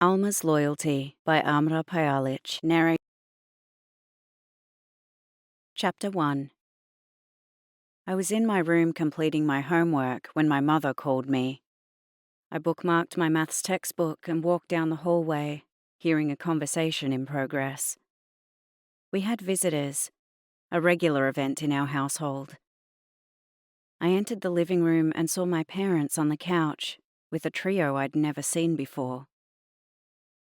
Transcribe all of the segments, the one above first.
Alma's Loyalty by Amra Pajalic. Narrate. Chapter 1. I was in my room completing my homework when my mother called me. I bookmarked my maths textbook and walked down the hallway, hearing a conversation in progress. We had visitors, a regular event in our household. I entered the living room and saw my parents on the couch, with a trio I'd never seen before.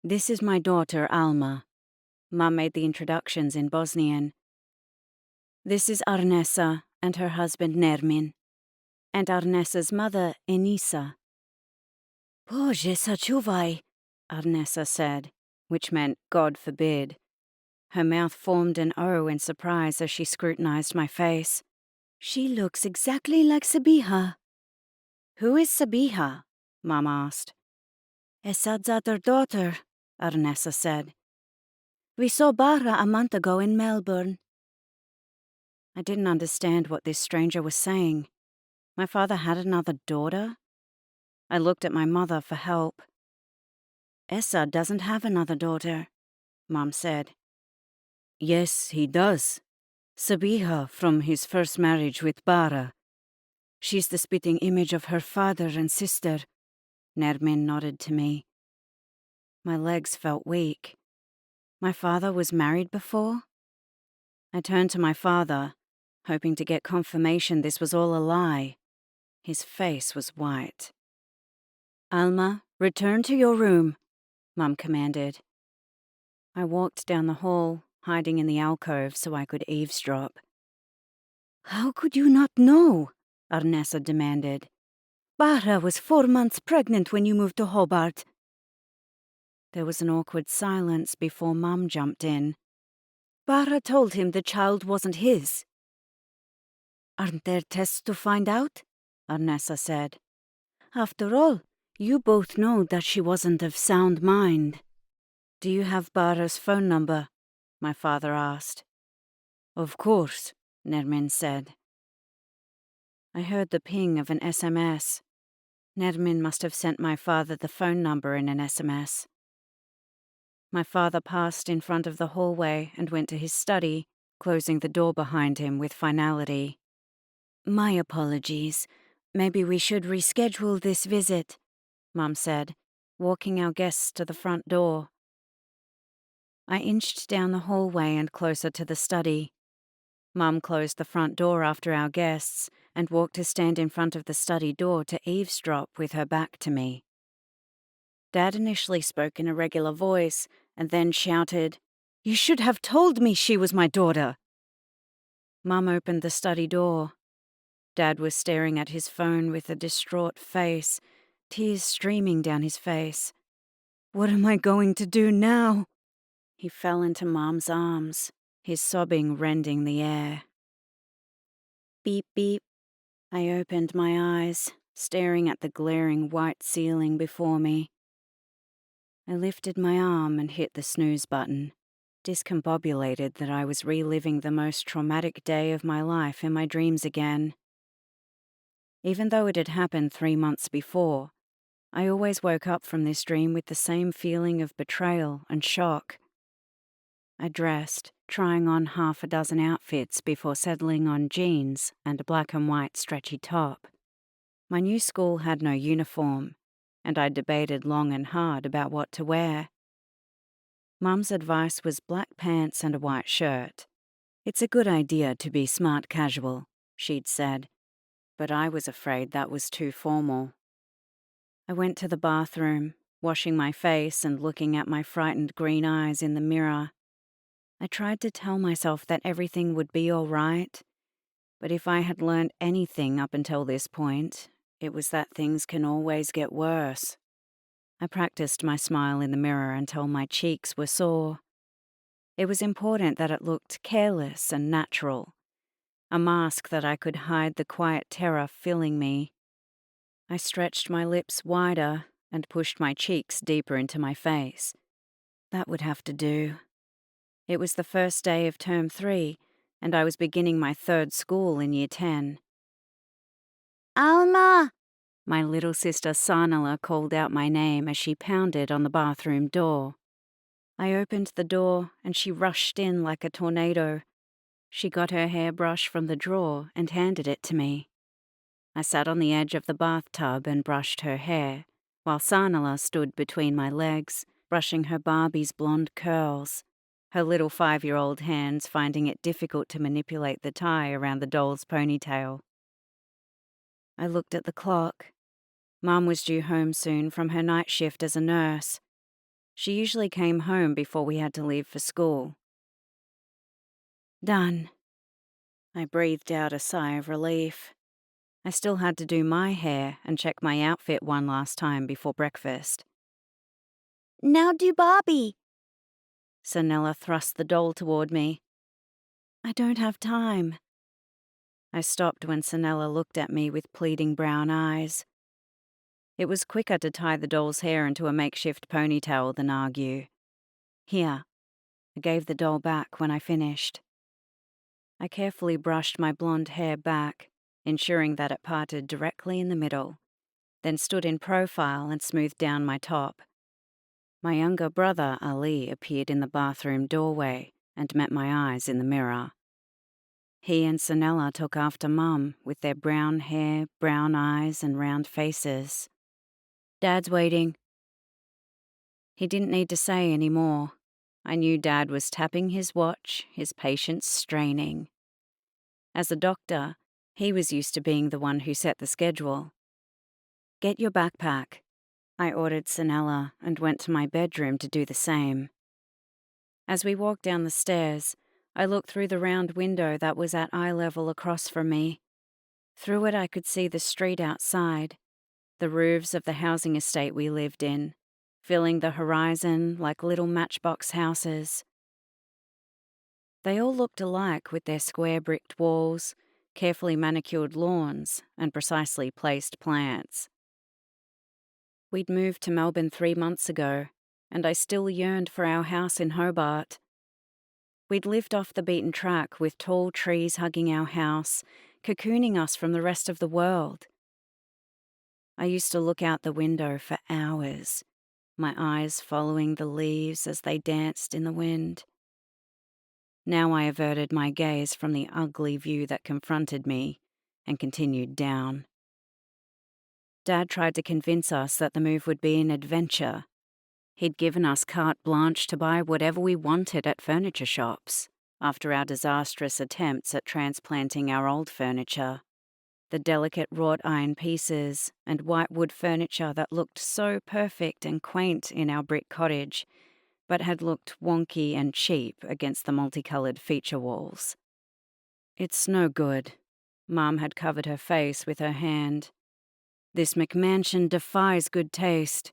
"This is my daughter, Alma." Mum made the introductions in Bosnian. "This is Arnesa and her husband Nermin, and Arnesa's mother, Enisa." "Bože sačuvaj," Arnesa said, which meant God forbid. Her mouth formed an O in surprise as she scrutinized my face. "She looks exactly like Sabiha." "Who is Sabiha?" Mum asked. "Esad's other daughter," Arnesa said. "We saw Bara a month ago in Melbourne." I didn't understand what this stranger was saying. My father had another daughter? I looked at my mother for help. "Esad doesn't have another daughter," Mum said. "Yes, he does. Sabiha from his first marriage with Bara. She's the spitting image of her father and sister," Nermin nodded to me. My legs felt weak. My father was married before? I turned to my father, hoping to get confirmation this was all a lie. His face was white. "Alma, return to your room," Mum commanded. I walked down the hall, hiding in the alcove so I could eavesdrop. "How could you not know?" Arnesa demanded. "Bara was 4 months pregnant when you moved to Hobart." There was an awkward silence before Mum jumped in. "Bara told him the child wasn't his." "Aren't there tests to find out?" Arnesa said. "After all, you both know that she wasn't of sound mind." "Do you have Bara's phone number?" my father asked. "Of course," Nermin said. I heard the ping of an SMS. Nermin must have sent my father the phone number in an SMS. My father passed in front of the hallway and went to his study, closing the door behind him with finality. "My apologies. Maybe we should reschedule this visit," Mum said, walking our guests to the front door. I inched down the hallway and closer to the study. Mum closed the front door after our guests and walked to stand in front of the study door to eavesdrop with her back to me. Dad initially spoke in a regular voice and then shouted, "You should have told me she was my daughter." Mum opened the study door. Dad was staring at his phone with a distraught face, tears streaming down his face. "What am I going to do now?" He fell into Mum's arms, his sobbing rending the air. Beep, beep. I opened my eyes, staring at the glaring white ceiling before me. I lifted my arm and hit the snooze button, discombobulated that I was reliving the most traumatic day of my life in my dreams again. Even though it had happened 3 months before, I always woke up from this dream with the same feeling of betrayal and shock. I dressed, trying on 6 outfits before settling on jeans and a black and white stretchy top. My new school had no uniform, and I debated long and hard about what to wear. Mum's advice was black pants and a white shirt. "It's a good idea to be smart casual," she'd said, but I was afraid that was too formal. I went to the bathroom, washing my face and looking at my frightened green eyes in the mirror. I tried to tell myself that everything would be all right, but if I had learned anything up until this point, it was that things can always get worse. I practiced my smile in the mirror until my cheeks were sore. It was important that it looked careless and natural, a mask that I could hide the quiet terror filling me. I stretched my lips wider and pushed my cheeks deeper into my face. That would have to do. It was the first day of term 3, and I was beginning my 3rd school in year 10. "Alma!" My little sister Sanala called out my name as she pounded on the bathroom door. I opened the door and she rushed in like a tornado. She got her hairbrush from the drawer and handed it to me. I sat on the edge of the bathtub and brushed her hair, while Sanala stood between my legs, brushing her Barbie's blonde curls, her little 5-year-old hands finding it difficult to manipulate the tie around the doll's ponytail. I looked at the clock. Mum was due home soon from her night shift as a nurse. She usually came home before we had to leave for school. Done. I breathed out a sigh of relief. I still had to do my hair and check my outfit one last time before breakfast. Now do Barbie. Sanella thrust the doll toward me. I don't have time. I stopped when Sanella looked at me with pleading brown eyes. It was quicker to tie the doll's hair into a makeshift ponytail than argue. Here. I gave the doll back when I finished. I carefully brushed my blonde hair back, ensuring that it parted directly in the middle, then stood in profile and smoothed down my top. My younger brother, Ali, appeared in the bathroom doorway and met my eyes in the mirror. He and Sanella took after Mum with their brown hair, brown eyes, and round faces. Dad's waiting. He didn't need to say any more. I knew Dad was tapping his watch, his patience straining. As a doctor, he was used to being the one who set the schedule. Get your backpack. I ordered Sanella and went to my bedroom to do the same. As we walked down the stairs, I looked through the round window that was at eye level across from me. Through it I could see the street outside, the roofs of the housing estate we lived in, filling the horizon like little matchbox houses. They all looked alike with their square-bricked walls, carefully manicured lawns, and precisely placed plants. We'd moved to Melbourne 3 months ago, and I still yearned for our house in Hobart. We'd lived off the beaten track with tall trees hugging our house, cocooning us from the rest of the world. I used to look out the window for hours, my eyes following the leaves as they danced in the wind. Now I averted my gaze from the ugly view that confronted me and continued down. Dad tried to convince us that the move would be an adventure. He'd given us carte blanche to buy whatever we wanted at furniture shops after our disastrous attempts at transplanting our old furniture. The delicate wrought iron pieces and white wood furniture that looked so perfect and quaint in our brick cottage, but had looked wonky and cheap against the multicoloured feature walls. It's no good. Mum had covered her face with her hand. This McMansion defies good taste,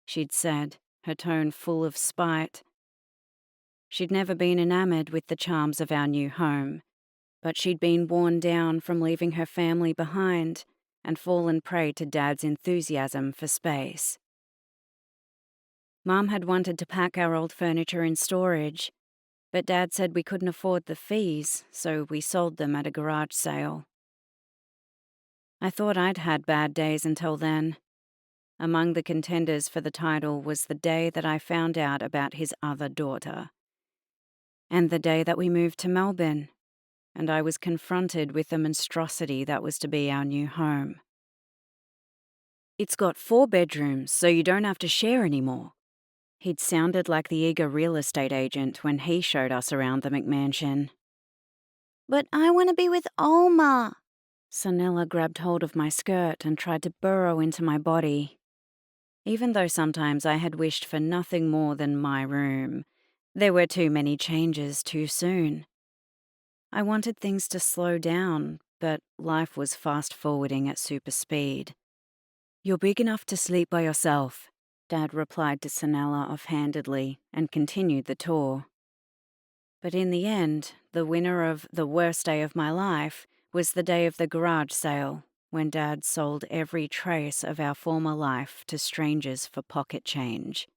she'd said, her tone full of spite. She'd never been enamoured with the charms of our new home, but she'd been worn down from leaving her family behind and fallen prey to Dad's enthusiasm for space. Mum had wanted to pack our old furniture in storage, but Dad said we couldn't afford the fees, so we sold them at a garage sale. I thought I'd had bad days until then. Among the contenders for the title was the day that I found out about his other daughter, and the day that we moved to Melbourne, and I was confronted with the monstrosity that was to be our new home. It's got 4 bedrooms, so you don't have to share anymore. He'd sounded like the eager real estate agent when he showed us around the McMansion. But I want to be with Alma. Sanella grabbed hold of my skirt and tried to burrow into my body. Even though sometimes I had wished for nothing more than my room, there were too many changes too soon. I wanted things to slow down, but life was fast-forwarding at super speed. You're big enough to sleep by yourself, Dad replied to Sanella offhandedly and continued the tour. But in the end, the winner of the worst day of my life was the day of the garage sale, when Dad sold every trace of our former life to strangers for pocket change.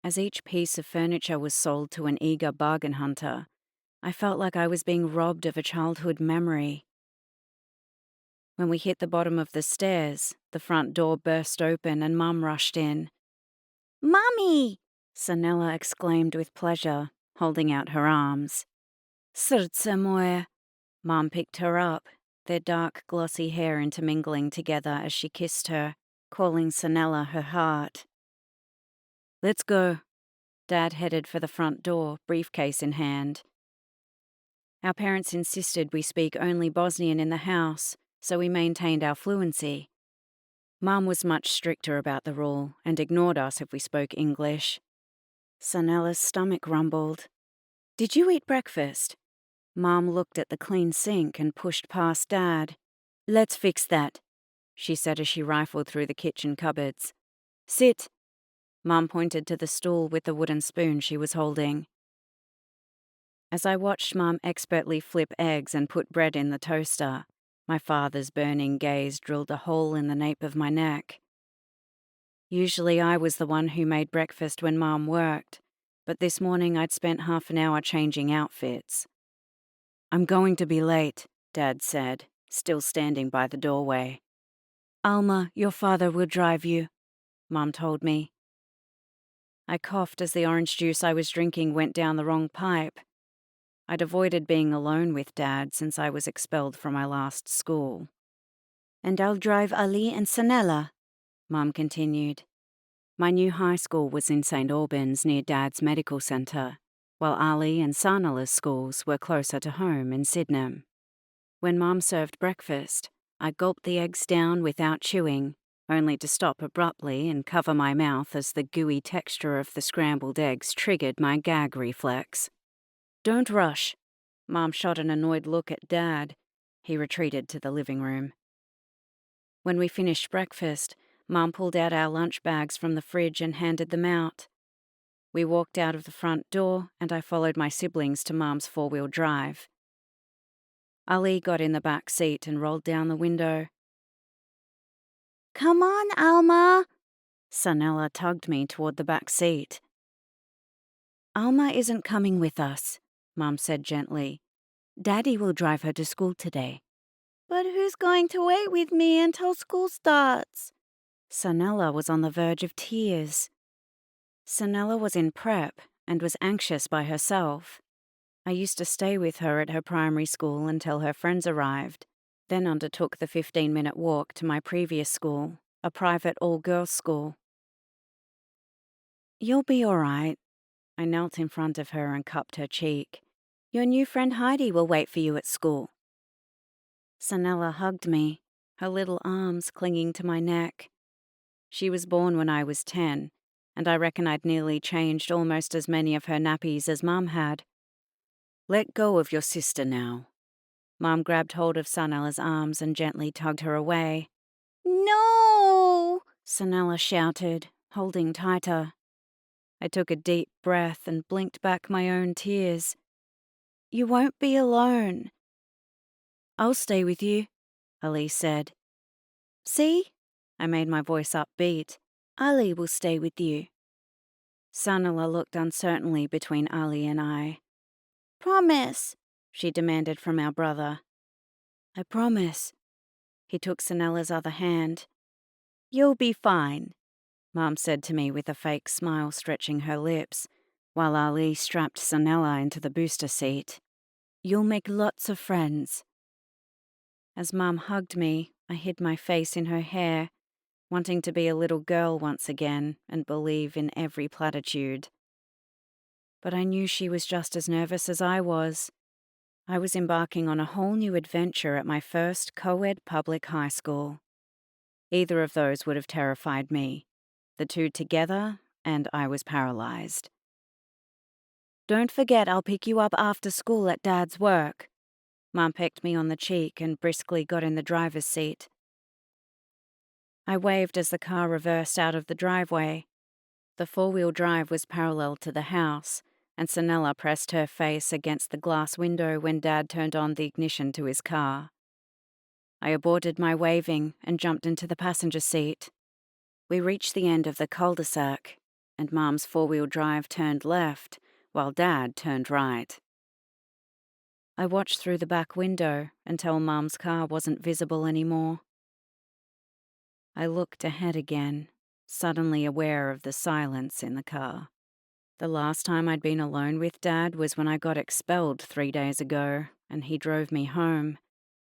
As each piece of furniture was sold to an eager bargain hunter, I felt like I was being robbed of a childhood memory. When we hit the bottom of the stairs, the front door burst open and Mum rushed in. Mummy! Sanella exclaimed with pleasure, holding out her arms. Srce moje. Mum picked her up, their dark, glossy hair intermingling together as she kissed her, calling Sanella her heart. Let's go. Dad headed for the front door, briefcase in hand. Our parents insisted we speak only Bosnian in the house, so we maintained our fluency. Mum was much stricter about the rule and ignored us if we spoke English. Sanella's stomach rumbled. Did you eat breakfast? Mum looked at the clean sink and pushed past Dad. Let's fix that, she said as she rifled through the kitchen cupboards. Sit. Mum pointed to the stool with the wooden spoon she was holding. As I watched Mum expertly flip eggs and put bread in the toaster, my father's burning gaze drilled a hole in the nape of my neck. Usually I was the one who made breakfast when Mum worked, but this morning I'd spent half an hour changing outfits. I'm going to be late, Dad said, still standing by the doorway. Alma, your father will drive you, Mum told me. I coughed as the orange juice I was drinking went down the wrong pipe. I'd avoided being alone with Dad since I was expelled from my last school. And I'll drive Ali and Sanella, Mum continued. My new high school was in St. Albans near Dad's medical centre, while Ali and Sanella's schools were closer to home in Sydenham. When Mum served breakfast, I gulped the eggs down without chewing, only to stop abruptly and cover my mouth as the gooey texture of the scrambled eggs triggered my gag reflex. Don't rush. Mum shot an annoyed look at Dad. He retreated to the living room. When we finished breakfast, Mum pulled out our lunch bags from the fridge and handed them out. We walked out of the front door and I followed my siblings to Mum's four-wheel drive. Ali got in the back seat and rolled down the window. Come on, Alma! Sanella tugged me toward the back seat. Alma isn't coming with us, Mum said gently. Daddy will drive her to school today. But who's going to wait with me until school starts? Sanella was on the verge of tears. Sanella was in prep and was anxious by herself. I used to stay with her at her primary school until her friends arrived, then undertook the 15-minute walk to my previous school, a private all-girls school. You'll be all right. I knelt in front of her and cupped her cheek. Your new friend Heidi will wait for you at school. Sanella hugged me, her little arms clinging to my neck. She was born when I was 10, and I reckon I'd nearly changed almost as many of her nappies as Mum had. Let go of your sister now. Mum grabbed hold of Sanella's arms and gently tugged her away. No! Sanella shouted, holding tighter. I took a deep breath and blinked back my own tears. You won't be alone. I'll stay with you, Ali said. See? I made my voice upbeat. Ali will stay with you. Sanella looked uncertainly between Ali and I. Promise, she demanded from our brother. I promise. He took Sanella's other hand. You'll be fine, Mum said to me with a fake smile stretching her lips, while Ali strapped Sanella into the booster seat. You'll make lots of friends. As Mum hugged me, I hid my face in her hair, wanting to be a little girl once again and believe in every platitude. But I knew she was just as nervous as I was. I was embarking on a whole new adventure at my first co-ed public high school. Either of those would have terrified me. The two together, and I was paralyzed. Don't forget I'll pick you up after school at Dad's work. Mum pecked me on the cheek and briskly got in the driver's seat. I waved as the car reversed out of the driveway. The four-wheel drive was parallel to the house, and Sanella pressed her face against the glass window when Dad turned on the ignition to his car. I aborted my waving and jumped into the passenger seat. We reached the end of the cul-de-sac, and Mum's four-wheel drive turned left, while Dad turned right. I watched through the back window until Mum's car wasn't visible anymore. I looked ahead again, suddenly aware of the silence in the car. The last time I'd been alone with Dad was when I got expelled 3 days ago, and he drove me home,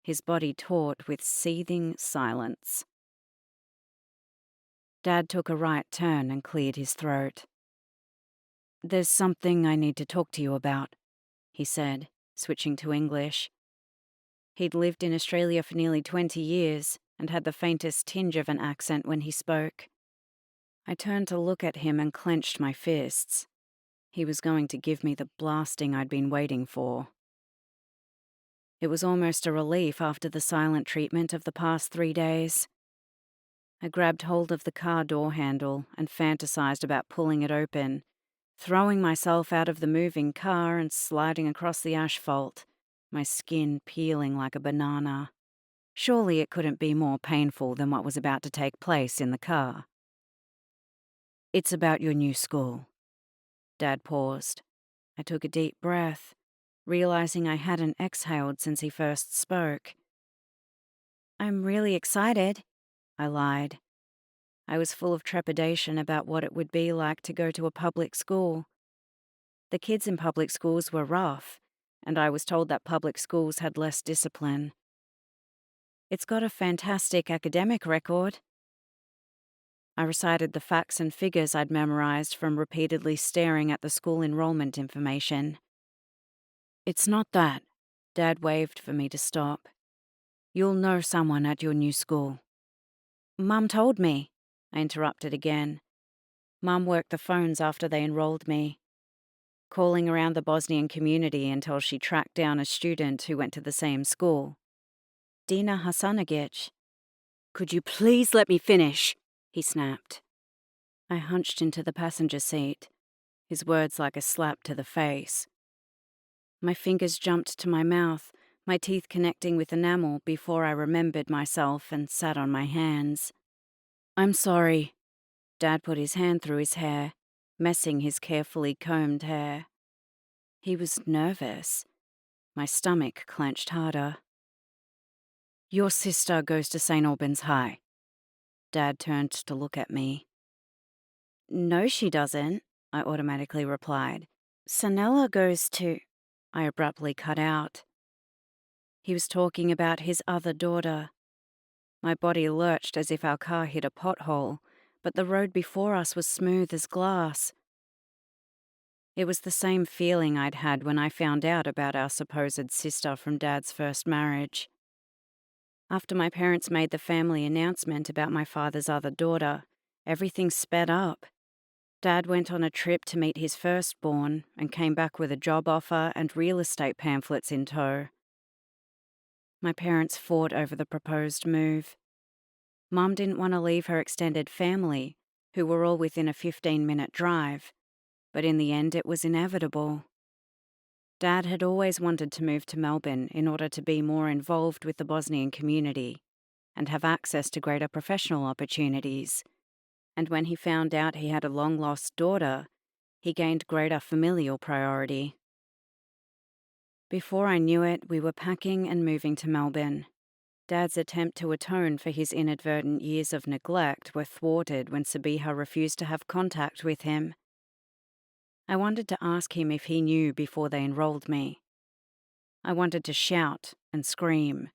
his body taut with seething silence. Dad took a right turn and cleared his throat. "There's something I need to talk to you about," he said, switching to English. He'd lived in Australia for nearly 20 years and had the faintest tinge of an accent when he spoke. I turned to look at him and clenched my fists. He was going to give me the blasting I'd been waiting for. It was almost a relief after the silent treatment of the past 3 days. I grabbed hold of the car door handle and fantasized about pulling it open, throwing myself out of the moving car and sliding across the asphalt, my skin peeling like a banana. Surely it couldn't be more painful than what was about to take place in the car. "It's about your new school." Dad paused. I took a deep breath, realizing I hadn't exhaled since he first spoke. "I'm really excited," I lied. I was full of trepidation about what it would be like to go to a public school. The kids in public schools were rough, and I was told that public schools had less discipline. "It's got a fantastic academic record." I recited the facts and figures I'd memorized from repeatedly staring at the school enrollment information. "It's not that." Dad waved for me to stop. "You'll know someone at your new school." "Mum told me," I interrupted again. Mum worked the phones after they enrolled me, calling around the Bosnian community until she tracked down a student who went to the same school. Dina Hasanagic. "Could you please let me finish?" he snapped. I hunched into the passenger seat, his words like a slap to the face. My fingers jumped to my mouth, my teeth connecting with enamel before I remembered myself and sat on my hands. "I'm sorry." Dad put his hand through his hair, messing his carefully combed hair. He was nervous. My stomach clenched harder. "Your sister goes to St. Albans High." Dad turned to look at me. "No, she doesn't," I automatically replied. "Sanella goes to—" I abruptly cut out. He was talking about his other daughter. My body lurched as if our car hit a pothole, but the road before us was smooth as glass. It was the same feeling I'd had when I found out about our supposed sister from Dad's first marriage. After my parents made the family announcement about my father's other daughter, everything sped up. Dad went on a trip to meet his firstborn and came back with a job offer and real estate pamphlets in tow. My parents fought over the proposed move. Mum didn't want to leave her extended family, who were all within a 15-minute drive, but in the end it was inevitable. Dad had always wanted to move to Melbourne in order to be more involved with the Bosnian community and have access to greater professional opportunities. And when he found out he had a long-lost daughter, he gained greater familial priority. Before I knew it, we were packing and moving to Melbourne. Dad's attempt to atone for his inadvertent years of neglect were thwarted when Sabiha refused to have contact with him. I wanted to ask him if he knew before they enrolled me. I wanted to shout and scream.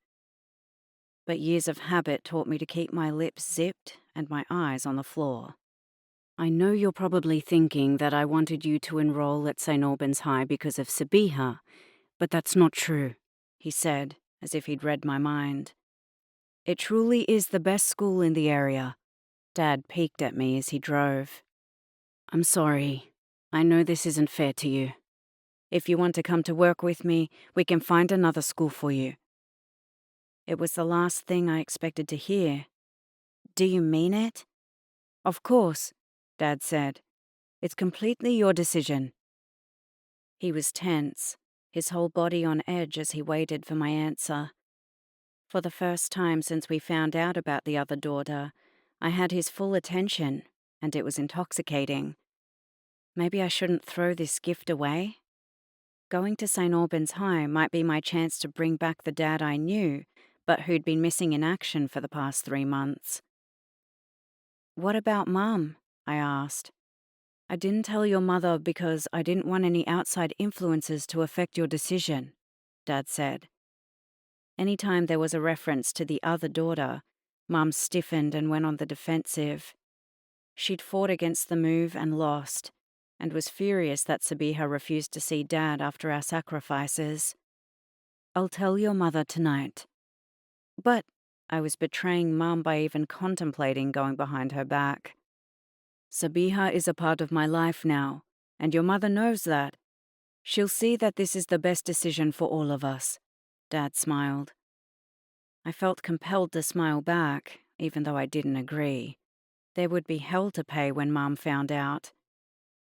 But years of habit taught me to keep my lips zipped and my eyes on the floor. "I know you're probably thinking that I wanted you to enroll at St. Albans High because of Sabiha, but that's not true," he said, as if he'd read my mind. "It truly is the best school in the area." Dad peeked at me as he drove. "I'm sorry. I know this isn't fair to you. If you want to come to work with me, we can find another school for you." It was the last thing I expected to hear. "Do you mean it?" "Of course," Dad said. "It's completely your decision." He was tense, his whole body on edge as he waited for my answer. For the first time since we found out about the other daughter, I had his full attention, and it was intoxicating. Maybe I shouldn't throw this gift away? Going to St. Albans High might be my chance to bring back the dad I knew, but who'd been missing in action for the past 3 months. "What about Mum?" I asked. "I didn't tell your mother because I didn't want any outside influences to affect your decision," Dad said. Anytime there was a reference to the other daughter, Mum stiffened and went on the defensive. She'd fought against the move and lost, and was furious that Sabiha refused to see Dad after our sacrifices. "I'll tell your mother tonight." But I was betraying Mum by even contemplating going behind her back. "Sabiha is a part of my life now, and your mother knows that. She'll see that this is the best decision for all of us," Dad smiled. I felt compelled to smile back, even though I didn't agree. There would be hell to pay when Mum found out.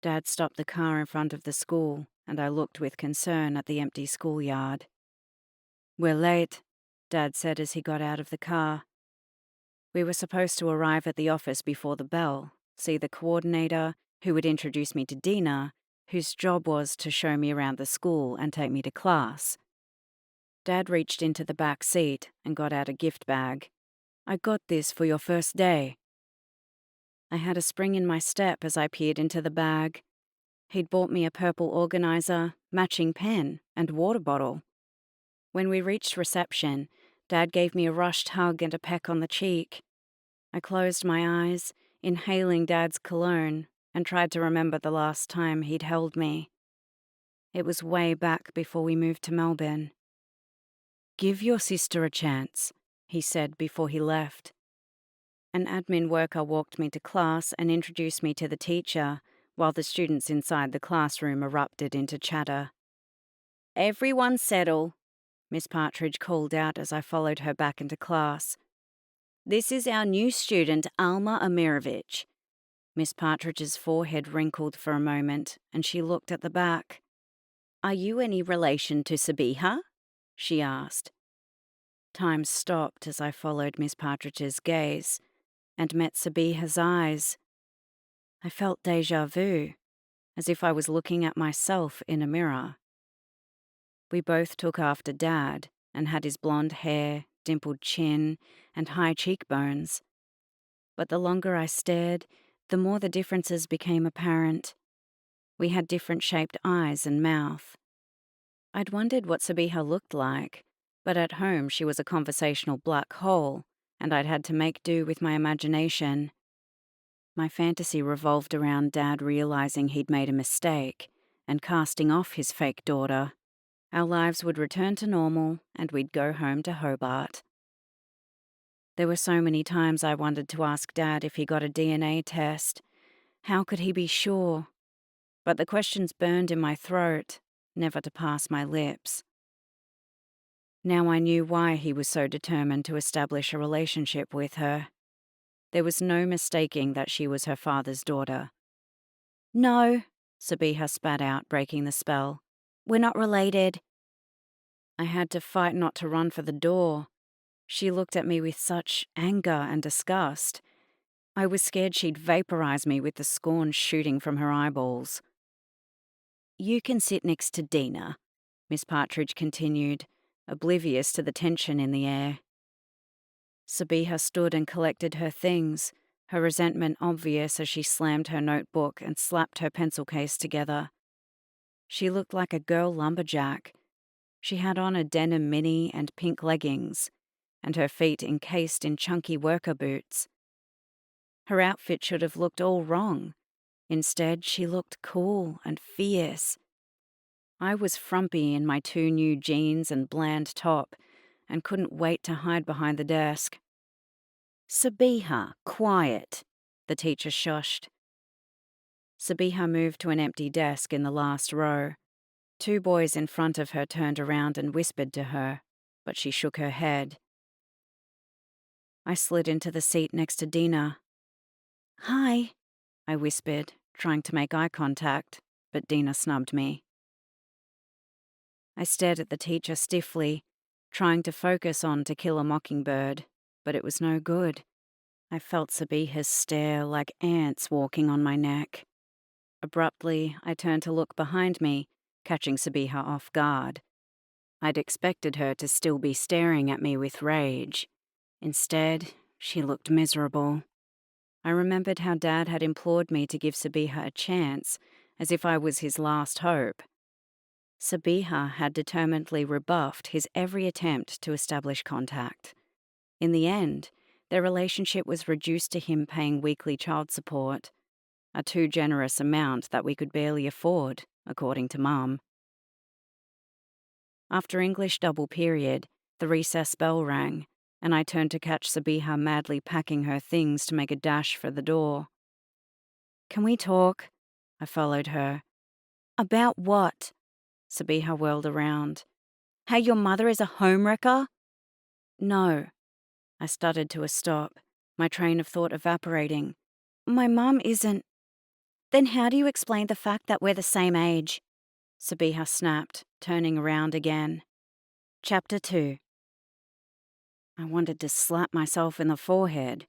Dad stopped the car in front of the school, and I looked with concern at the empty schoolyard. "We're late," Dad said as he got out of the car. We were supposed to arrive at the office before the bell, see the coordinator, who would introduce me to Dina, whose job was to show me around the school and take me to class. Dad reached into the back seat and got out a gift bag. "I got this for your first day." I had a spring in my step as I peered into the bag. He'd bought me a purple organizer, matching pen, and water bottle. When we reached reception, Dad gave me a rushed hug and a peck on the cheek. I closed my eyes, inhaling Dad's cologne, and tried to remember the last time he'd held me. It was way back before we moved to Melbourne. "Give your sister a chance," he said before he left. An admin worker walked me to class and introduced me to the teacher, while the students inside the classroom erupted into chatter. "Everyone settle," Miss Partridge called out as I followed her back into class. "This is our new student, Alma Amirovich." Miss Partridge's forehead wrinkled for a moment, and she looked at the back. "Are you any relation to Sabiha?" she asked. Time stopped as I followed Miss Partridge's gaze and met Sabiha's eyes. I felt déjà vu, as if I was looking at myself in a mirror. We both took after Dad and had his blonde hair, dimpled chin, and high cheekbones. But the longer I stared, the more the differences became apparent. We had different shaped eyes and mouth. I'd wondered what Sabiha looked like, but at home she was a conversational black hole, and I'd had to make do with my imagination. My fantasy revolved around Dad realizing he'd made a mistake and casting off his fake daughter. Our lives would return to normal, and we'd go home to Hobart. There were so many times I wanted to ask Dad if he got a DNA test. How could he be sure? But the questions burned in my throat, never to pass my lips. Now I knew why he was so determined to establish a relationship with her. There was no mistaking that she was her father's daughter. "No," Sabiha spat out, breaking the spell. "We're not related." I had to fight not to run for the door. She looked at me with such anger and disgust. I was scared she'd vaporize me with the scorn shooting from her eyeballs. "You can sit next to Dina," Miss Partridge continued, oblivious to the tension in the air. Sabiha stood and collected her things, her resentment obvious as she slammed her notebook and slapped her pencil case together. She looked like a girl lumberjack. She had on a denim mini and pink leggings, and her feet encased in chunky worker boots. Her outfit should have looked all wrong. Instead, she looked cool and fierce. I was frumpy in my 2 new jeans and bland top, and couldn't wait to hide behind the desk. "Sabiha, quiet," the teacher shushed. Sabiha moved to an empty desk in the last row. 2 boys in front of her turned around and whispered to her, but she shook her head. I slid into the seat next to Dina. "Hi," I whispered, trying to make eye contact, but Dina snubbed me. I stared at the teacher stiffly, trying to focus on To Kill a Mockingbird, but it was no good. I felt Sabiha's stare like ants walking on my neck. Abruptly, I turned to look behind me catching Sabiha off guard. I'd expected her to still be staring at me with rage. Instead, she looked miserable. I remembered how Dad had implored me to give Sabiha a chance, as if I was his last hope. Sabiha had determinedly rebuffed his every attempt to establish contact. In the end, their relationship was reduced to him paying weekly child support, a too generous amount that we could barely afford, according to Mum. After English double period, the recess bell rang, and I turned to catch Sabiha madly packing her things to make a dash for the door. "Can we talk?" I followed her. "About what?" Sabiha whirled around. "How your mother is a homewrecker?" "No." I stuttered to a stop, my train of thought evaporating. "My mum isn't." "Then how do you explain the fact that we're the same age?" Sabiha snapped, turning around again. Chapter 2. I wanted to slap myself in the forehead.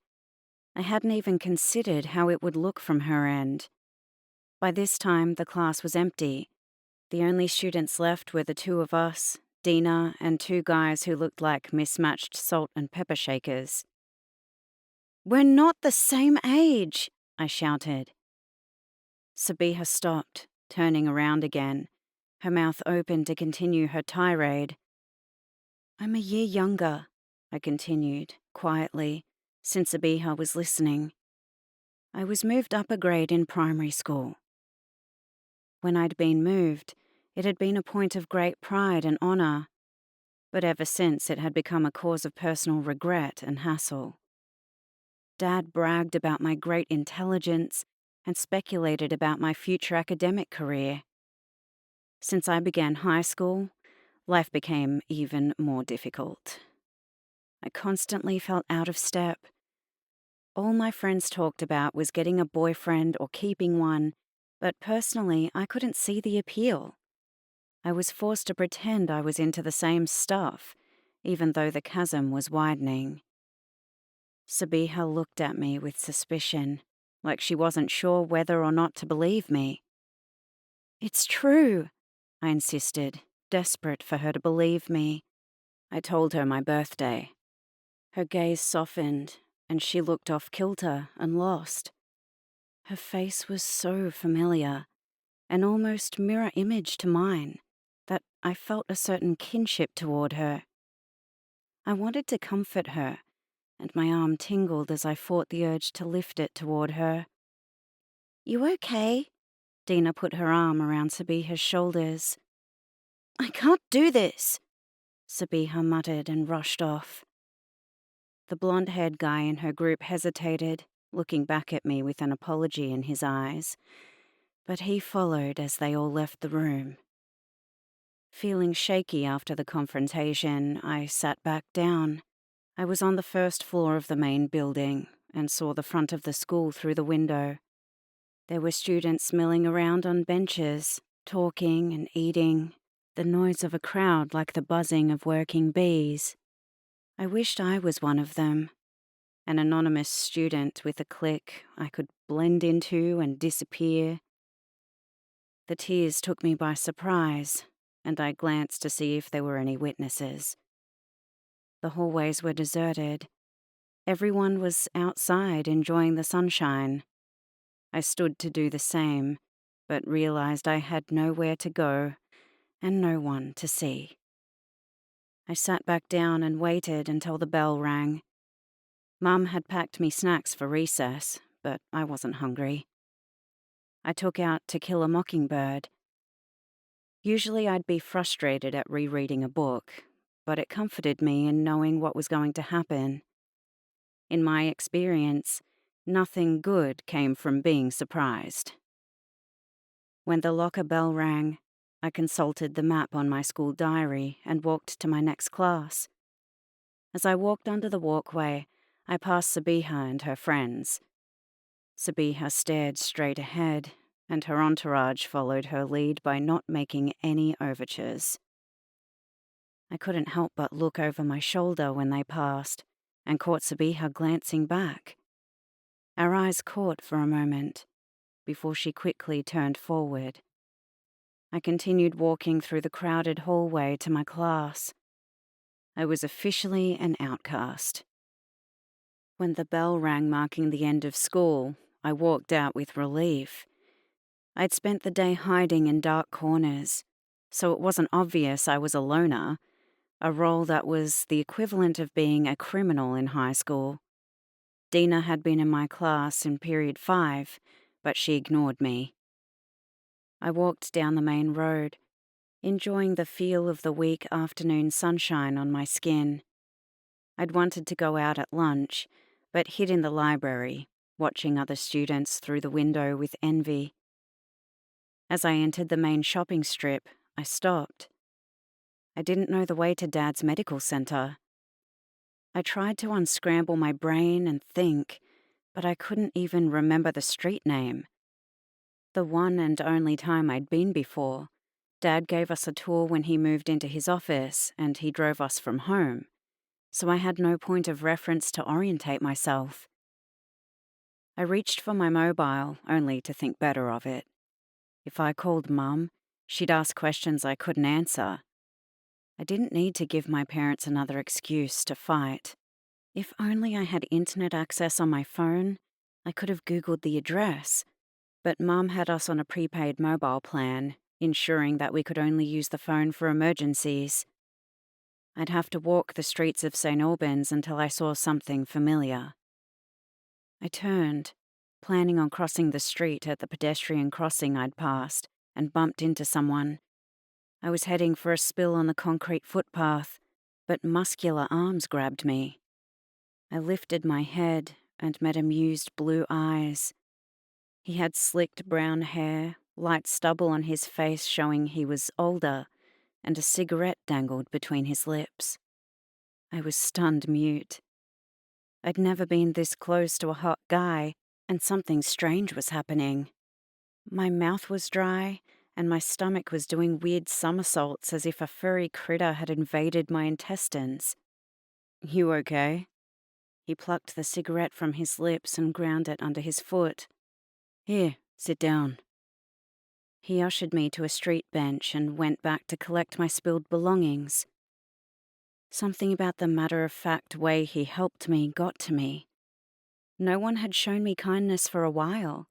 I hadn't even considered how it would look from her end. By this time, the class was empty. The only students left were the two of us, Dina, and two guys who looked like mismatched salt and pepper shakers. "We're not the same age," I shouted. Sabiha stopped, turning around again, her mouth open to continue her tirade. "I'm a year younger," I continued, quietly, since Sabiha was listening. "I was moved up a grade in primary school. When I'd been moved, it had been a point of great pride and honour, but ever since it had become a cause of personal regret and hassle. Dad bragged about my great intelligence and speculated about my future academic career. Since I began high school, life became even more difficult. I constantly felt out of step. All my friends talked about was getting a boyfriend or keeping one, but personally, I couldn't see the appeal. I was forced to pretend I was into the same stuff, even though the chasm was widening. Sabiha looked at me with suspicion, like she wasn't sure whether or not to believe me. "It's true," I insisted, desperate for her to believe me. I told her my birthday. Her gaze softened, and she looked off kilter and lost. Her face was so familiar, an almost mirror image to mine, that I felt a certain kinship toward her. I wanted to comfort her, and my arm tingled as I fought the urge to lift it toward her. "You okay?" Dina put her arm around Sabiha's shoulders. "I can't do this," Sabiha muttered and rushed off. The blonde-haired guy in her group hesitated, looking back at me with an apology in his eyes, but he followed as they all left the room. Feeling shaky after the confrontation, I sat back down. I was on the first floor of the main building and saw the front of the school through the window. There were students milling around on benches, talking and eating, the noise of a crowd like the buzzing of working bees. I wished I was one of them, an anonymous student with a clique I could blend into and disappear. The tears took me by surprise, and I glanced to see if there were any witnesses. The hallways were deserted. Everyone was outside enjoying the sunshine. I stood to do the same, but realized I had nowhere to go and no one to see. I sat back down and waited until the bell rang. Mum had packed me snacks for recess, but I wasn't hungry. I took out To Kill a Mockingbird. Usually I'd be frustrated at rereading a book, but it comforted me in knowing what was going to happen. In my experience, nothing good came from being surprised. When the locker bell rang, I consulted the map on my school diary and walked to my next class. As I walked under the walkway, I passed Sabiha and her friends. Sabiha stared straight ahead, and her entourage followed her lead by not making any overtures. I couldn't help but look over my shoulder when they passed, and caught Sabiha glancing back. Our eyes caught for a moment, before she quickly turned forward. I continued walking through the crowded hallway to my class. I was officially an outcast. When the bell rang marking the end of school, I walked out with relief. I'd spent the day hiding in dark corners, so it wasn't obvious I was a loner, a role that was the equivalent of being a criminal in high school. Dina had been in my class in period 5, but she ignored me. I walked down the main road, enjoying the feel of the weak afternoon sunshine on my skin. I'd wanted to go out at lunch, but hid in the library, watching other students through the window with envy. As I entered the main shopping strip, I stopped. I didn't know the way to Dad's medical center. I tried to unscramble my brain and think, but I couldn't even remember the street name. The one and only time I'd been before, Dad gave us a tour when he moved into his office and he drove us from home, so I had no point of reference to orientate myself. I reached for my mobile, only to think better of it. If I called Mum, she'd ask questions I couldn't answer. I didn't need to give my parents another excuse to fight. If only I had internet access on my phone, I could have Googled the address. But Mum had us on a prepaid mobile plan, ensuring that we could only use the phone for emergencies. I'd have to walk the streets of St. Albans until I saw something familiar. I turned, planning on crossing the street at the pedestrian crossing I'd passed, and bumped into someone. I was heading for a spill on the concrete footpath, but muscular arms grabbed me. I lifted my head and met amused blue eyes. He had slicked brown hair, light stubble on his face showing he was older, and a cigarette dangled between his lips. I was stunned mute. I'd never been this close to a hot guy, and something strange was happening. My mouth was dry, and my stomach was doing weird somersaults as if a furry critter had invaded my intestines. "You okay?" He plucked the cigarette from his lips and ground it under his foot. "Here, sit down." He ushered me to a street bench and went back to collect my spilled belongings. Something about the matter-of-fact way he helped me got to me. No one had shown me kindness for a while.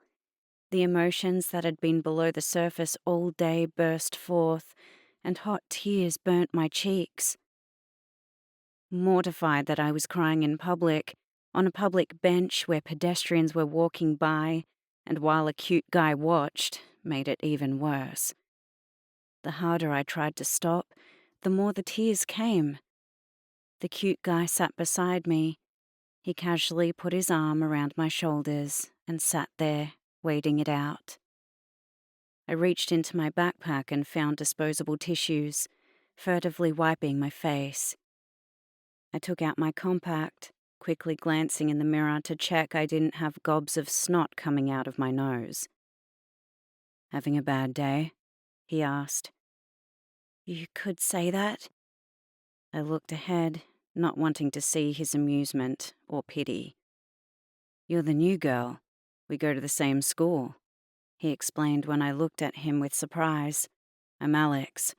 The emotions that had been below the surface all day burst forth, and hot tears burnt my cheeks. Mortified that I was crying in public, on a public bench where pedestrians were walking by, and while a cute guy watched, made it even worse. The harder I tried to stop, the more the tears came. The cute guy sat beside me. He casually put his arm around my shoulders and sat there, waiting it out. I reached into my backpack and found disposable tissues, furtively wiping my face. I took out my compact, quickly glancing in the mirror to check I didn't have gobs of snot coming out of my nose. "Having a bad day?" he asked. "You could say that." I looked ahead, not wanting to see his amusement or pity. "You're the new girl. We go to the same school," he explained when I looked at him with surprise. "I'm Alex."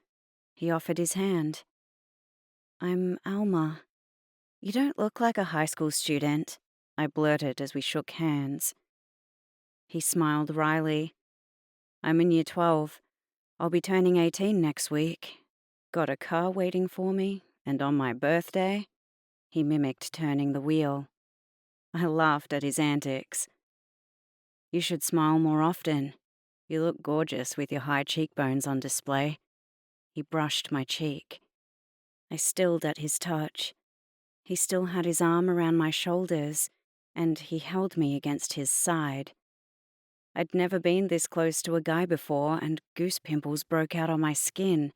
He offered his hand. "I'm Alma." "You don't look like a high school student," I blurted as we shook hands. He smiled wryly. "I'm in year 12. I'll be turning 18 next week. Got a car waiting for me, and on my birthday?" He mimicked turning the wheel. I laughed at his antics. "You should smile more often. You look gorgeous with your high cheekbones on display." He brushed my cheek. I stilled at his touch. He still had his arm around my shoulders, and he held me against his side. I'd never been this close to a guy before, and goose pimples broke out on my skin.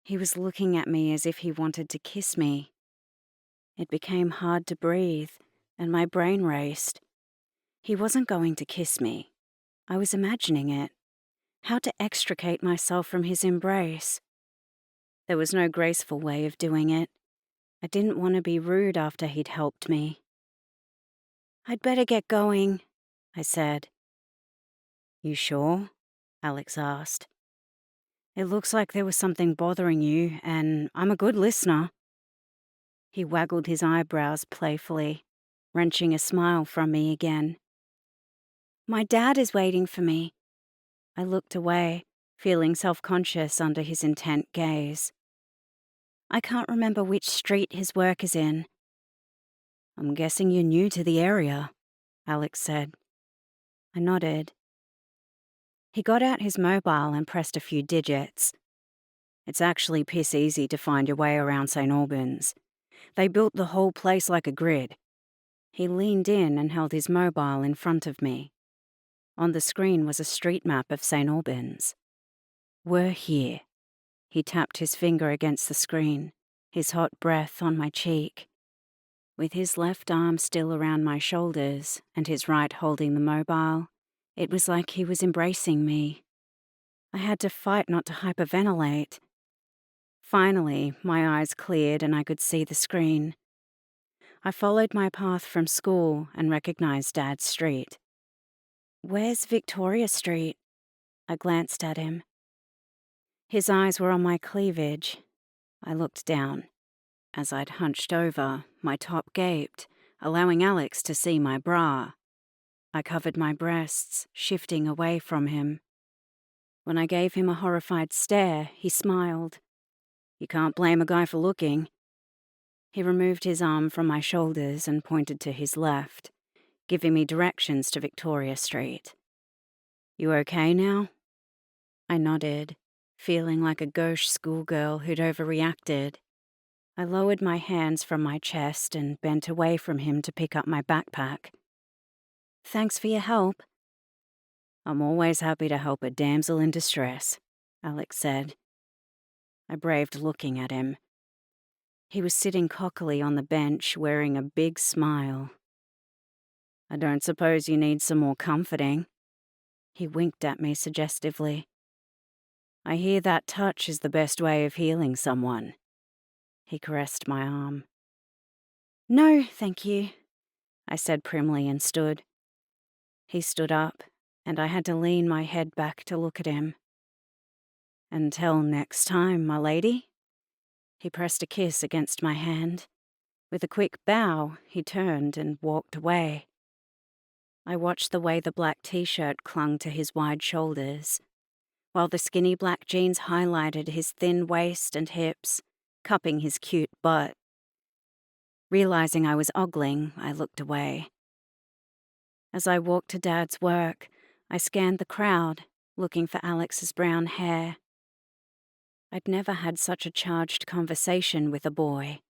He was looking at me as if he wanted to kiss me. It became hard to breathe, and my brain raced. He wasn't going to kiss me. I was imagining it. How to extricate myself from his embrace. There was no graceful way of doing it. I didn't want to be rude after he'd helped me. "I'd better get going," I said. "You sure?" Alex asked. It looks like there was something bothering you, and I'm a good listener. He waggled his eyebrows playfully, wrenching a smile from me again. My dad is waiting for me. I looked away, feeling self-conscious under his intent gaze. I can't remember which street his work is in. I'm guessing you're new to the area, Alex said. I nodded. He got out his mobile and pressed a few digits. It's actually piss easy to find your way around St. Albans. They built the whole place like a grid. He leaned in and held his mobile in front of me. On the screen was a street map of St. Albans. We're here. He tapped his finger against the screen, his hot breath on my cheek. With his left arm still around my shoulders and his right holding the mobile, it was like he was embracing me. I had to fight not to hyperventilate. Finally, my eyes cleared and I could see the screen. I followed my path from school and recognized Dad's street. Where's Victoria Street? I glanced at him. His eyes were on my cleavage. I looked down. As I'd hunched over, my top gaped, allowing Alex to see my bra. I covered my breasts, shifting away from him. When I gave him a horrified stare, he smiled. You can't blame a guy for looking. He removed his arm from my shoulders and pointed to his left, giving me directions to Victoria Street. You okay now? I nodded, feeling like a gauche schoolgirl who'd overreacted. I lowered my hands from my chest and bent away from him to pick up my backpack. Thanks for your help. I'm always happy to help a damsel in distress, Alex said. I braved looking at him. He was sitting cockily on the bench, wearing a big smile. I don't suppose you need some more comforting? He winked at me suggestively. I hear that touch is the best way of healing someone. He caressed my arm. No, thank you, I said primly and stood. He stood up, and I had to lean my head back to look at him. Until next time, my lady. He pressed a kiss against my hand. With a quick bow, he turned and walked away. I watched the way the black t-shirt clung to his wide shoulders, while the skinny black jeans highlighted his thin waist and hips, cupping his cute butt. Realizing I was ogling, I looked away. As I walked to Dad's work, I scanned the crowd, looking for Alex's brown hair. I'd never had such a charged conversation with a boy.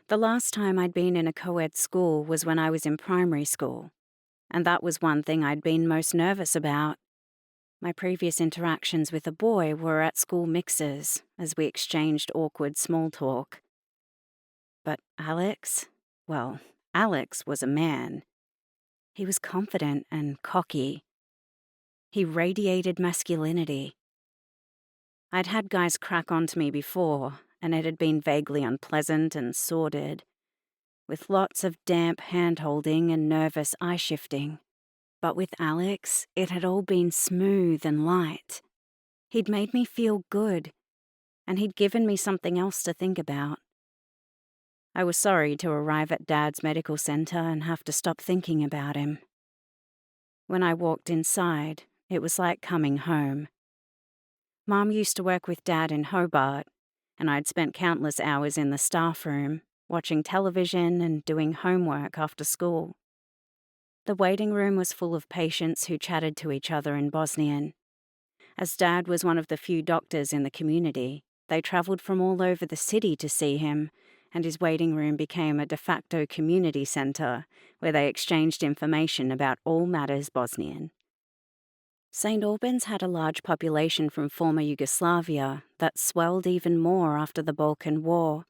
The last time I'd been in a co-ed school was when I was in primary school, and that was one thing I'd been most nervous about. My previous interactions with a boy were at school mixers, as we exchanged awkward small talk. But Alex was a man. He was confident and cocky. He radiated masculinity. I'd had guys crack onto me before, and it had been vaguely unpleasant and sordid, with lots of damp hand-holding and nervous eye-shifting. But with Alex, it had all been smooth and light. He'd made me feel good, and he'd given me something else to think about. I was sorry to arrive at Dad's medical center and have to stop thinking about him. When I walked inside, it was like coming home. Mom used to work with Dad in Hobart, and I'd spent countless hours in the staff room, watching television and doing homework after school. The waiting room was full of patients who chatted to each other in Bosnian. As Dad was one of the few doctors in the community, they travelled from all over the city to see him, and his waiting room became a de facto community centre where they exchanged information about all matters Bosnian. St. Albans had a large population from former Yugoslavia that swelled even more after the Balkan War.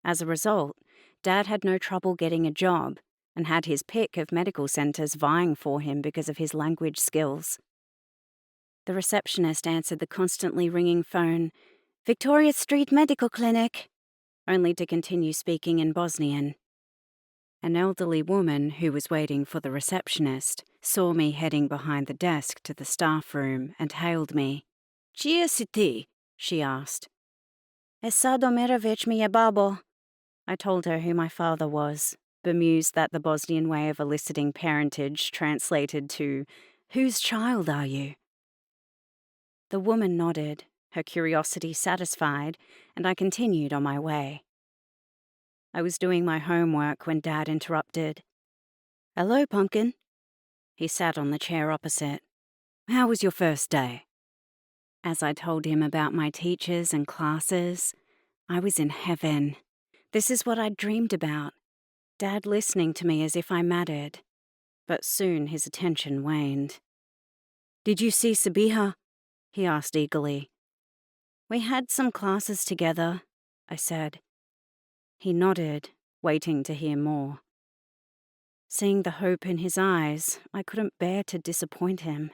As a result, Dad had no trouble getting a job and had his pick of medical centres vying for him because of his language skills. The receptionist answered the constantly ringing phone, "Victoria Street Medical Clinic," only to continue speaking in Bosnian. An elderly woman who was waiting for the receptionist saw me heading behind the desk to the staff room and hailed me. Chia si ti? She asked. Esadomirovich mi je babo. I told her who my father was, bemused that the Bosnian way of eliciting parentage translated to, "Whose child are you?" The woman nodded, her curiosity satisfied, and I continued on my way. I was doing my homework when Dad interrupted. "Hello, Pumpkin." He sat on the chair opposite. "How was your first day?" As I told him about my teachers and classes, I was in heaven. This is what I'd dreamed about. Dad listening to me as if I mattered. But soon his attention waned. "Did you see Sabiha?" he asked eagerly. "We had some classes together," I said. He nodded, waiting to hear more. Seeing the hope in his eyes, I couldn't bear to disappoint him.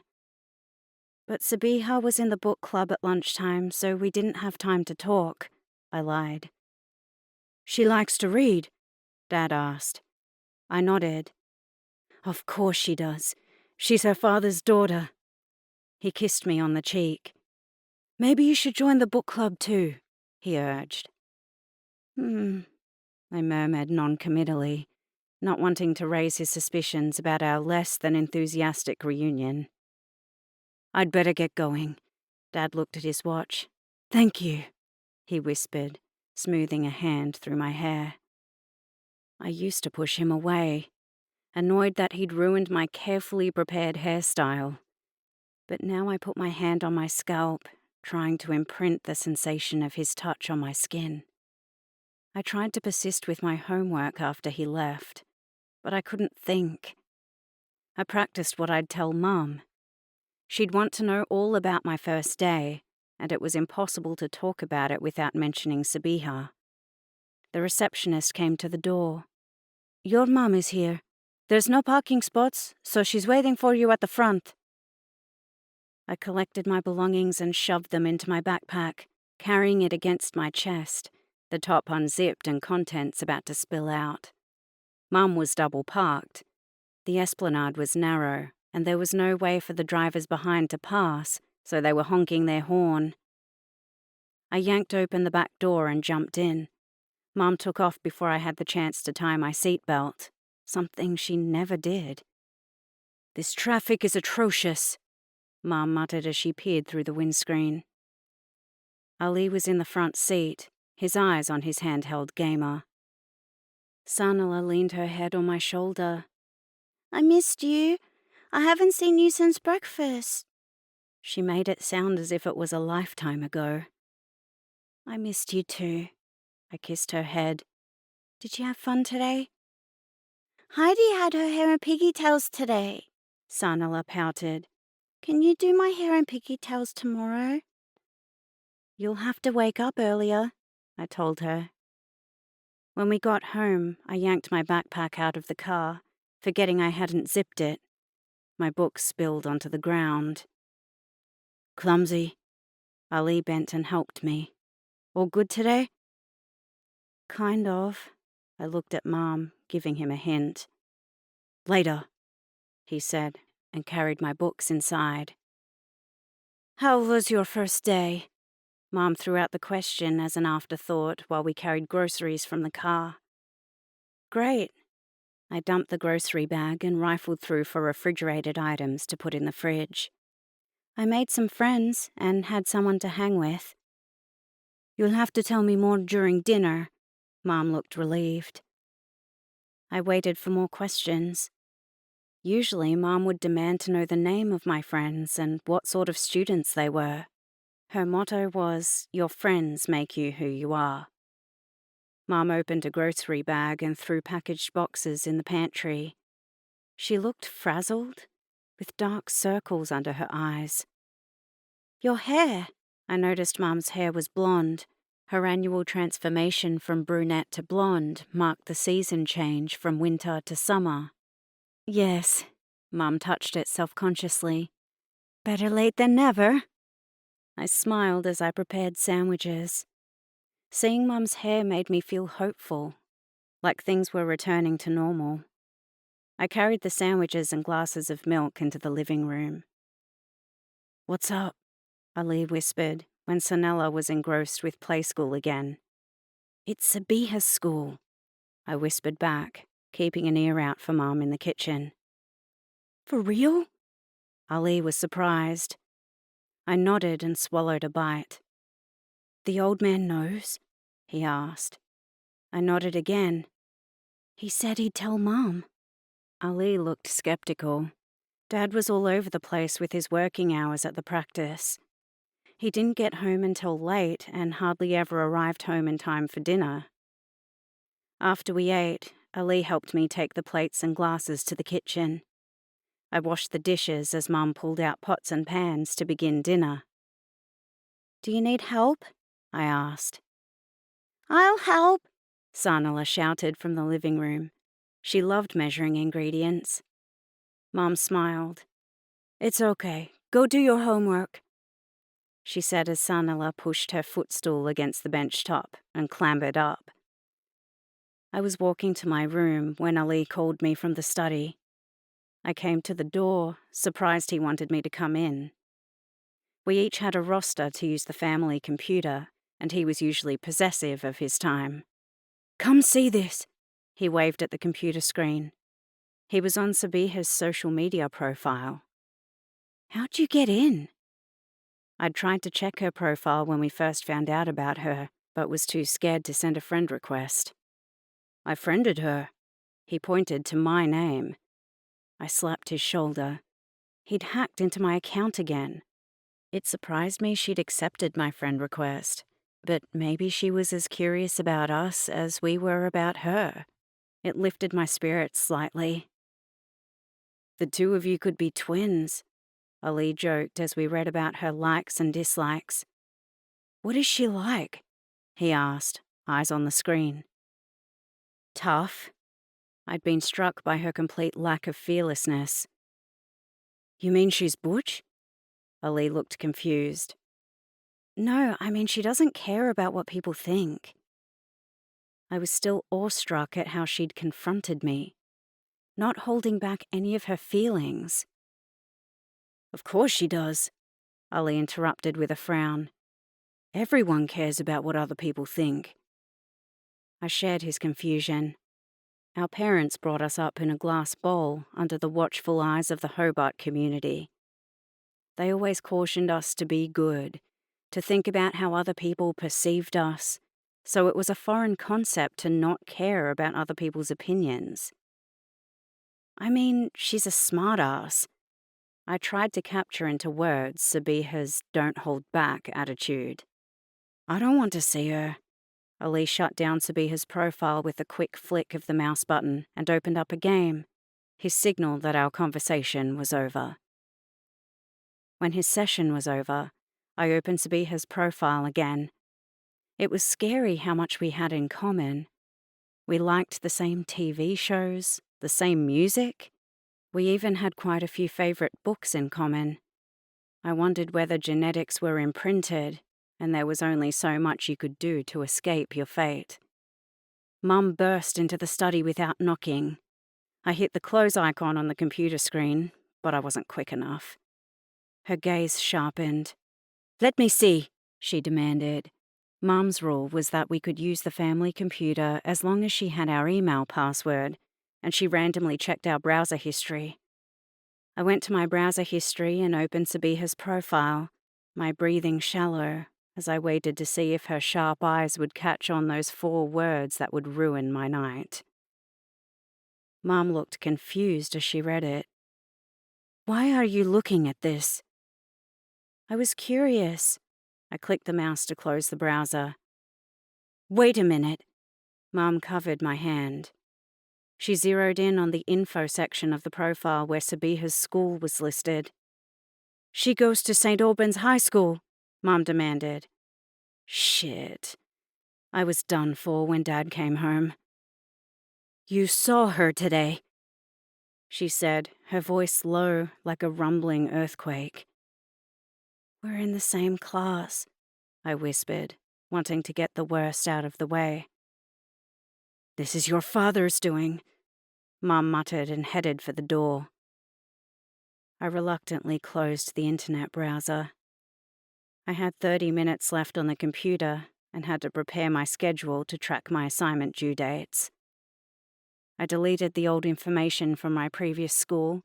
"But Sabiha was in the book club at lunchtime, so we didn't have time to talk," I lied. "She likes to read?" Dad asked. I nodded. "Of course she does. She's her father's daughter." He kissed me on the cheek. "Maybe you should join the book club too," he urged. I murmured non-committally, not wanting to raise his suspicions about our less than enthusiastic reunion. "I'd better get going." Dad looked at his watch. "Thank you," he whispered, smoothing a hand through my hair. I used to push him away, annoyed that he'd ruined my carefully prepared hairstyle. But now I put my hand on my scalp, trying to imprint the sensation of his touch on my skin. I tried to persist with my homework after he left, but I couldn't think. I practiced what I'd tell Mum. She'd want to know all about my first day, and it was impossible to talk about it without mentioning Sabiha. The receptionist came to the door. "Your mum is here. There's no parking spots, so she's waiting for you at the front." I collected my belongings and shoved them into my backpack, carrying it against my chest, the top unzipped and contents about to spill out. Mum was double parked. The esplanade was narrow, and there was no way for the drivers behind to pass, so they were honking their horn. I yanked open the back door and jumped in. Mum took off before I had the chance to tie my seatbelt, something she never did. "This traffic is atrocious," Mum muttered as she peered through the windscreen. Ali was in the front seat, his eyes on his handheld gamer. Sanala leaned her head on my shoulder. "I missed you. I haven't seen you since breakfast." She made it sound as if it was a lifetime ago. "I missed you too." I kissed her head. "Did you have fun today?" "Heidi had her hair in pigtails today," Sanala pouted. "Can you do my hair in pigtails tomorrow?" "You'll have to wake up earlier," I told her. When we got home, I yanked my backpack out of the car, forgetting I hadn't zipped it. My books spilled onto the ground. "Clumsy." Ali bent and helped me. "All good today?" "Kind of." I looked at Mom, giving him a hint. "Later," he said, and carried my books inside. "How was your first day?" Mom threw out the question as an afterthought while we carried groceries from the car. "Great." I dumped the grocery bag and rifled through for refrigerated items to put in the fridge. "I made some friends and had someone to hang with." "You'll have to tell me more during dinner." Mom looked relieved. I waited for more questions. Usually, Mom would demand to know the name of my friends and what sort of students they were. Her motto was, "Your friends make you who you are." Mom opened a grocery bag and threw packaged boxes in the pantry. She looked frazzled, with dark circles under her eyes. "Your hair." I noticed Mom's hair was blonde. Her annual transformation from brunette to blonde marked the season change from winter to summer. "Yes." Mum touched it self-consciously. "Better late than never." I smiled as I prepared sandwiches. Seeing Mum's hair made me feel hopeful, like things were returning to normal. I carried the sandwiches and glasses of milk into the living room. "What's up?" Ali whispered when Sanella was engrossed with play school again. It's Sabiha's school, I whispered back, keeping an ear out for Mum in the kitchen. For real? Ali was surprised. I nodded and swallowed a bite. The old man knows? He asked. I nodded again. He said he'd tell Mum. Ali looked skeptical. Dad was all over the place with his working hours at the practice. He didn't get home until late and hardly ever arrived home in time for dinner. After we ate, Ali helped me take the plates and glasses to the kitchen. I washed the dishes as Mum pulled out pots and pans to begin dinner. Do you need help? I asked. I'll help, Sanala shouted from the living room. She loved measuring ingredients. Mum smiled. It's okay. Go do your homework, she said as Sanala pushed her footstool against the bench top and clambered up. I was walking to my room when Ali called me from the study. I came to the door, surprised he wanted me to come in. We each had a roster to use the family computer, and he was usually possessive of his time. Come see this, he waved at the computer screen. He was on Sabiha's social media profile. How'd you get in? I'd tried to check her profile when we first found out about her, but was too scared to send a friend request. I friended her. He pointed to my name. I slapped his shoulder. He'd hacked into my account again. It surprised me she'd accepted my friend request, but maybe she was as curious about us as we were about her. It lifted my spirits slightly. The two of you could be twins, Ali joked as we read about her likes and dislikes. What is she like? He asked, eyes on the screen. Tough. I'd been struck by her complete lack of fearlessness. You mean she's butch? Ali looked confused. No, I mean she doesn't care about what people think. I was still awestruck at how she'd confronted me, not holding back any of her feelings. Of course she does, Ali interrupted with a frown. Everyone cares about what other people think. I shared his confusion. Our parents brought us up in a glass bowl under the watchful eyes of the Hobart community. They always cautioned us to be good, to think about how other people perceived us, so it was a foreign concept to not care about other people's opinions. I mean, she's a smartass. I tried to capture into words Sabiha's don't hold back attitude. I don't want to see her. Ali shut down Sabiha's profile with a quick flick of the mouse button and opened up a game, his signal that our conversation was over. When his session was over, I opened Sabiha's profile again. It was scary how much we had in common. We liked the same TV shows, the same music. We even had quite a few favorite books in common. I wondered whether genetics were imprinted, and there was only so much you could do to escape your fate. Mum burst into the study without knocking. I hit the close icon on the computer screen, but I wasn't quick enough. Her gaze sharpened. Let me see, she demanded. Mum's rule was that we could use the family computer as long as she had our email password, and she randomly checked our browser history. I went to my browser history and opened Sabiha's profile, my breathing shallow, as I waited to see if her sharp eyes would catch on those 4 words that would ruin my night. Mum looked confused as she read it. Why are you looking at this? I was curious. I clicked the mouse to close the browser. Wait a minute. Mum covered my hand. She zeroed in on the info section of the profile where Sabiha's school was listed. She goes to St. Albans High School, Mum demanded. Shit. I was done for when Dad came home. You saw her today, she said, her voice low like a rumbling earthquake. We're in the same class, I whispered, wanting to get the worst out of the way. This is your father's doing, Mum muttered and headed for the door. I reluctantly closed the internet browser. I had 30 minutes left on the computer and had to prepare my schedule to track my assignment due dates. I deleted the old information from my previous school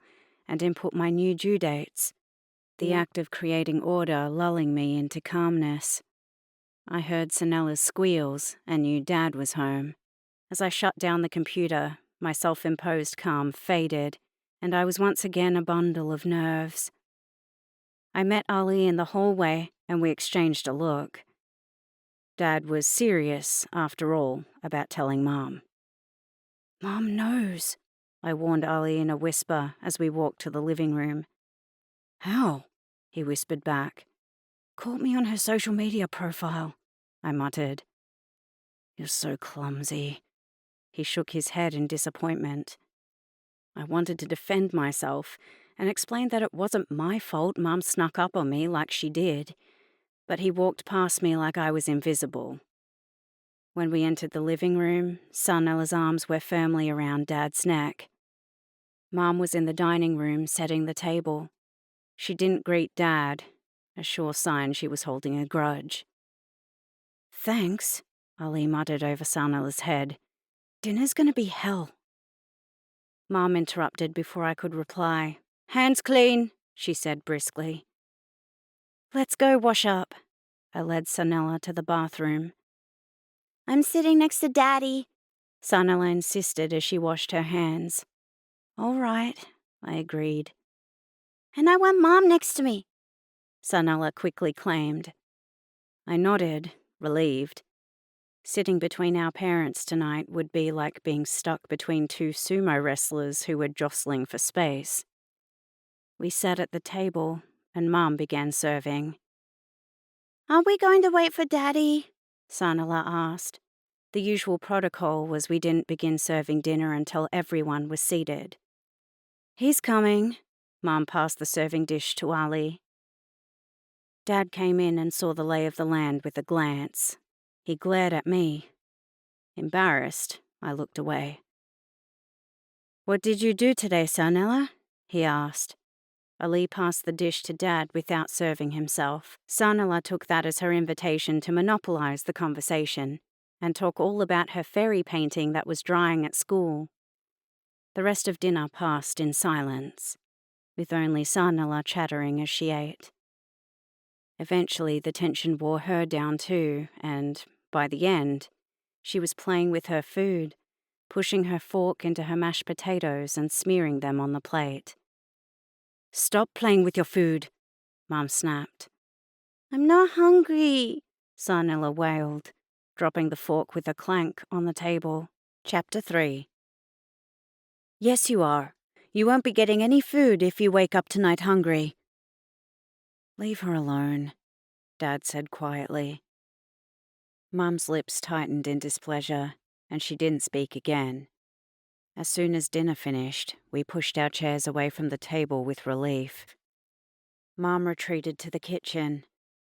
and input my new due dates, the act of creating order lulling me into calmness. I heard Sanella's squeals and knew Dad was home. As I shut down the computer, my self-imposed calm faded, and I was once again a bundle of nerves. I met Ali in the hallway, and we exchanged a look. Dad was serious, after all, about telling Mom. "Mom knows," I warned Ali in a whisper as we walked to the living room. "How?" he whispered back. "Caught me on her social media profile," I muttered. "You're so clumsy." He shook his head in disappointment. I wanted to defend myself and explain that it wasn't my fault Mom snuck up on me like she did, but he walked past me like I was invisible. When we entered the living room, Sanella's arms were firmly around Dad's neck. Mom was in the dining room setting the table. She didn't greet Dad, a sure sign she was holding a grudge. "Thanks," Ali muttered over Sanella's head. "Dinner's gonna be hell." Mom interrupted before I could reply. "Hands clean," she said briskly. "Let's go wash up." I led Sanella to the bathroom. I'm sitting next to Daddy. Sanella insisted as she washed her hands. "All right," I agreed. And I want Mom next to me. Sanella quickly claimed. I nodded, relieved. Sitting between our parents tonight would be like being stuck between two sumo wrestlers who were jostling for space. We sat at the table, and Mom began serving. Are we going to wait for Daddy? Sanella asked. The usual protocol was we didn't begin serving dinner until everyone was seated. "He's coming." Mom passed the serving dish to Ali. Dad came in and saw the lay of the land with a glance. He glared at me. Embarrassed, I looked away. "What did you do today, Sanella?" he asked. Ali passed the dish to Dad without serving himself. Sanella took that as her invitation to monopolize the conversation and talk all about her fairy painting that was drying at school. The rest of dinner passed in silence, with only Sanella chattering as she ate. Eventually, the tension wore her down too, and, by the end, she was playing with her food, pushing her fork into her mashed potatoes and smearing them on the plate. "Stop playing with your food," Mom snapped. I'm not hungry, Sanella wailed, dropping the fork with a clank on the table. Chapter 3. "Yes, you are. You won't be getting any food if you wake up tonight hungry." "Leave her alone," Dad said quietly. Mum's lips tightened in displeasure, and she didn't speak again. As soon as dinner finished, we pushed our chairs away from the table with relief. Mom retreated to the kitchen,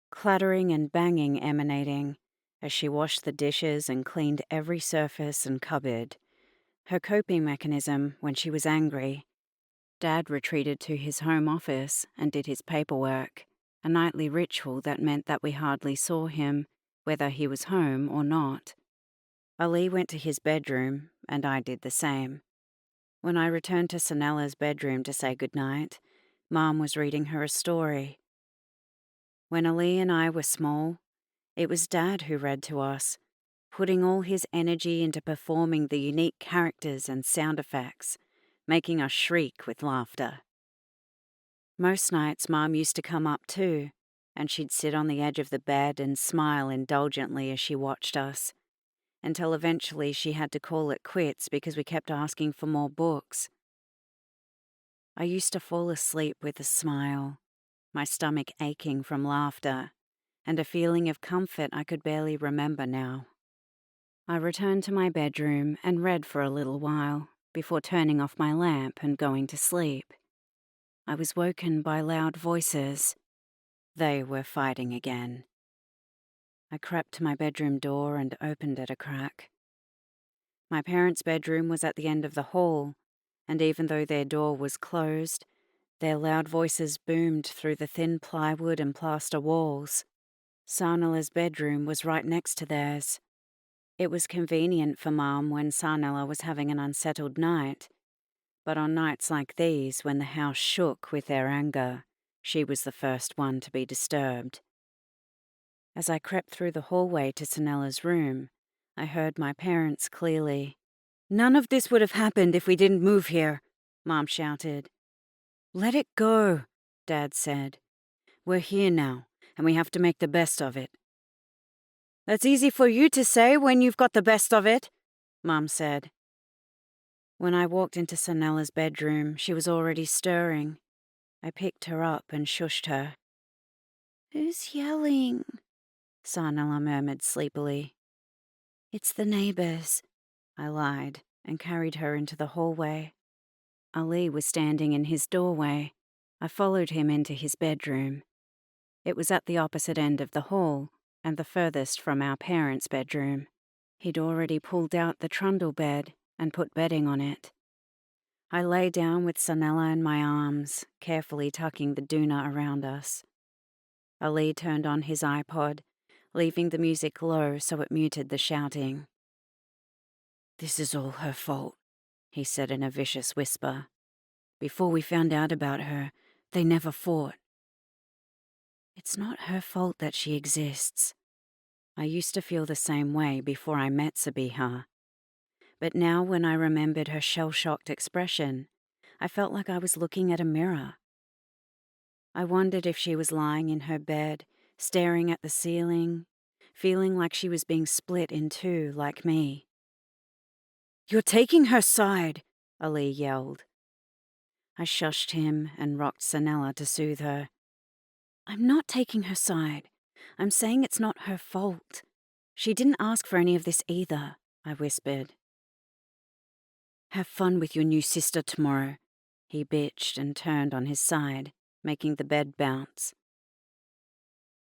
clattering and banging emanating as she washed the dishes and cleaned every surface and cupboard. Her coping mechanism when she was angry. Dad retreated to his home office and did his paperwork, a nightly ritual that meant that we hardly saw him, whether he was home or not. Ali went to his bedroom, and I did the same. When I returned to Sanella's bedroom to say goodnight, Mom was reading her a story. When Ali and I were small, it was Dad who read to us, putting all his energy into performing the unique characters and sound effects, making us shriek with laughter. Most nights Mom used to come up too, and she'd sit on the edge of the bed and smile indulgently as she watched us, until eventually she had to call it quits because we kept asking for more books. I used to fall asleep with a smile, my stomach aching from laughter, and a feeling of comfort I could barely remember now. I returned to my bedroom and read for a little while before turning off my lamp and going to sleep. I was woken by loud voices. They were fighting again. I crept to my bedroom door and opened it a crack. My parents' bedroom was at the end of the hall, and even though their door was closed, their loud voices boomed through the thin plywood and plaster walls. Sarnella's bedroom was right next to theirs. It was convenient for Mom when Sarnella was having an unsettled night, but on nights like these, when the house shook with their anger, she was the first one to be disturbed. As I crept through the hallway to Sarnella's room, I heard my parents clearly. "None of this would have happened if we didn't move here," Mom shouted. "Let it go," Dad said. "We're here now, and we have to make the best of it." "That's easy for you to say when you've got the best of it," Mom said. When I walked into Sarnella's bedroom, she was already stirring. I picked her up and shushed her. "Who's yelling?" Sarnella murmured sleepily. "It's the neighbors," I lied, and carried her into the hallway. Ali was standing in his doorway. I followed him into his bedroom. It was at the opposite end of the hall, and the furthest from our parents' bedroom. He'd already pulled out the trundle bed and put bedding on it. I lay down with Sarnella in my arms, carefully tucking the doona around us. Ali turned on his iPod, leaving the music low so it muted the shouting. "This is all her fault," he said in a vicious whisper. "Before we found out about her, they never fought." It's not her fault that she exists. I used to feel the same way before I met Sabiha. But now when I remembered her shell-shocked expression, I felt like I was looking at a mirror. I wondered if she was lying in her bed, staring at the ceiling, feeling like she was being split in two like me. "You're taking her side," Ali yelled. I shushed him and rocked Sarnella to soothe her. "I'm not taking her side. I'm saying it's not her fault. She didn't ask for any of this either," I whispered. "Have fun with your new sister tomorrow," he bitched and turned on his side, making the bed bounce.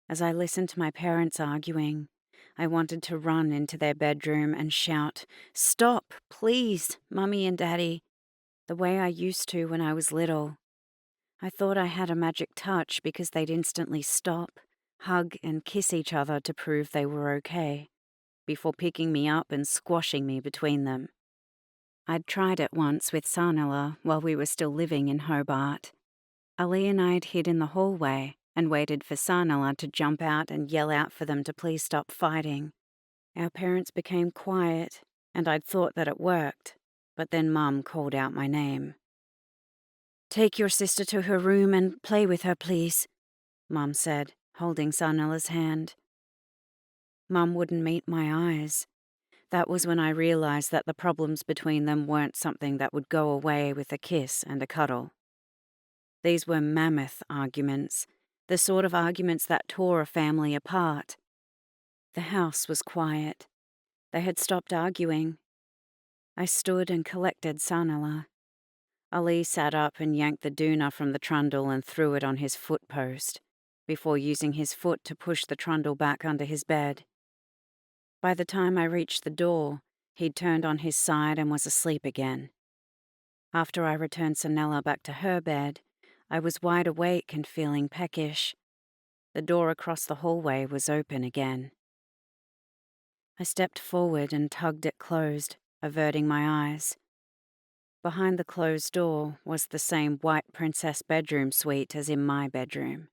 As I listened to my parents arguing, I wanted to run into their bedroom and shout, "Stop, please, Mummy and Daddy," the way I used to when I was little. I thought I had a magic touch because they'd instantly stop, hug and kiss each other to prove they were okay, before picking me up and squashing me between them. I'd tried it once with Sarnella while we were still living in Hobart. Ali and I'd hid in the hallway and waited for Sarnella to jump out and yell out for them to please stop fighting. Our parents became quiet, and I'd thought that it worked, but then Mum called out my name. "Take your sister to her room and play with her, please," Mum said, holding Sarnella's hand. Mum wouldn't meet my eyes. That was when I realized that the problems between them weren't something that would go away with a kiss and a cuddle. These were mammoth arguments, the sort of arguments that tore a family apart. The house was quiet. They had stopped arguing. I stood and collected Sarnella. Ali sat up and yanked the doona from the trundle and threw it on his foot post, before using his foot to push the trundle back under his bed. By the time I reached the door, he'd turned on his side and was asleep again. After I returned Sarnella back to her bed, I was wide awake and feeling peckish. The door across the hallway was open again. I stepped forward and tugged it closed, averting my eyes. Behind the closed door was the same white princess bedroom suite as in my bedroom,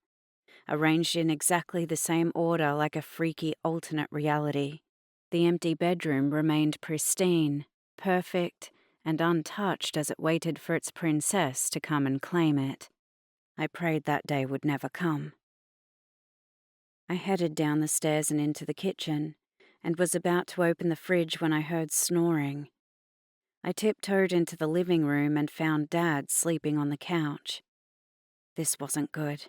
arranged in exactly the same order like a freaky alternate reality. The empty bedroom remained pristine, perfect, and untouched as it waited for its princess to come and claim it. I prayed that day would never come. I headed down the stairs and into the kitchen, and was about to open the fridge when I heard snoring. I tiptoed into the living room and found Dad sleeping on the couch. This wasn't good.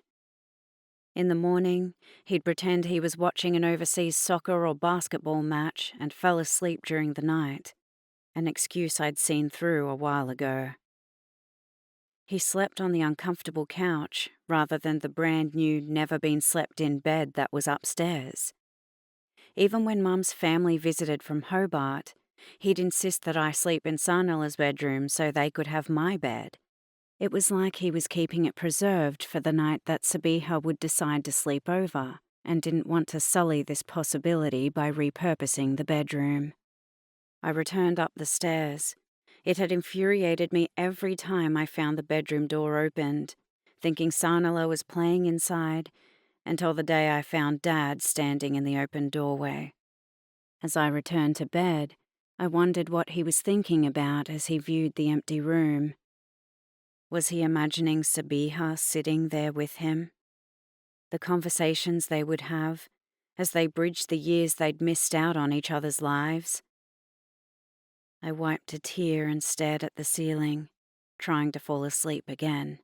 In the morning, he'd pretend he was watching an overseas soccer or basketball match and fell asleep during the night, an excuse I'd seen through a while ago. He slept on the uncomfortable couch rather than the brand new, never-been-slept-in bed that was upstairs. Even when Mum's family visited from Hobart, he'd insist that I sleep in Sarnella's bedroom so they could have my bed. It was like he was keeping it preserved for the night that Sabiha would decide to sleep over and didn't want to sully this possibility by repurposing the bedroom. I returned up the stairs. It had infuriated me every time I found the bedroom door opened, thinking Sanala was playing inside, until the day I found Dad standing in the open doorway. As I returned to bed, I wondered what he was thinking about as he viewed the empty room. Was he imagining Sabiha sitting there with him? The conversations they would have as they bridged the years they'd missed out on each other's lives? I wiped a tear and stared at the ceiling, trying to fall asleep again.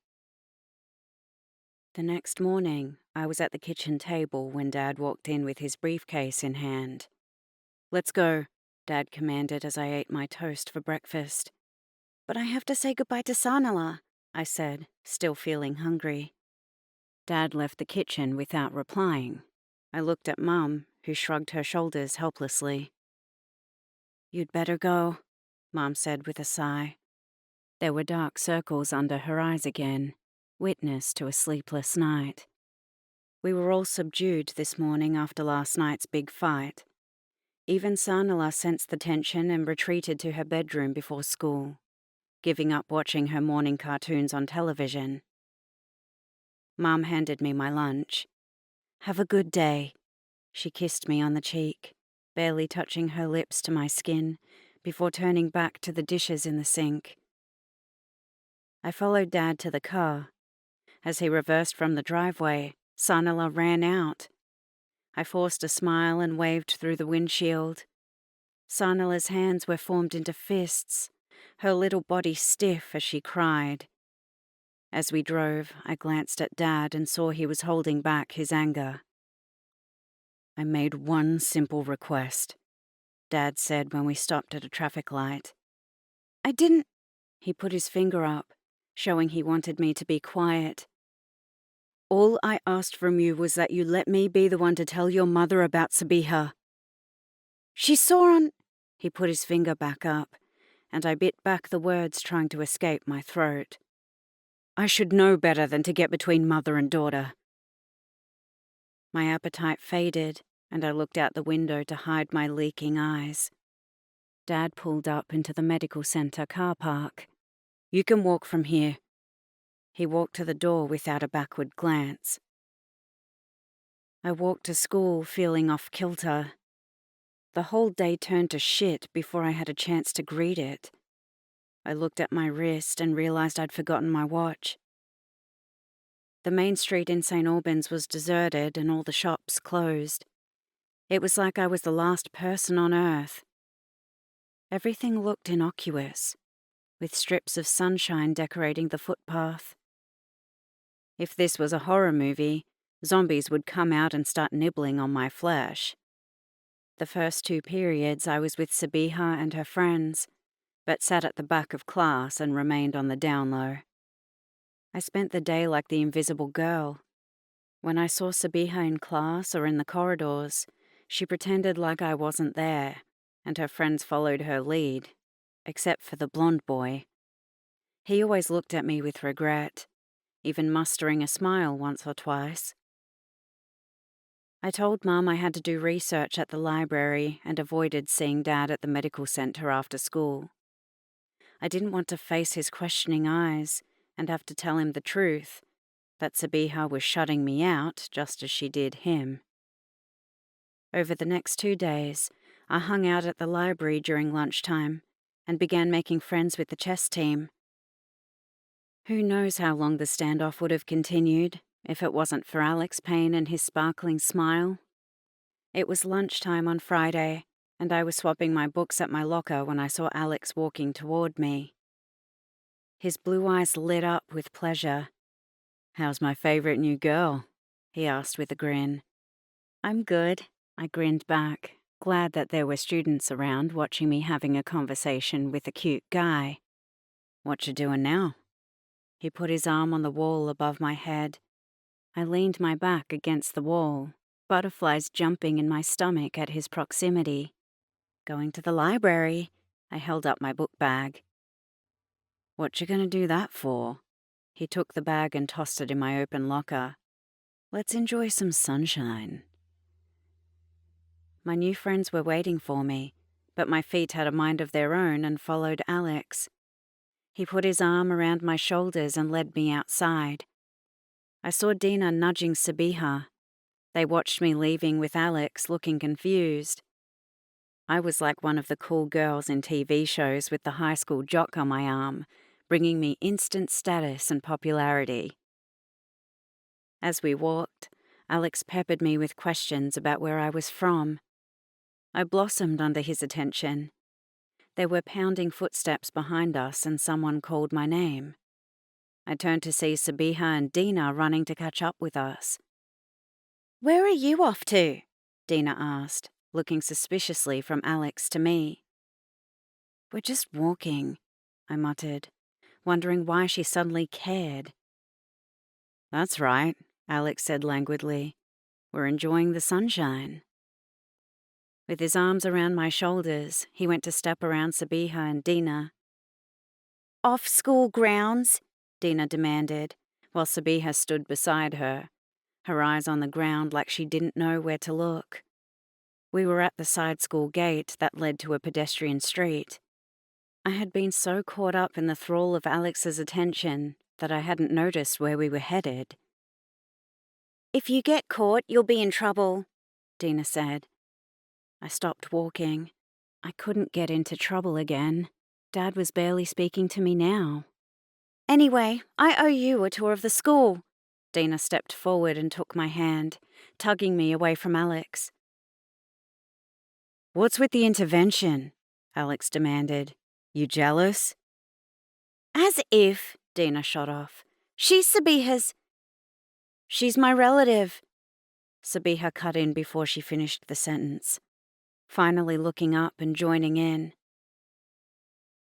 The next morning, I was at the kitchen table when Dad walked in with his briefcase in hand. "Let's go," Dad commanded as I ate my toast for breakfast. "But I have to say goodbye to Sanala," I said, still feeling hungry. Dad left the kitchen without replying. I looked at Mum, who shrugged her shoulders helplessly. "You'd better go," Mum said with a sigh. There were dark circles under her eyes again, witness to a sleepless night. We were all subdued this morning after last night's big fight. Even Sanala sensed the tension and retreated to her bedroom before school, giving up watching her morning cartoons on television. Mum handed me my lunch. "Have a good day." She kissed me on the cheek, barely touching her lips to my skin, before turning back to the dishes in the sink. I followed Dad to the car. As he reversed from the driveway, Sanala ran out. I forced a smile and waved through the windshield. Sanala's hands were formed into fists, her little body stiff as she cried. As we drove, I glanced at Dad and saw he was holding back his anger. "I made one simple request," Dad said when we stopped at a traffic light. "I didn't—" He put his finger up, showing he wanted me to be quiet. "All I asked from you was that you let me be the one to tell your mother about Sabiha." "She saw on—" He put his finger back up, and I bit back the words trying to escape my throat. "I should know better than to get between mother and daughter." My appetite faded, and I looked out the window to hide my leaking eyes. Dad pulled up into the medical center car park. "You can walk from here." He walked to the door without a backward glance. I walked to school feeling off kilter. The whole day turned to shit before I had a chance to greet it. I looked at my wrist and realized I'd forgotten my watch. The main street in St. Albans was deserted and all the shops closed. It was like I was the last person on Earth. Everything looked innocuous, with strips of sunshine decorating the footpath. If this was a horror movie, zombies would come out and start nibbling on my flesh. The first 2 periods I was with Sabiha and her friends, but sat at the back of class and remained on the down low. I spent the day like the invisible girl. When I saw Sabiha in class or in the corridors, she pretended like I wasn't there, and her friends followed her lead, except for the blonde boy. He always looked at me with regret, even mustering a smile once or twice. I told Mum I had to do research at the library and avoided seeing Dad at the medical center after school. I didn't want to face his questioning eyes and have to tell him the truth, that Sabiha was shutting me out just as she did him. Over the next 2 days, I hung out at the library during lunchtime and began making friends with the chess team. Who knows how long the standoff would have continued if it wasn't for Alex Payne and his sparkling smile. It was lunchtime on Friday, and I was swapping my books at my locker when I saw Alex walking toward me. His blue eyes lit up with pleasure. "How's my favorite new girl?" he asked with a grin. "I'm good," I grinned back, glad that there were students around watching me having a conversation with a cute guy. "What you doing now?" He put his arm on the wall above my head. I leaned my back against the wall, butterflies jumping in my stomach at his proximity. "Going to the library." I held up my book bag. "What you gonna do that for?" He took the bag and tossed it in my open locker. "Let's enjoy some sunshine." My new friends were waiting for me, but my feet had a mind of their own and followed Alex. He put his arm around my shoulders and led me outside. I saw Dina nudging Sabiha. They watched me leaving with Alex, looking confused. I was like one of the cool girls in TV shows with the high school jock on my arm, bringing me instant status and popularity. As we walked, Alex peppered me with questions about where I was from. I blossomed under his attention. There were pounding footsteps behind us and someone called my name. I turned to see Sabiha and Dina running to catch up with us. "Where are you off to?" Dina asked, looking suspiciously from Alex to me. "We're just walking," I muttered, wondering why she suddenly cared. "That's right," Alex said languidly. "We're enjoying the sunshine." With his arms around my shoulders, he went to step around Sabiha and Dina. "Off school grounds?" Dina demanded, while Sabiha stood beside her, her eyes on the ground like she didn't know where to look. We were at the side school gate that led to a pedestrian street. I had been so caught up in the thrall of Alex's attention that I hadn't noticed where we were headed. "If you get caught, you'll be in trouble," Dina said. I stopped walking. I couldn't get into trouble again. Dad was barely speaking to me now. "Anyway, I owe you a tour of the school." Dina stepped forward and took my hand, tugging me away from Alex. "What's with the intervention?" Alex demanded. "You jealous?" "As if," Dina shot off. "She's Sabiha's." "She's my relative." Sabiha cut in before she finished the sentence, finally looking up and joining in.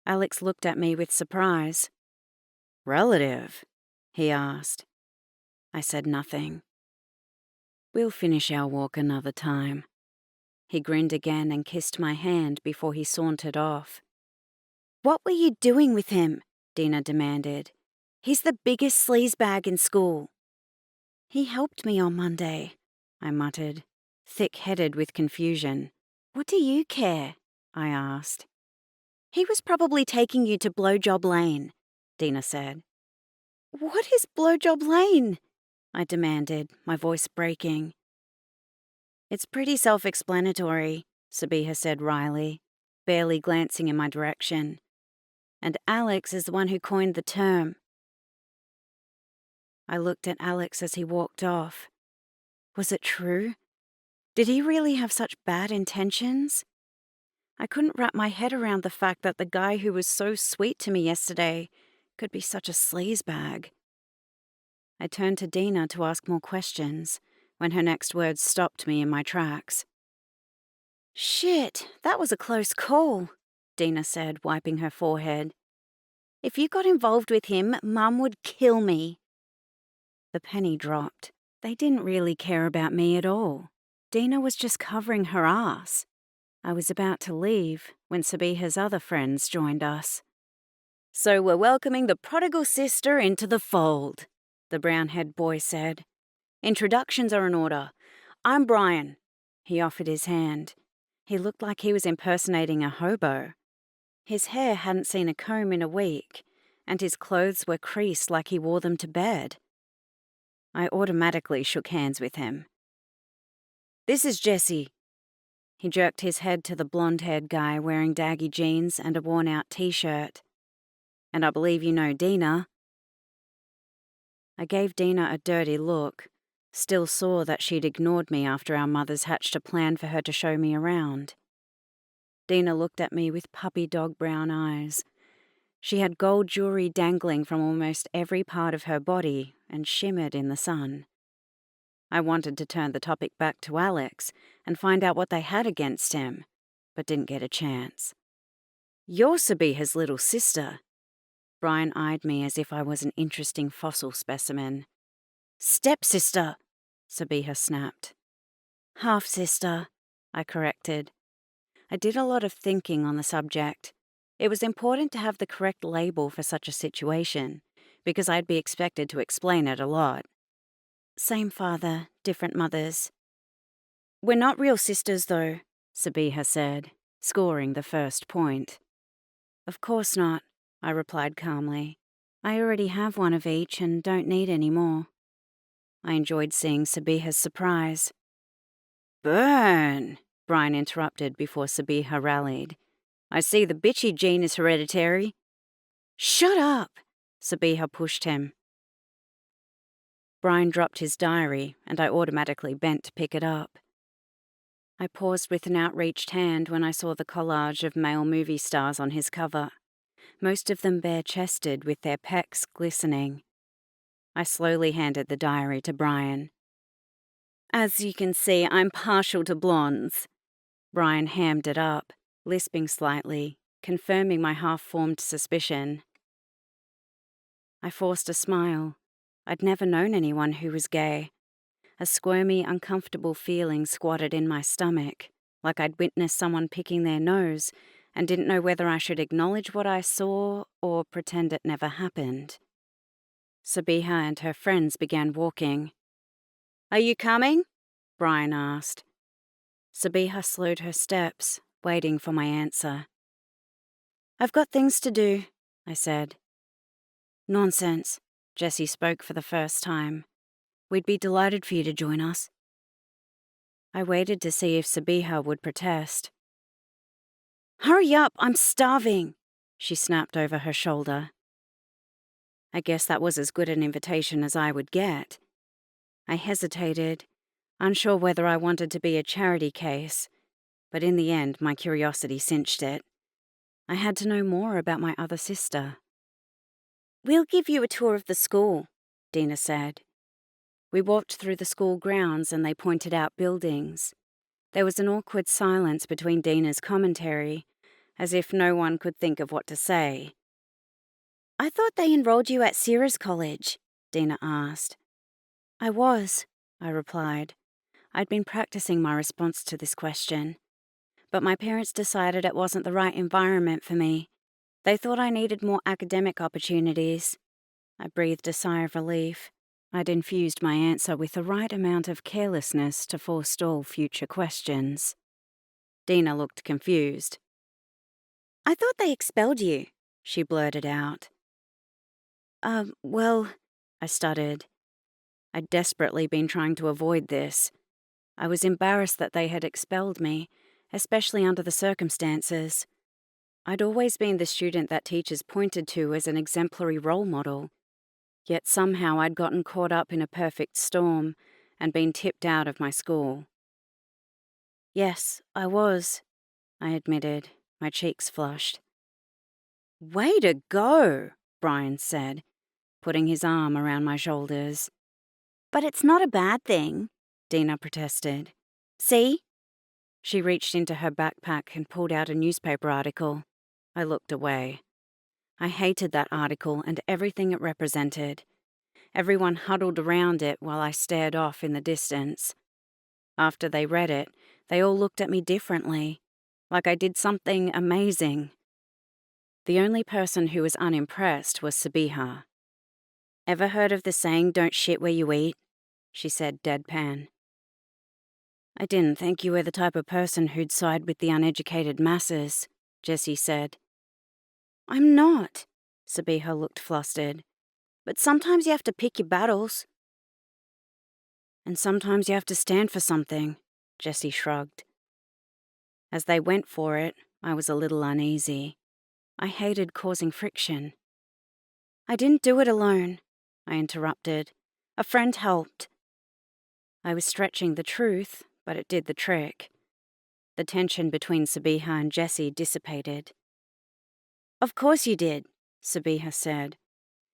Alex looked at me with surprise. "Relative?" he asked. I said nothing. "We'll finish our walk another time." He grinned again and kissed my hand before he sauntered off. "What were you doing with him?" Dina demanded. "He's the biggest sleazebag in school." "He helped me on Monday," I muttered, thick-headed with confusion. "What do you care?" I asked. "He was probably taking you to Blowjob Lane," Dina said. "What is Blowjob Lane?" I demanded, my voice breaking. "It's pretty self-explanatory," Sabiha said wryly, barely glancing in my direction. "And Alex is the one who coined the term." I looked at Alex as he walked off. Was it true? Did he really have such bad intentions? I couldn't wrap my head around the fact that the guy who was so sweet to me yesterday could be such a sleazebag. I turned to Dina to ask more questions when her next words stopped me in my tracks. "Shit, that was a close call," Dina said, wiping her forehead. "If you got involved with him, Mum would kill me." The penny dropped. They didn't really care about me at all. Dina was just covering her ass. I was about to leave when Sabiha's other friends joined us. "So we're welcoming the prodigal sister into the fold," the brown-haired boy said. "Introductions are in order. I'm Brian." He offered his hand. He looked like he was impersonating a hobo. His hair hadn't seen a comb in a week, and his clothes were creased like he wore them to bed. I automatically shook hands with him. "This is Jesse." He jerked his head to the blonde-haired guy wearing daggy jeans and a worn-out t-shirt. "And I believe you know Dina." I gave Dina a dirty look, still saw that she'd ignored me after our mothers hatched a plan for her to show me around. Dina looked at me with puppy dog brown eyes. She had gold jewelry dangling from almost every part of her body and shimmered in the sun. I wanted to turn the topic back to Alex and find out what they had against him, but didn't get a chance. "You're Sabiha's little sister." Brian eyed me as if I was an interesting fossil specimen. "Stepsister," Sabiha snapped. "Half-sister," I corrected. I did a lot of thinking on the subject. It was important to have the correct label for such a situation, because I'd be expected to explain it a lot. "Same father, different mothers." "We're not real sisters, though," Sabiha said, scoring the first point. Of course not, I replied calmly. I already have one of each and don't need any more. I enjoyed seeing Sabiha's surprise. Burn! Brian interrupted before Sabiha rallied. I see the bitchy gene is hereditary. Shut up! Sabiha pushed him. Brian dropped his diary, and I automatically bent to pick it up. I paused with an outreached hand when I saw the collage of male movie stars on his cover, most of them bare-chested with their pecs glistening. I slowly handed the diary to Brian. As you can see, I'm partial to blondes. Brian hammed it up, lisping slightly, confirming my half-formed suspicion. I forced a smile. I'd never known anyone who was gay. A squirmy, uncomfortable feeling squatted in my stomach, like I'd witnessed someone picking their nose and didn't know whether I should acknowledge what I saw or pretend it never happened. Sabiha and her friends began walking. Are you coming? Brian asked. Sabiha slowed her steps, waiting for my answer. I've got things to do, I said. Nonsense, Jessie spoke for the first time. We'd be delighted for you to join us. I waited to see if Sabiha would protest. Hurry up, I'm starving, she snapped over her shoulder. I guess that was as good an invitation as I would get. I hesitated, unsure whether I wanted to be a charity case, but in the end my curiosity cinched it. I had to know more about my other sister. We'll give you a tour of the school, Dina said. We walked through the school grounds and they pointed out buildings. There was an awkward silence between Dina's commentary, as if no one could think of what to say. I thought they enrolled you at Sierra's College, Dina asked. I was, I replied. I'd been practicing my response to this question. But my parents decided it wasn't the right environment for me. They thought I needed more academic opportunities. I breathed a sigh of relief. I'd infused my answer with the right amount of carelessness to forestall future questions. Dina looked confused. I thought they expelled you, she blurted out. Well, I stuttered. I'd desperately been trying to avoid this. I was embarrassed that they had expelled me, especially under the circumstances. I'd always been the student that teachers pointed to as an exemplary role model. Yet somehow I'd gotten caught up in a perfect storm and been tipped out of my school. Yes, I was, I admitted, my cheeks flushed. Way to go, Brian said, putting his arm around my shoulders. But it's not a bad thing, Dina protested. See? She reached into her backpack and pulled out a newspaper article. I looked away. I hated that article and everything it represented. Everyone huddled around it while I stared off in the distance. After they read it, they all looked at me differently, like I did something amazing. The only person who was unimpressed was Sabiha. Ever heard of the saying, don't shit where you eat? She said deadpan. I didn't think you were the type of person who'd side with the uneducated masses, Jessie said. I'm not, Sabiha looked flustered. But sometimes you have to pick your battles. And sometimes you have to stand for something, Jessie shrugged. As they went for it, I was a little uneasy. I hated causing friction. I didn't do it alone, I interrupted. A friend helped. I was stretching the truth, but it did the trick. The tension between Sabiha and Jessie dissipated. Of course you did, Sabiha said.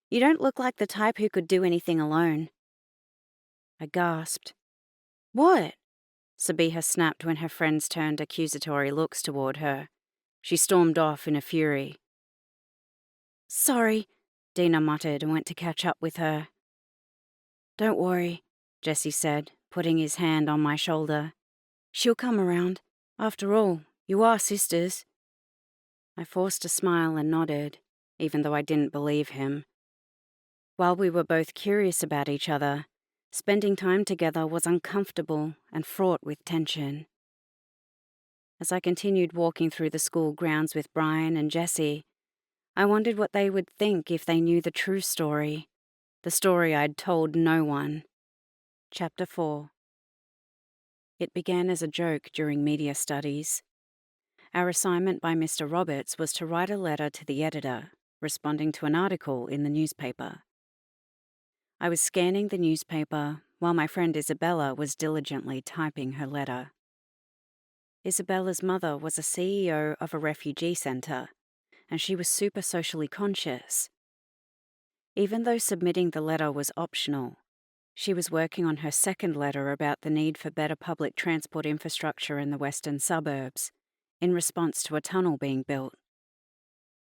You don't look like the type who could do anything alone. I gasped. What? Sabiha snapped when her friends turned accusatory looks toward her. She stormed off in a fury. Sorry, Dina muttered and went to catch up with her. Don't worry, Jessie said, putting his hand on my shoulder. She'll come around. After all, you are sisters. I forced a smile and nodded, even though I didn't believe him. While we were both curious about each other, spending time together was uncomfortable and fraught with tension. As I continued walking through the school grounds with Brian and Jessie, I wondered what they would think if they knew the true story, the story I'd told no one. Chapter 4. It began as a joke during media studies. Our assignment by Mr. Roberts was to write a letter to the editor, responding to an article in the newspaper. I was scanning the newspaper while my friend Isabella was diligently typing her letter. Isabella's mother was a CEO of a refugee centre, and she was super socially conscious. Even though submitting the letter was optional, she was working on her second letter about the need for better public transport infrastructure in the western suburbs, in response to a tunnel being built.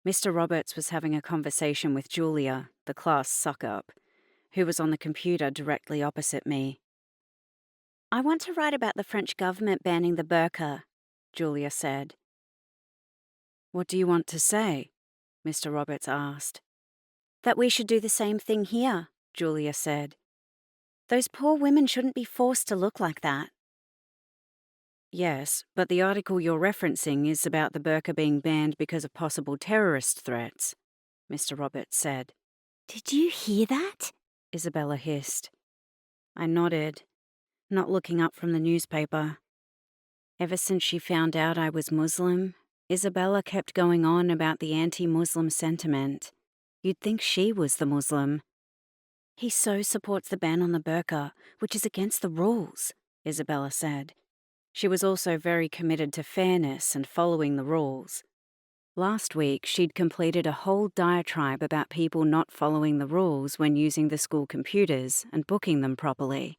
Mr. Roberts was having a conversation with Julia, the class suck-up, who was on the computer directly opposite me. I want to write about the French government banning the burqa, Julia said. What do you want to say? Mr. Roberts asked. That we should do the same thing here, Julia said. Those poor women shouldn't be forced to look like that. Yes, but the article you're referencing is about the burqa being banned because of possible terrorist threats, Mr. Roberts said. Did you hear that? Isabella hissed. I nodded, not looking up from the newspaper. Ever since she found out I was Muslim, Isabella kept going on about the anti-Muslim sentiment. You'd think she was the Muslim. He so supports the ban on the burqa, which is against the rules, Isabella said. She was also very committed to fairness and following the rules. Last week, she'd completed a whole diatribe about people not following the rules when using the school computers and booking them properly.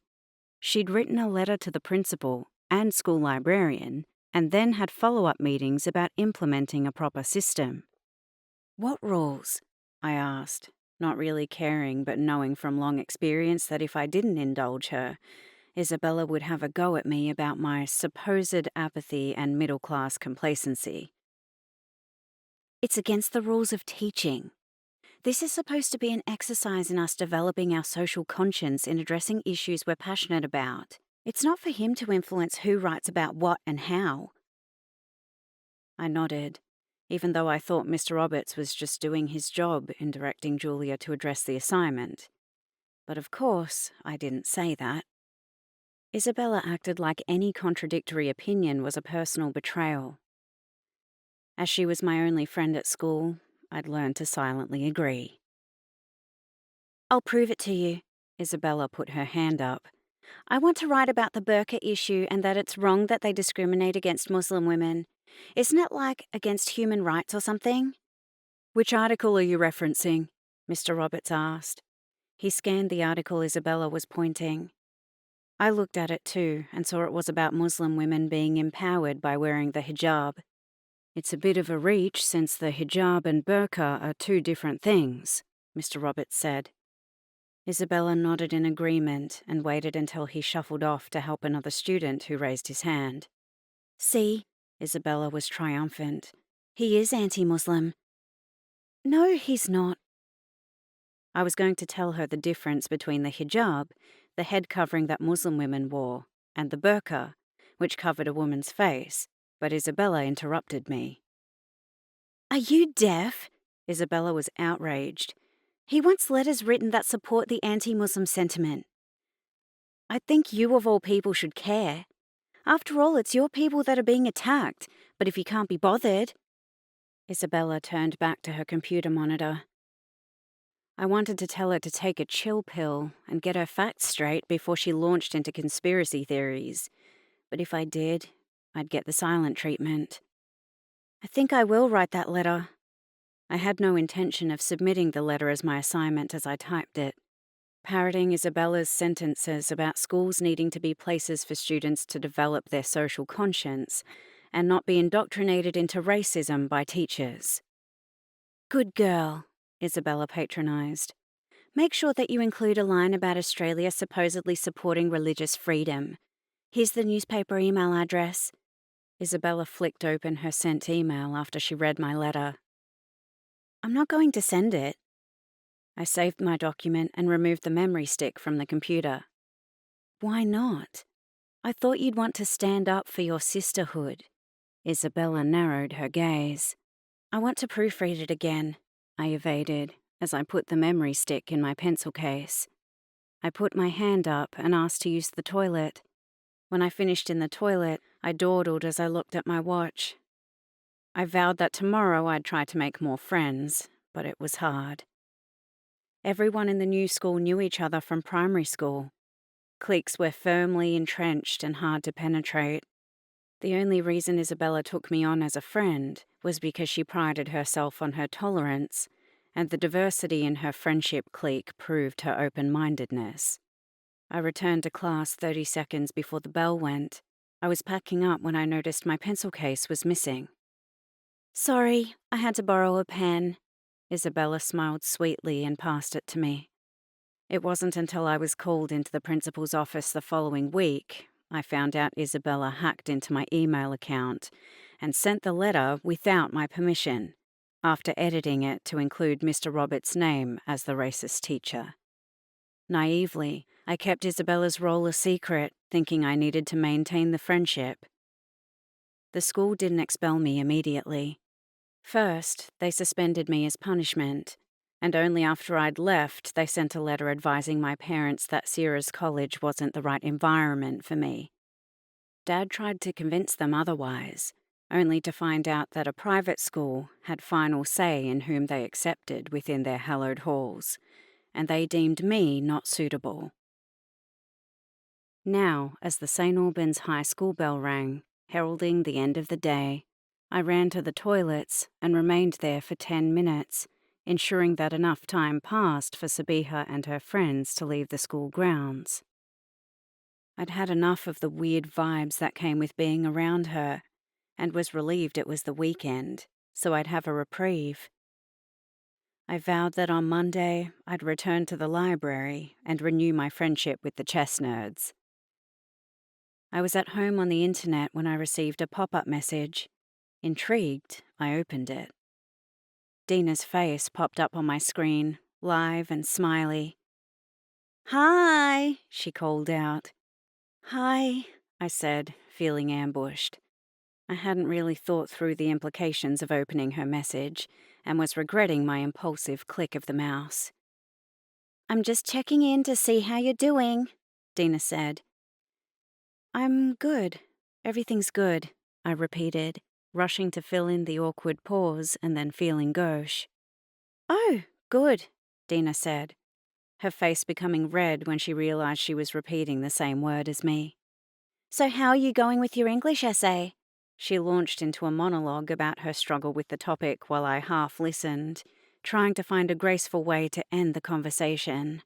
She'd written a letter to the principal and school librarian, and then had follow-up meetings about implementing a proper system. What rules? I asked, not really caring but knowing from long experience that if I didn't indulge her, Isabella would have a go at me about my supposed apathy and middle-class complacency. It's against the rules of teaching. This is supposed to be an exercise in us developing our social conscience in addressing issues we're passionate about. It's not for him to influence who writes about what and how. I nodded, even though I thought Mr. Roberts was just doing his job in directing Julia to address the assignment. But of course, I didn't say that. Isabella acted like any contradictory opinion was a personal betrayal. As she was my only friend at school, I'd learned to silently agree. I'll prove it to you. Isabella put her hand up. I want to write about the burqa issue and that it's wrong that they discriminate against Muslim women. Isn't it like against human rights or something? Which article are you referencing? Mr. Roberts asked. He scanned the article Isabella was pointing. I looked at it too and saw it was about Muslim women being empowered by wearing the hijab. It's a bit of a reach since the hijab and burqa are two different things, Mr. Roberts said. Isabella nodded in agreement and waited until he shuffled off to help another student who raised his hand. See, Isabella was triumphant. He is anti-Muslim. No, he's not. I was going to tell her the difference between the hijab, the head covering that Muslim women wore, and the burqa, which covered a woman's face, but Isabella interrupted me. Are you deaf? Isabella was outraged. He wants letters written that support the anti-Muslim sentiment. I think you of all people should care. After all, it's your people that are being attacked, but if you can't be bothered... Isabella turned back to her computer monitor. I wanted to tell her to take a chill pill and get her facts straight before she launched into conspiracy theories. But if I did, I'd get the silent treatment. I think I will write that letter. I had no intention of submitting the letter as my assignment as I typed it, parroting Isabella's sentences about schools needing to be places for students to develop their social conscience and not be indoctrinated into racism by teachers. Good girl, Isabella patronized. Make sure that you include a line about Australia supposedly supporting religious freedom. Here's the newspaper email address. Isabella flicked open her sent email after she read my letter. I'm not going to send it. I saved my document and removed the memory stick from the computer. Why not? I thought you'd want to stand up for your sisterhood. Isabella narrowed her gaze. I want to proofread it again, I evaded as I put the memory stick in my pencil case. I put my hand up and asked to use the toilet. When I finished in the toilet, I dawdled as I looked at my watch. I vowed that tomorrow I'd try to make more friends, but it was hard. Everyone in the new school knew each other from primary school. Cliques were firmly entrenched and hard to penetrate. The only reason Isabella took me on as a friend was because she prided herself on her tolerance, and the diversity in her friendship clique proved her open-mindedness. I returned to class 30 seconds before the bell went. I was packing up when I noticed my pencil case was missing. "Sorry, I had to borrow a pen." Isabella smiled sweetly and passed it to me. It wasn't until I was called into the principal's office the following week I found out Isabella hacked into my email account and sent the letter without my permission, after editing it to include Mr. Roberts' name as the racist teacher. Naively, I kept Isabella's role a secret, thinking I needed to maintain the friendship. The school didn't expel me immediately. First, they suspended me as punishment, and only after I'd left, they sent a letter advising my parents that Sierra's college wasn't the right environment for me. Dad tried to convince them otherwise, only to find out that a private school had final say in whom they accepted within their hallowed halls, and they deemed me not suitable. Now, as the St. Albans High School bell rang, heralding the end of the day, I ran to the toilets and remained there for 10 minutes, ensuring that enough time passed for Sabiha and her friends to leave the school grounds. I'd had enough of the weird vibes that came with being around her, and was relieved it was the weekend, so I'd have a reprieve. I vowed that on Monday I'd return to the library and renew my friendship with the chess nerds. I was at home on the internet when I received a pop-up message. Intrigued, I opened it. Dina's face popped up on my screen, live and smiley. "Hi," she called out. "Hi," I said, feeling ambushed. I hadn't really thought through the implications of opening her message and was regretting my impulsive click of the mouse. "I'm just checking in to see how you're doing," Dina said. "I'm good. Everything's good," I repeated, rushing to fill in the awkward pause and then feeling gauche. "Oh, good," Dina said, her face becoming red when she realized she was repeating the same word as me. "So how are you going with your English essay?" She launched into a monologue about her struggle with the topic while I half listened, trying to find a graceful way to end the conversation.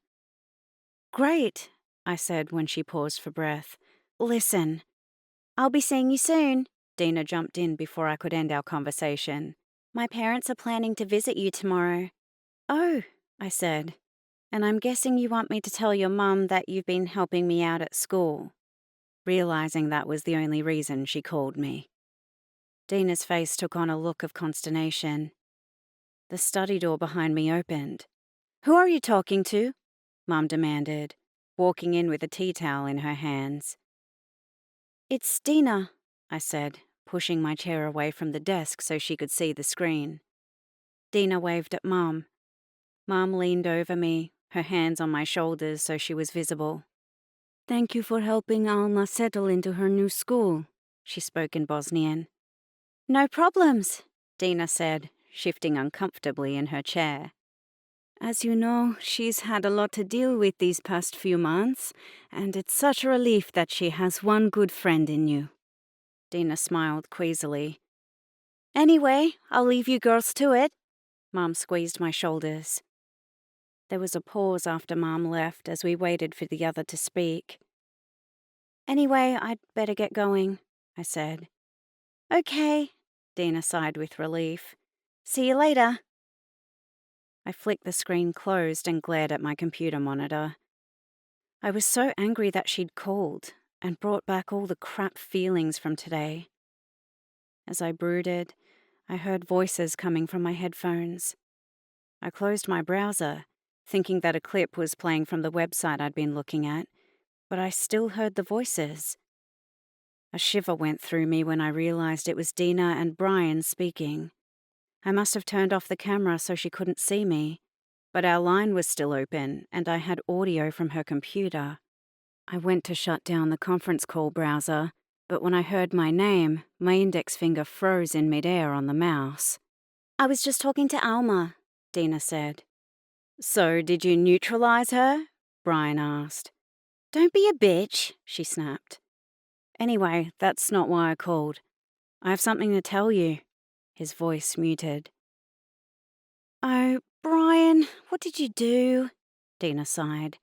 "Great," I said when she paused for breath. "Listen." "I'll be seeing you soon," Dina jumped in before I could end our conversation. "My parents are planning to visit you tomorrow." "Oh," I said, "and I'm guessing you want me to tell your mum that you've been helping me out at school," realizing that was the only reason she called me. Dina's face took on a look of consternation. The study door behind me opened. "Who are you talking to?" Mum demanded, walking in with a tea towel in her hands. "It's Dina," I said, pushing my chair away from the desk so she could see the screen. Dina waved at Mum. Mum leaned over me, her hands on my shoulders so she was visible. "Thank you for helping Alma settle into her new school," she spoke in Bosnian. "No problems," Dina said, shifting uncomfortably in her chair. "As you know, she's had a lot to deal with these past few months, and it's such a relief that she has one good friend in you." Dina smiled queasily. "Anyway, I'll leave you girls to it." Mom squeezed my shoulders. There was a pause after Mom left as we waited for the other to speak. "Anyway, I'd better get going," I said. "Okay," Dina sighed with relief. "See you later." I flicked the screen closed and glared at my computer monitor. I was so angry that she'd called and brought back all the crap feelings from today. As I brooded, I heard voices coming from my headphones. I closed my browser, thinking that a clip was playing from the website I'd been looking at, but I still heard the voices. A shiver went through me when I realized it was Dina and Brian speaking. I must have turned off the camera so she couldn't see me, but our line was still open and I had audio from her computer. I went to shut down the conference call browser, but when I heard my name, my index finger froze in midair on the mouse. I was just talking to Alma, Dina said. So, did you neutralize her? Brian asked. Don't be a bitch, she snapped. Anyway, that's not why I called. I have something to tell you. His voice muted. Oh, Brian, what did you do? Dina sighed.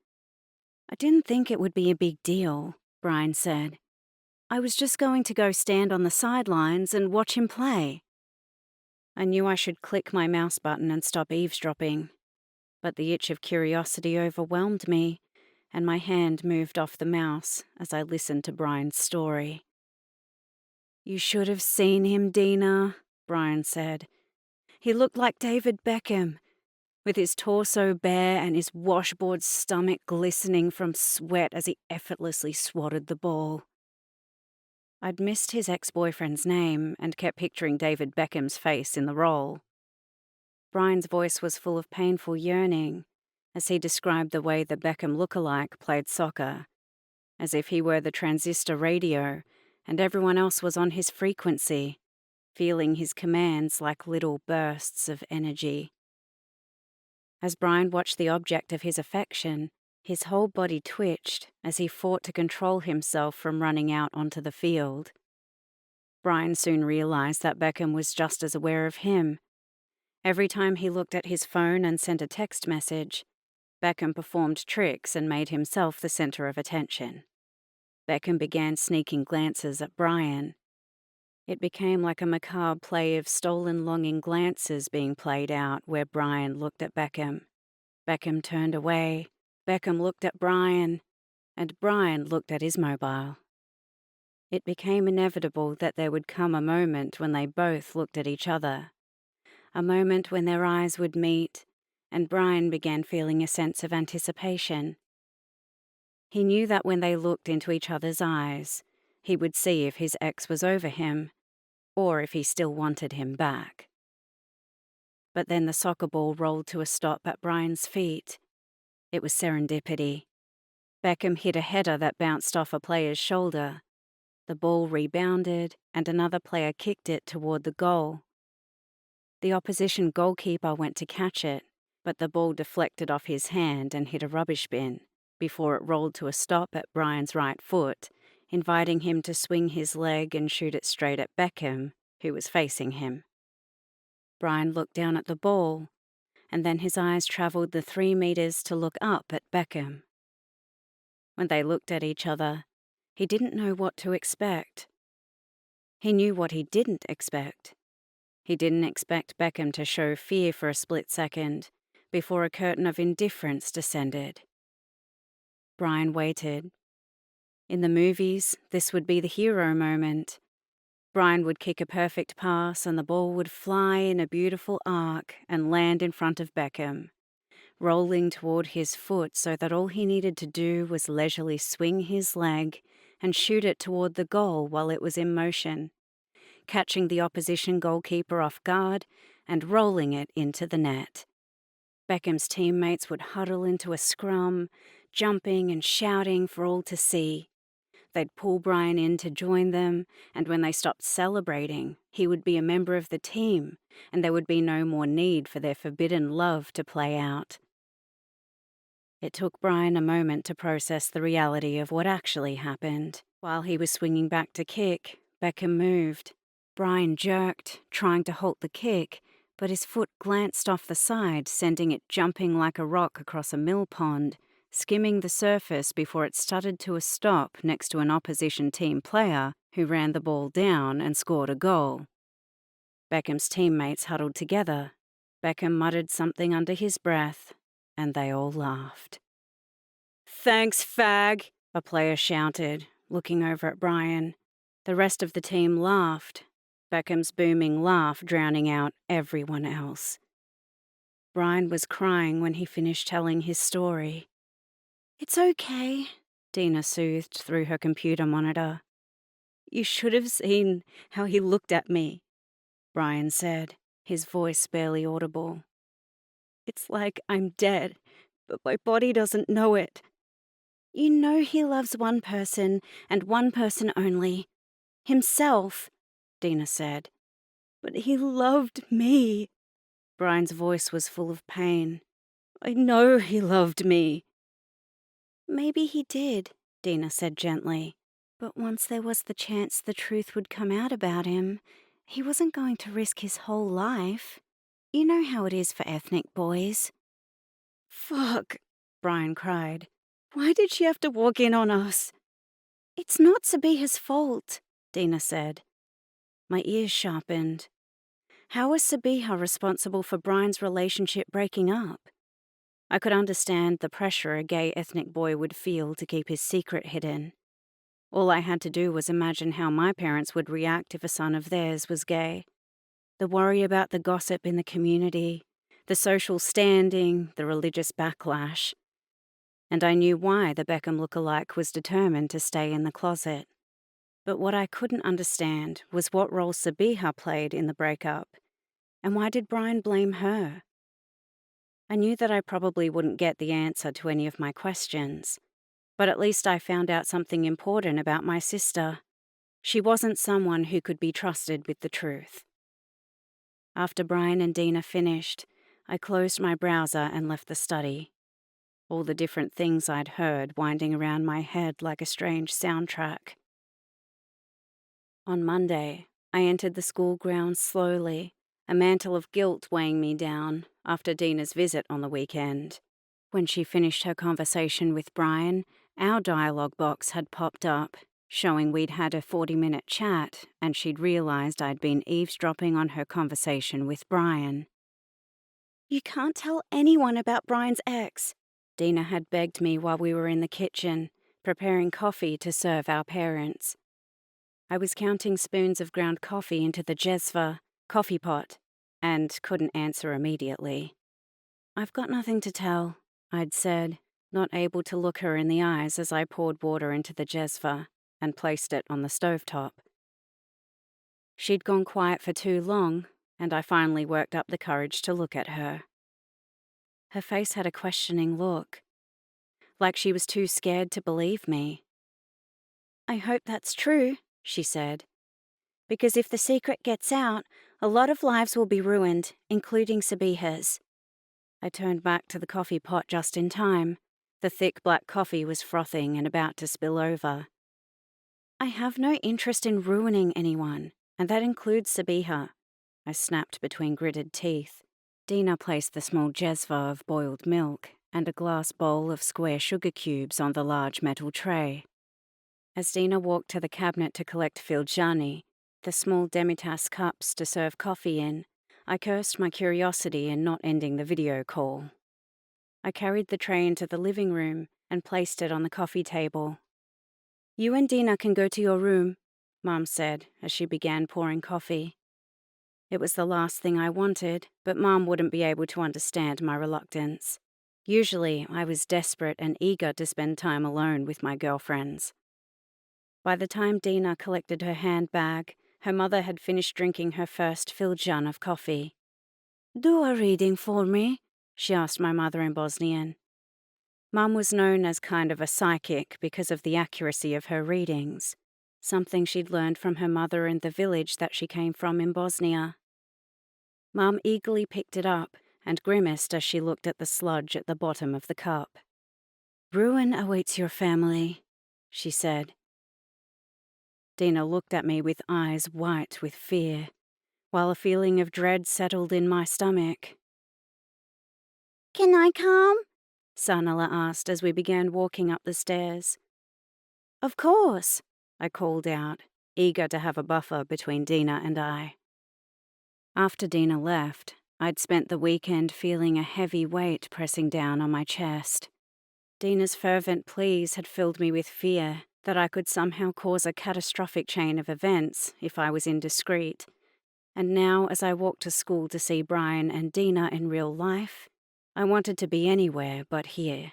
I didn't think it would be a big deal, Brian said. I was just going to go stand on the sidelines and watch him play. I knew I should click my mouse button and stop eavesdropping, but the itch of curiosity overwhelmed me, and my hand moved off the mouse as I listened to Brian's story. You should have seen him, Dina, Brian said. He looked like David Beckham, with his torso bare and his washboard stomach glistening from sweat as he effortlessly swatted the ball. I'd missed his ex-boyfriend's name and kept picturing David Beckham's face in the role. Brian's voice was full of painful yearning as he described the way the Beckham lookalike played soccer, as if he were the transistor radio and everyone else was on his frequency, feeling his commands like little bursts of energy. As Brian watched the object of his affection, his whole body twitched as he fought to control himself from running out onto the field. Brian soon realized that Beckham was just as aware of him. Every time he looked at his phone and sent a text message, Beckham performed tricks and made himself the center of attention. Beckham began sneaking glances at Brian. It became like a macabre play of stolen longing glances being played out where Brian looked at Beckham. Beckham turned away. Beckham looked at Brian, and Brian looked at his mobile. It became inevitable that there would come a moment when they both looked at each other, a moment when their eyes would meet, and Brian began feeling a sense of anticipation. He knew that when they looked into each other's eyes, he would see if his ex was over him, or if he still wanted him back. But then the soccer ball rolled to a stop at Brian's feet. It was serendipity. Beckham hit a header that bounced off a player's shoulder. The ball rebounded, and another player kicked it toward the goal. The opposition goalkeeper went to catch it, but the ball deflected off his hand and hit a rubbish bin before it rolled to a stop at Brian's right foot, inviting him to swing his leg and shoot it straight at Beckham, who was facing him. Brian looked down at the ball, and then his eyes travelled the 3 meters to look up at Beckham. When they looked at each other, he didn't know what to expect. He knew what he didn't expect. He didn't expect Beckham to show fear for a split second before a curtain of indifference descended. Brian waited. In the movies, this would be the hero moment. Brian would kick a perfect pass and the ball would fly in a beautiful arc and land in front of Beckham, rolling toward his foot so that all he needed to do was leisurely swing his leg and shoot it toward the goal while it was in motion, catching the opposition goalkeeper off guard and rolling it into the net. Beckham's teammates would huddle into a scrum, jumping and shouting for all to see. They'd pull Brian in to join them, and when they stopped celebrating, he would be a member of the team, and there would be no more need for their forbidden love to play out. It took Brian a moment to process the reality of what actually happened. While he was swinging back to kick, Beckham moved. Brian jerked, trying to halt the kick, but his foot glanced off the side, sending it jumping like a rock across a mill pond, skimming the surface before it stuttered to a stop next to an opposition team player who ran the ball down and scored a goal. Beckham's teammates huddled together. Beckham muttered something under his breath, and they all laughed. "Thanks, fag," a player shouted, looking over at Brian. The rest of the team laughed, Beckham's booming laugh drowning out everyone else. Brian was crying when he finished telling his story. It's okay, Dina soothed through her computer monitor. You should have seen how he looked at me, Brian said, his voice barely audible. It's like I'm dead, but my body doesn't know it. You know he loves one person and one person only. Himself, Dina said. But he loved me. Brian's voice was full of pain. I know he loved me. Maybe he did, Dina said gently. But once there was the chance the truth would come out about him, he wasn't going to risk his whole life. You know how it is for ethnic boys. Fuck, Brian cried. Why did she have to walk in on us? It's not Sabiha's fault, Dina said. My ears sharpened. How was Sabiha responsible for Brian's relationship breaking up? I could understand the pressure a gay ethnic boy would feel to keep his secret hidden. All I had to do was imagine how my parents would react if a son of theirs was gay. The worry about the gossip in the community, the social standing, the religious backlash. And I knew why the Beckham lookalike was determined to stay in the closet. But what I couldn't understand was what role Sabiha played in the breakup, and why did Brian blame her? I knew that I probably wouldn't get the answer to any of my questions, but at least I found out something important about my sister. She wasn't someone who could be trusted with the truth. After Brian and Dina finished, I closed my browser and left the study. All the different things I'd heard winding around my head like a strange soundtrack. On Monday, I entered the school grounds slowly, a mantle of guilt weighing me down after Dina's visit on the weekend. When she finished her conversation with Brian, our dialogue box had popped up, showing we'd had a 40-minute chat and she'd realized I'd been eavesdropping on her conversation with Brian. You can't tell anyone about Brian's ex, Dina had begged me while we were in the kitchen, preparing coffee to serve our parents. I was counting spoons of ground coffee into the jezva, coffee pot, and couldn't answer immediately. I've got nothing to tell, I'd said, not able to look her in the eyes as I poured water into the jezva and placed it on the stovetop. She'd gone quiet for too long, and I finally worked up the courage to look at her. Her face had a questioning look, like she was too scared to believe me. I hope that's true, she said. Because if the secret gets out, a lot of lives will be ruined, including Sabiha's. I turned back to the coffee pot just in time. The thick black coffee was frothing and about to spill over. I have no interest in ruining anyone, and that includes Sabiha, I snapped between gritted teeth. Dina placed the small jezva of boiled milk and a glass bowl of square sugar cubes on the large metal tray. As Dina walked to the cabinet to collect filzani, the small demi-tasse cups to serve coffee in, I cursed my curiosity in not ending the video call. I carried the tray into the living room and placed it on the coffee table. You and Dina can go to your room, Mom said as she began pouring coffee. It was the last thing I wanted, but Mom wouldn't be able to understand my reluctance. Usually, I was desperate and eager to spend time alone with my girlfriends. By the time Dina collected her handbag, her mother had finished drinking her first filjan of coffee. Do a reading for me, she asked my mother in Bosnian. Mum was known as kind of a psychic because of the accuracy of her readings, something she'd learned from her mother in the village that she came from in Bosnia. Mum eagerly picked it up and grimaced as she looked at the sludge at the bottom of the cup. Ruin awaits your family, she said. Dina looked at me with eyes white with fear, while a feeling of dread settled in my stomach. Can I come? Sanala asked as we began walking up the stairs. Of course, I called out, eager to have a buffer between Dina and I. After Dina left, I'd spent the weekend feeling a heavy weight pressing down on my chest. Dina's fervent pleas had filled me with fear that I could somehow cause a catastrophic chain of events if I was indiscreet. And now, as I walked to school to see Brian and Dina in real life, I wanted to be anywhere but here.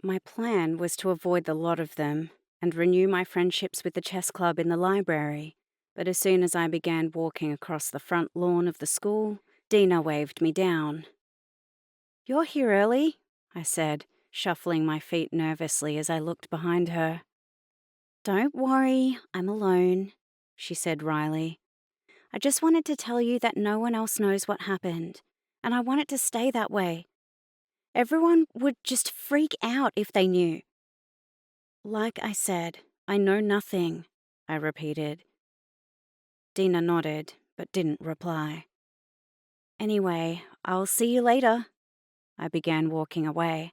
My plan was to avoid the lot of them, and renew my friendships with the chess club in the library. But as soon as I began walking across the front lawn of the school, Dina waved me down. "You're here early," I said, shuffling my feet nervously as I looked behind her. "Don't worry, I'm alone," she said wryly. "I just wanted to tell you that no one else knows what happened, and I want it to stay that way. Everyone would just freak out if they knew." "Like I said, I know nothing," I repeated. Dina nodded, but didn't reply. "Anyway, I'll see you later." I began walking away.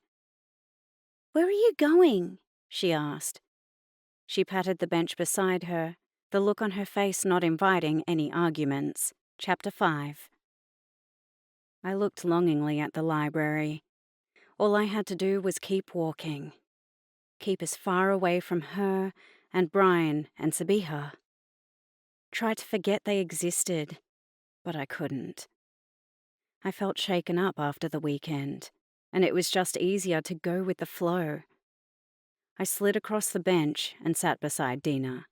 "Where are you going?" she asked. She patted the bench beside her, the look on her face not inviting any arguments. Chapter 5. I looked longingly at the library. All I had to do was keep walking. Keep as far away from her and Brian and Sabiha. Try to forget they existed, but I couldn't. I felt shaken up after the weekend, and it was just easier to go with the flow. I slid across the bench and sat beside Dina.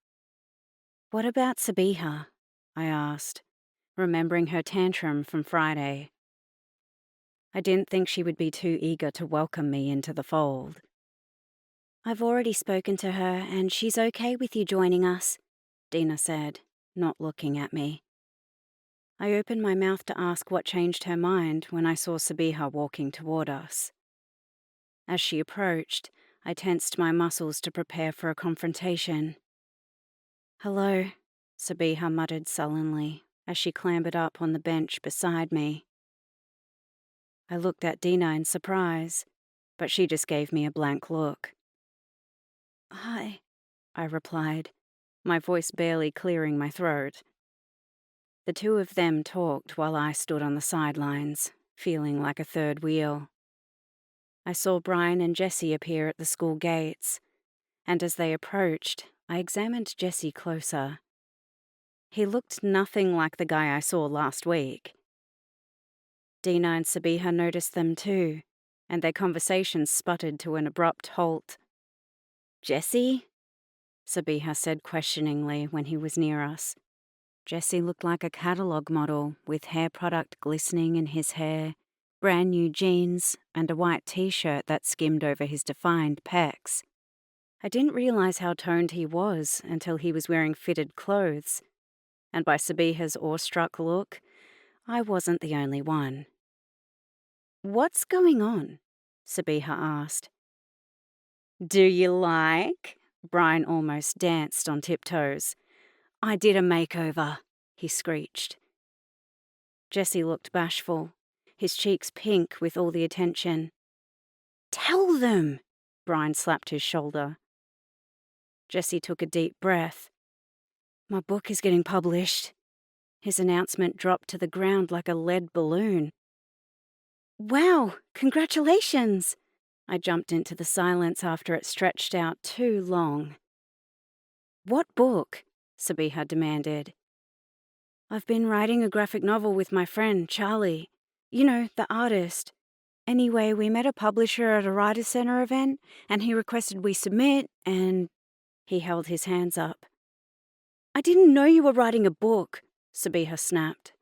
"What about Sabiha?" I asked, remembering her tantrum from Friday. I didn't think she would be too eager to welcome me into the fold. "I've already spoken to her, and she's okay with you joining us," Dina said, not looking at me. I opened my mouth to ask what changed her mind when I saw Sabiha walking toward us. As she approached, I tensed my muscles to prepare for a confrontation. "Hello," Sabiha muttered sullenly as she clambered up on the bench beside me. I looked at Dina in surprise, but she just gave me a blank look. "Hi," I replied, my voice barely clearing my throat. The two of them talked while I stood on the sidelines, feeling like a third wheel. I saw Brian and Jessie appear at the school gates, and as they approached, I examined Jessie closer. He looked nothing like the guy I saw last week. Dina and Sabiha noticed them too, and their conversation sputtered to an abrupt halt. "Jessie?" Sabiha said questioningly when he was near us. Jessie looked like a catalogue model, with hair product glistening in his hair, brand new jeans, and a white t-shirt that skimmed over his defined pecs. I didn't realize how toned he was until he was wearing fitted clothes, and by Sabiha's awestruck look, I wasn't the only one. "What's going on?" Sabiha asked. "Do you like?" Brian almost danced on tiptoes. "I did a makeover," he screeched. Jessie looked bashful, his cheeks pink with all the attention. "Tell them!" Brian slapped his shoulder. Jessie took a deep breath. "My book is getting published." His announcement dropped to the ground like a lead balloon. "Wow, congratulations!" I jumped into the silence after it stretched out too long. "What book?" Sabiha demanded. "I've been writing a graphic novel with my friend, Charlie. You know, the artist. Anyway, we met a publisher at a Writer Center event, and he requested we submit, and..." He held his hands up. "I didn't know you were writing a book," Sabiha snapped.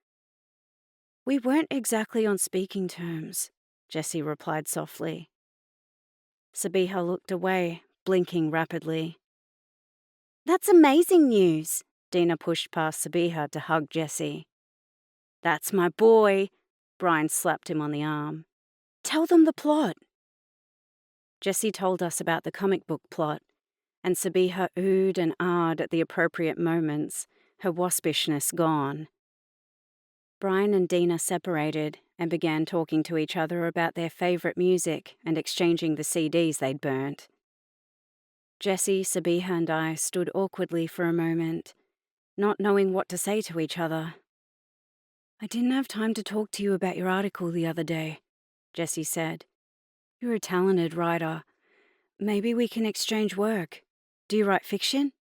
"We weren't exactly on speaking terms," Jessie replied softly. Sabiha looked away, blinking rapidly. "That's amazing news!" Dina pushed past Sabiha to hug Jessie. "That's my boy!" Brian slapped him on the arm. "Tell them the plot." Jessie told us about the comic book plot, and Sabiha oohed and ahed at the appropriate moments, her waspishness gone. Brian and Dina separated and began talking to each other about their favourite music and exchanging the CDs they'd burnt. Jessie, Sabiha and I stood awkwardly for a moment, not knowing what to say to each other. "I didn't have time to talk to you about your article the other day," Jessie said. "You're a talented writer. Maybe we can exchange work. Do you write fiction?"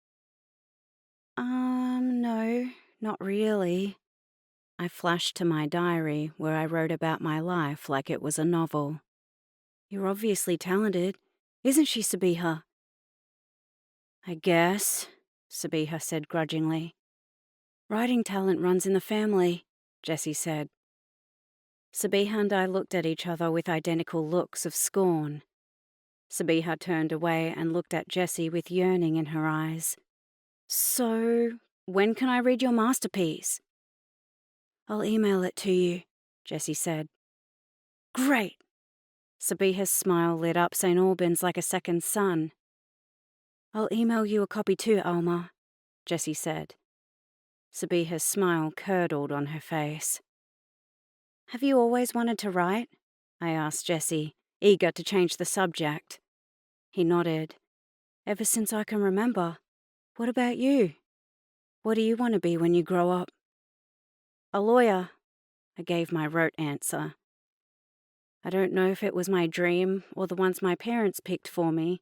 No, not really." I flashed to my diary where I wrote about my life like it was a novel. "You're obviously talented. Isn't she, Sabiha?" I guess, Sabiha said grudgingly. Writing talent runs in the family, Jessie said. Sabiha and I looked at each other with identical looks of scorn. Sabiha turned away and looked at Jessie with yearning in her eyes. So, when can I read your masterpiece? I'll email it to you, Jessie said. Great! Sabiha's smile lit up St. Albans like a second sun. I'll email you a copy too, Alma, Jessie said. Sabiha's smile curdled on her face. Have you always wanted to write? I asked Jessie, eager to change the subject. He nodded. Ever since I can remember. What about you? What do you want to be when you grow up? A lawyer, I gave my rote answer. I don't know if it was my dream or the ones my parents picked for me,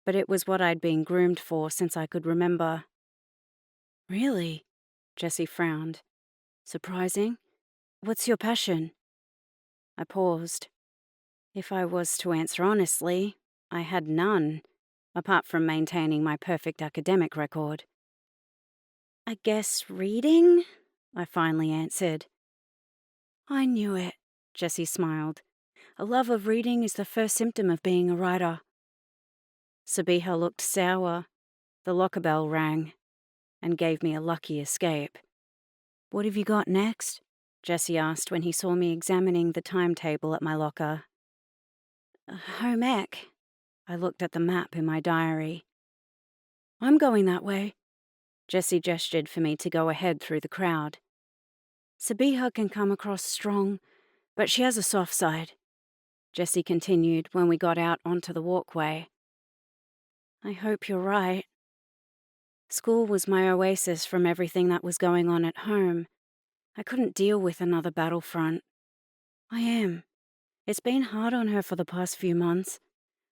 but it was what I'd been groomed for since I could remember. Really? Jessie frowned. Surprising. What's your passion? I paused. If I was to answer honestly, I had none, apart from maintaining my perfect academic record. I guess reading? I finally answered. I knew it, Jessie smiled. A love of reading is the first symptom of being a writer. Sabiha looked sour. The locker bell rang and gave me a lucky escape. What have you got next? Jessie asked when he saw me examining the timetable at my locker. Home ec. I looked at the map in my diary. I'm going that way. Jessie gestured for me to go ahead through the crowd. Sabiha can come across strong, but she has a soft side, Jessie continued when we got out onto the walkway. I hope you're right. School was my oasis from everything that was going on at home. I couldn't deal with another battlefront. I am. It's been hard on her for the past few months.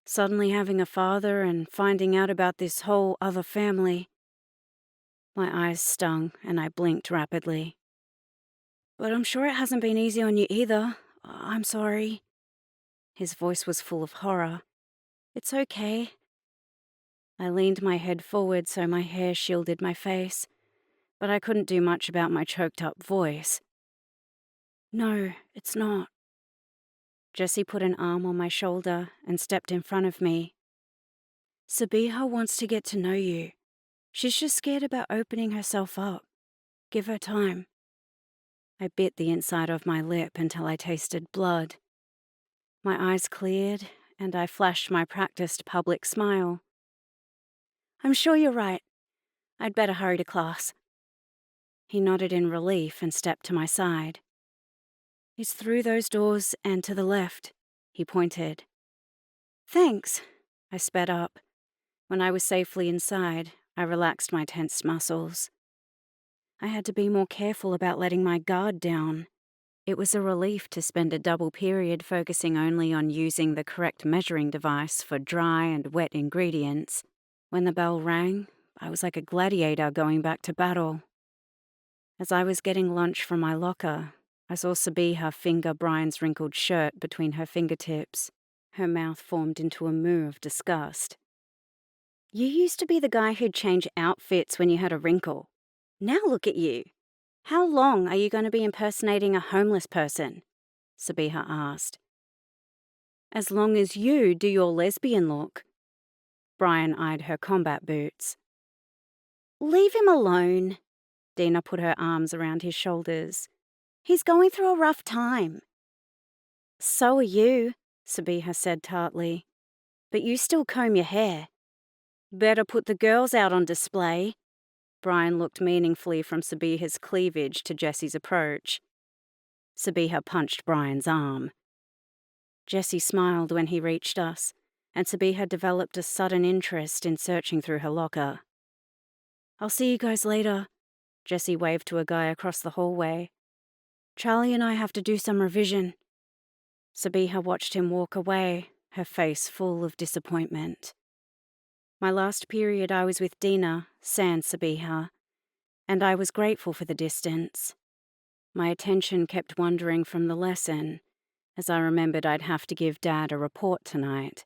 Suddenly having a father and finding out about this whole other family. My eyes stung and I blinked rapidly. But I'm sure it hasn't been easy on you either. I'm sorry. His voice was full of horror. It's okay. I leaned my head forward so my hair shielded my face, but I couldn't do much about my choked-up voice. No, it's not. Jessie put an arm on my shoulder and stepped in front of me. Sabiha wants to get to know you. She's just scared about opening herself up. Give her time. I bit the inside of my lip until I tasted blood. My eyes cleared, and I flashed my practiced public smile. I'm sure you're right. I'd better hurry to class. He nodded in relief and stepped to my side. It's through those doors and to the left, he pointed. Thanks, I sped up. When I was safely inside, I relaxed my tense muscles. I had to be more careful about letting my guard down. It was a relief to spend a double period focusing only on using the correct measuring device for dry and wet ingredients. When the bell rang, I was like a gladiator going back to battle. As I was getting lunch from my locker, I saw Sabiha finger Brian's wrinkled shirt between her fingertips. Her mouth formed into a moo of disgust. You used to be the guy who'd change outfits when you had a wrinkle. Now look at you. How long are you going to be impersonating a homeless person? Sabiha asked. As long as you do your lesbian look. Brian eyed her combat boots. Leave him alone. Dina put her arms around his shoulders. He's going through a rough time. So are you, Sabiha said tartly. But you still comb your hair. Better put the girls out on display. Brian looked meaningfully from Sabiha's cleavage to Jessie's approach. Sabiha punched Brian's arm. Jessie smiled when he reached us, and Sabiha developed a sudden interest in searching through her locker. I'll see you guys later, Jessie waved to a guy across the hallway. Charlie and I have to do some revision. Sabiha watched him walk away, her face full of disappointment. My last period I was with Dina, sans Sabiha, and I was grateful for the distance. My attention kept wandering from the lesson, as I remembered I'd have to give Dad a report tonight.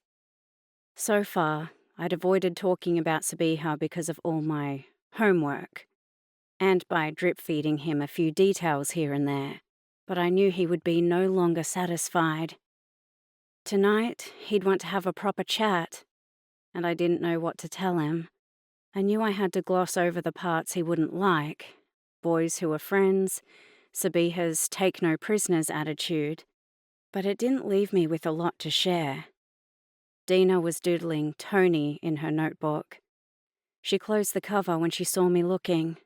So far, I'd avoided talking about Sabiha because of all my homework, and by drip-feeding him a few details here and there, but I knew he would be no longer satisfied. Tonight, he'd want to have a proper chat, and I didn't know what to tell him. I knew I had to gloss over the parts he wouldn't like, boys who were friends, Sabiha's take-no-prisoners attitude, but it didn't leave me with a lot to share. Dina was doodling Tony in her notebook. She closed the cover when she saw me looking.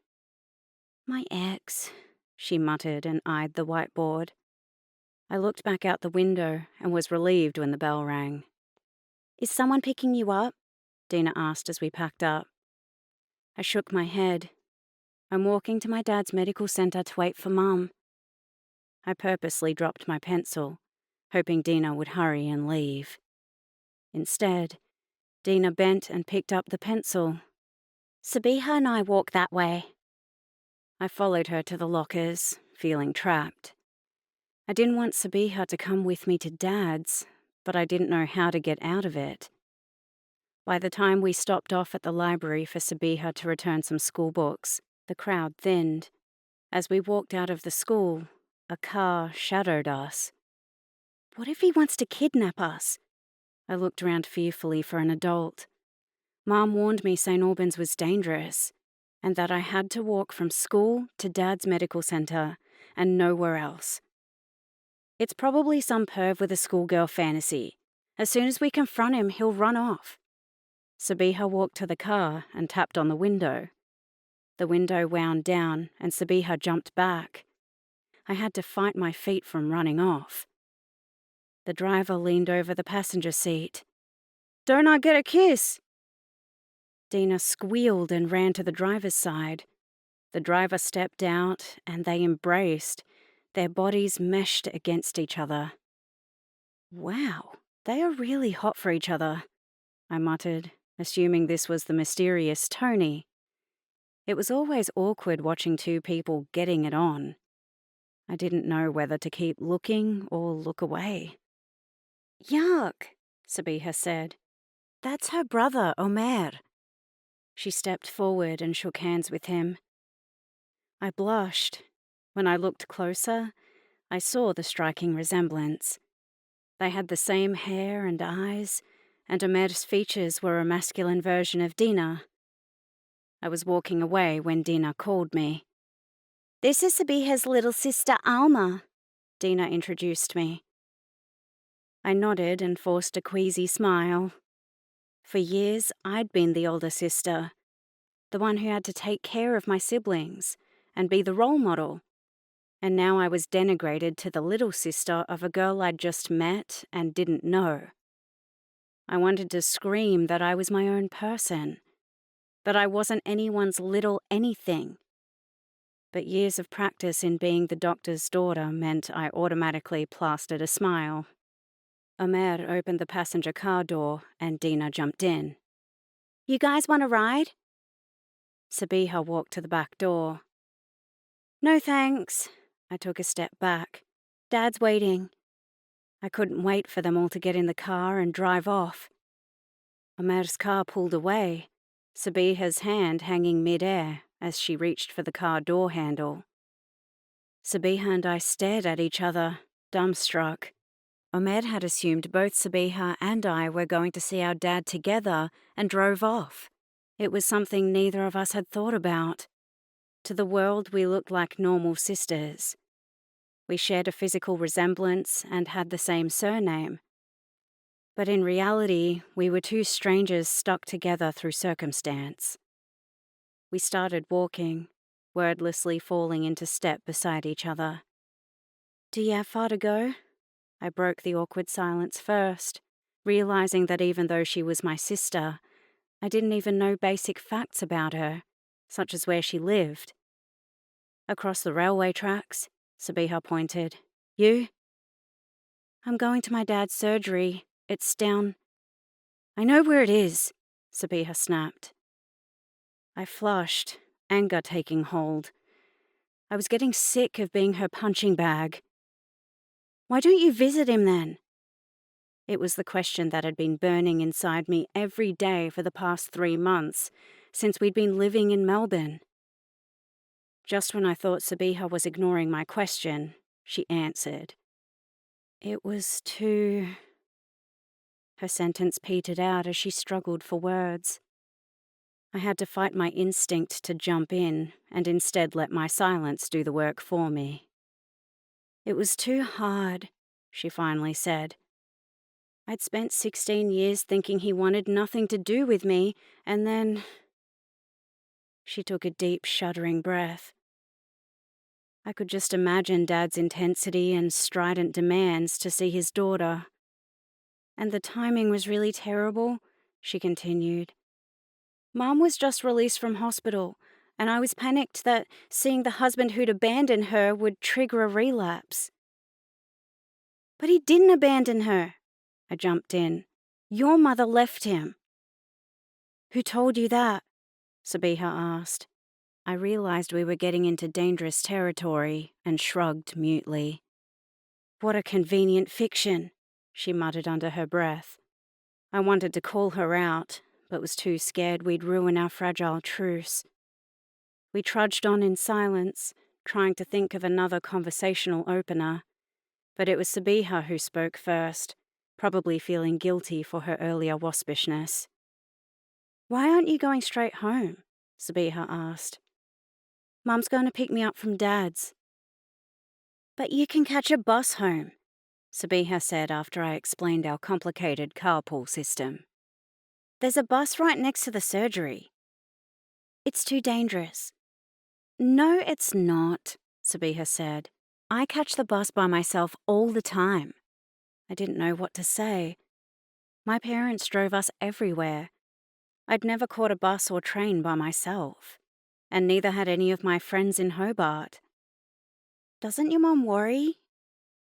"My ex," she muttered and eyed the whiteboard. I looked back out the window and was relieved when the bell rang. "Is someone picking you up?" Dina asked as we packed up. I shook my head. "I'm walking to my dad's medical centre to wait for Mum." I purposely dropped my pencil, hoping Dina would hurry and leave. Instead, Dina bent and picked up the pencil. "Sabiha and I walk that way." I followed her to the lockers, feeling trapped. I didn't want Sabiha to come with me to Dad's, but I didn't know how to get out of it. By the time we stopped off at the library for Sabiha to return some school books, the crowd thinned. As we walked out of the school, a car shadowed us. What if he wants to kidnap us? I looked around fearfully for an adult. Mom warned me St. Albans was dangerous, and that I had to walk from school to Dad's medical centre and nowhere else. It's probably some perv with a schoolgirl fantasy. As soon as we confront him, he'll run off. Sabiha walked to the car and tapped on the window. The window wound down and Sabiha jumped back. I had to fight my feet from running off. The driver leaned over the passenger seat. "Don't I get a kiss?" Dina squealed and ran to the driver's side. The driver stepped out and they embraced, their bodies meshed against each other. "Wow, they are really hot for each other," I muttered, assuming this was the mysterious Tony. It was always awkward watching two people getting it on. I didn't know whether to keep looking or look away. "Yuck," Sabiha said. "That's her brother, Omer." She stepped forward and shook hands with him. I blushed. When I looked closer, I saw the striking resemblance. They had the same hair and eyes, and Omer's features were a masculine version of Dina. I was walking away when Dina called me. "This is Sabiha's little sister, Alma," Dina introduced me. I nodded and forced a queasy smile. For years, I'd been the older sister, the one who had to take care of my siblings and be the role model. And now I was denigrated to the little sister of a girl I'd just met and didn't know. I wanted to scream that I was my own person, that I wasn't anyone's little anything. But years of practice in being the doctor's daughter meant I automatically plastered a smile. Omer opened the passenger car door and Dina jumped in. "You guys want a ride?" Sabiha walked to the back door. "No thanks." I took a step back. "Dad's waiting." I couldn't wait for them all to get in the car and drive off. Omer's car pulled away, Sabiha's hand hanging mid-air as she reached for the car door handle. Sabiha and I stared at each other, dumbstruck. Omer had assumed both Sabiha and I were going to see our dad together and drove off. It was something neither of us had thought about. To the world, we looked like normal sisters. We shared a physical resemblance and had the same surname. But in reality, we were two strangers stuck together through circumstance. We started walking, wordlessly falling into step beside each other. "Do you have far to go?" I broke the awkward silence first, realizing that even though she was my sister, I didn't even know basic facts about her, such as where she lived. "Across the railway tracks," Sabiha pointed. "You?" "I'm going to my dad's surgery. It's down." "I know where it is," Sabiha snapped. I flushed, anger taking hold. I was getting sick of being her punching bag. "Why don't you visit him then?" It was the question that had been burning inside me every day for the past 3 months, since we'd been living in Melbourne. Just when I thought Sabiha was ignoring my question, she answered. It was too... Her sentence petered out as she struggled for words. I had to fight my instinct to jump in and instead let my silence do the work for me. It was too hard, she finally said. I'd spent 16 years thinking he wanted nothing to do with me, and then... She took a deep, shuddering breath. I could just imagine Dad's intensity and strident demands to see his daughter. And the timing was really terrible, she continued. Mom was just released from hospital, and I was panicked that seeing the husband who'd abandoned her would trigger a relapse. But he didn't abandon her, I jumped in. Your mother left him. Who told you that? Sabiha asked. I realized we were getting into dangerous territory and shrugged mutely. What a convenient fiction, she muttered under her breath. I wanted to call her out, but was too scared we'd ruin our fragile truce. We trudged on in silence, trying to think of another conversational opener, but it was Sabiha who spoke first, probably feeling guilty for her earlier waspishness. Why aren't you going straight home? Sabiha asked. Mum's going to pick me up from Dad's. But you can catch a bus home, Sabiha said after I explained our complicated carpool system. There's a bus right next to the surgery. It's too dangerous. No, it's not, Sabiha said. I catch the bus by myself all the time. I didn't know what to say. My parents drove us everywhere. I'd never caught a bus or train by myself, and neither had any of my friends in Hobart. Doesn't your mum worry?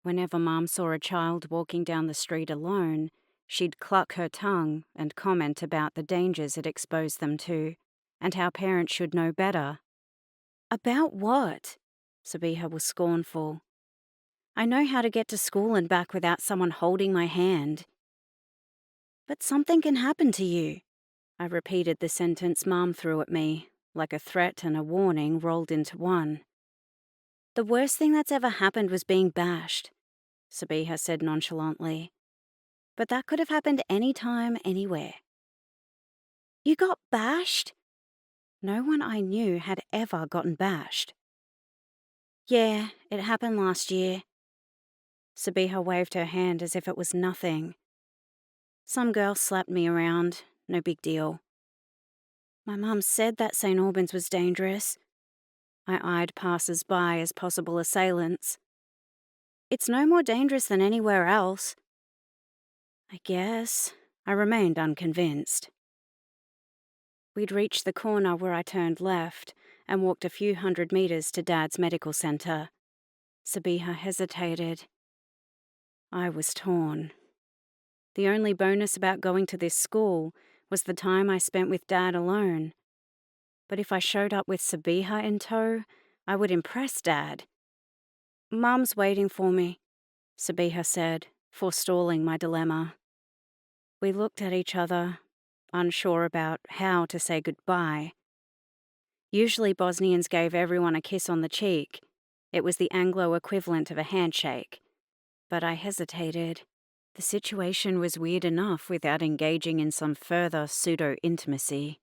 Whenever Mum saw a child walking down the street alone, she'd cluck her tongue and comment about the dangers it exposed them to, and how parents should know better. About what? Sabiha was scornful. I know how to get to school and back without someone holding my hand. But something can happen to you. I repeated the sentence Mum threw at me, like a threat and a warning rolled into one. The worst thing that's ever happened was being bashed, Sabiha said nonchalantly. But that could have happened any time, anywhere. You got bashed? No one I knew had ever gotten bashed. Yeah, it happened last year. Sabiha waved her hand as if it was nothing. Some girl slapped me around, no big deal. My mum said that St. Albans was dangerous. I eyed passers-by as possible assailants. It's no more dangerous than anywhere else. I guess. I remained unconvinced. We'd reached the corner where I turned left and walked a few hundred meters to Dad's medical centre. Sabiha hesitated. I was torn. The only bonus about going to this school was the time I spent with Dad alone. But if I showed up with Sabiha in tow, I would impress Dad. Mum's waiting for me, Sabiha said, forestalling my dilemma. We looked at each other, unsure about how to say goodbye. Usually Bosnians gave everyone a kiss on the cheek. It was the Anglo equivalent of a handshake. But I hesitated. The situation was weird enough without engaging in some further pseudo-intimacy.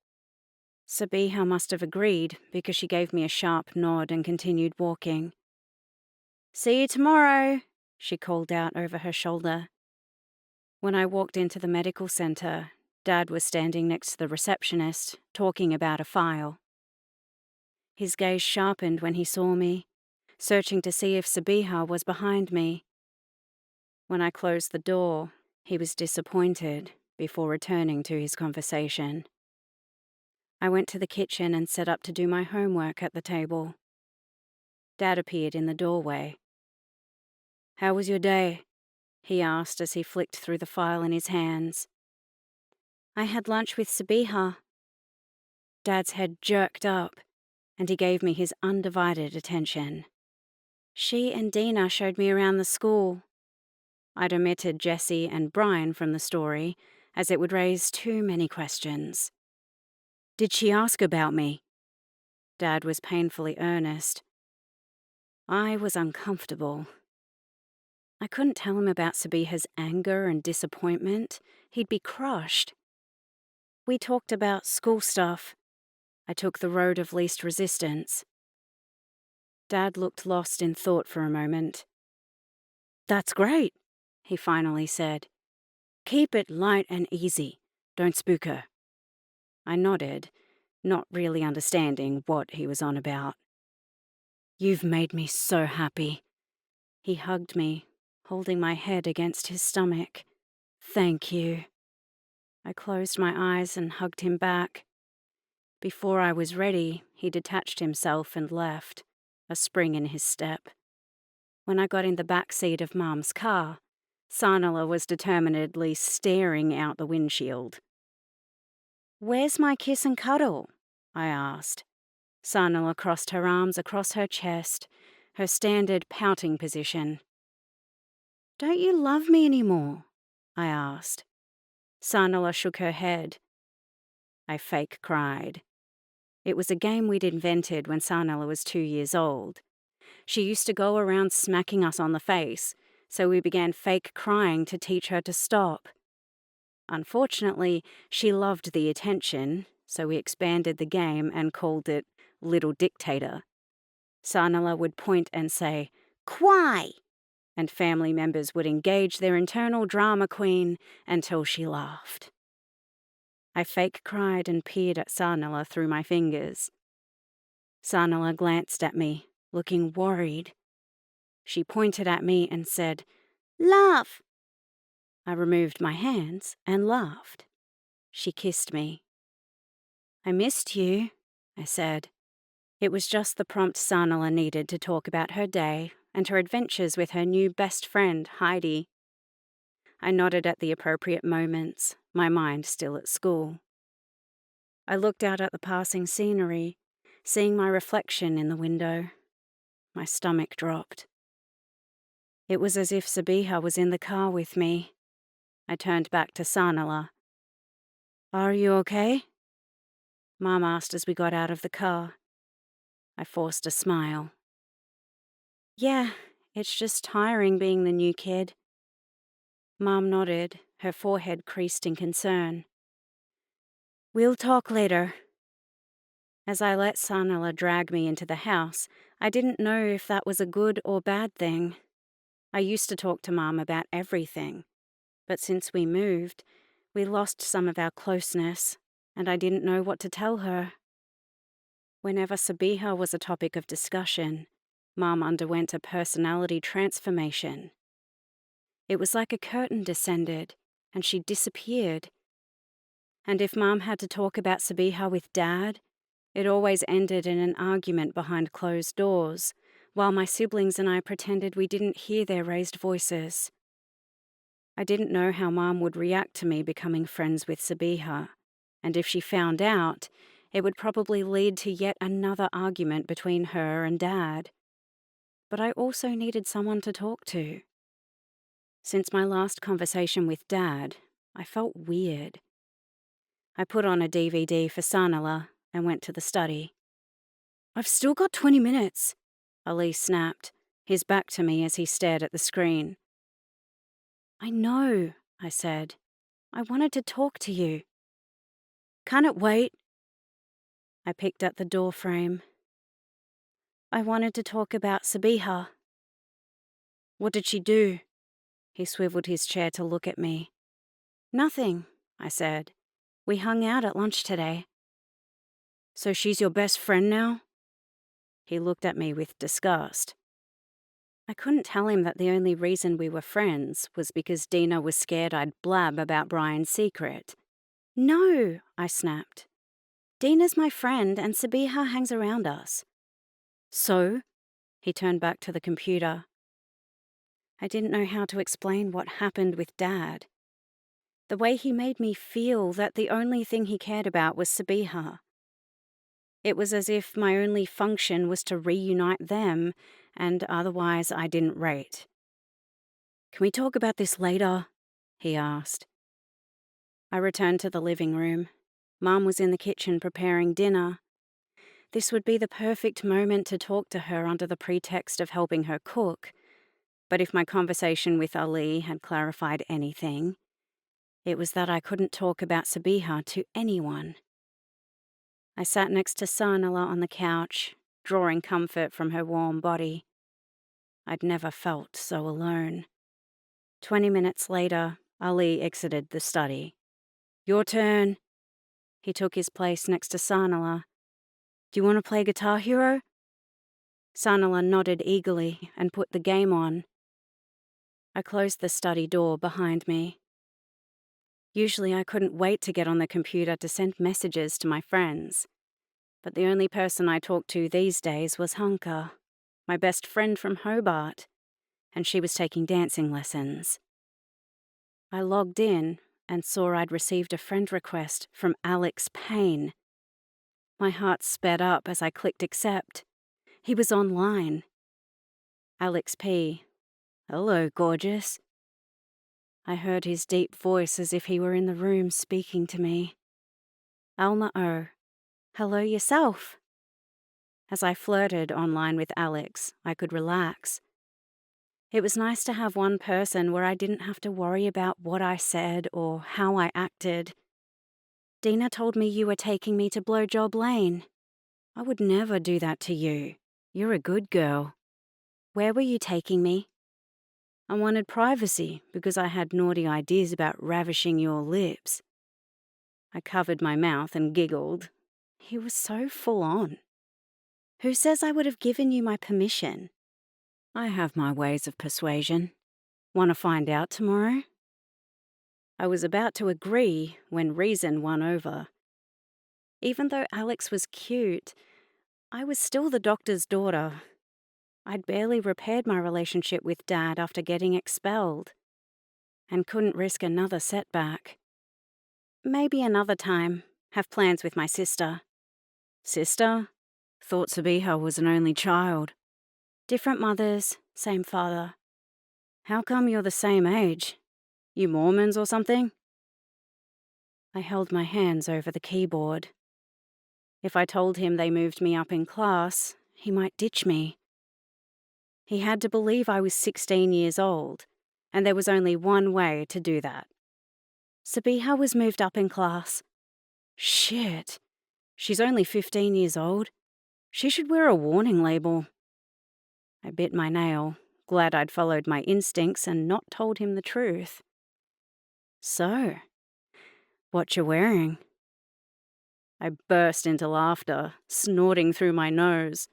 Sabiha must have agreed because she gave me a sharp nod and continued walking. See you tomorrow, she called out over her shoulder. When I walked into the medical centre, Dad was standing next to the receptionist, talking about a file. His gaze sharpened when he saw me, searching to see if Sabiha was behind me. When I closed the door, he was disappointed before returning to his conversation. I went to the kitchen and set up to do my homework at the table. Dad appeared in the doorway. How was your day? He asked as he flicked through the file in his hands. I had lunch with Sabiha. Dad's head jerked up, and he gave me his undivided attention. She and Dina showed me around the school. I'd omitted Jessie and Brian from the story, as it would raise too many questions. "Did she ask about me?" Dad was painfully earnest. I was uncomfortable. I couldn't tell him about Sabiha's anger and disappointment. He'd be crushed. We talked about school stuff. I took the road of least resistance. Dad looked lost in thought for a moment. "That's great," he finally said. "Keep it light and easy. Don't spook her." I nodded, not really understanding what he was on about. "You've made me so happy." He hugged me, holding my head against his stomach. "Thank you." I closed my eyes and hugged him back. Before I was ready, he detached himself and left, a spring in his step. When I got in the back seat of Mum's car, Sanala was determinedly staring out the windshield. "Where's my kiss and cuddle?" I asked. Sanala crossed her arms across her chest, her standard pouting position. "Don't you love me anymore?" I asked. Sanala shook her head. I fake cried. It was a game we'd invented when Sanala was 2 years old. She used to go around smacking us on the face, so we began fake crying to teach her to stop. Unfortunately, she loved the attention, so we expanded the game and called it Little Dictator. Sanala would point and say, "Cry!" and family members would engage their internal drama queen until she laughed. I fake cried and peered at Sanala through my fingers. Sanala glanced at me, looking worried. She pointed at me and said, "Laugh!" I removed my hands and laughed. She kissed me. "I missed you," I said. It was just the prompt Sanala needed to talk about her day and her adventures with her new best friend, Heidi. I nodded at the appropriate moments, my mind still at school. I looked out at the passing scenery, seeing my reflection in the window. My stomach dropped. It was as if Sabiha was in the car with me. I turned back to Sanala. "Are you okay?" Mom asked as we got out of the car. I forced a smile. "Yeah, it's just tiring being the new kid." Mom nodded, her forehead creased in concern. "We'll talk later." As I let Sanala drag me into the house, I didn't know if that was a good or bad thing. I used to talk to Mom about everything, but since we moved, we lost some of our closeness, and I didn't know what to tell her. Whenever Sabiha was a topic of discussion, Mom underwent a personality transformation. It was like a curtain descended, and she disappeared. And if Mom had to talk about Sabiha with Dad, it always ended in an argument behind closed doors, while my siblings and I pretended we didn't hear their raised voices. I didn't know how Mom would react to me becoming friends with Sabiha, and if she found out, it would probably lead to yet another argument between her and Dad. But I also needed someone to talk to. Since my last conversation with Dad, I felt weird. I put on a DVD for Sanala and went to the study. "I've still got 20 minutes, Ali snapped, his back to me as he stared at the screen. "I know," I said. "I wanted to talk to you." "Can it wait?" I picked at the door frame. "I wanted to talk about Sabiha." "What did she do?" He swiveled his chair to look at me. "Nothing," I said. "We hung out at lunch today." "So she's your best friend now?" He looked at me with disgust. I couldn't tell him that the only reason we were friends was because Dina was scared I'd blab about Brian's secret. "No," I snapped. "Dina's my friend and Sabiha hangs around us." "So?" He turned back to the computer. I didn't know how to explain what happened with Dad. The way he made me feel that the only thing he cared about was Sabiha. It was as if my only function was to reunite them, and otherwise I didn't rate. Can we talk about this later? He asked. I returned to the living room. Mum was in the kitchen preparing dinner. This would be the perfect moment to talk to her under the pretext of helping her cook. But if my conversation with Ali had clarified anything, it was that I couldn't talk about Sabiha to anyone. I sat next to Sanala on the couch, drawing comfort from her warm body. I'd never felt so alone. 20 minutes later, Ali exited the study. Your turn. He took his place next to Sanala. Do you want to play Guitar Hero? Sanala nodded eagerly and put the game on. I closed the study door behind me. Usually I couldn't wait to get on the computer to send messages to my friends. But the only person I talked to these days was Hunka, my best friend from Hobart, and she was taking dancing lessons. I logged in and saw I'd received a friend request from Alex Payne. My heart sped up as I clicked accept. He was online. Alex P. Hello, gorgeous. I heard his deep voice as if he were in the room speaking to me. Alma O. Hello yourself. As I flirted online with Alex, I could relax. It was nice to have one person where I didn't have to worry about what I said or how I acted. Dina told me you were taking me to Blowjob Lane. I would never do that to you. You're a good girl. Where were you taking me? I wanted privacy because I had naughty ideas about ravishing your lips. I covered my mouth and giggled. He was so full on. Who says I would have given you my permission? I have my ways of persuasion. Want to find out tomorrow? I was about to agree when reason won over. Even though Alex was cute, I was still the doctor's daughter. I'd barely repaired my relationship with Dad after getting expelled, and couldn't risk another setback. Maybe another time. Have plans with my sister. Sister? Thought Sabiha was an only child. Different mothers, same father. How come you're the same age? You Mormons or something? I held my hands over the keyboard. If I told him they moved me up in class, he might ditch me. He had to believe I was 16 years old, and there was only one way to do that. Sabiha was moved up in class. Shit. She's only 15 years old. She should wear a warning label. I bit my nail, glad I'd followed my instincts and not told him the truth. So, what you wearing? I burst into laughter, snorting through my nose.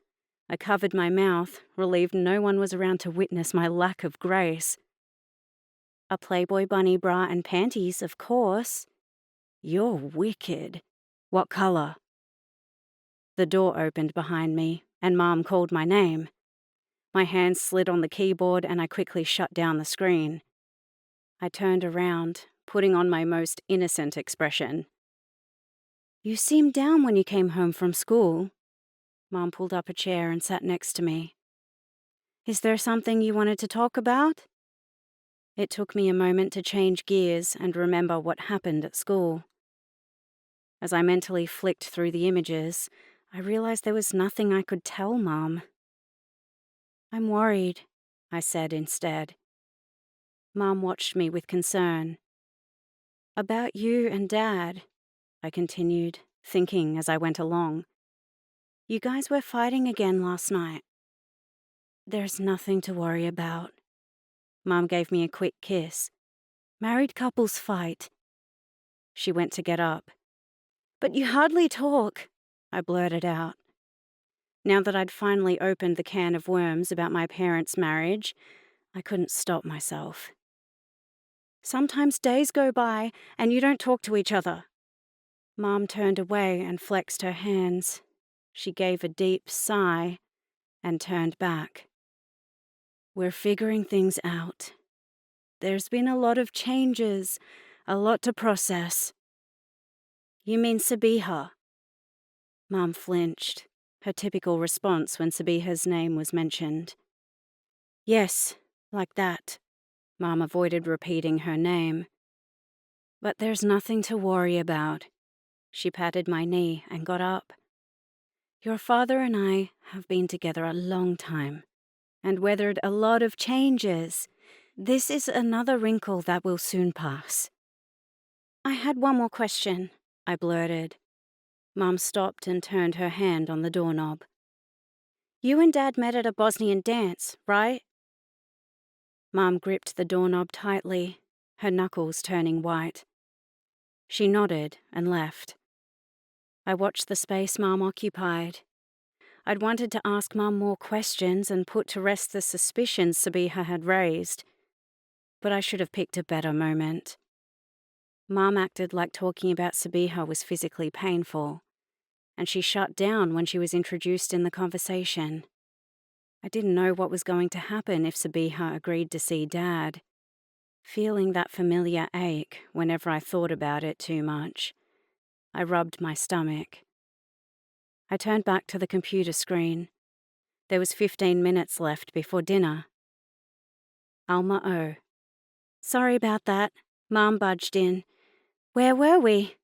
I covered my mouth, relieved no one was around to witness my lack of grace. A Playboy bunny bra and panties, of course. You're wicked. What colour? The door opened behind me, and Mom called my name. My hand slid on the keyboard and I quickly shut down the screen. I turned around, putting on my most innocent expression. You seemed down when you came home from school. Mom pulled up a chair and sat next to me. Is there something you wanted to talk about? It took me a moment to change gears and remember what happened at school. As I mentally flicked through the images, I realized there was nothing I could tell Mom. I'm worried, I said instead. Mom watched me with concern. About you and Dad, I continued, thinking as I went along. You guys were fighting again last night. There's nothing to worry about. Mom gave me a quick kiss. Married couples fight. She went to get up. But you hardly talk, I blurted out. Now that I'd finally opened the can of worms about my parents' marriage, I couldn't stop myself. Sometimes days go by and you don't talk to each other. Mom turned away and flexed her hands. She gave a deep sigh and turned back. We're figuring things out. There's been a lot of changes, a lot to process. You mean Sabiha? Mom flinched, her typical response when Sabiha's name was mentioned. Yes, like that, Mom avoided repeating her name. But there's nothing to worry about. She patted my knee and got up. Your father and I have been together a long time and weathered a lot of changes. This is another wrinkle that will soon pass. I had one more question, I blurted. Mom stopped and turned her hand on the doorknob. You and Dad met at a Bosnian dance, right? Mom gripped the doorknob tightly, her knuckles turning white. She nodded and left. I watched the space Mom occupied. I'd wanted to ask Mom more questions and put to rest the suspicions Sabiha had raised, but I should have picked a better moment. Mom acted like talking about Sabiha was physically painful, and she shut down when she was introduced in the conversation. I didn't know what was going to happen if Sabiha agreed to see Dad. Feeling that familiar ache whenever I thought about it too much, I rubbed my stomach. I turned back to the computer screen. There was 15 minutes left before dinner. Alma O. Sorry about that. Mom budged in. Where were we?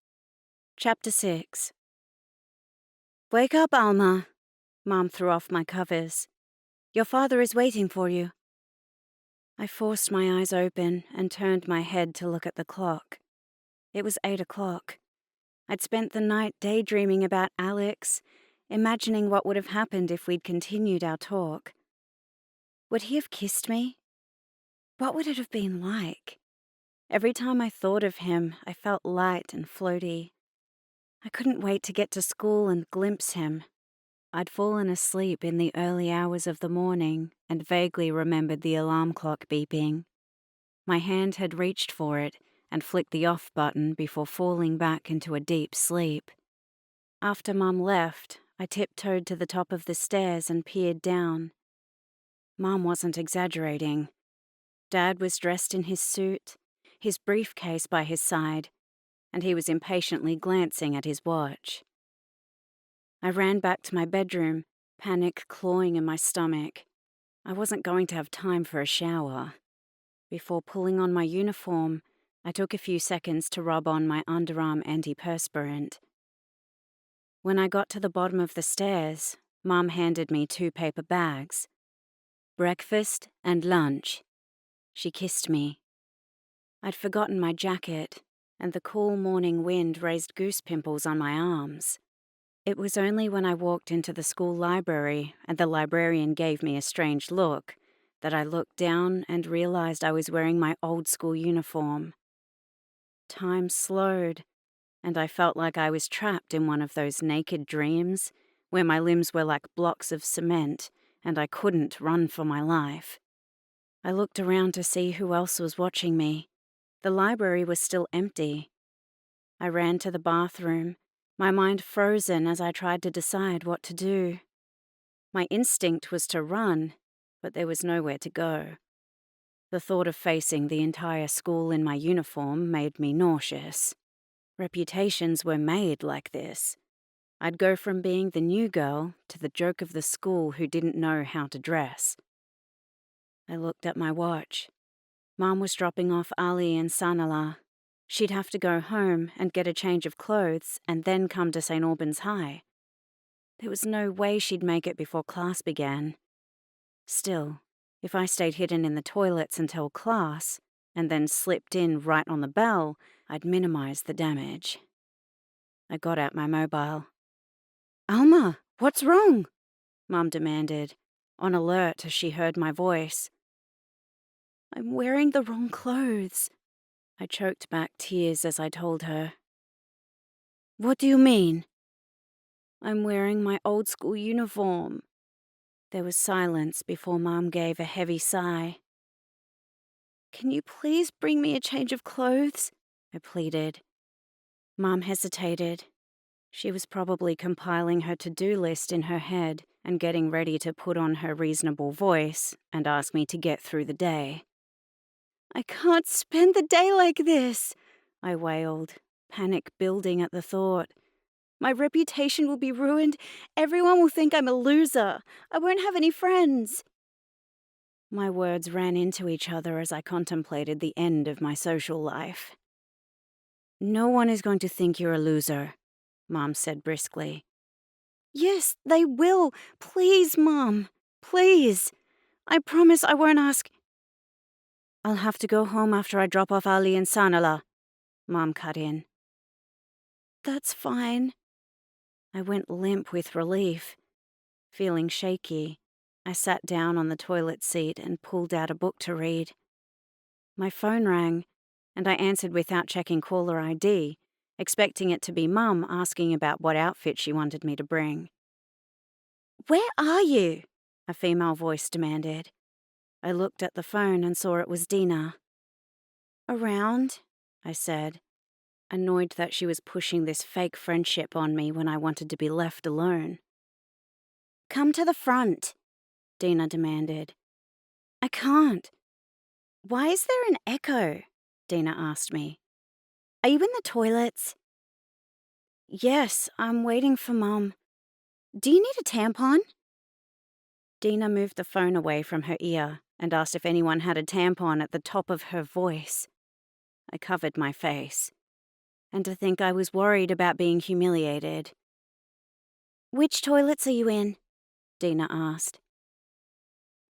Chapter 6. Wake up, Alma. Mom threw off my covers. Your father is waiting for you. I forced my eyes open and turned my head to look at the clock. It was 8 o'clock. I'd spent the night daydreaming about Alex, imagining what would have happened if we'd continued our talk. Would he have kissed me? What would it have been like? Every time I thought of him, I felt light and floaty. I couldn't wait to get to school and glimpse him. I'd fallen asleep in the early hours of the morning and vaguely remembered the alarm clock beeping. My hand had reached for it and flicked the off button before falling back into a deep sleep. After Mum left, I tiptoed to the top of the stairs and peered down. Mum wasn't exaggerating. Dad was dressed in his suit, his briefcase by his side, and he was impatiently glancing at his watch. I ran back to my bedroom, panic clawing in my stomach. I wasn't going to have time for a shower. Before pulling on my uniform, I took a few seconds to rub on my underarm antiperspirant. When I got to the bottom of the stairs, Mum handed me 2 paper bags. Breakfast and lunch. She kissed me. I'd forgotten my jacket, and the cool morning wind raised goose pimples on my arms. It was only when I walked into the school library and the librarian gave me a strange look that I looked down and realized I was wearing my old school uniform. Time slowed, and I felt like I was trapped in one of those naked dreams where my limbs were like blocks of cement and I couldn't run for my life. I looked around to see who else was watching me. The library was still empty. I ran to the bathroom, my mind frozen as I tried to decide what to do. My instinct was to run, but there was nowhere to go. The thought of facing the entire school in my uniform made me nauseous. Reputations were made like this. I'd go from being the new girl to the joke of the school who didn't know how to dress. I looked at my watch. Mom was dropping off Ali and Sanala. She'd have to go home and get a change of clothes and then come to St. Albans High. There was no way she'd make it before class began. Still, if I stayed hidden in the toilets until class and then slipped in right on the bell, I'd minimize the damage. I got out my mobile. Alma, what's wrong? Mum demanded, on alert as she heard my voice. I'm wearing the wrong clothes. I choked back tears as I told her. What do you mean? I'm wearing my old school uniform. There was silence before Mum gave a heavy sigh. Can you please bring me a change of clothes? I pleaded. Mum hesitated. She was probably compiling her to-do list in her head and getting ready to put on her reasonable voice and ask me to get through the day. I can't spend the day like this, I wailed, panic building at the thought. My reputation will be ruined. Everyone will think I'm a loser. I won't have any friends. My words ran into each other as I contemplated the end of my social life. No one is going to think you're a loser, Mom said briskly. Yes, they will. Please, Mom. Please. I promise I won't ask. I'll have to go home after I drop off Ali and Sanala, Mom cut in. That's fine. I went limp with relief. Feeling shaky, I sat down on the toilet seat and pulled out a book to read. My phone rang, and I answered without checking caller ID, expecting it to be Mum asking about what outfit she wanted me to bring. Where are you? A female voice demanded. I looked at the phone and saw it was Dina. Around, I said, annoyed that she was pushing this fake friendship on me when I wanted to be left alone. Come to the front, Dina demanded. I can't. Why is there an echo? Dina asked me. Are you in the toilets? Yes, I'm waiting for Mum. Do you need a tampon? Dina moved the phone away from her ear and asked if anyone had a tampon at the top of her voice. I covered my face. And to think I was worried about being humiliated. Which toilets are you in? Dina asked.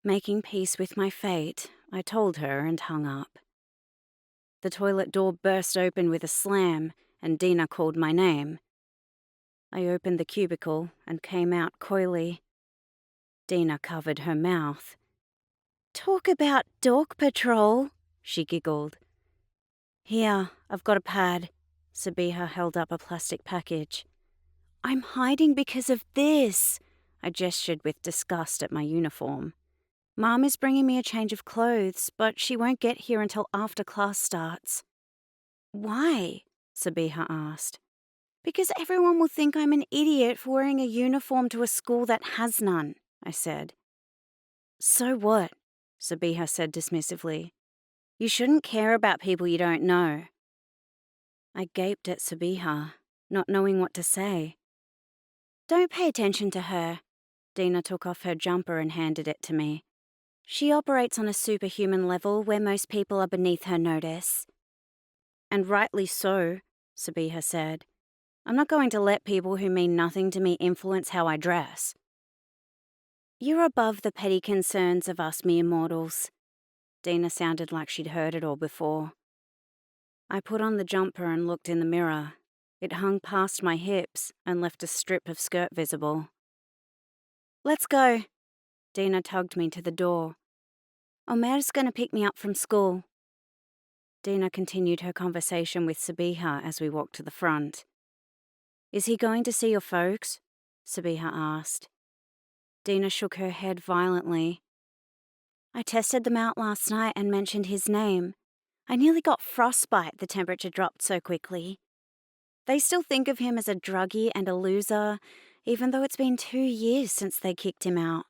Making peace with my fate, I told her and hung up. The toilet door burst open with a slam, and Dina called my name. I opened the cubicle and came out coyly. Dina covered her mouth. Talk about dog patrol, she giggled. Here, I've got a pad. Sabiha held up a plastic package. I'm hiding because of this, I gestured with disgust at my uniform. Mom is bringing me a change of clothes, but she won't get here until after class starts. Why? Sabiha asked. Because everyone will think I'm an idiot for wearing a uniform to a school that has none, I said. So what? Sabiha said dismissively. You shouldn't care about people you don't know. I gaped at Sabiha, not knowing what to say. Don't pay attention to her. Dina took off her jumper and handed it to me. She operates on a superhuman level where most people are beneath her notice. And rightly so, Sabiha said. I'm not going to let people who mean nothing to me influence how I dress. You're above the petty concerns of us mere mortals. Dina sounded like she'd heard it all before. I put on the jumper and looked in the mirror. It hung past my hips and left a strip of skirt visible. Let's go. Dina tugged me to the door. Omer's going to pick me up from school. Dina continued her conversation with Sabiha as we walked to the front. Is he going to see your folks? Sabiha asked. Dina shook her head violently. I tested them out last night and mentioned his name. I nearly got frostbite, the temperature dropped so quickly. They still think of him as a druggie and a loser, even though it's been 2 years since they kicked him out.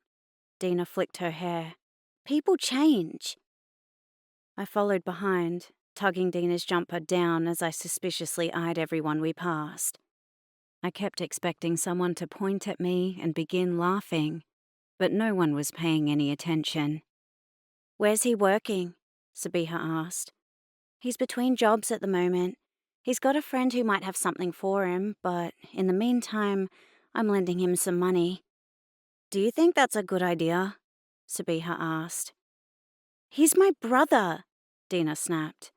Dina flicked her hair. People change. I followed behind, tugging Dina's jumper down as I suspiciously eyed everyone we passed. I kept expecting someone to point at me and begin laughing, but no one was paying any attention. Where's he working? Sabiha asked. He's between jobs at the moment. He's got a friend who might have something for him, but in the meantime, I'm lending him some money. Do you think that's a good idea? Sabiha asked. He's my brother, Dina snapped.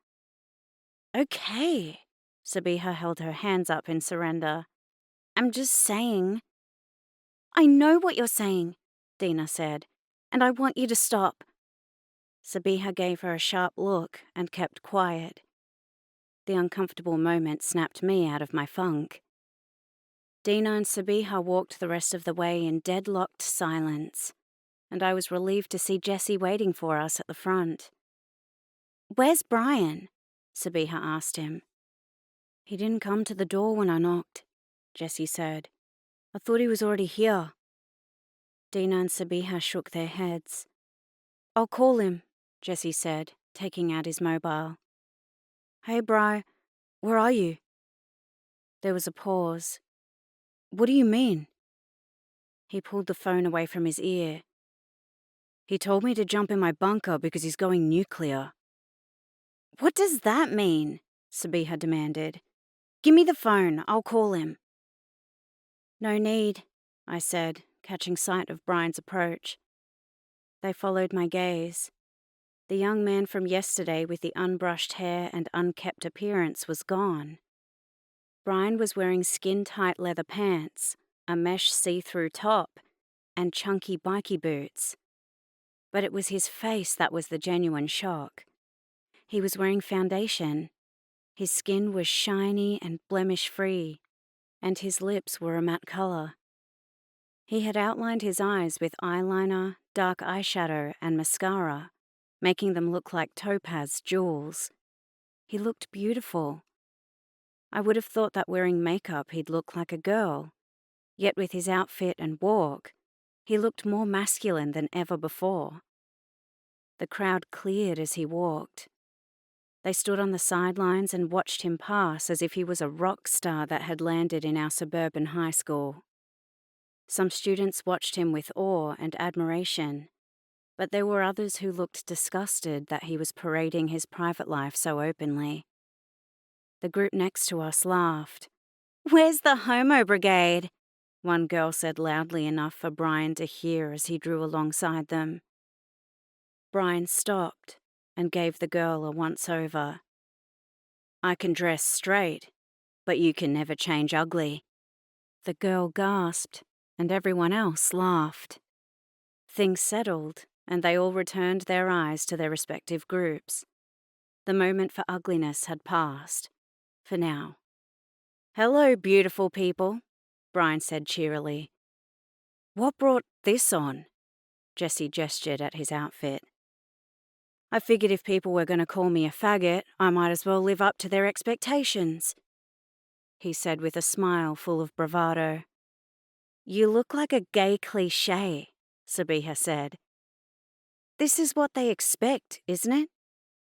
Okay. Sabiha held her hands up in surrender. I'm just saying. I know what you're saying, Dina said, and I want you to stop. Sabiha gave her a sharp look and kept quiet. The uncomfortable moment snapped me out of my funk. Dina and Sabiha walked the rest of the way in deadlocked silence, and I was relieved to see Jessie waiting for us at the front. Where's Brian? Sabiha asked him. He didn't come to the door when I knocked, Jessie said. I thought he was already here. Dina and Sabiha shook their heads. I'll call him, Jessie said, taking out his mobile. Hey, Bri, where are you? There was a pause. What do you mean? He pulled the phone away from his ear. He told me to jump in my bunker because he's going nuclear. What does that mean? Sabiha demanded. Give me the phone, I'll call him. No need, I said, catching sight of Brian's approach. They followed my gaze. The young man from yesterday with the unbrushed hair and unkempt appearance was gone. Brian was wearing skin-tight leather pants, a mesh see-through top, and chunky bikie boots. But it was his face that was the genuine shock. He was wearing foundation. His skin was shiny and blemish-free, and his lips were a matte color. He had outlined his eyes with eyeliner, dark eyeshadow, and mascara, making them look like topaz jewels. He looked beautiful. I would have thought that wearing makeup he'd look like a girl, yet with his outfit and walk, he looked more masculine than ever before. The crowd cleared as he walked. They stood on the sidelines and watched him pass as if he was a rock star that had landed in our suburban high school. Some students watched him with awe and admiration, but there were others who looked disgusted that he was parading his private life so openly. The group next to us laughed. "Where's the homo brigade?" one girl said loudly enough for Brian to hear as he drew alongside them. Brian stopped and gave the girl a once-over. "I can dress straight, but you can never change ugly." The girl gasped, and everyone else laughed. Things settled, and they all returned their eyes to their respective groups. The moment for ugliness had passed, for now. "Hello, beautiful people," Brian said cheerily. "What brought this on?" Jessie gestured at his outfit. "I figured if people were going to call me a faggot, I might as well live up to their expectations," he said with a smile full of bravado. "You look like a gay cliché," Sabiha said. "This is what they expect, isn't it?"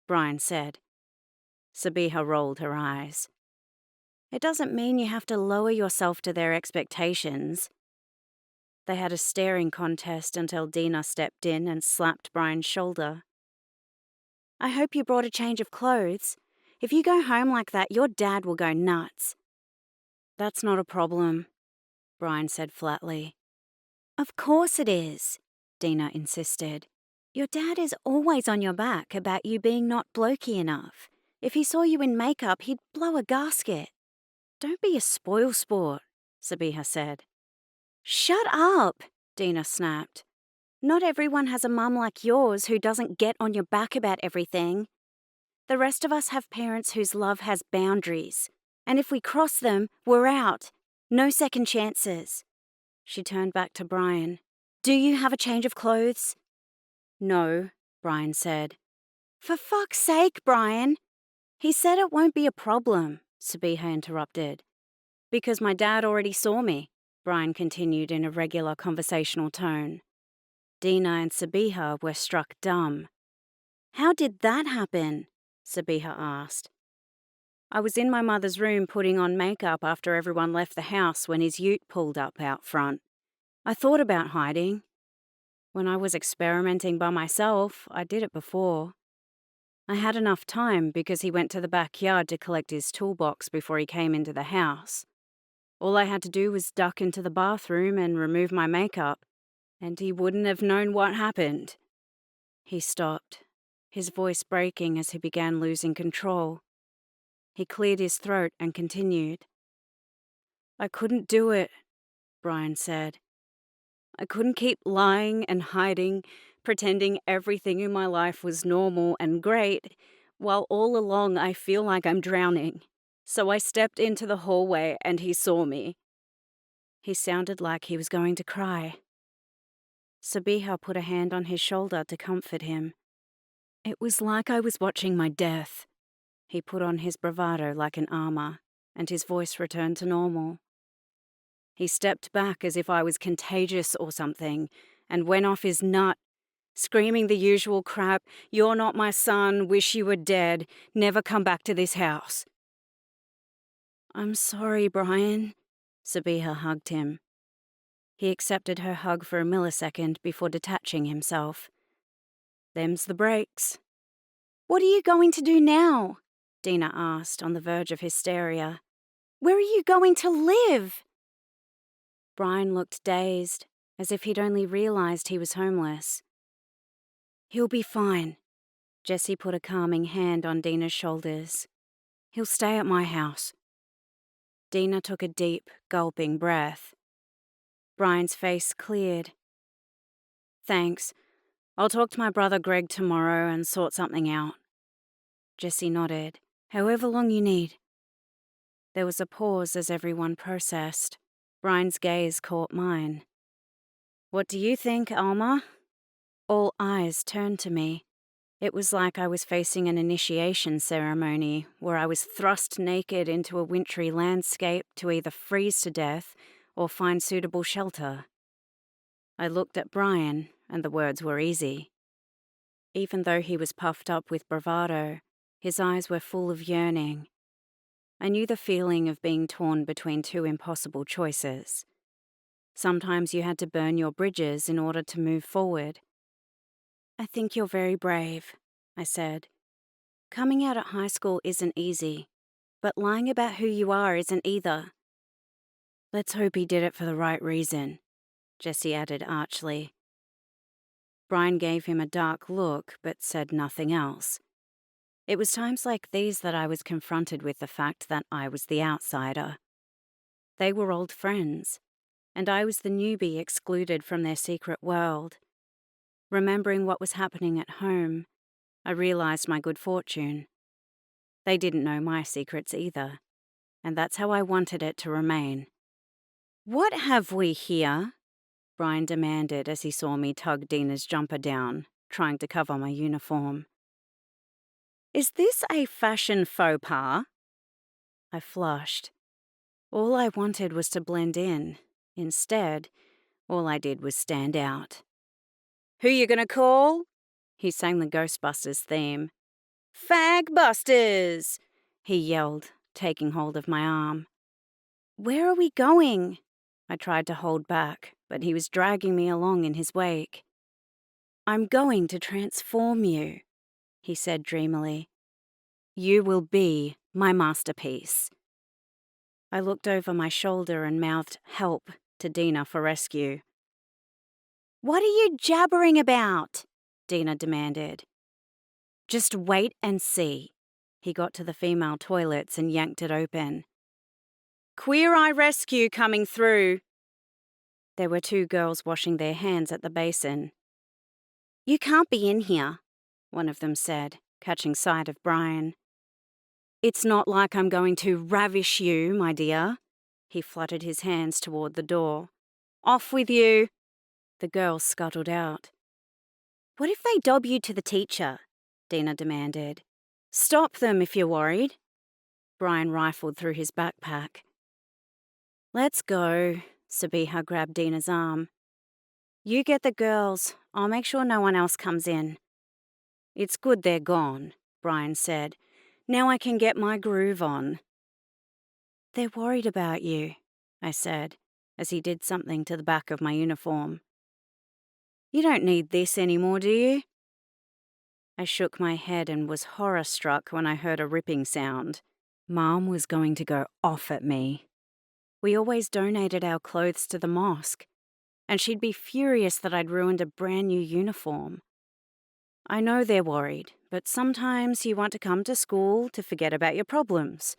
Brian said. Sabiha rolled her eyes. "It doesn't mean you have to lower yourself to their expectations." They had a staring contest until Dina stepped in and slapped Brian's shoulder. "I hope you brought a change of clothes. If you go home like that, your dad will go nuts." "That's not a problem," Brian said flatly. "Of course it is," Dina insisted. "Your dad is always on your back about you being not blokey enough. If he saw you in makeup, he'd blow a gasket." "Don't be a spoilsport," Sabiha said. "Shut up," Dina snapped. "Not everyone has a mum like yours who doesn't get on your back about everything. The rest of us have parents whose love has boundaries, and if we cross them, we're out. No second chances." She turned back to Brian. "Do you have a change of clothes?" "No," Brian said. "For fuck's sake, Brian." "He said it won't be a problem," Sabiha interrupted. "Because my dad already saw me," Brian continued in a regular conversational tone. Dina and Sabiha were struck dumb. "How did that happen?" Sabiha asked. "I was in my mother's room putting on makeup after everyone left the house when his ute pulled up out front. I thought about hiding. When I was experimenting by myself, I did it before. I had enough time because he went to the backyard to collect his toolbox before he came into the house. All I had to do was duck into the bathroom and remove my makeup, and he wouldn't have known what happened." He stopped, his voice breaking as he began losing control. He cleared his throat and continued. "I couldn't do it," Brian said. "I couldn't keep lying and hiding, pretending everything in my life was normal and great, while all along I feel like I'm drowning. So I stepped into the hallway and he saw me." He sounded like he was going to cry. Sabiha put a hand on his shoulder to comfort him. "It was like I was watching my death." He put on his bravado like an armor, and his voice returned to normal. "He stepped back as if I was contagious or something, and went off his nut, screaming the usual crap, 'You're not my son, wish you were dead, never come back to this house.'" "I'm sorry, Brian." Sabiha hugged him. He accepted her hug for a millisecond before detaching himself. Them's the breaks. What are you going to do now? Dina asked, on the verge of hysteria. Where are you going to live? Brian looked dazed, as if he'd only realised he was homeless. He'll be fine. Jessie put a calming hand on Dina's shoulders. He'll stay at my house. Dina took a deep, gulping breath. Brian's face cleared. Thanks. I'll talk to my brother Greg tomorrow and sort something out. Jessie nodded. However long you need. There was a pause as everyone processed. Brian's gaze caught mine. What do you think, Alma? All eyes turned to me. It was like I was facing an initiation ceremony where I was thrust naked into a wintry landscape to either freeze to death or find suitable shelter. I looked at Brian, and the words were easy. Even though he was puffed up with bravado, his eyes were full of yearning. I knew the feeling of being torn between two impossible choices. Sometimes you had to burn your bridges in order to move forward. I think you're very brave, I said. Coming out at high school isn't easy, but lying about who you are isn't either. Let's hope he did it for the right reason, Jessie added archly. Brian gave him a dark look but said nothing else. It was times like these that I was confronted with the fact that I was the outsider. They were old friends, and I was the newbie excluded from their secret world. Remembering what was happening at home, I realized my good fortune. They didn't know my secrets either, and that's how I wanted it to remain. What have we here? Brian demanded as he saw me tug Dina's jumper down, trying to cover my uniform. Is this a fashion faux pas? I flushed. All I wanted was to blend in. Instead, all I did was stand out. Who you gonna call? He sang the Ghostbusters theme. Fagbusters! He yelled, taking hold of my arm. Where are we going? I tried to hold back, but he was dragging me along in his wake. I'm going to transform you, he said dreamily. You will be my masterpiece. I looked over my shoulder and mouthed help to Dina for rescue. What are you jabbering about? Dina demanded. Just wait and see. He got to the female toilets and yanked it open. Queer Eye Rescue coming through. There were two girls washing their hands at the basin. You can't be in here, one of them said, catching sight of Brian. It's not like I'm going to ravish you, my dear. He fluttered his hands toward the door. Off with you. The girls scuttled out. What if they dob you to the teacher? Dina demanded. Stop them if you're worried. Brian rifled through his backpack. Let's go. Sabiha grabbed Dina's arm. You get the girls. I'll make sure no one else comes in. It's good they're gone, Brian said. Now I can get my groove on. They're worried about you, I said, as he did something to the back of my uniform. You don't need this anymore, do you? I shook my head and was horror-struck when I heard a ripping sound. Mom was going to go off at me. We always donated our clothes to the mosque, and she'd be furious that I'd ruined a brand new uniform. I know they're worried, but sometimes you want to come to school to forget about your problems,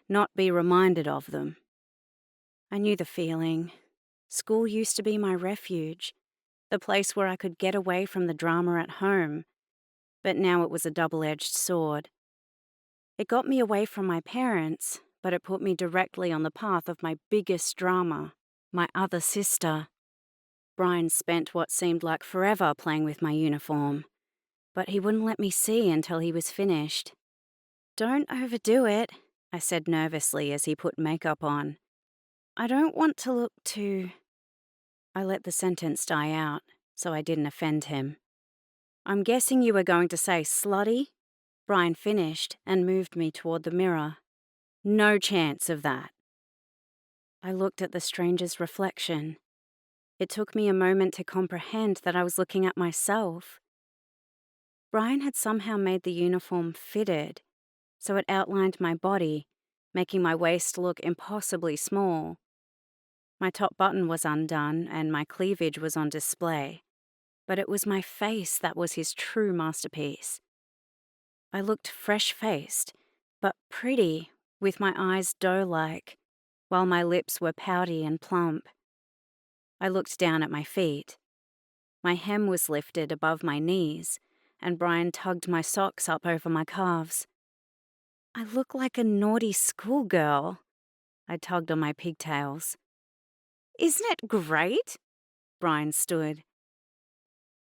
not be reminded of them. I knew the feeling. School used to be my refuge, the place where I could get away from the drama at home, but now it was a double-edged sword. It got me away from my parents, but it put me directly on the path of my biggest drama, my other sister. Brian spent what seemed like forever playing with my uniform, but he wouldn't let me see until he was finished. Don't overdo it, I said nervously as he put makeup on. I don't want to look too... I let the sentence die out, so I didn't offend him. I'm guessing you were going to say slutty? Brian finished and moved me toward the mirror. No chance of that. I looked at the stranger's reflection. It took me a moment to comprehend that I was looking at myself. Brian had somehow made the uniform fitted, so it outlined my body, making my waist look impossibly small. My top button was undone and my cleavage was on display, but it was my face that was his true masterpiece. I looked fresh-faced, but pretty, with my eyes doe-like, while my lips were pouty and plump. I looked down at my feet. My hem was lifted above my knees, and Brian tugged my socks up over my calves. I look like a naughty schoolgirl. I tugged on my pigtails. Isn't it great? Brian stood.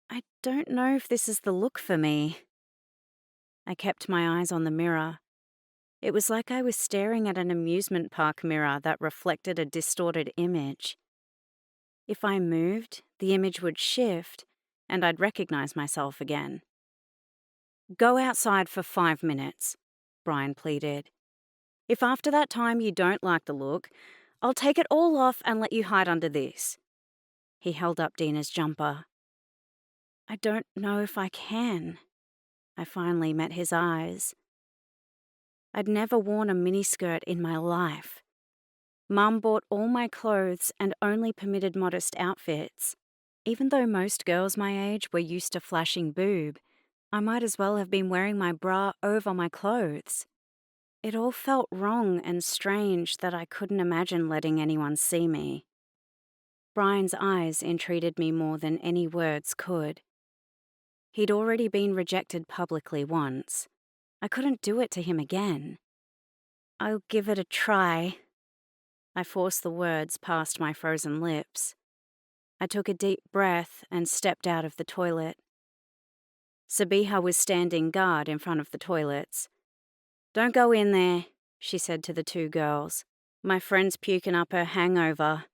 I don't know if this is the look for me. I kept my eyes on the mirror. It was like I was staring at an amusement park mirror that reflected a distorted image. If I moved, the image would shift, and I'd recognize myself again. Go outside for 5 minutes, Brian pleaded. If after that time you don't like the look, I'll take it all off and let you hide under this. He held up Dina's jumper. I don't know if I can. I finally met his eyes. I'd never worn a miniskirt in my life. Mum bought all my clothes and only permitted modest outfits. Even though most girls my age were used to flashing boob, I might as well have been wearing my bra over my clothes. It all felt wrong and strange that I couldn't imagine letting anyone see me. Brian's eyes entreated me more than any words could. He'd already been rejected publicly once. I couldn't do it to him again. I'll give it a try. I forced the words past my frozen lips. I took a deep breath and stepped out of the toilet. Sabiha was standing guard in front of the toilets. Don't go in there, she said to the 2 girls. My friend's puking up her hangover.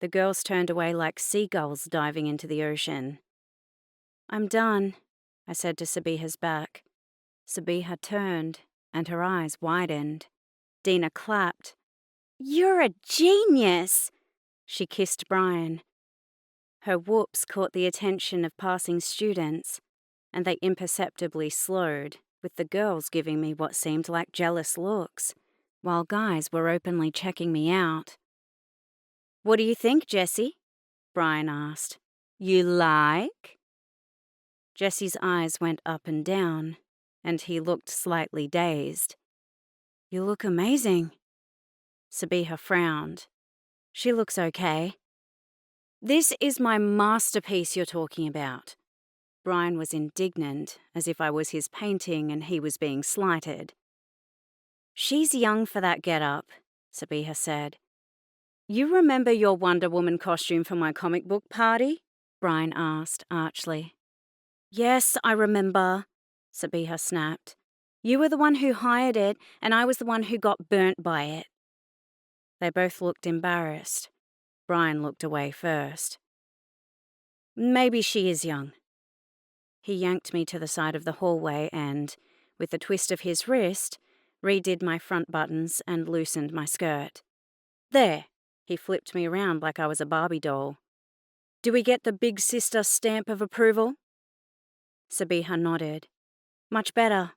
The girls turned away like seagulls diving into the ocean. I'm done, I said to Sabiha's back. Sabiha turned, and her eyes widened. Dina clapped. You're a genius! She kissed Brian. Her whoops caught the attention of passing students, and they imperceptibly slowed, with the girls giving me what seemed like jealous looks, while guys were openly checking me out. What do you think, Jessie? Brian asked. You like? Jessie's eyes went up and down, and he looked slightly dazed. You look amazing. Sabiha frowned. She looks okay. This is my masterpiece you're talking about. Brian was indignant, as if I was his painting and he was being slighted. She's young for that get-up, Sabiha said. You remember your Wonder Woman costume for my comic book party? Brian asked archly. Yes, I remember, Sabiha snapped. You were the one who hired it, and I was the one who got burnt by it. They both looked embarrassed. Brian looked away first. Maybe she is young. He yanked me to the side of the hallway and, with a twist of his wrist, redid my front buttons and loosened my skirt. There, he flipped me around like I was a Barbie doll. Do we get the big sister stamp of approval? Sabiha nodded. Much better.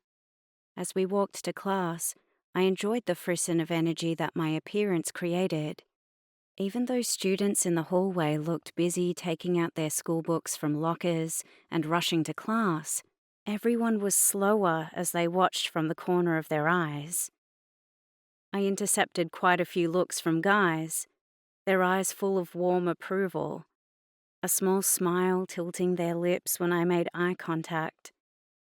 As we walked to class, I enjoyed the frisson of energy that my appearance created. Even though students in the hallway looked busy taking out their school books from lockers and rushing to class, everyone was slower as they watched from the corner of their eyes. I intercepted quite a few looks from guys, their eyes full of warm approval, a small smile tilting their lips when I made eye contact.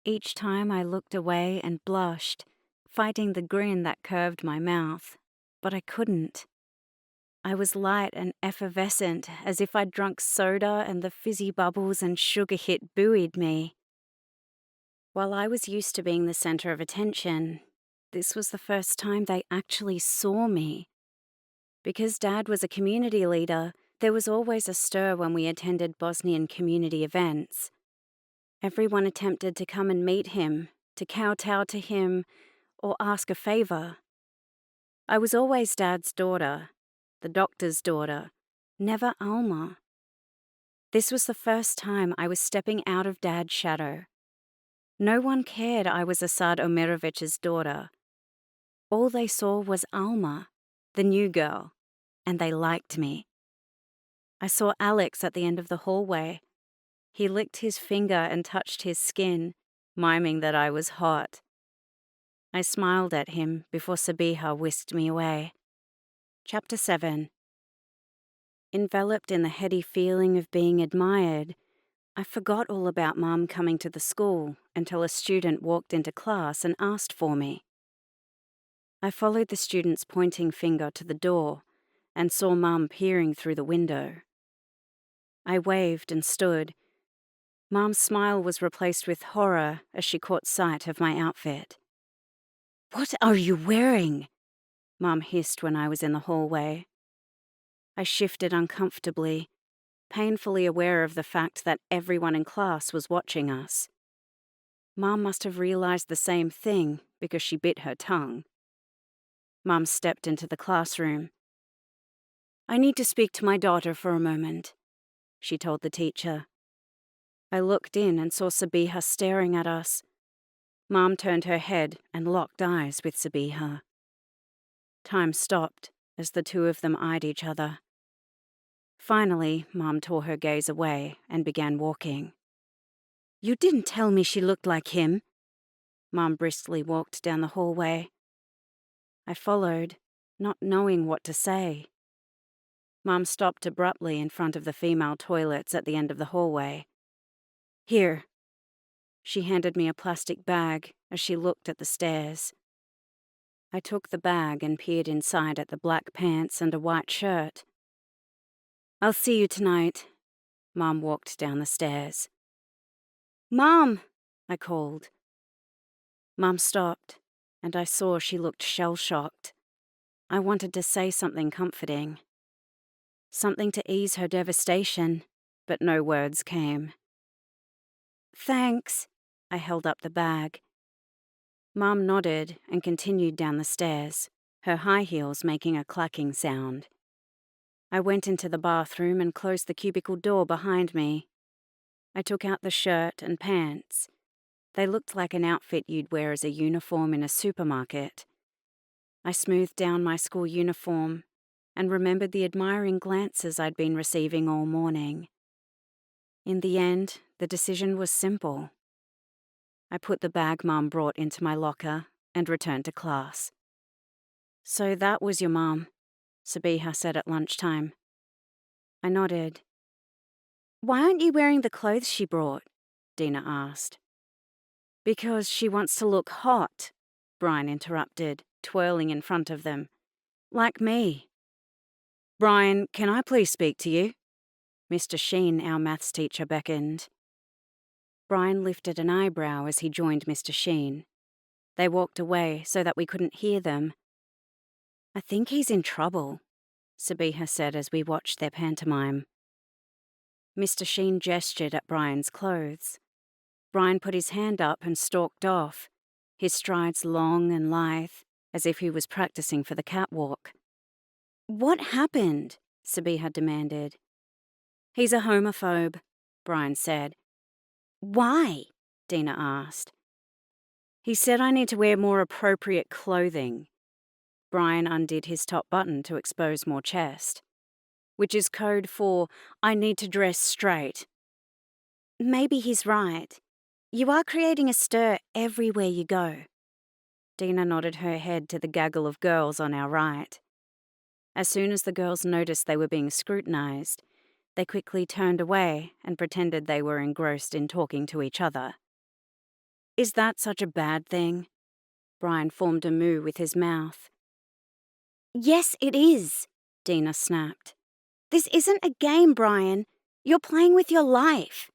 Each time I looked away and blushed, fighting the grin that curved my mouth, but I couldn't. I was light and effervescent, as if I'd drunk soda and the fizzy bubbles and sugar hit buoyed me. While I was used to being the center of attention, this was the first time they actually saw me. Because Dad was a community leader, there was always a stir when we attended Bosnian community events. Everyone attempted to come and meet him, to kowtow to him, or ask a favor. I was always Dad's daughter, the doctor's daughter, never Alma. This was the first time I was stepping out of Dad's shadow, No one cared I was Asad Omirovich's daughter. All they saw was Alma, the new girl, and they liked me. I saw Alex at the end of the hallway. He licked his finger and touched his skin, miming that I was hot. I smiled at him before Sabiha whisked me away. Chapter 7. Enveloped in the heady feeling of being admired, I forgot all about Mum coming to the school until a student walked into class and asked for me. I followed the student's pointing finger to the door and saw Mum peering through the window. I waved and stood. Mum's smile was replaced with horror as she caught sight of my outfit. "What are you wearing?" Mum hissed when I was in the hallway. I shifted uncomfortably, painfully aware of the fact that everyone in class was watching us. Mum must have realized the same thing because she bit her tongue. Mum stepped into the classroom. "I need to speak to my daughter for a moment," she told the teacher. I looked in and saw Sabiha staring at us. Mum turned her head and locked eyes with Sabiha. Time stopped as the two of them eyed each other. Finally, Mum tore her gaze away and began walking. "You didn't tell me she looked like him." Mum briskly walked down the hallway. I followed, not knowing what to say. Mum stopped abruptly in front of the female toilets at the end of the hallway. "Here." She handed me a plastic bag as she looked at the stairs. I took the bag and peered inside at the black pants and a white shirt. "I'll see you tonight." Mum walked down the stairs. "Mum!" I called. Mum stopped, and I saw she looked shell-shocked. I wanted to say something comforting, something to ease her devastation, but no words came. "Thanks." I held up the bag. Mum nodded and continued down the stairs, her high heels making a clacking sound. I went into the bathroom and closed the cubicle door behind me. I took out the shirt and pants. They looked like an outfit you'd wear as a uniform in a supermarket. I smoothed down my school uniform and remembered the admiring glances I'd been receiving all morning. In the end, the decision was simple. I put the bag Mum brought into my locker and returned to class. "So that was your mum," Sabiha said at lunchtime. I nodded. "Why aren't you wearing the clothes she brought?" Dina asked. "Because she wants to look hot," Brian interrupted, twirling in front of them. "Like me." "Brian, can I please speak to you?" Mr. Sheen, our maths teacher, beckoned. Brian lifted an eyebrow as he joined Mr. Sheen. They walked away so that we couldn't hear them. "I think he's in trouble," Sabiha said as we watched their pantomime. Mr. Sheen gestured at Brian's clothes. Brian put his hand up and stalked off, his strides long and lithe, as if he was practicing for the catwalk. "What happened?" Sabiha demanded. "He's a homophobe," Brian said. "Why?" Dina asked. "He said I need to wear more appropriate clothing." Brian undid his top button to expose more chest. "Which is code for, I need to dress straight." "Maybe he's right. You are creating a stir everywhere you go." Dina nodded her head to the gaggle of girls on our right. As soon as the girls noticed they were being scrutinized, they quickly turned away and pretended they were engrossed in talking to each other. "Is that such a bad thing?" Brian formed a moo with his mouth. "Yes, it is," Dina snapped. "This isn't a game, Brian. You're playing with your life."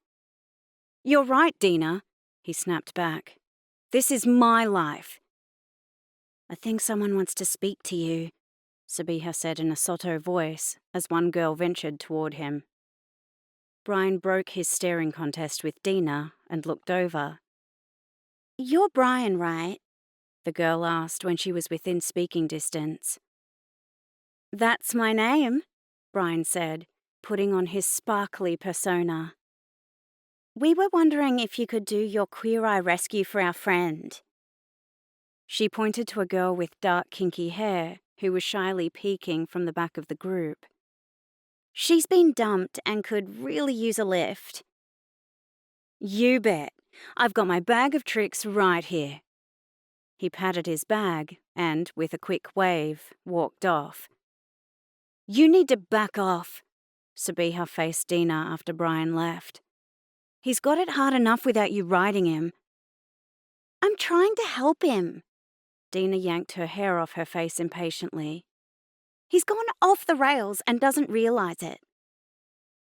"You're right, Dina," he snapped back. "This is my life." "I think someone wants to speak to you," Sabiha said in a sotto voice as one girl ventured toward him. Brian broke his staring contest with Dina and looked over. "You're Brian, right?" the girl asked when she was within speaking distance. "That's my name," Brian said, putting on his sparkly persona. We were wondering if you could do your Queer Eye rescue for our friend. She pointed to a girl with dark, kinky hair who was shyly peeking from the back of the group. She's been dumped and could really use a lift. You bet. I've got my bag of tricks right here. He patted his bag and, with a quick wave, walked off. You need to back off, Sabiha faced Dina after Brian left. He's got it hard enough without you riding him. I'm trying to help him. Dina yanked her hair off her face impatiently. He's gone off the rails and doesn't realize it.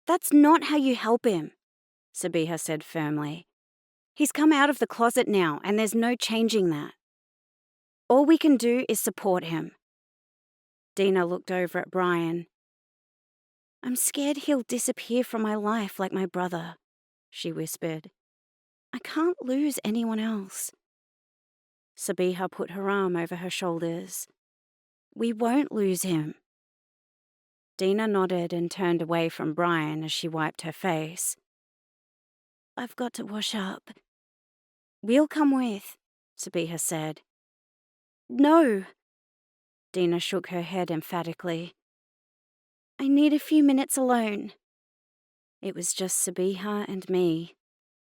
That's not how you help him, Sabiha said firmly. He's come out of the closet now and there's no changing that. All we can do is support him. Dina looked over at Brian. I'm scared he'll disappear from my life like my brother, she whispered. I can't lose anyone else. Sabiha put her arm over her shoulders. We won't lose him. Dina nodded and turned away from Brian as she wiped her face. I've got to wash up. We'll come with, Sabiha said. No. Dina shook her head emphatically. I need a few minutes alone. It was just Sabiha and me,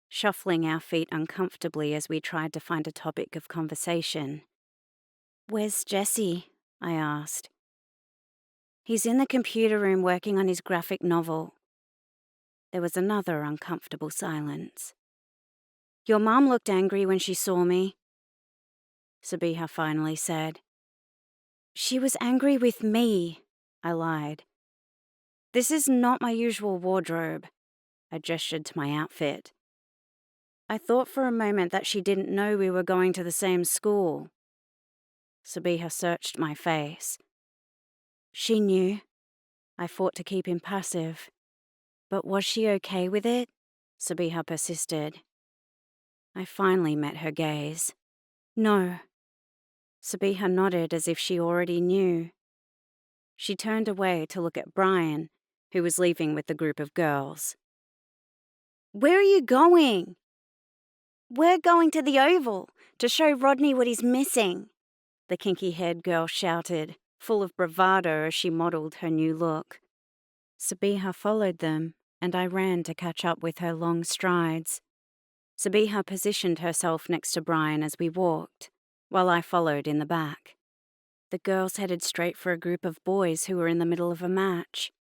shuffling our feet uncomfortably as we tried to find a topic of conversation. Where's Jesse? I asked. He's in the computer room working on his graphic novel. There was another uncomfortable silence. Your mom looked angry when she saw me, Sabiha finally said. She was angry with me, I lied. This is not my usual wardrobe. I gestured to my outfit. I thought for a moment that she didn't know we were going to the same school. Sabiha searched my face. She knew. I fought to keep impassive. But was she okay with it? Sabiha persisted. I finally met her gaze. No. Sabiha nodded as if she already knew. She turned away to look at Brian, who was leaving with the group of girls. Where are you going? We're going to the Oval to show Rodney what he's missing, the kinky-haired girl shouted, full of bravado as she modelled her new look. Sabiha followed them, and I ran to catch up with her long strides. Sabiha positioned herself next to Brian as we walked, while I followed in the back. The girls headed straight for a group of boys who were in the middle of a match.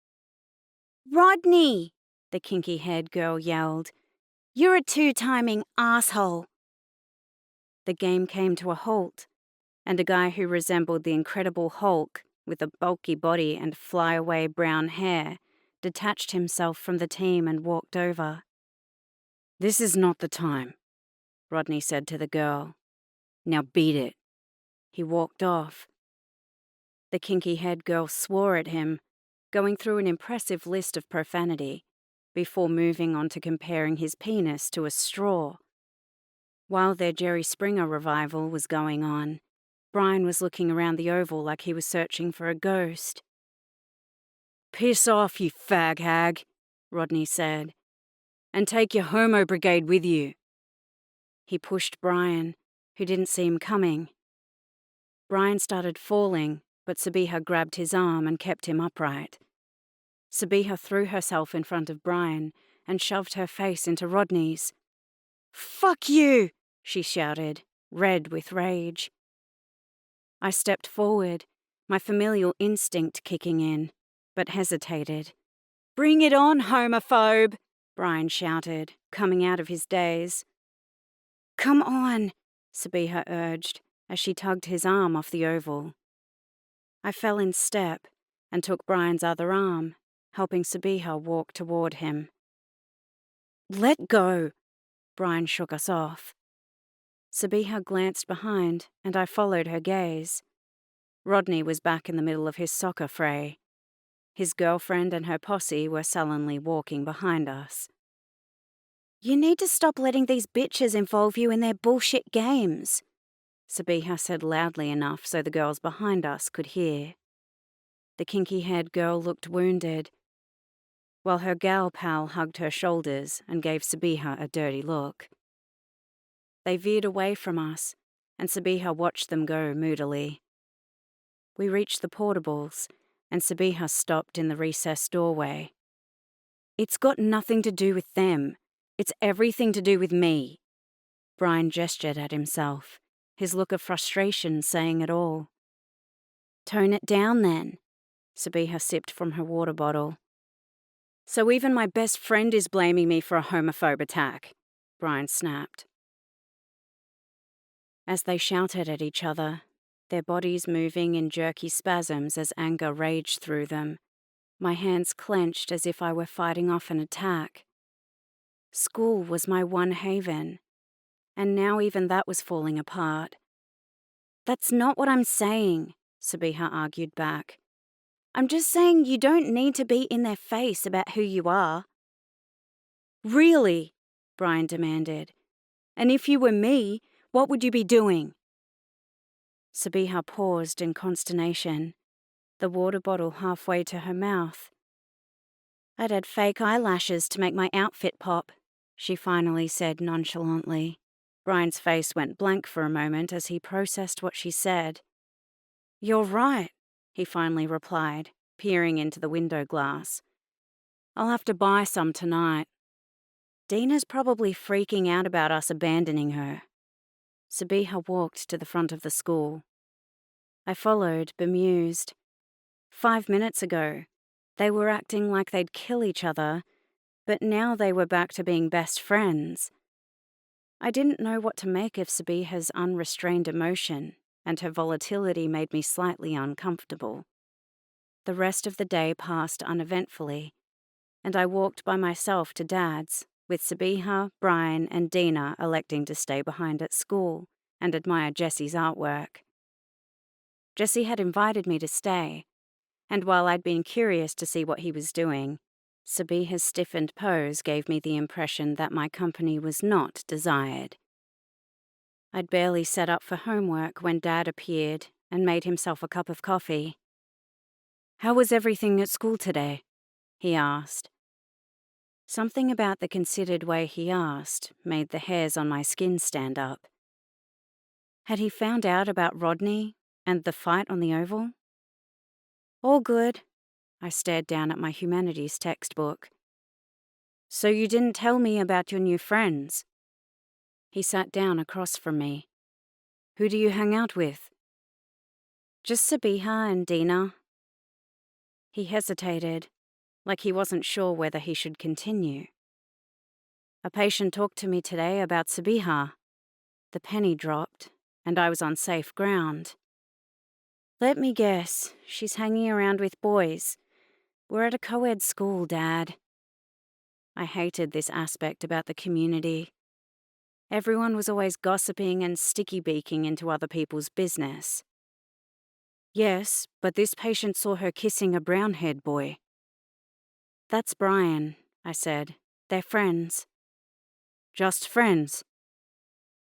Rodney, the kinky-haired girl yelled. You're a two-timing asshole. The game came to a halt, and a guy who resembled the Incredible Hulk, with a bulky body and flyaway brown hair, detached himself from the team and walked over. This is not the time, Rodney said to the girl. Now beat it. He walked off. The kinky-haired girl swore at him, going through an impressive list of profanity, before moving on to comparing his penis to a straw. While their Jerry Springer revival was going on, Brian was looking around the Oval like he was searching for a ghost. Piss off, you fag hag, Rodney said, and take your homo brigade with you. He pushed Brian, who didn't see him coming. Brian started falling, but Sabiha grabbed his arm and kept him upright. Sabiha threw herself in front of Brian and shoved her face into Rodney's. Fuck you, she shouted, red with rage. I stepped forward, my familial instinct kicking in, but hesitated. Bring it on, homophobe, Brian shouted, coming out of his daze. Come on, Sabiha urged, as she tugged his arm off the Oval. I fell in step and took Brian's other arm, helping Sabiha walk toward him. Let go, Brian shook us off. Sabiha glanced behind, and I followed her gaze. Rodney was back in the middle of his soccer fray. His girlfriend and her posse were sullenly walking behind us. You need to stop letting these bitches involve you in their bullshit games, Sabiha said loudly enough so the girls behind us could hear. The kinky-haired girl looked wounded. while her gal pal hugged her shoulders and gave Sabiha a dirty look. They veered away from us, and Sabiha watched them go moodily. We reached the portables, and Sabiha stopped in the recessed doorway. "It's got nothing to do with them. It's everything to do with me." Brian gestured at himself, his look of frustration saying it all. "Tone it down, then." Sabiha sipped from her water bottle. "So even my best friend is blaming me for a homophobe attack," Brian snapped. As they shouted at each other, their bodies moving in jerky spasms as anger raged through them, my hands clenched as if I were fighting off an attack. School was my one haven, and now even that was falling apart. "That's not what I'm saying," Sabiha argued back. "I'm just saying you don't need to be in their face about who you are." "Really?" Brian demanded. "And if you were me, what would you be doing?" Sabiha paused in consternation, the water bottle halfway to her mouth. "I'd add fake eyelashes to make my outfit pop," she finally said nonchalantly. Brian's face went blank for a moment as he processed what she said. "You're right," he finally replied, peering into the window glass. "I'll have to buy some tonight. Dina's probably freaking out about us abandoning her." Sabiha walked to the front of the school. I followed, bemused. 5 minutes ago, they were acting like they'd kill each other, but now they were back to being best friends. I didn't know what to make of Sabiha's unrestrained emotion, and her volatility made me slightly uncomfortable. The rest of the day passed uneventfully, and I walked by myself to Dad's, with Sabiha, Brian, and Dina electing to stay behind at school and admire Jesse's artwork. Jesse had invited me to stay, and while I'd been curious to see what he was doing, Sabiha's stiffened pose gave me the impression that my company was not desired. I'd barely set up for homework when Dad appeared and made himself a cup of coffee. "How was everything at school today?" he asked. Something about the considered way he asked made the hairs on my skin stand up. Had he found out about Rodney and the fight on the oval? "All good." I stared down at my humanities textbook. "So you didn't tell me about your new friends?" He sat down across from me. "Who do you hang out with?" "Just Sabiha and Dina." He hesitated, like he wasn't sure whether he should continue. "A patient talked to me today about Sabiha." The penny dropped, and I was on safe ground. "Let me guess, she's hanging around with boys. We're at a co-ed school, Dad." I hated this aspect about the community. Everyone was always gossiping and sticky-beaking into other people's business. "Yes, but this patient saw her kissing a brown-haired boy." "That's Brian," I said. "They're friends." "Just friends?"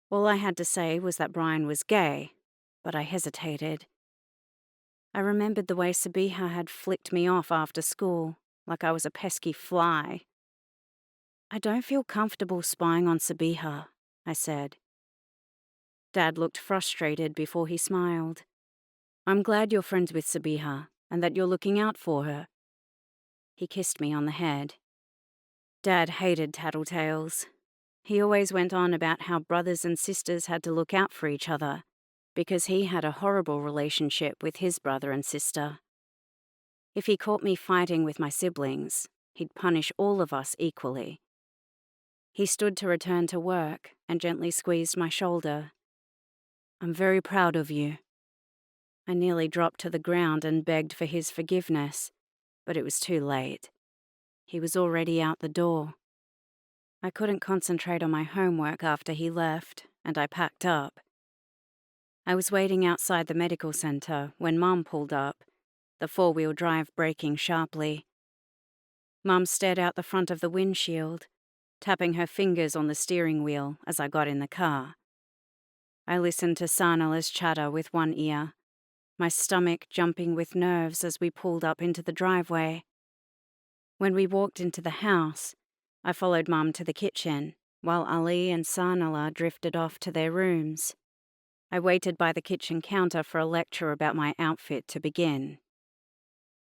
All I had to say was that Brian was gay, but I hesitated. I remembered the way Sabiha had flicked me off after school, like I was a pesky fly. "I don't feel comfortable spying on Sabiha," I said. Dad looked frustrated before he smiled. "I'm glad you're friends with Sabiha and that you're looking out for her." He kissed me on the head. Dad hated tattletales. He always went on about how brothers and sisters had to look out for each other, because he had a horrible relationship with his brother and sister. If he caught me fighting with my siblings, he'd punish all of us equally. He stood to return to work and gently squeezed my shoulder. "I'm very proud of you." I nearly dropped to the ground and begged for his forgiveness, but it was too late. He was already out the door. I couldn't concentrate on my homework after he left, and I packed up. I was waiting outside the medical center when Mum pulled up, the four-wheel drive braking sharply. Mum stared out the front of the windshield, tapping her fingers on the steering wheel as I got in the car. I listened to Sanala's chatter with one ear, my stomach jumping with nerves as we pulled up into the driveway. When we walked into the house, I followed Mum to the kitchen, while Ali and Sanala drifted off to their rooms. I waited by the kitchen counter for a lecture about my outfit to begin.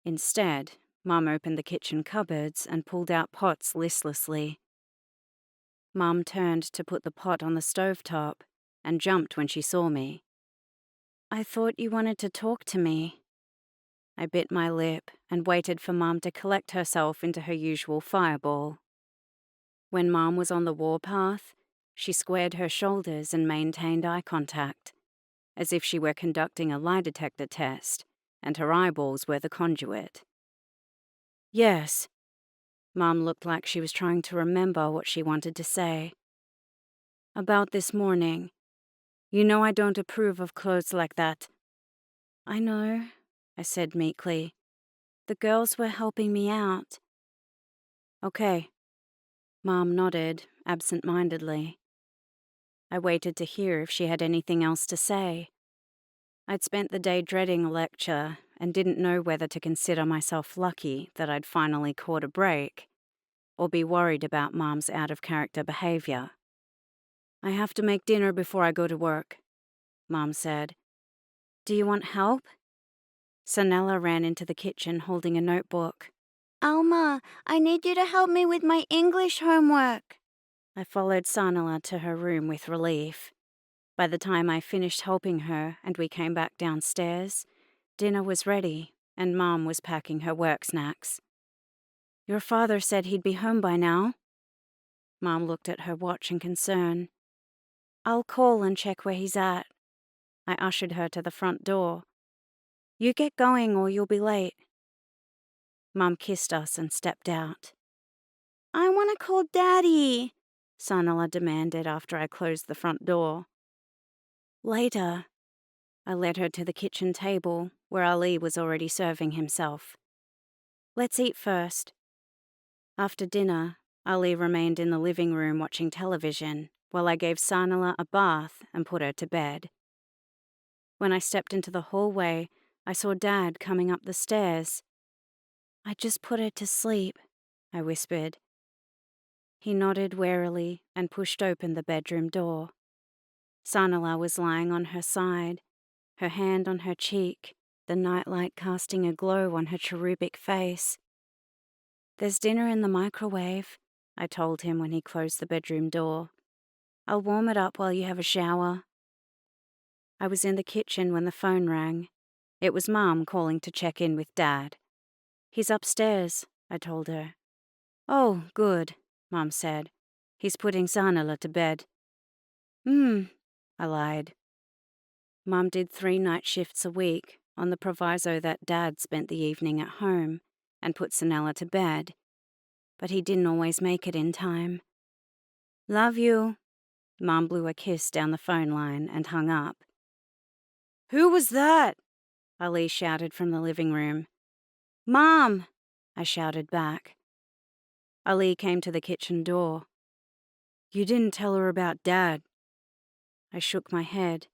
Instead, Mum opened the kitchen cupboards and pulled out pots listlessly. Mum turned to put the pot on the stovetop and jumped when she saw me. "I thought you wanted to talk to me." I bit my lip and waited for Mum to collect herself into her usual fireball. When Mum was on the warpath, she squared her shoulders and maintained eye contact, as if she were conducting a lie detector test, and her eyeballs were the conduit. "Yes." Mum looked like she was trying to remember what she wanted to say. "About this morning. You know I don't approve of clothes like that." "I know," I said meekly. "The girls were helping me out." "Okay." Mum nodded, absent-mindedly. I waited to hear if she had anything else to say. I'd spent the day dreading a lecture and didn't know whether to consider myself lucky that I'd finally caught a break, or be worried about Mum's out-of-character behavior. "I have to make dinner before I go to work," Mum said. "Do you want help?" Sanella ran into the kitchen holding a notebook. Alma, I need you to help me with my English homework. I followed Sanella to her room with relief. By the time I finished helping her and we came back downstairs, dinner was ready and Mum was packing her work snacks. "Your father said he'd be home by now." Mum looked at her watch in concern. "I'll call and check where he's at." I ushered her to the front door. "You get going or you'll be late." Mum kissed us and stepped out. I want to call Daddy, Sanala demanded after I closed the front door. "Later." I led her to the kitchen table, where Ali was already serving himself. "Let's eat first." After dinner, Ali remained in the living room watching television, while I gave Sanala a bath and put her to bed. When I stepped into the hallway, I saw Dad coming up the stairs. "I just put her to sleep," I whispered. He nodded warily and pushed open the bedroom door. Sanala was lying on her side, her hand on her cheek, the nightlight casting a glow on her cherubic face. "There's dinner in the microwave," I told him when he closed the bedroom door. "I'll warm it up while you have a shower." I was in the kitchen when the phone rang. It was Mum calling to check in with Dad. "He's upstairs," I told her. "Oh, good," Mum said. "He's putting Sanala to bed." I lied. Mum did 3 night shifts a week, on the proviso that Dad spent the evening at home and put Sanella to bed, but he didn't always make it in time. "Love you." Mum blew a kiss down the phone line and hung up. "Who was that?" Ali shouted from the living room. "Mom!" I shouted back. Ali came to the kitchen door. "You didn't tell her about Dad." I shook my head.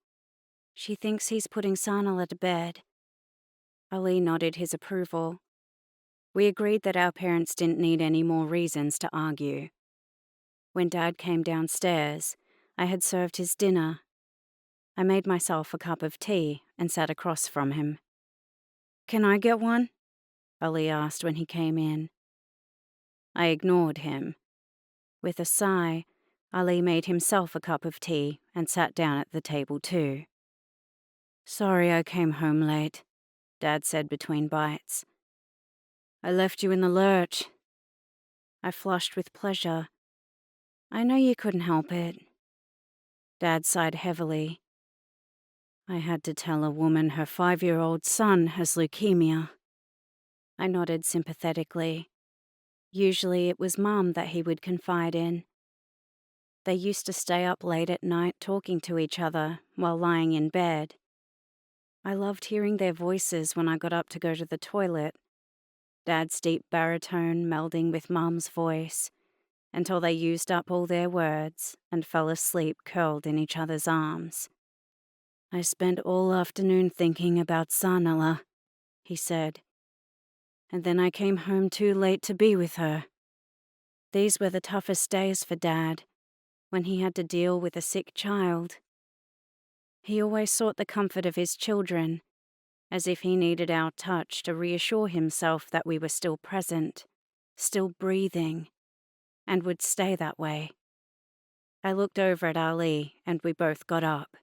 "She thinks he's putting Sanala to bed." Ali nodded his approval. We agreed that our parents didn't need any more reasons to argue. When Dad came downstairs, I had served his dinner. I made myself a cup of tea and sat across from him. "Can I get one?" Ali asked when he came in. I ignored him. With a sigh, Ali made himself a cup of tea and sat down at the table too. "Sorry I came home late," Dad said between bites. "I left you in the lurch." I flushed with pleasure. "I know you couldn't help it." Dad sighed heavily. "I had to tell a woman her 5-year-old son has leukemia." I nodded sympathetically. Usually it was Mum that he would confide in. They used to stay up late at night talking to each other while lying in bed. I loved hearing their voices when I got up to go to the toilet, Dad's deep baritone melding with Mum's voice, until they used up all their words and fell asleep curled in each other's arms. "I spent all afternoon thinking about Sanala," he said. And then I came home too late to be with her. These were the toughest days for Dad, when he had to deal with a sick child. He always sought the comfort of his children, as if he needed our touch to reassure himself that we were still present, still breathing, and would stay that way. I looked over at Ali, and we both got up.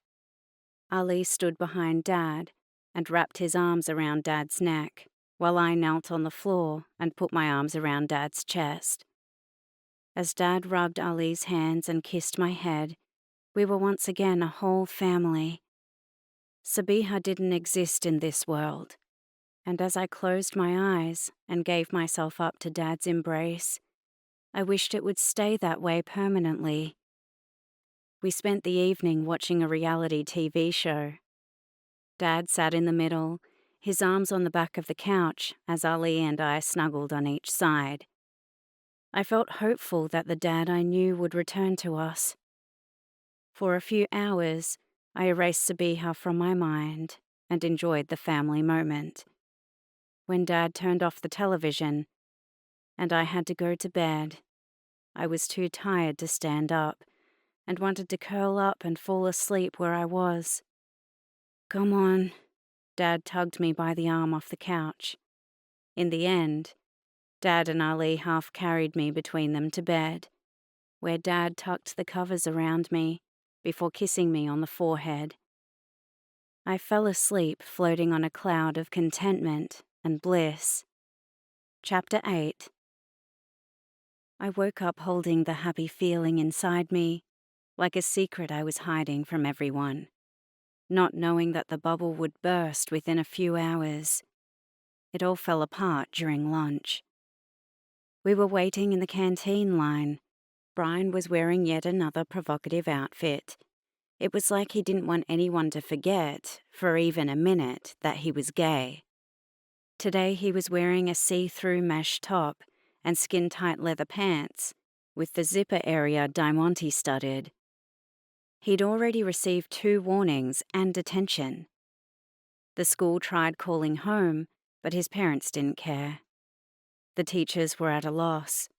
Ali stood behind Dad and wrapped his arms around Dad's neck, while I knelt on the floor and put my arms around Dad's chest. As Dad rubbed Ali's hands and kissed my head, we were once again a whole family. Sabiha didn't exist in this world, and as I closed my eyes and gave myself up to Dad's embrace, I wished it would stay that way permanently. We spent the evening watching a reality TV show. Dad sat in the middle, his arms on the back of the couch as Ali and I snuggled on each side. I felt hopeful that the Dad I knew would return to us. For a few hours, I erased Sabiha from my mind and enjoyed the family moment. When Dad turned off the television and I had to go to bed, I was too tired to stand up and wanted to curl up and fall asleep where I was. "Come on," Dad tugged me by the arm off the couch. In the end, Dad and Ali half carried me between them to bed, where Dad tucked the covers around me before kissing me on the forehead. I fell asleep floating on a cloud of contentment and bliss. Chapter 8. I woke up holding the happy feeling inside me, like a secret I was hiding from everyone, not knowing that the bubble would burst within a few hours. It all fell apart during lunch. We were waiting in the canteen line. Brian was wearing yet another provocative outfit. It was like he didn't want anyone to forget, for even a minute, that he was gay. Today he was wearing a see-through mesh top and skin-tight leather pants, with the zipper area diamante-studded. He'd already received 2 warnings and detention. The school tried calling home, but his parents didn't care. The teachers were at a loss.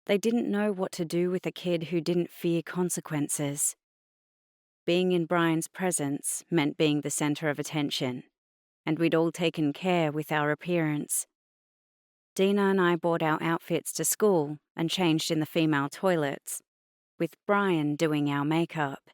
They didn't know what to do with a kid who didn't fear consequences. Being in Brian's presence meant being the center of attention, and we'd all taken care with our appearance. Dina and I brought our outfits to school and changed in the female toilets, with Brian doing our makeup.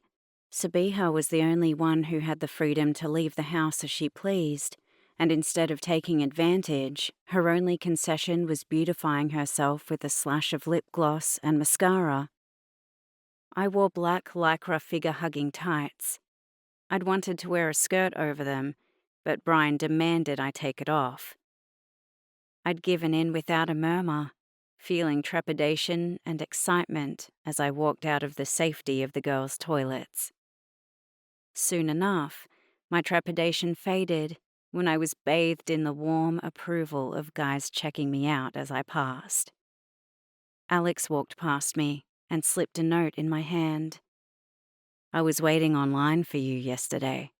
Sabiha was the only one who had the freedom to leave the house as she pleased, and instead of taking advantage, her only concession was beautifying herself with a slash of lip gloss and mascara. I wore black lycra figure-hugging tights. I'd wanted to wear a skirt over them, but Brian demanded I take it off. I'd given in without a murmur, feeling trepidation and excitement as I walked out of the safety of the girls' toilets. Soon enough, my trepidation faded when I was bathed in the warm approval of guys checking me out as I passed. Alex walked past me and slipped a note in my hand. "I was waiting online for you yesterday."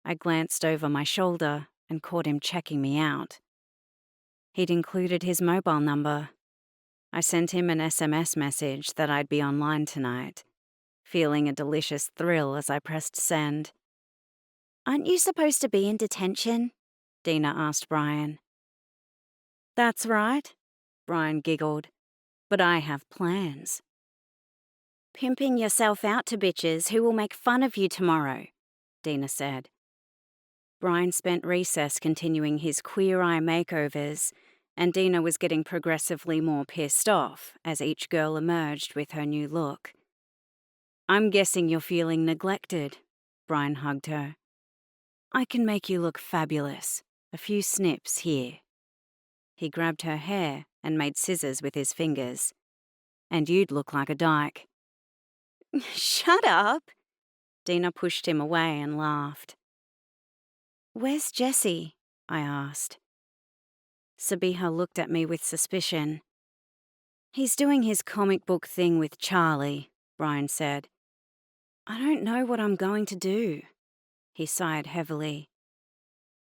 I glanced over my shoulder and caught him checking me out. He'd included his mobile number. I sent him an SMS message that I'd be online tonight, feeling a delicious thrill as I pressed send. "Aren't you supposed to be in detention?" Dina asked Brian. "That's right," Brian giggled, "but I have plans." "Pimping yourself out to bitches who will make fun of you tomorrow," Dina said. Brian spent recess continuing his queer eye makeovers, and Dina was getting progressively more pissed off as each girl emerged with her new look. "I'm guessing you're feeling neglected," Brian hugged her. "I can make you look fabulous. A few snips here." He grabbed her hair and made scissors with his fingers. "And you'd look like a dyke." "Shut up!" Dina pushed him away and laughed. "Where's Jesse?" I asked. Sabiha looked at me with suspicion. "He's doing his comic book thing with Charlie," Brian said. "I don't know what I'm going to do." He sighed heavily.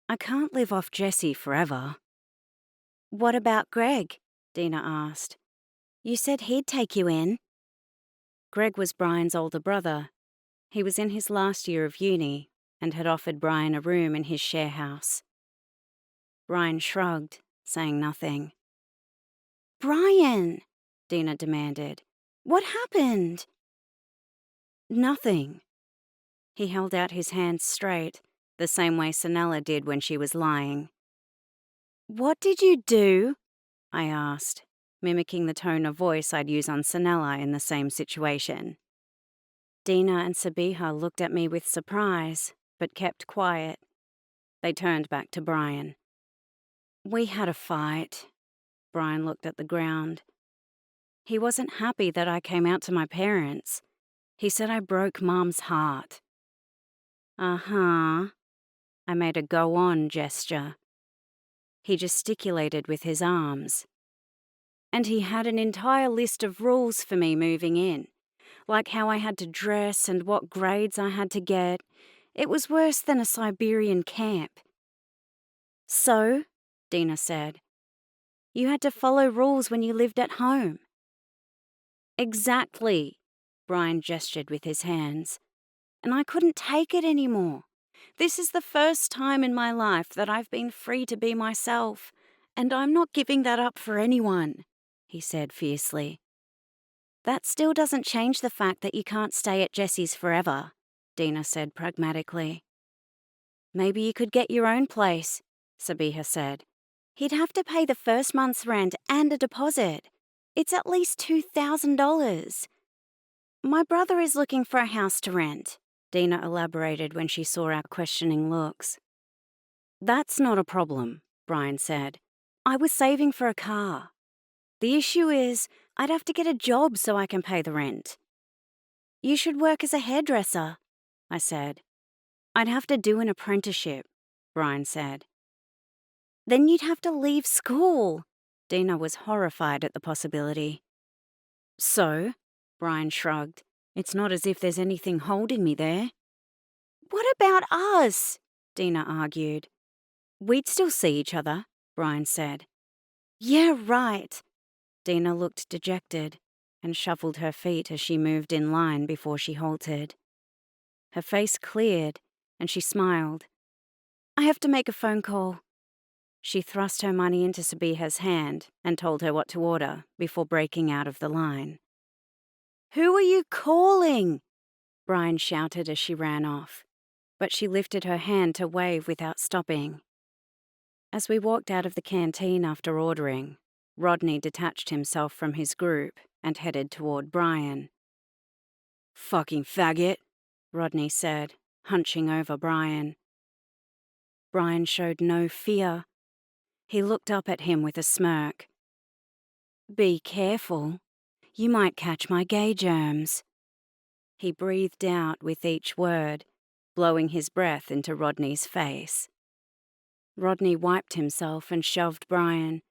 "I can't live off Jesse forever." What about Greg? Dina asked. You said he'd take you in. Greg was Brian's older brother. He was in his last year of uni and had offered Brian a room in his share house. Brian shrugged, saying nothing. Brian, Dina demanded. What happened? Nothing. He held out his hands straight, the same way Sanella did when she was lying. What did you do? I asked, mimicking the tone of voice I'd use on Sanella in the same situation. Dina and Sabiha looked at me with surprise, but kept quiet. They turned back to Brian. We had a fight. Brian looked at the ground. He wasn't happy that I came out to my parents. He said I broke Mom's heart. Uh-huh. I made a go-on gesture. He gesticulated with his arms. And he had an entire list of rules for me moving in, like how I had to dress and what grades I had to get. It was worse than a Siberian camp. So, Dina said, you had to follow rules when you lived at home. Exactly, Brian gestured with his hands. And I couldn't take it anymore. This is the first time in my life that I've been free to be myself, and I'm not giving that up for anyone, he said fiercely. That still doesn't change the fact that you can't stay at Jessie's forever, Dina said pragmatically. Maybe you could get your own place, Sabiha said. He'd have to pay the first month's rent and a deposit. It's at least $2,000. My brother is looking for a house to rent, Dina elaborated when she saw our questioning looks. That's not a problem, Brian said. I was saving for a car. The issue is, I'd have to get a job so I can pay the rent. You should work as a hairdresser, I said. I'd have to do an apprenticeship, Brian said. Then you'd have to leave school. Dina was horrified at the possibility. So, Brian shrugged, it's not as if there's anything holding me there. What about us? Dina argued. We'd still see each other, Brian said. Yeah, right. Dina looked dejected and shuffled her feet as she moved in line before she halted. Her face cleared and she smiled. I have to make a phone call. She thrust her money into Sabiha's hand and told her what to order before breaking out of the line. Who are you calling? Brian shouted as she ran off, but she lifted her hand to wave without stopping. As we walked out of the canteen after ordering, Rodney detached himself from his group and headed toward Brian. Fucking faggot, Rodney said, hunching over Brian. Brian showed no fear. He looked up at him with a smirk. Be careful. You might catch my gay germs. He breathed out with each word, blowing his breath into Rodney's face. Rodney wiped himself and shoved Brian,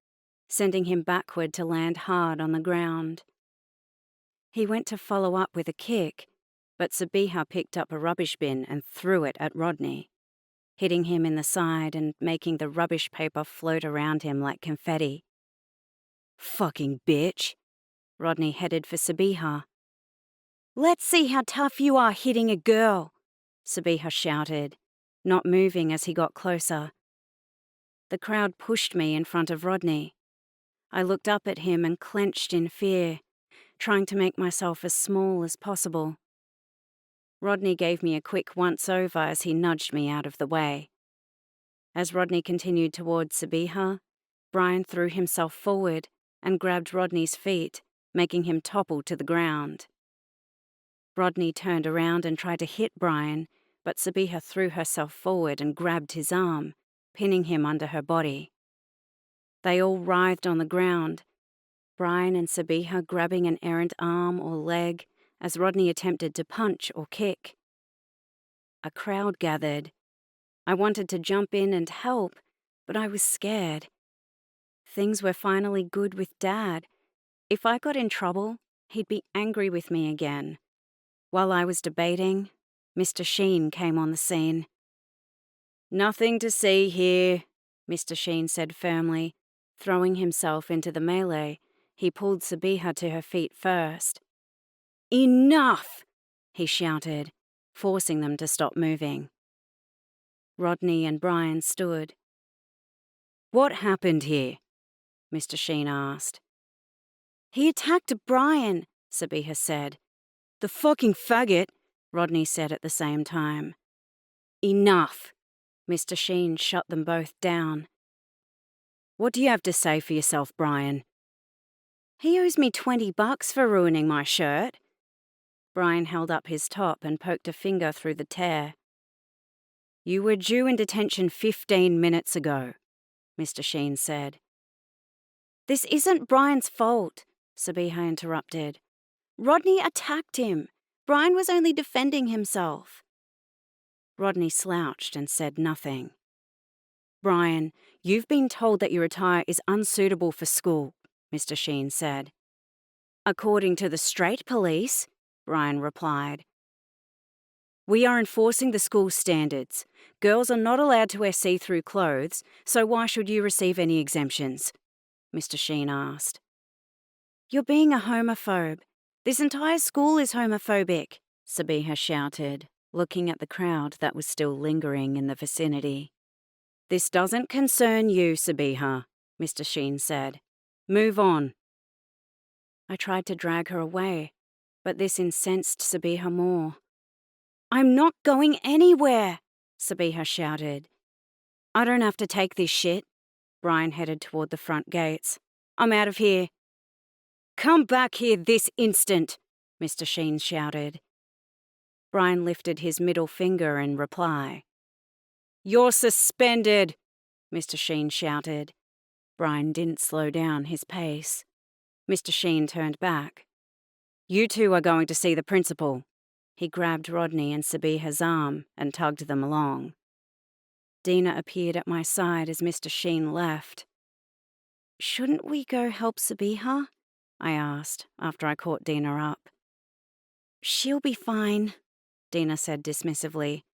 sending him backward to land hard on the ground. He went to follow up with a kick, but Sabiha picked up a rubbish bin and threw it at Rodney, hitting him in the side and making the rubbish paper float around him like confetti. Fucking bitch. Rodney headed for Sabiha. Let's see how tough you are hitting a girl, Sabiha shouted, not moving as he got closer. The crowd pushed me in front of Rodney. I looked up at him and clenched in fear, trying to make myself as small as possible. Rodney gave me a quick once-over as he nudged me out of the way. As Rodney continued towards Sabiha, Brian threw himself forward and grabbed Rodney's feet, making him topple to the ground. Rodney turned around and tried to hit Brian, but Sabiha threw herself forward and grabbed his arm, pinning him under her body. They all writhed on the ground, Brian and Sabiha grabbing an errant arm or leg as Rodney attempted to punch or kick. A crowd gathered. I wanted to jump in and help, but I was scared. Things were finally good with Dad. If I got in trouble, he'd be angry with me again. While I was debating, Mr. Sheen came on the scene. Nothing to see here, Mr. Sheen said firmly, Throwing himself into the melee, he pulled Sabiha to her feet first. "Enough!" he shouted, forcing them to stop moving. Rodney and Brian stood. "What happened here?" Mr. Sheen asked. "He attacked Brian," Sabiha said. "The fucking faggot," Rodney said at the same time. "Enough!" Mr. Sheen shut them both down. "What do you have to say for yourself, Brian?" "He owes me $20 for ruining my shirt." Brian held up his top and poked a finger through the tear. "You were due in detention 15 minutes ago," Mr. Sheen said. "This isn't Brian's fault," Sabiha interrupted. "Rodney attacked him. Brian was only defending himself." Rodney slouched and said nothing. "Brian, you've been told that your attire is unsuitable for school," Mr. Sheen said. "According to the straight police," Brian replied. "We are enforcing the school standards. Girls are not allowed to wear see-through clothes, so why should you receive any exemptions?" Mr. Sheen asked. "You're being a homophobe. This entire school is homophobic," Sabiha shouted, looking at the crowd that was still lingering in the vicinity. "This doesn't concern you, Sabiha," Mr. Sheen said. "Move on." I tried to drag her away, but this incensed Sabiha more. "I'm not going anywhere," Sabiha shouted. "I don't have to take this shit." Brian headed toward the front gates. "I'm out of here." "Come back here this instant," Mr. Sheen shouted. Brian lifted his middle finger in reply. "You're suspended," Mr. Sheen shouted. Brian didn't slow down his pace. Mr. Sheen turned back. "You two are going to see the principal." He grabbed Rodney and Sabiha's arm and tugged them along. Dina appeared at my side as Mr. Sheen left. "Shouldn't we go help Sabiha?" I asked after I caught Dina up. "She'll be fine," Dina said dismissively.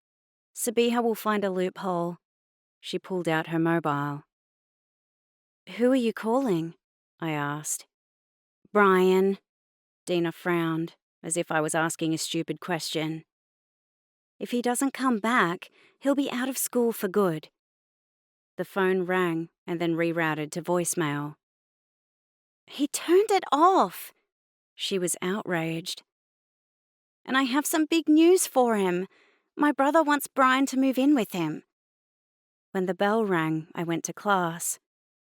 "Sabiha will find a loophole." She pulled out her mobile. "Who are you calling?" I asked. "Brian." Dina frowned, as if I was asking a stupid question. "If he doesn't come back, he'll be out of school for good." The phone rang and then rerouted to voicemail. "He turned it off!" She was outraged. "And I have some big news for him. My brother wants Brian to move in with him." When the bell rang, I went to class,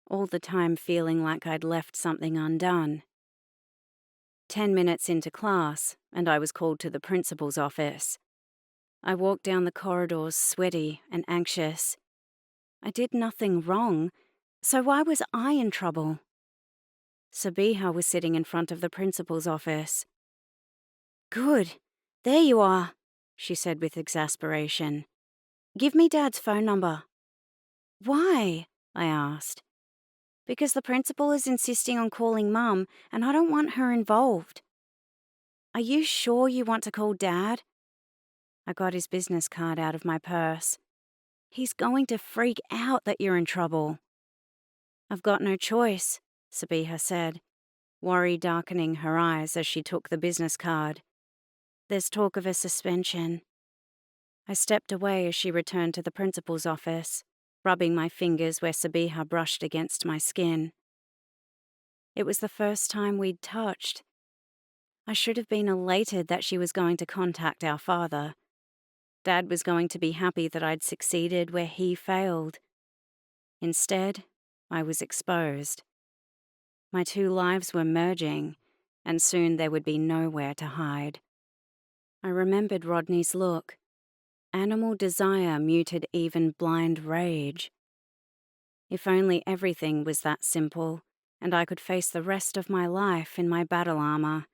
all the time feeling like I'd left something undone. 10 minutes into class, and I was called to the principal's office. I walked down the corridors sweaty and anxious. I did nothing wrong, so why was I in trouble? Sabiha was sitting in front of the principal's office. "Good, there you are," she said with exasperation. "Give me Dad's phone number." "Why?" I asked. "Because the principal is insisting on calling Mum, and I don't want her involved." "Are you sure you want to call Dad?" I got his business card out of my purse. "He's going to freak out that you're in trouble." "I've got no choice," Sabiha said, worry darkening her eyes as she took the business card. "There's talk of a suspension." I stepped away as she returned to the principal's office, rubbing my fingers where Sabiha brushed against my skin. It was the first time we'd touched. I should have been elated that she was going to contact our father. Dad was going to be happy that I'd succeeded where he failed. Instead, I was exposed. My two lives were merging, and soon there would be nowhere to hide. I remembered Rodney's look. Animal desire muted even blind rage. If only everything was that simple, and I could face the rest of my life in my battle armor,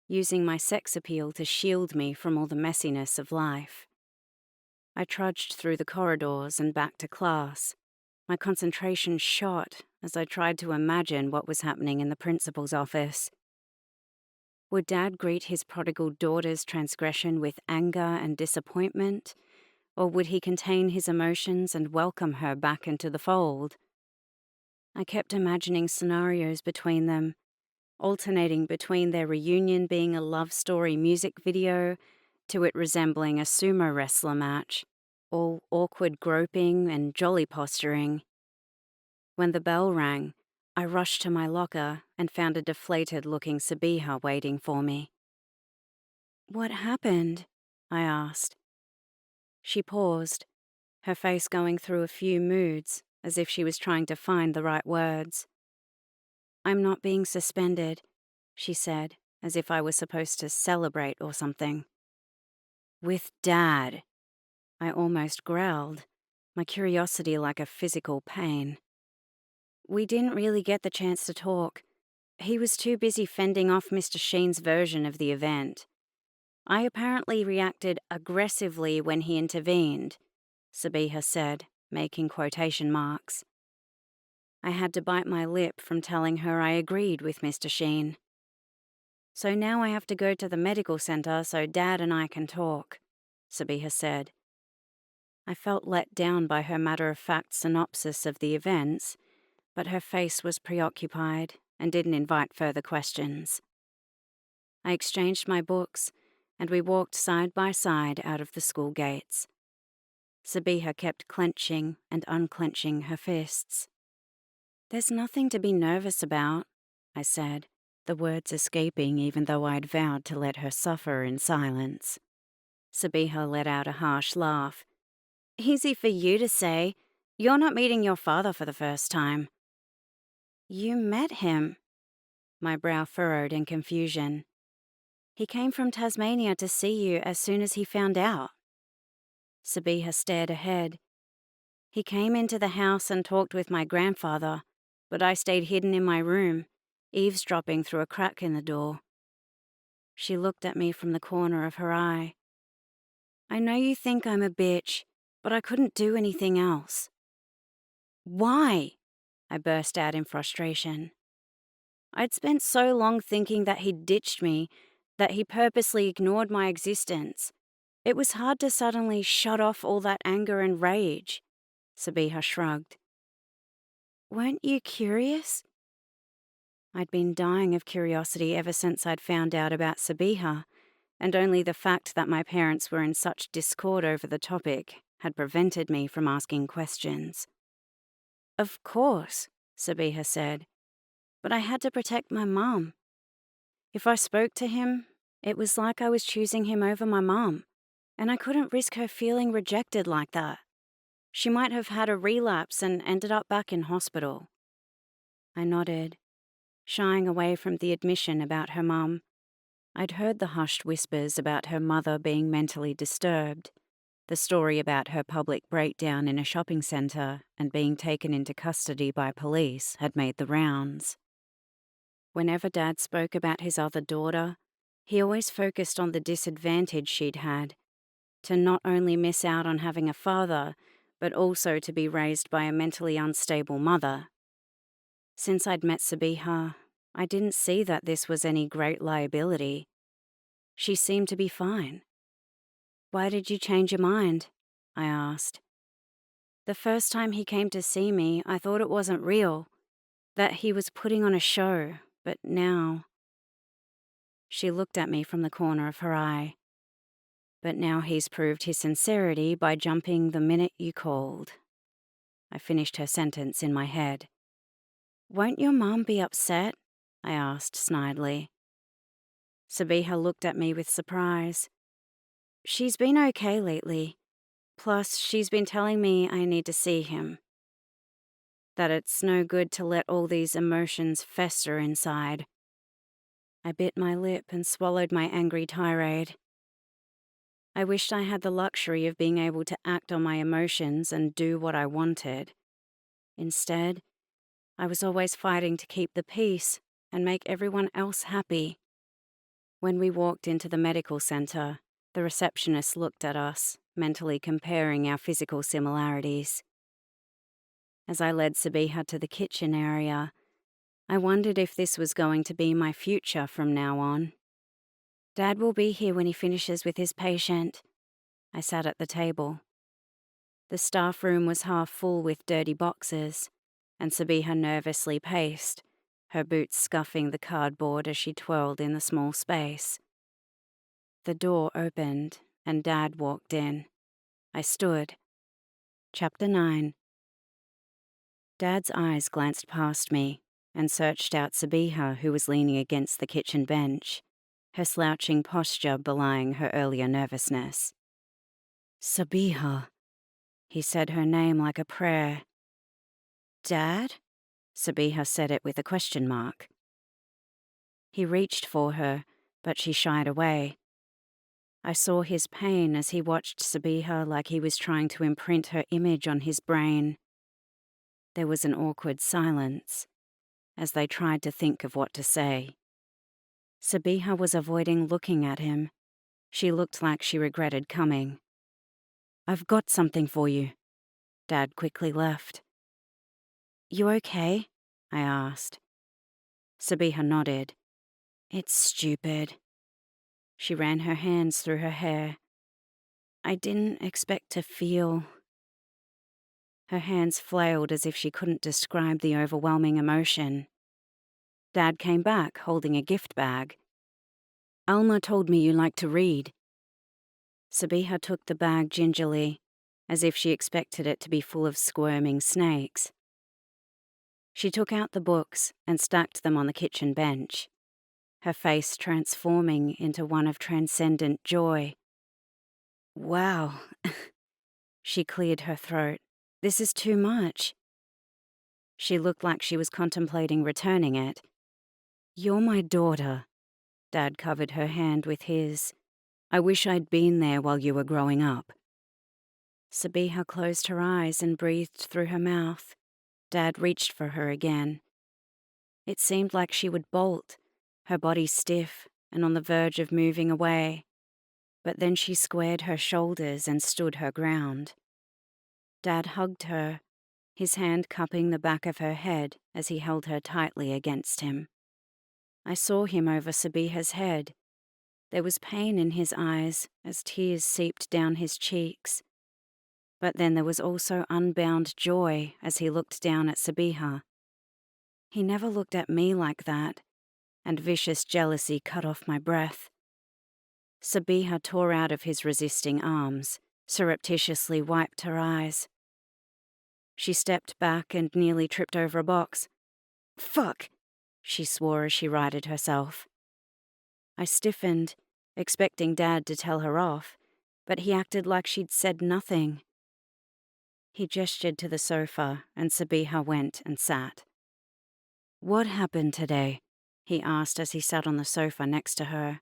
using my sex appeal to shield me from all the messiness of life. I trudged through the corridors and back to class. My concentration shot as I tried to imagine what was happening in the principal's office. Would Dad greet his prodigal daughter's transgression with anger and disappointment, or would he contain his emotions and welcome her back into the fold? I kept imagining scenarios between them, alternating between their reunion being a love story music video to it resembling a sumo wrestler match, all awkward groping and jolly posturing. When the bell rang, I rushed to my locker and found a deflated-looking Sabiha waiting for me. "What happened?" I asked. She paused, her face going through a few moods, as if she was trying to find the right words. "I'm not being suspended," she said, as if I was supposed to celebrate or something. "With Dad," I almost growled, my curiosity like a physical pain. "We didn't really get the chance to talk. He was too busy fending off Mr. Sheen's version of the event. I apparently reacted aggressively when he intervened," Sabiha said, making quotation marks. I had to bite my lip from telling her I agreed with Mr. Sheen. "So now I have to go to the medical center so Dad and I can talk," Sabiha said. I felt let down by her matter-of-fact synopsis of the events, but her face was preoccupied and didn't invite further questions. I exchanged my books, and we walked side by side out of the school gates. Sabiha kept clenching and unclenching her fists. "There's nothing to be nervous about," I said, the words escaping even though I'd vowed to let her suffer in silence. Sabiha let out a harsh laugh. "Easy for you to say. You're not meeting your father for the first time." "You met him." My brow furrowed in confusion. "He came from Tasmania to see you as soon as he found out." Sabiha stared ahead. "He came into the house and talked with my grandfather, but I stayed hidden in my room, eavesdropping through a crack in the door." She looked at me from the corner of her eye. "I know you think I'm a bitch, but I couldn't do anything else." "Why?" I burst out in frustration. I'd spent so long thinking that he'd ditched me, that he purposely ignored my existence. It was hard to suddenly shut off all that anger and rage. Sabiha shrugged. "Weren't you curious?" I'd been dying of curiosity ever since I'd found out about Sabiha, and only the fact that my parents were in such discord over the topic had prevented me from asking questions. "Of course," Sabiha said, "but I had to protect my mum. If I spoke to him, it was like I was choosing him over my mum, and I couldn't risk her feeling rejected like that. She might have had a relapse and ended up back in hospital." I nodded, shying away from the admission about her mum. I'd heard the hushed whispers about her mother being mentally disturbed. The story about her public breakdown in a shopping centre and being taken into custody by police had made the rounds. Whenever Dad spoke about his other daughter, he always focused on the disadvantage she'd had, to not only miss out on having a father, but also to be raised by a mentally unstable mother. Since I'd met Sabiha, I didn't see that this was any great liability. She seemed to be fine. "Why did you change your mind?" I asked. "The first time he came to see me, I thought it wasn't real, that he was putting on a show, but now—" She looked at me from the corner of her eye. "But now he's proved his sincerity by jumping the minute you called." I finished her sentence in my head. "Won't your mum be upset?" I asked snidely. Sabiha looked at me with surprise. "She's been okay lately. Plus, she's been telling me I need to see him. That it's no good to let all these emotions fester inside." I bit my lip and swallowed my angry tirade. I wished I had the luxury of being able to act on my emotions and do what I wanted. Instead, I was always fighting to keep the peace and make everyone else happy. When we walked into the medical center, the receptionist looked at us, mentally comparing our physical similarities. As I led Sabiha to the kitchen area, I wondered if this was going to be my future from now on. "Dad will be here when he finishes with his patient." I sat at the table. The staff room was half full with dirty boxes. and Sabiha nervously paced, her boots scuffing the cardboard as she twirled in the small space. The door opened, and Dad walked in. I stood. Chapter 9. Dad's eyes glanced past me and searched out Sabiha, who was leaning against the kitchen bench, her slouching posture belying her earlier nervousness. Sabiha, he said her name like a prayer. Dad? Sabiha said it with a question mark. He reached for her, but she shied away. I saw his pain as he watched Sabiha like he was trying to imprint her image on his brain. There was an awkward silence as they tried to think of what to say. Sabiha was avoiding looking at him. She looked like she regretted coming. I've got something for you. Dad quickly left. You okay? I asked. Sabiha nodded. It's stupid. She ran her hands through her hair. I didn't expect to feel. Her hands flailed as if she couldn't describe the overwhelming emotion. Dad came back holding a gift bag. Alma told me you like to read. Sabiha took the bag gingerly, as if she expected it to be full of squirming snakes. She took out the books and stacked them on the kitchen bench, her face transforming into one of transcendent joy. Wow, she cleared her throat. This is too much. She looked like she was contemplating returning it. You're my daughter. Dad covered her hand with his. I wish I'd been there while you were growing up. Sabiha closed her eyes and breathed through her mouth. Dad reached for her again. It seemed like she would bolt, her body stiff and on the verge of moving away. But then she squared her shoulders and stood her ground. Dad hugged her, his hand cupping the back of her head as he held her tightly against him. I saw him over Sabiha's head. There was pain in his eyes as tears seeped down his cheeks. But then there was also unbound joy as he looked down at Sabiha. He never looked at me like that, and vicious jealousy cut off my breath. Sabiha tore out of his resisting arms, surreptitiously wiped her eyes. She stepped back and nearly tripped over a box. Fuck, she swore as she righted herself. I stiffened, expecting Dad to tell her off, but he acted like she'd said nothing. He gestured to the sofa, and Sabiha went and sat. What happened today? He asked as he sat on the sofa next to her.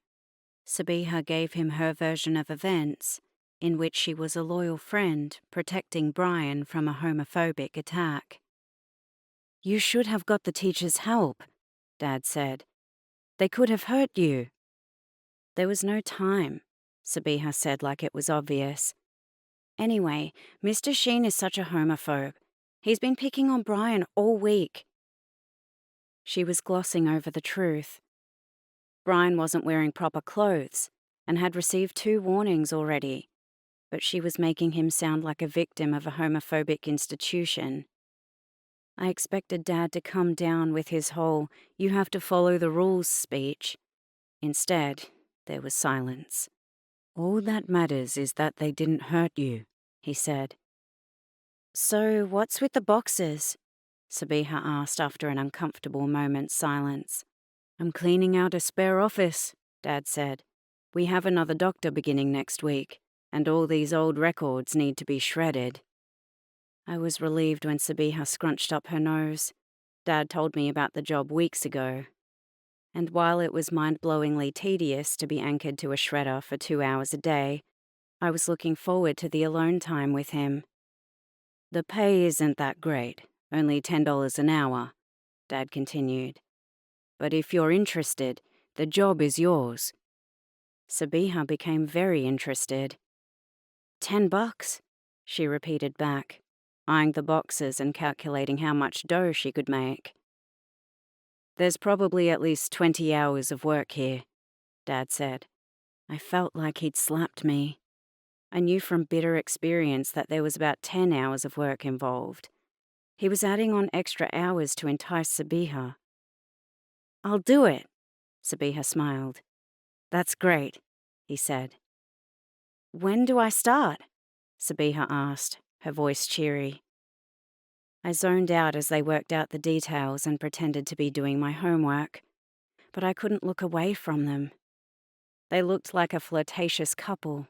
Sabiha gave him her version of events, in which she was a loyal friend protecting Brian from a homophobic attack. You should have got the teacher's help, Dad said. They could have hurt you. There was no time, Sabiha said like it was obvious. Anyway, Mr. Sheen is such a homophobe. He's been picking on Brian all week. She was glossing over the truth. Brian wasn't wearing proper clothes and had received 2 warnings already, but she was making him sound like a victim of a homophobic institution. I expected Dad to come down with his whole "you have to follow the rules" speech. Instead, there was silence. All that matters is that they didn't hurt you, he said. So what's with the boxes? Sabiha asked after an uncomfortable moment's silence. I'm cleaning out a spare office, Dad said. We have another doctor beginning next week, and all these old records need to be shredded. I was relieved when Sabiha scrunched up her nose. Dad told me about the job weeks ago. And while it was mind-blowingly tedious to be anchored to a shredder for 2 hours a day, I was looking forward to the alone time with him. The pay isn't that great, only $10 an hour, Dad continued. But if you're interested, the job is yours. Sabiha became very interested. $10, she repeated back, eyeing the boxes and calculating how much dough she could make. There's probably at least 20 hours of work here, Dad said. I felt like he'd slapped me. I knew from bitter experience that there was about 10 hours of work involved. He was adding on extra hours to entice Sabiha. "I'll do it," Sabiha smiled. "That's great," he said. "When do I start?" Sabiha asked, her voice cheery. I zoned out as they worked out the details and pretended to be doing my homework, but I couldn't look away from them. They looked like a flirtatious couple,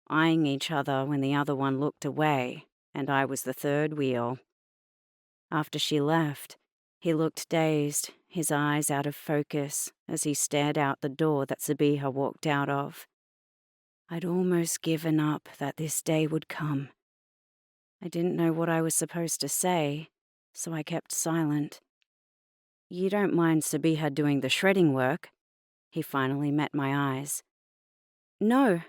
eyeing each other when the other one looked away, and I was the third wheel. After she left, he looked dazed, his eyes out of focus as he stared out the door that Sabiha walked out of. I'd almost given up that this day would come. I didn't know what I was supposed to say, so I kept silent. "You don't mind Sabiha doing the shredding work?" He finally met my eyes. "No."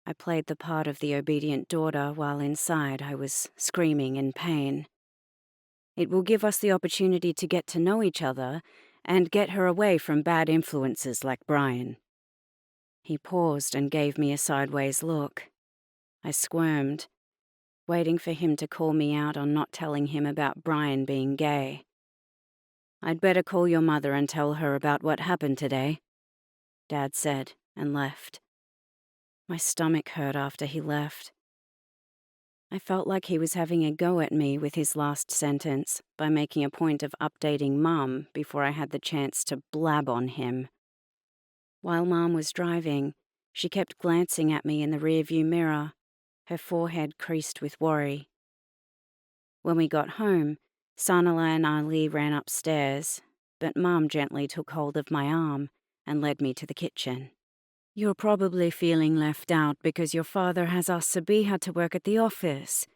I played the part of the obedient daughter while inside I was screaming in pain. "It will give us the opportunity to get to know each other and get her away from bad influences like Brian." He paused and gave me a sideways look. I squirmed, waiting for him to call me out on not telling him about Brian being gay. "I'd better call your mother and tell her about what happened today," Dad said and left. My stomach hurt after he left. I felt like he was having a go at me with his last sentence by making a point of updating Mum before I had the chance to blab on him. While Mum was driving, she kept glancing at me in the rearview mirror, her forehead creased with worry. When we got home, Sanala and Ali ran upstairs, but Mum gently took hold of my arm and led me to the kitchen. "You're probably feeling left out because your father has asked Sabiha to work at the office,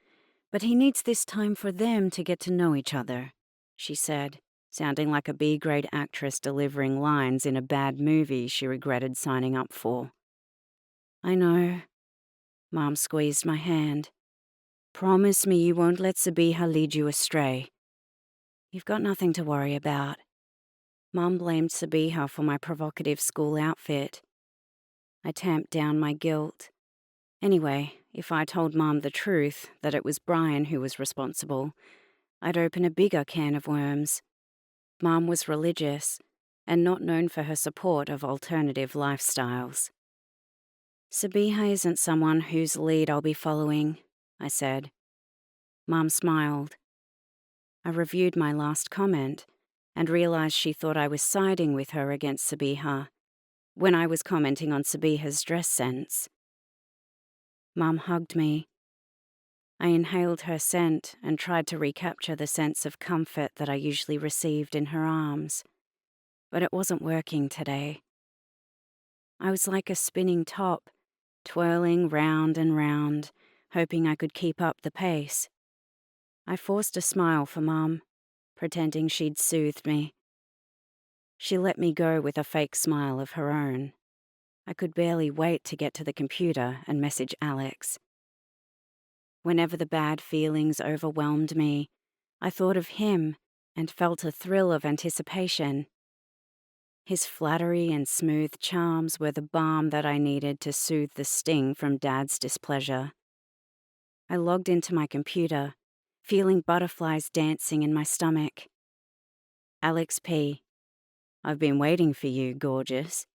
but he needs this time for them to get to know each other," she said, sounding like a B-grade actress delivering lines in a bad movie she regretted signing up for. "I know." Mom squeezed my hand. "Promise me you won't let Sabiha lead you astray." "You've got nothing to worry about." Mom blamed Sabiha for my provocative school outfit. I tamped down my guilt. Anyway, if I told Mom the truth, that it was Brian who was responsible, I'd open a bigger can of worms. Mom was religious and not known for her support of alternative lifestyles. "Sabiha isn't someone whose lead I'll be following," I said. Mom smiled. I reviewed my last comment and realized she thought I was siding with her against Sabiha when I was commenting on Sabiha's dress sense. Mom hugged me. I inhaled her scent and tried to recapture the sense of comfort that I usually received in her arms, but it wasn't working today. I was like a spinning top, twirling round and round, hoping I could keep up the pace. I forced a smile for Mum, pretending she'd soothed me. She let me go with a fake smile of her own. I could barely wait to get to the computer and message Alex. Whenever the bad feelings overwhelmed me, I thought of him and felt a thrill of anticipation. His flattery and smooth charms were the balm that I needed to soothe the sting from Dad's displeasure. I logged into my computer, feeling butterflies dancing in my stomach. "Alex P. I've been waiting for you, gorgeous."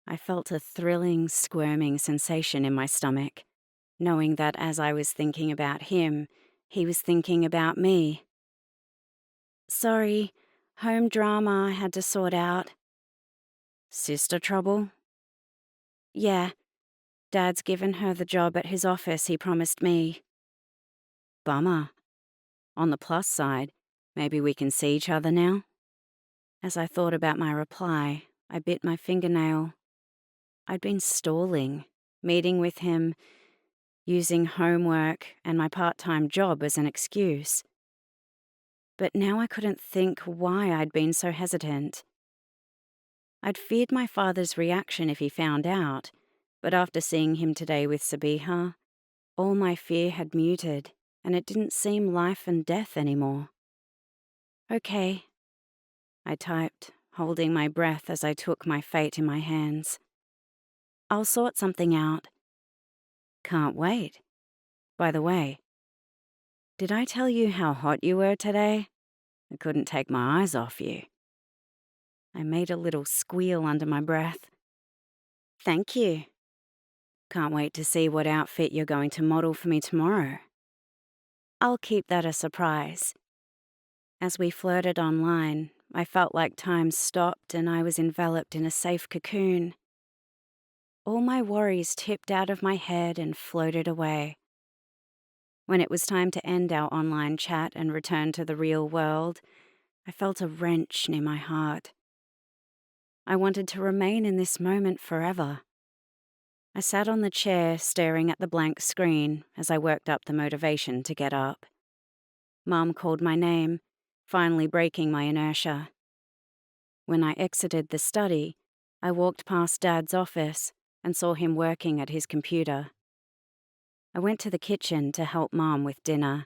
I felt a thrilling, squirming sensation in my stomach, knowing that as I was thinking about him, he was thinking about me. "Sorry, home drama I had to sort out." "Sister trouble?" "Yeah, Dad's given her the job at his office he promised me." "Bummer. On the plus side, maybe we can see each other now?" As I thought about my reply, I bit my fingernail. I'd been stalling, meeting with him, using homework and my part-time job as an excuse. But now I couldn't think why I'd been so hesitant. I'd feared my father's reaction if he found out, but after seeing him today with Sabiha, all my fear had muted, and it didn't seem life and death anymore. "Okay," I typed, holding my breath as I took my fate in my hands. "I'll sort something out." "Can't wait. By the way, Did I tell you how hot you were today? I couldn't take my eyes off you. I made a little squeal under my breath. Thank you. Can't wait to see what outfit you're going to model for me tomorrow. I'll keep that a surprise. As we flirted online, I felt like time stopped and I was enveloped in a safe cocoon. All my worries tipped out of my head and floated away. When it was time to end our online chat and return to the real world, I felt a wrench near my heart. I wanted to remain in this moment forever. I sat on the chair staring at the blank screen as I worked up the motivation to get up. Mum called my name, finally breaking my inertia. When I exited the study, I walked past Dad's office and saw him working at his computer. I went to the kitchen to help Mum with dinner.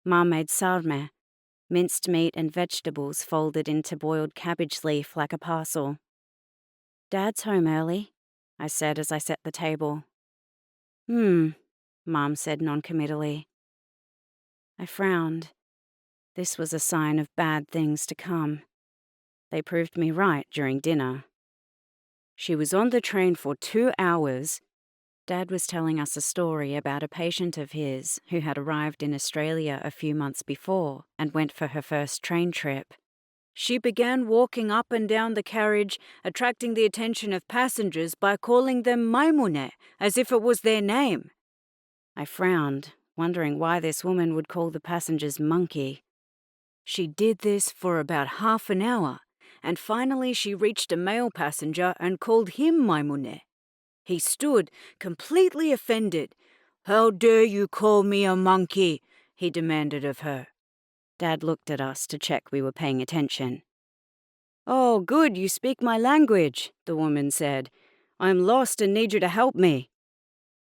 Mum made sarme, minced meat and vegetables folded into boiled cabbage leaf like a parcel. Dad's home early, I said as I set the table. Mum said noncommittally. I frowned. This was a sign of bad things to come. They proved me right during dinner. She was on the train for 2 hours. Dad was telling us a story about a patient of his who had arrived in Australia a few months before and went for her first train trip. She began walking up and down the carriage, attracting the attention of passengers by calling them Maimune, as if it was their name. I frowned, wondering why this woman would call the passengers monkey. She did this for about half an hour, and finally she reached a male passenger and called him Maimune. He stood, completely offended. "How dare you call me a monkey?" he demanded of her. Dad looked at us to check we were paying attention. "Oh, good, you speak my language," the woman said. "I'm lost and need you to help me."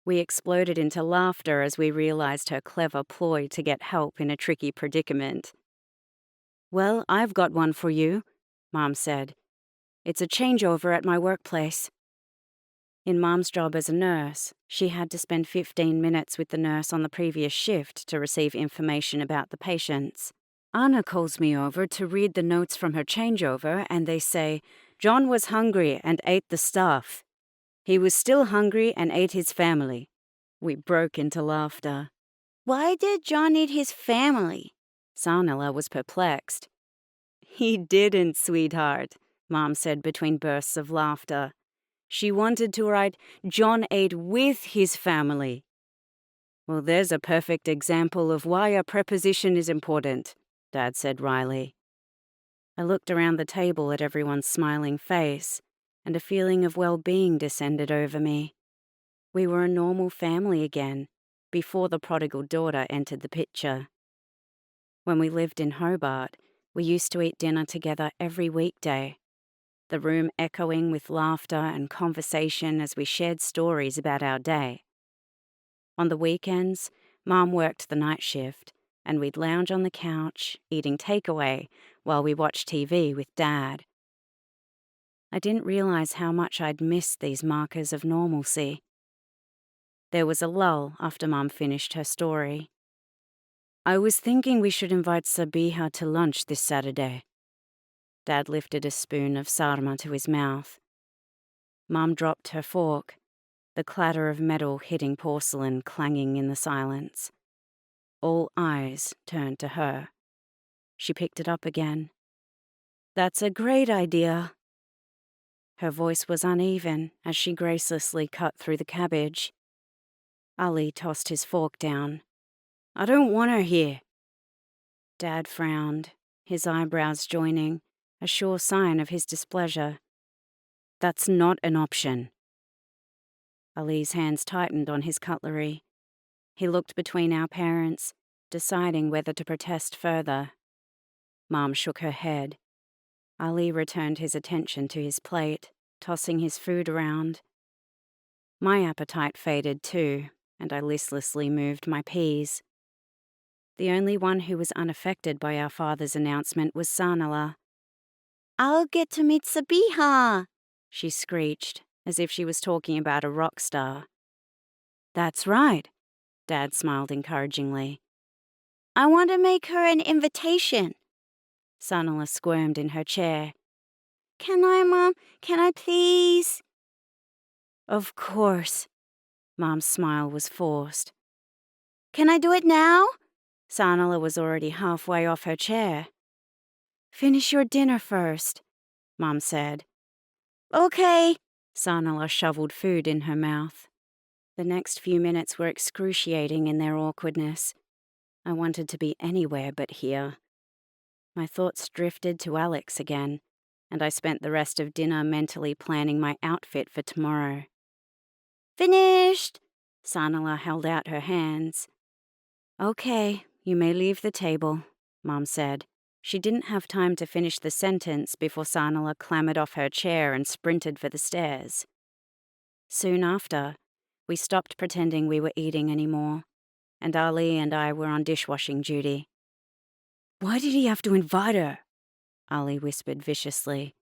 We exploded into laughter as we realized her clever ploy to get help in a tricky predicament. "Well, I've got one for you," Mom said. "It's a changeover at my workplace." In Mom's job as a nurse, she had to spend 15 minutes with the nurse on the previous shift to receive information about the patients. Anna calls me over to read the notes from her changeover, and they say, "John was hungry and ate the stuff. He was still hungry and ate his family." We broke into laughter. Why did John eat his family? Sanila was perplexed. "He didn't, sweetheart," Mom said between bursts of laughter. She wanted to write, "John ate with his family." "Well, there's a perfect example of why a preposition is important," Dad said wryly. I looked around the table at everyone's smiling face, and a feeling of well-being descended over me. We were a normal family again, before the prodigal daughter entered the picture. When we lived in Hobart, we used to eat dinner together every weekday, the room echoing with laughter and conversation as we shared stories about our day. On the weekends, Mom worked the night shift, and we'd lounge on the couch, eating takeaway, while we watched TV with Dad. I didn't realize how much I'd missed these markers of normalcy. There was a lull after Mom finished her story. "I was thinking we should invite Sabiha to lunch this Saturday." Dad lifted a spoon of sarma to his mouth. Mom dropped her fork, the clatter of metal hitting porcelain clanging in the silence. All eyes turned to her. She picked it up again. "That's a great idea." Her voice was uneven as she gracelessly cut through the cabbage. Ali tossed his fork down. "I don't want her here." Dad frowned, his eyebrows joining, a sure sign of his displeasure. "That's not an option." Ali's hands tightened on his cutlery. He looked between our parents, deciding whether to protest further. Mom shook her head. Ali returned his attention to his plate, tossing his food around. My appetite faded too, and I listlessly moved my peas. The only one who was unaffected by our father's announcement was Sanala. I'll get to meet Sabiha, she screeched, as if she was talking about a rock star. "That's right," Dad smiled encouragingly. I want to make her an invitation. Sanala squirmed in her chair. Can I, Mom? Can I please? Of course. Mom's smile was forced. Can I do it now? Sanala was already halfway off her chair. Finish your dinner first, Mom said. Okay. Sanala shoveled food in her mouth. The next few minutes were excruciating in their awkwardness. I wanted to be anywhere but here. My thoughts drifted to Alex again, and I spent the rest of dinner mentally planning my outfit for tomorrow. Finished! Sanala held out her hands. Okay, you may leave the table, Mom said. She didn't have time to finish the sentence before Sanala clambered off her chair and sprinted for the stairs. Soon after, we stopped pretending we were eating anymore, and Ali and I were on dishwashing duty. Why did he have to invite her? Ali whispered viciously.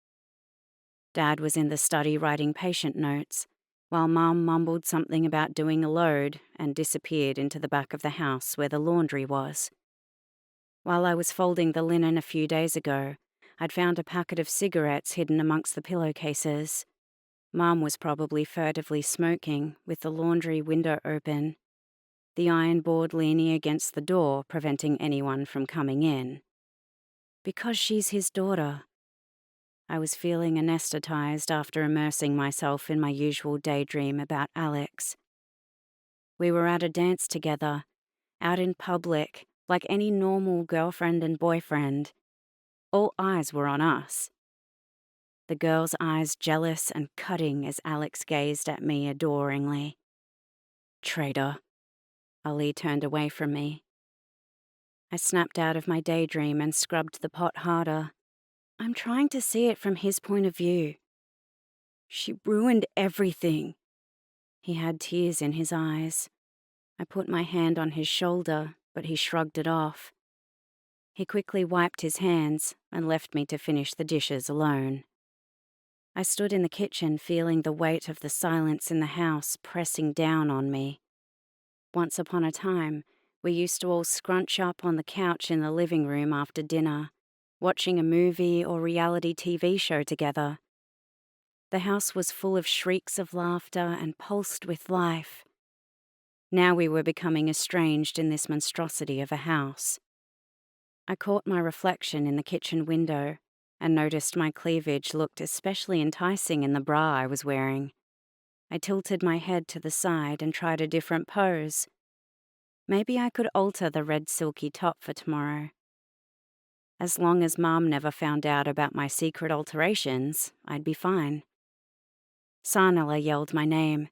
Dad was in the study writing patient notes, while Mum mumbled something about doing a load and disappeared into the back of the house where the laundry was. While I was folding the linen a few days ago, I'd found a packet of cigarettes hidden amongst the pillowcases. Mum was probably furtively smoking, with the laundry window open, the iron board leaning against the door, preventing anyone from coming in. Because she's his daughter. I was feeling anesthetized after immersing myself in my usual daydream about Alex. We were at a dance together, out in public, like any normal girlfriend and boyfriend. All eyes were on us. The girl's eyes jealous and cutting as Alex gazed at me adoringly. Traitor. Ali turned away from me. I snapped out of my daydream and scrubbed the pot harder. I'm trying to see it from his point of view. She ruined everything. He had tears in his eyes. I put my hand on his shoulder, but he shrugged it off. He quickly wiped his hands and left me to finish the dishes alone. I stood in the kitchen feeling the weight of the silence in the house pressing down on me. Once upon a time, we used to all scrunch up on the couch in the living room after dinner, watching a movie or reality TV show together. The house was full of shrieks of laughter and pulsed with life. Now we were becoming estranged in this monstrosity of a house. I caught my reflection in the kitchen window and noticed my cleavage looked especially enticing in the bra I was wearing. I tilted my head to the side and tried a different pose. Maybe I could alter the red silky top for tomorrow. As long as Mom never found out about my secret alterations, I'd be fine. Sanala yelled my name.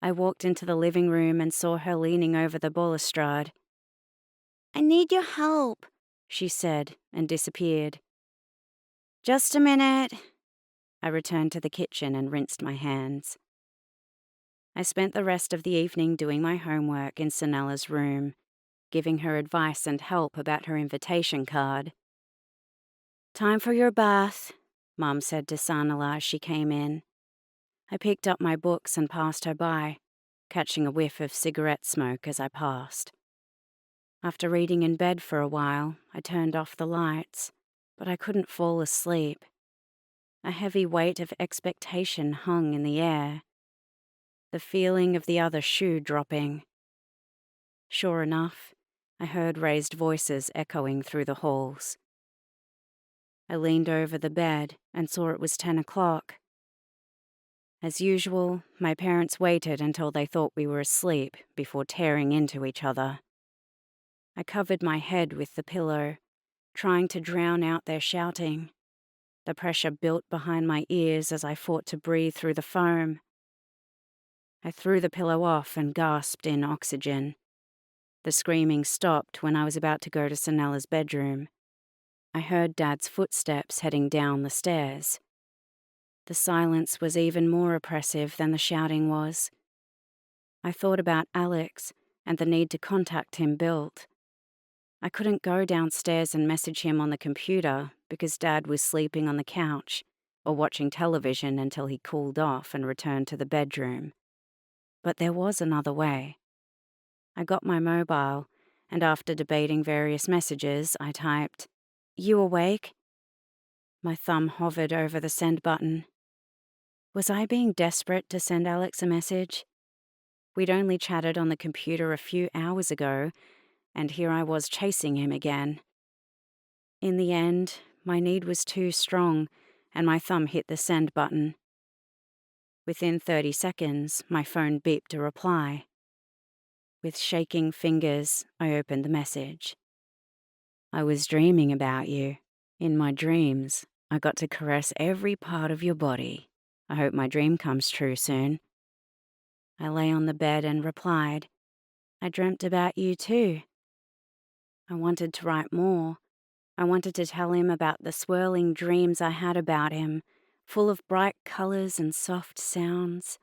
I walked into the living room and saw her leaning over the balustrade. I need your help, she said and disappeared. Just a minute. I returned to the kitchen and rinsed my hands. I spent the rest of the evening doing my homework in Sanella's room, giving her advice and help about her invitation card. Time for your bath, Mom said to Sanala as she came in. I picked up my books and passed her by, catching a whiff of cigarette smoke as I passed. After reading in bed for a while, I turned off the lights, but I couldn't fall asleep. A heavy weight of expectation hung in the air. The feeling of the other shoe dropping. Sure enough, I heard raised voices echoing through the halls. I leaned over the bed and saw it was 10 o'clock. As usual, my parents waited until they thought we were asleep before tearing into each other. I covered my head with the pillow, trying to drown out their shouting. The pressure built behind my ears as I fought to breathe through the foam. I threw the pillow off and gasped in oxygen. The screaming stopped when I was about to go to Sanella's bedroom. I heard Dad's footsteps heading down the stairs. The silence was even more oppressive than the shouting was. I thought about Alex and the need to contact him built. I couldn't go downstairs and message him on the computer because Dad was sleeping on the couch or watching television until he cooled off and returned to the bedroom. But there was another way. I got my mobile and after debating various messages, I typed, "You awake?" My thumb hovered over the send button. Was I being desperate to send Alex a message? We'd only chatted on the computer a few hours ago, and here I was chasing him again. In the end, my need was too strong, and my thumb hit the send button. Within 30 seconds, my phone beeped a reply. With shaking fingers, I opened the message. "I was dreaming about you. In my dreams, I got to caress every part of your body. I hope my dream comes true soon." I lay on the bed and replied, "I dreamt about you too." I wanted to write more. I wanted to tell him about the swirling dreams I had about him, full of bright colors and soft sounds.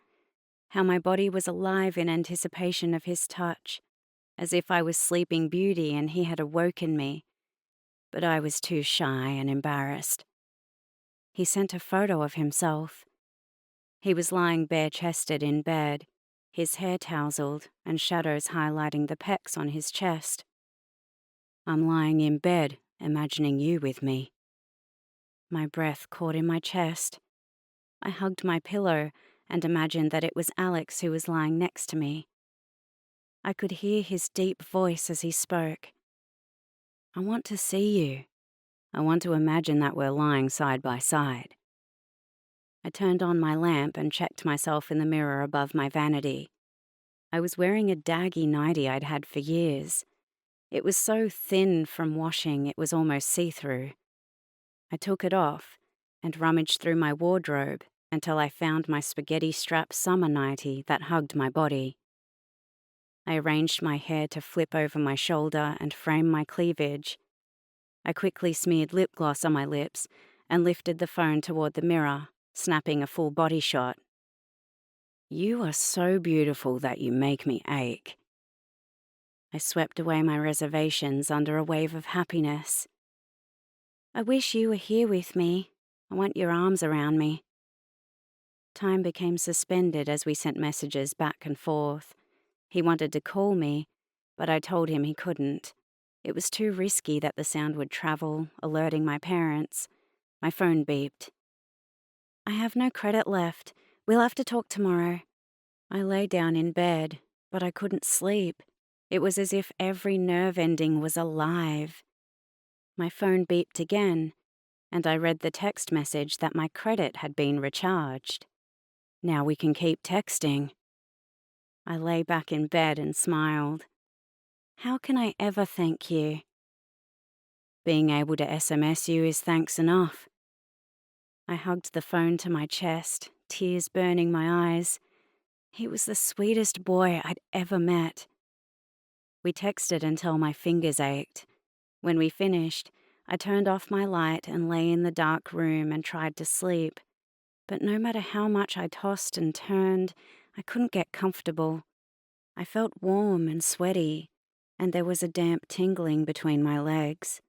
How my body was alive in anticipation of his touch, as if I was Sleeping Beauty and he had awoken me. But I was too shy and embarrassed. He sent a photo of himself. He was lying bare-chested in bed, his hair tousled and shadows highlighting the pecs on his chest. "I'm lying in bed, imagining you with me." My breath caught in my chest. I hugged my pillow and imagined that it was Alex who was lying next to me. I could hear his deep voice as he spoke. "I want to see you. I want to imagine that we're lying side by side." I turned on my lamp and checked myself in the mirror above my vanity. I was wearing a daggy nightie I'd had for years. It was so thin from washing it was almost see-through. I took it off and rummaged through my wardrobe until I found my spaghetti-strap summer nightie that hugged my body. I arranged my hair to flip over my shoulder and frame my cleavage. I quickly smeared lip gloss on my lips and lifted the phone toward the mirror, snapping a full body shot. "You are so beautiful that you make me ache." I swept away my reservations under a wave of happiness. "I wish you were here with me. I want your arms around me." Time became suspended as we sent messages back and forth. He wanted to call me, but I told him he couldn't. It was too risky that the sound would travel, alerting my parents. My phone beeped. "I have no credit left. We'll have to talk tomorrow." I lay down in bed, but I couldn't sleep. It was as if every nerve ending was alive. My phone beeped again, and I read the text message that my credit had been recharged. "Now we can keep texting." I lay back in bed and smiled. How can I ever thank you? Being able to SMS you is thanks enough. I hugged the phone to my chest, tears burning my eyes. He was the sweetest boy I'd ever met. We texted until my fingers ached. When we finished, I turned off my light and lay in the dark room and tried to sleep. But no matter how much I tossed and turned, I couldn't get comfortable. I felt warm and sweaty, and there was a damp tingling between my legs.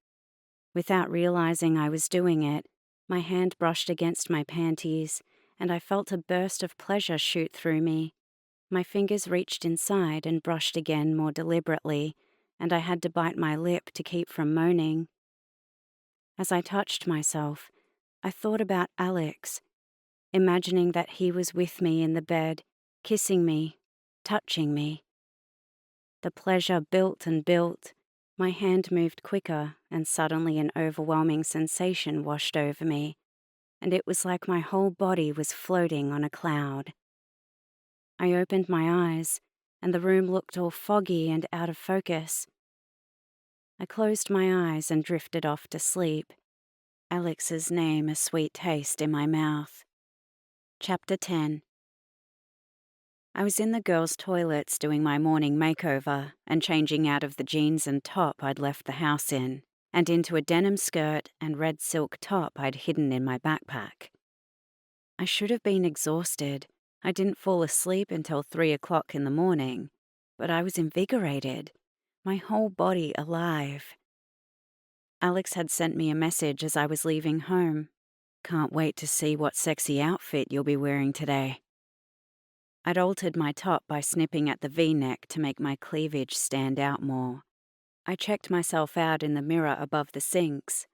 Without realizing I was doing it, my hand brushed against my panties, and I felt a burst of pleasure shoot through me. My fingers reached inside and brushed again more deliberately, and I had to bite my lip to keep from moaning. As I touched myself, I thought about Alex, imagining that he was with me in the bed, kissing me, touching me. The pleasure built and built. My hand moved quicker, and suddenly an overwhelming sensation washed over me, and it was like my whole body was floating on a cloud. I opened my eyes, and the room looked all foggy and out of focus. I closed my eyes and drifted off to sleep, Alex's name a sweet taste in my mouth. Chapter 10. I was in the girls' toilets doing my morning makeover and changing out of the jeans and top I'd left the house in, and into a denim skirt and red silk top I'd hidden in my backpack. I should have been exhausted. I didn't fall asleep until 3 o'clock in the morning, but I was invigorated, my whole body alive. Alex had sent me a message as I was leaving home. "Can't wait to see what sexy outfit you'll be wearing today." I'd altered my top by snipping at the V-neck to make my cleavage stand out more. I checked myself out in the mirror above the sinks.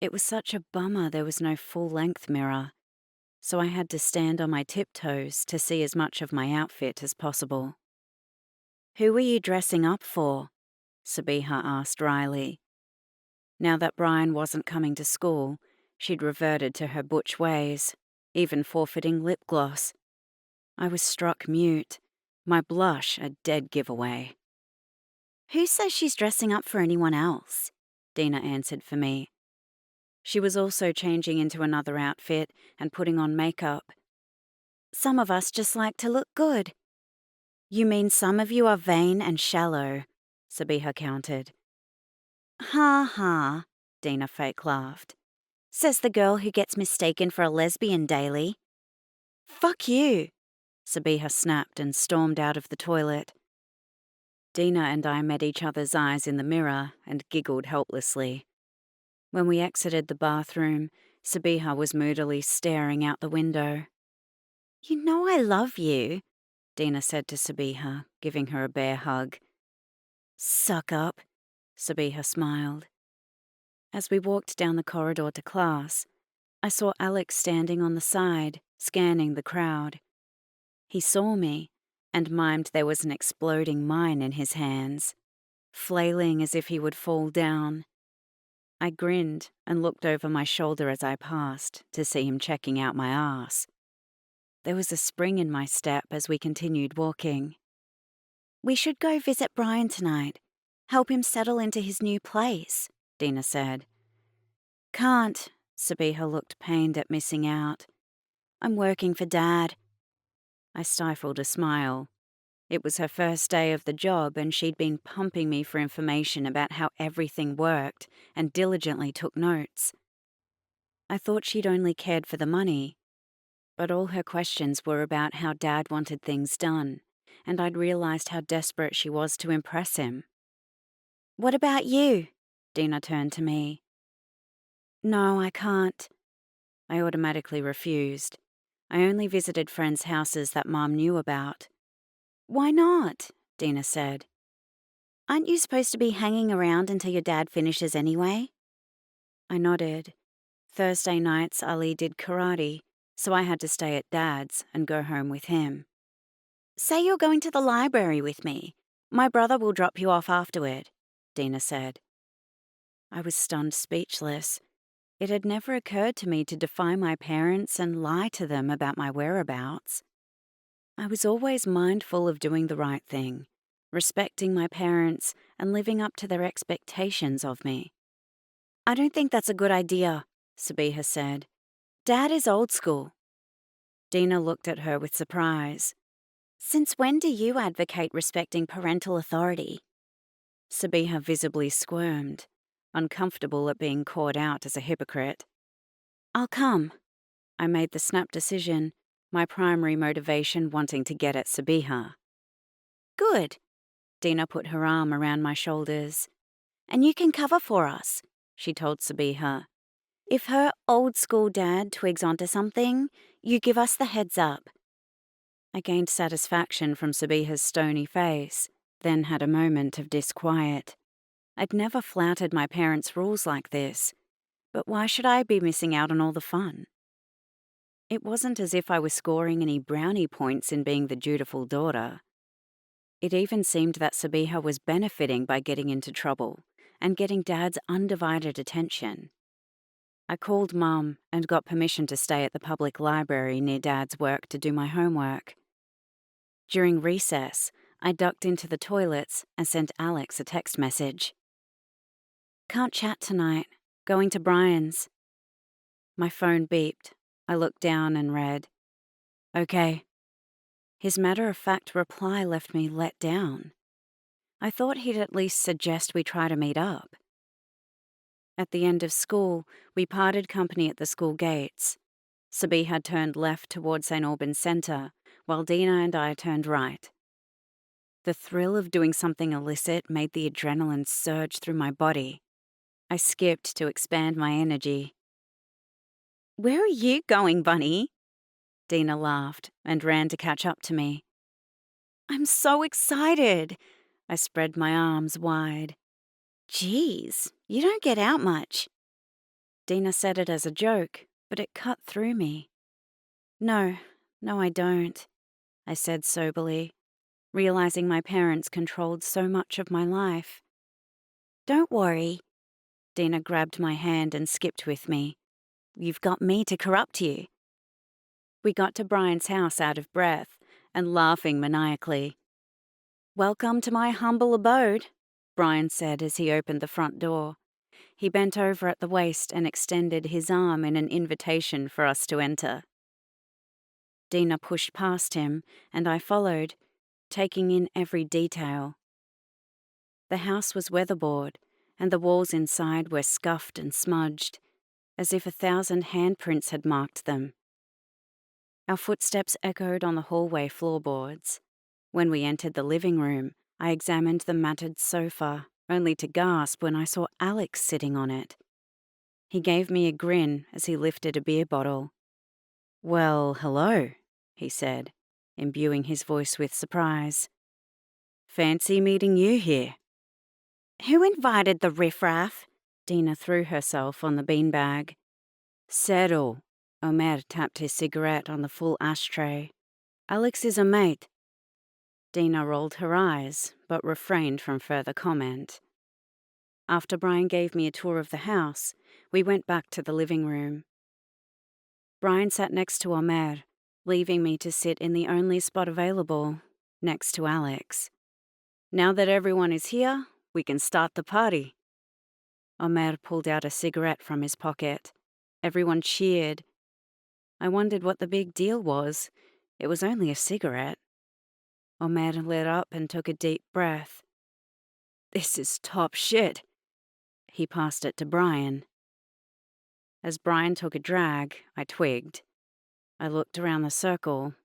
It was such a bummer there was no full-length mirror, so I had to stand on my tiptoes to see as much of my outfit as possible. "Who were you dressing up for?" Sabiha asked Riley. Now that Brian wasn't coming to school, she'd reverted to her butch ways, even forfeiting lip gloss. I was struck mute, my blush a dead giveaway. "Who says she's dressing up for anyone else?" Dina answered for me. She was also changing into another outfit and putting on makeup. "Some of us just like to look good." "You mean some of you are vain and shallow," Sabiha countered. "Ha ha," Dina fake laughed. "Says the girl who gets mistaken for a lesbian daily." "Fuck you," Sabiha snapped and stormed out of the toilet. Dina and I met each other's eyes in the mirror and giggled helplessly. When we exited the bathroom, Sabiha was moodily staring out the window. "You know I love you," Dina said to Sabiha, giving her a bear hug. "Suck up," Sabiha smiled. As we walked down the corridor to class, I saw Alex standing on the side, scanning the crowd. He saw me and mimed there was an exploding mine in his hands, flailing as if he would fall down. I grinned and looked over my shoulder as I passed to see him checking out my ass. There was a spring in my step as we continued walking. "We should go visit Brian tonight. Help him settle into his new place," Dina said. "Can't," Sabiha looked pained at missing out. "I'm working for Dad." I stifled a smile. It was her first day of the job and she'd been pumping me for information about how everything worked and diligently took notes. I thought she'd only cared for the money, but all her questions were about how Dad wanted things done, and I'd realized how desperate she was to impress him. "What about you?" Dina turned to me. "No, I can't." I automatically refused. I only visited friends' houses that Mom knew about. "Why not?" Dina said. "Aren't you supposed to be hanging around until your dad finishes anyway?" I nodded. Thursday nights Ali did karate, so I had to stay at Dad's and go home with him. "Say you're going to the library with me. My brother will drop you off afterward," Dina said. I was stunned speechless. It had never occurred to me to defy my parents and lie to them about my whereabouts. I was always mindful of doing the right thing, respecting my parents and living up to their expectations of me. "I don't think that's a good idea," Sabiha said. "Dad is old school." Dina looked at her with surprise. "Since when do you advocate respecting parental authority?" Sabiha visibly squirmed, uncomfortable at being caught out as a hypocrite. "I'll come." I made the snap decision, my primary motivation wanting to get at Sabiha. "Good." Dina put her arm around my shoulders. "And you can cover for us," she told Sabiha. "If her old-school dad twigs onto something, you give us the heads up." I gained satisfaction from Sabiha's stony face, then had a moment of disquiet. I'd never flouted my parents' rules like this, but why should I be missing out on all the fun? It wasn't as if I was scoring any brownie points in being the dutiful daughter. It even seemed that Sabiha was benefiting by getting into trouble and getting Dad's undivided attention. I called Mum and got permission to stay at the public library near Dad's work to do my homework. During recess, I ducked into the toilets and sent Alex a text message. "Can't chat tonight. Going to Brian's." My phone beeped. I looked down and read, "Okay." His matter-of-fact reply left me let down. I thought he'd at least suggest we try to meet up. At the end of school, we parted company at the school gates. Sabiha turned left toward St. Albans Centre, while Dina and I turned right. The thrill of doing something illicit made the adrenaline surge through my body. I skipped to expand my energy. "Where are you going, Bunny?" Dina laughed and ran to catch up to me. "I'm so excited." I spread my arms wide. Geez, you don't get out much. Dina said it as a joke, but it cut through me. No, I don't, I said soberly, realizing my parents controlled so much of my life. Don't worry. Dina grabbed my hand and skipped with me. You've got me to corrupt you. We got to Brian's house out of breath and laughing maniacally. "Welcome to my humble abode," Brian said as he opened the front door. He bent over at the waist and extended his arm in an invitation for us to enter. Dina pushed past him, and I followed, taking in every detail. The house was weatherboard, and the walls inside were scuffed and smudged, as if 1,000 handprints had marked them. Our footsteps echoed on the hallway floorboards. When we entered the living room, I examined the matted sofa, only to gasp when I saw Alex sitting on it. He gave me a grin as he lifted a beer bottle. "Well, hello," he said, imbuing his voice with surprise. "Fancy meeting you here." Who invited the riffraff? Dina threw herself on the beanbag. "Settle." Omer tapped his cigarette on the full ashtray. "Alex is a mate." Dina rolled her eyes, but refrained from further comment. After Brian gave me a tour of the house, we went back to the living room. Brian sat next to Omer, leaving me to sit in the only spot available, next to Alex. "Now that everyone is here, we can start the party." Omer pulled out a cigarette from his pocket. Everyone cheered. I wondered what the big deal was. It was only a cigarette. Omer lit up and took a deep breath. "This is top shit." He passed it to Brian. As Brian took a drag, I twigged. I looked around the circle.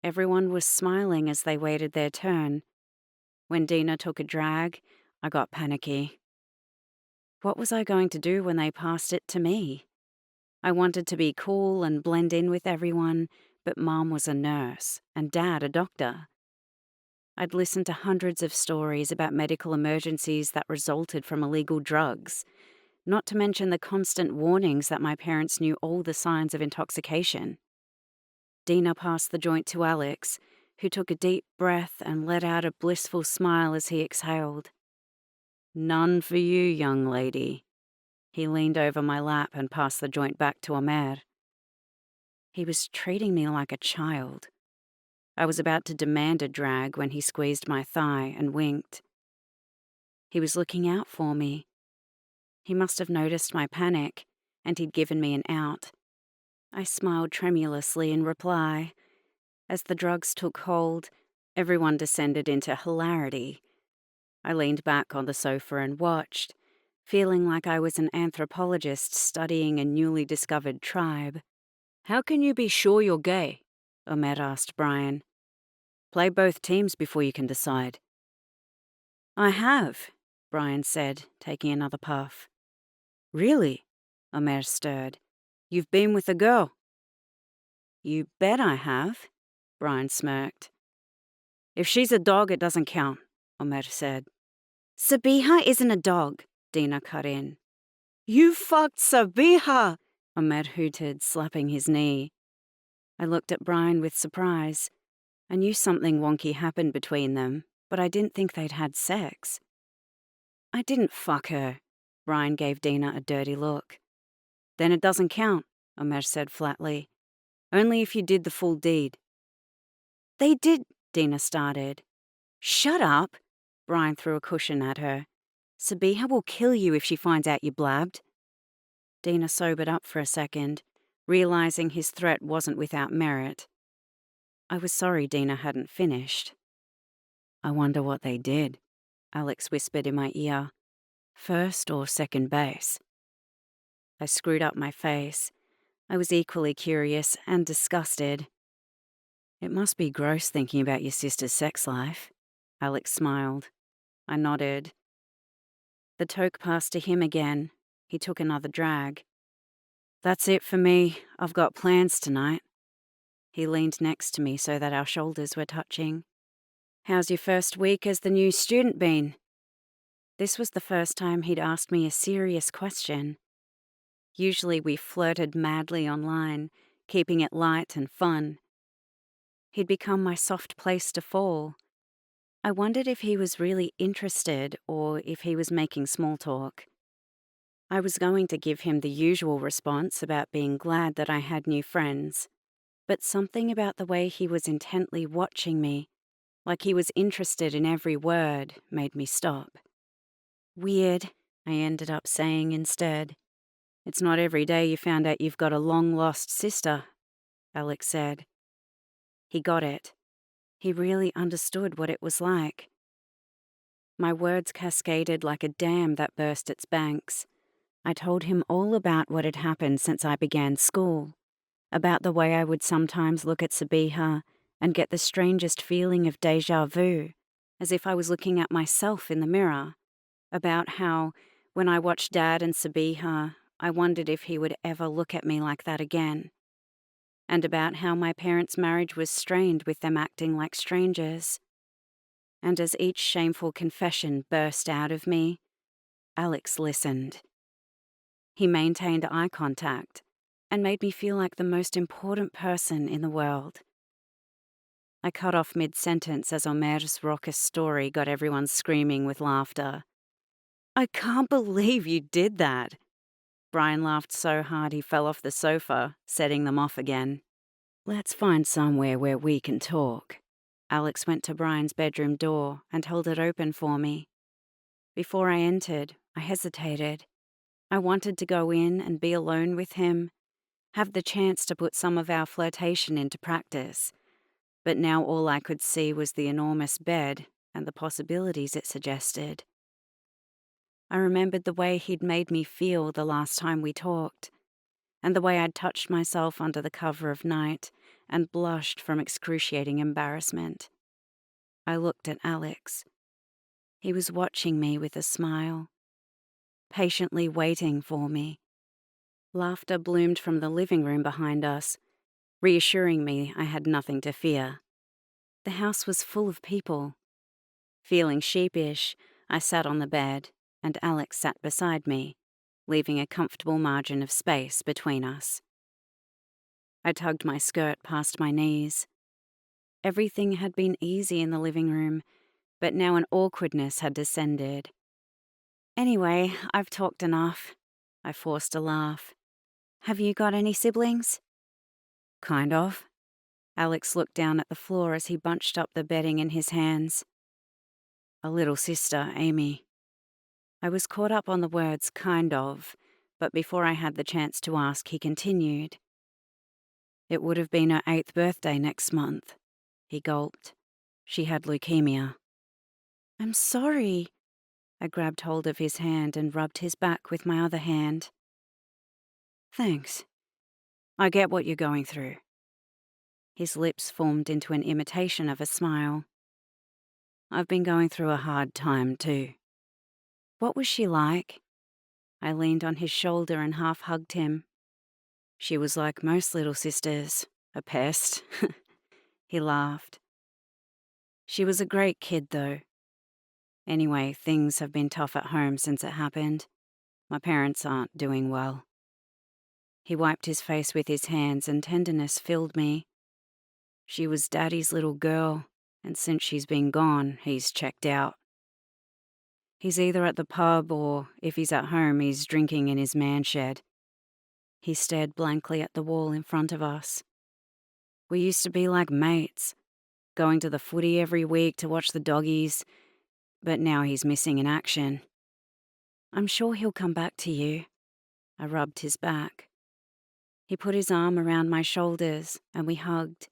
Everyone was smiling as they waited their turn. When Dina took a drag, I got panicky. What was I going to do when they passed it to me? I wanted to be cool and blend in with everyone, but Mom was a nurse and Dad a doctor. I'd listened to hundreds of stories about medical emergencies that resulted from illegal drugs, not to mention the constant warnings that my parents knew all the signs of intoxication. Dina passed the joint to Alex, who took a deep breath and let out a blissful smile as he exhaled. "None for you, young lady." He leaned over my lap and passed the joint back to Omer. He was treating me like a child. I was about to demand a drag when he squeezed my thigh and winked. He was looking out for me. He must have noticed my panic, and he'd given me an out. I smiled tremulously in reply. As the drugs took hold, everyone descended into hilarity. I leaned back on the sofa and watched, feeling like I was an anthropologist studying a newly discovered tribe. "How can you be sure you're gay?" Omer asked Brian. "Play both teams before you can decide." "I have," Brian said, taking another puff. "Really?" Omer stirred. "You've been with a girl?" "You bet I have," Brian smirked. "If she's a dog, it doesn't count," Omer said. Sabiha isn't a dog, Dina cut in. "You fucked Sabiha!" Omer hooted, slapping his knee. I looked at Brian with surprise. I knew something wonky happened between them, but I didn't think they'd had sex. "I didn't fuck her." Brian gave Dina a dirty look. "Then it doesn't count," Omer said flatly. "Only if you did the full deed." "They did," Dina started. "Shut up," Brian threw a cushion at her. "Sabiha will kill you if she finds out you blabbed." Dina sobered up for a second, realizing his threat wasn't without merit. I was sorry Dina hadn't finished. "I wonder what they did," Alex whispered in my ear. "First or second base?" I screwed up my face. I was equally curious and disgusted. "It must be gross thinking about your sister's sex life." Alex smiled. I nodded. The toke passed to him again. He took another drag. "That's it for me. I've got plans tonight." He leaned next to me so that our shoulders were touching. "How's your first week as the new student been?" This was the first time he'd asked me a serious question. Usually we flirted madly online, keeping it light and fun. He'd become my soft place to fall. I wondered if he was really interested or if he was making small talk. I was going to give him the usual response about being glad that I had new friends, but something about the way he was intently watching me, like he was interested in every word, made me stop. Weird, I ended up saying instead. It's not every day you found out you've got a long-lost sister, Alex said. He got it. He really understood what it was like. My words cascaded like a dam that burst its banks. I told him all about what had happened since I began school, about the way I would sometimes look at Sabiha and get the strangest feeling of déjà vu, as if I was looking at myself in the mirror, about how, when I watched Dad and Sabiha, I wondered if he would ever look at me like that again, and about how my parents' marriage was strained with them acting like strangers. And as each shameful confession burst out of me, Alex listened. He maintained eye contact and made me feel like the most important person in the world. I cut off mid-sentence as Omer's raucous story got everyone screaming with laughter. I can't believe you did that. Brian laughed so hard he fell off the sofa, setting them off again. Let's find somewhere where we can talk. Alex went to Brian's bedroom door and held it open for me. Before I entered, I hesitated. I wanted to go in and be alone with him, have the chance to put some of our flirtation into practice. But now all I could see was the enormous bed and the possibilities it suggested. I remembered the way he'd made me feel the last time we talked, and the way I'd touched myself under the cover of night and blushed from excruciating embarrassment. I looked at Alex. He was watching me with a smile, patiently waiting for me. Laughter bloomed from the living room behind us, reassuring me I had nothing to fear. The house was full of people. Feeling sheepish, I sat on the bed, and Alex sat beside me, leaving a comfortable margin of space between us. I tugged my skirt past my knees. Everything had been easy in the living room, but now an awkwardness had descended. Anyway, I've talked enough. I forced a laugh. Have you got any siblings? Kind of. Alex looked down at the floor as he bunched up the bedding in his hands. A little sister, Amy. I was caught up on the words kind of, but before I had the chance to ask, he continued. It would have been her 8th birthday next month. He gulped. She had leukemia. I'm sorry. I grabbed hold of his hand and rubbed his back with my other hand. Thanks. I get what you're going through. His lips formed into an imitation of a smile. I've been going through a hard time, too. What was she like? I leaned on his shoulder and half hugged him. She was like most little sisters, a pest. He laughed. She was a great kid, though. Anyway, things have been tough at home since it happened. My parents aren't doing well. He wiped his face with his hands and tenderness filled me. She was Daddy's little girl, and since she's been gone, he's checked out. He's either at the pub or, if he's at home, he's drinking in his man shed. He stared blankly at the wall in front of us. We used to be like mates, going to the footy every week to watch the doggies, but now he's missing in action. I'm sure he'll come back to you. I rubbed his back. He put his arm around my shoulders and we hugged.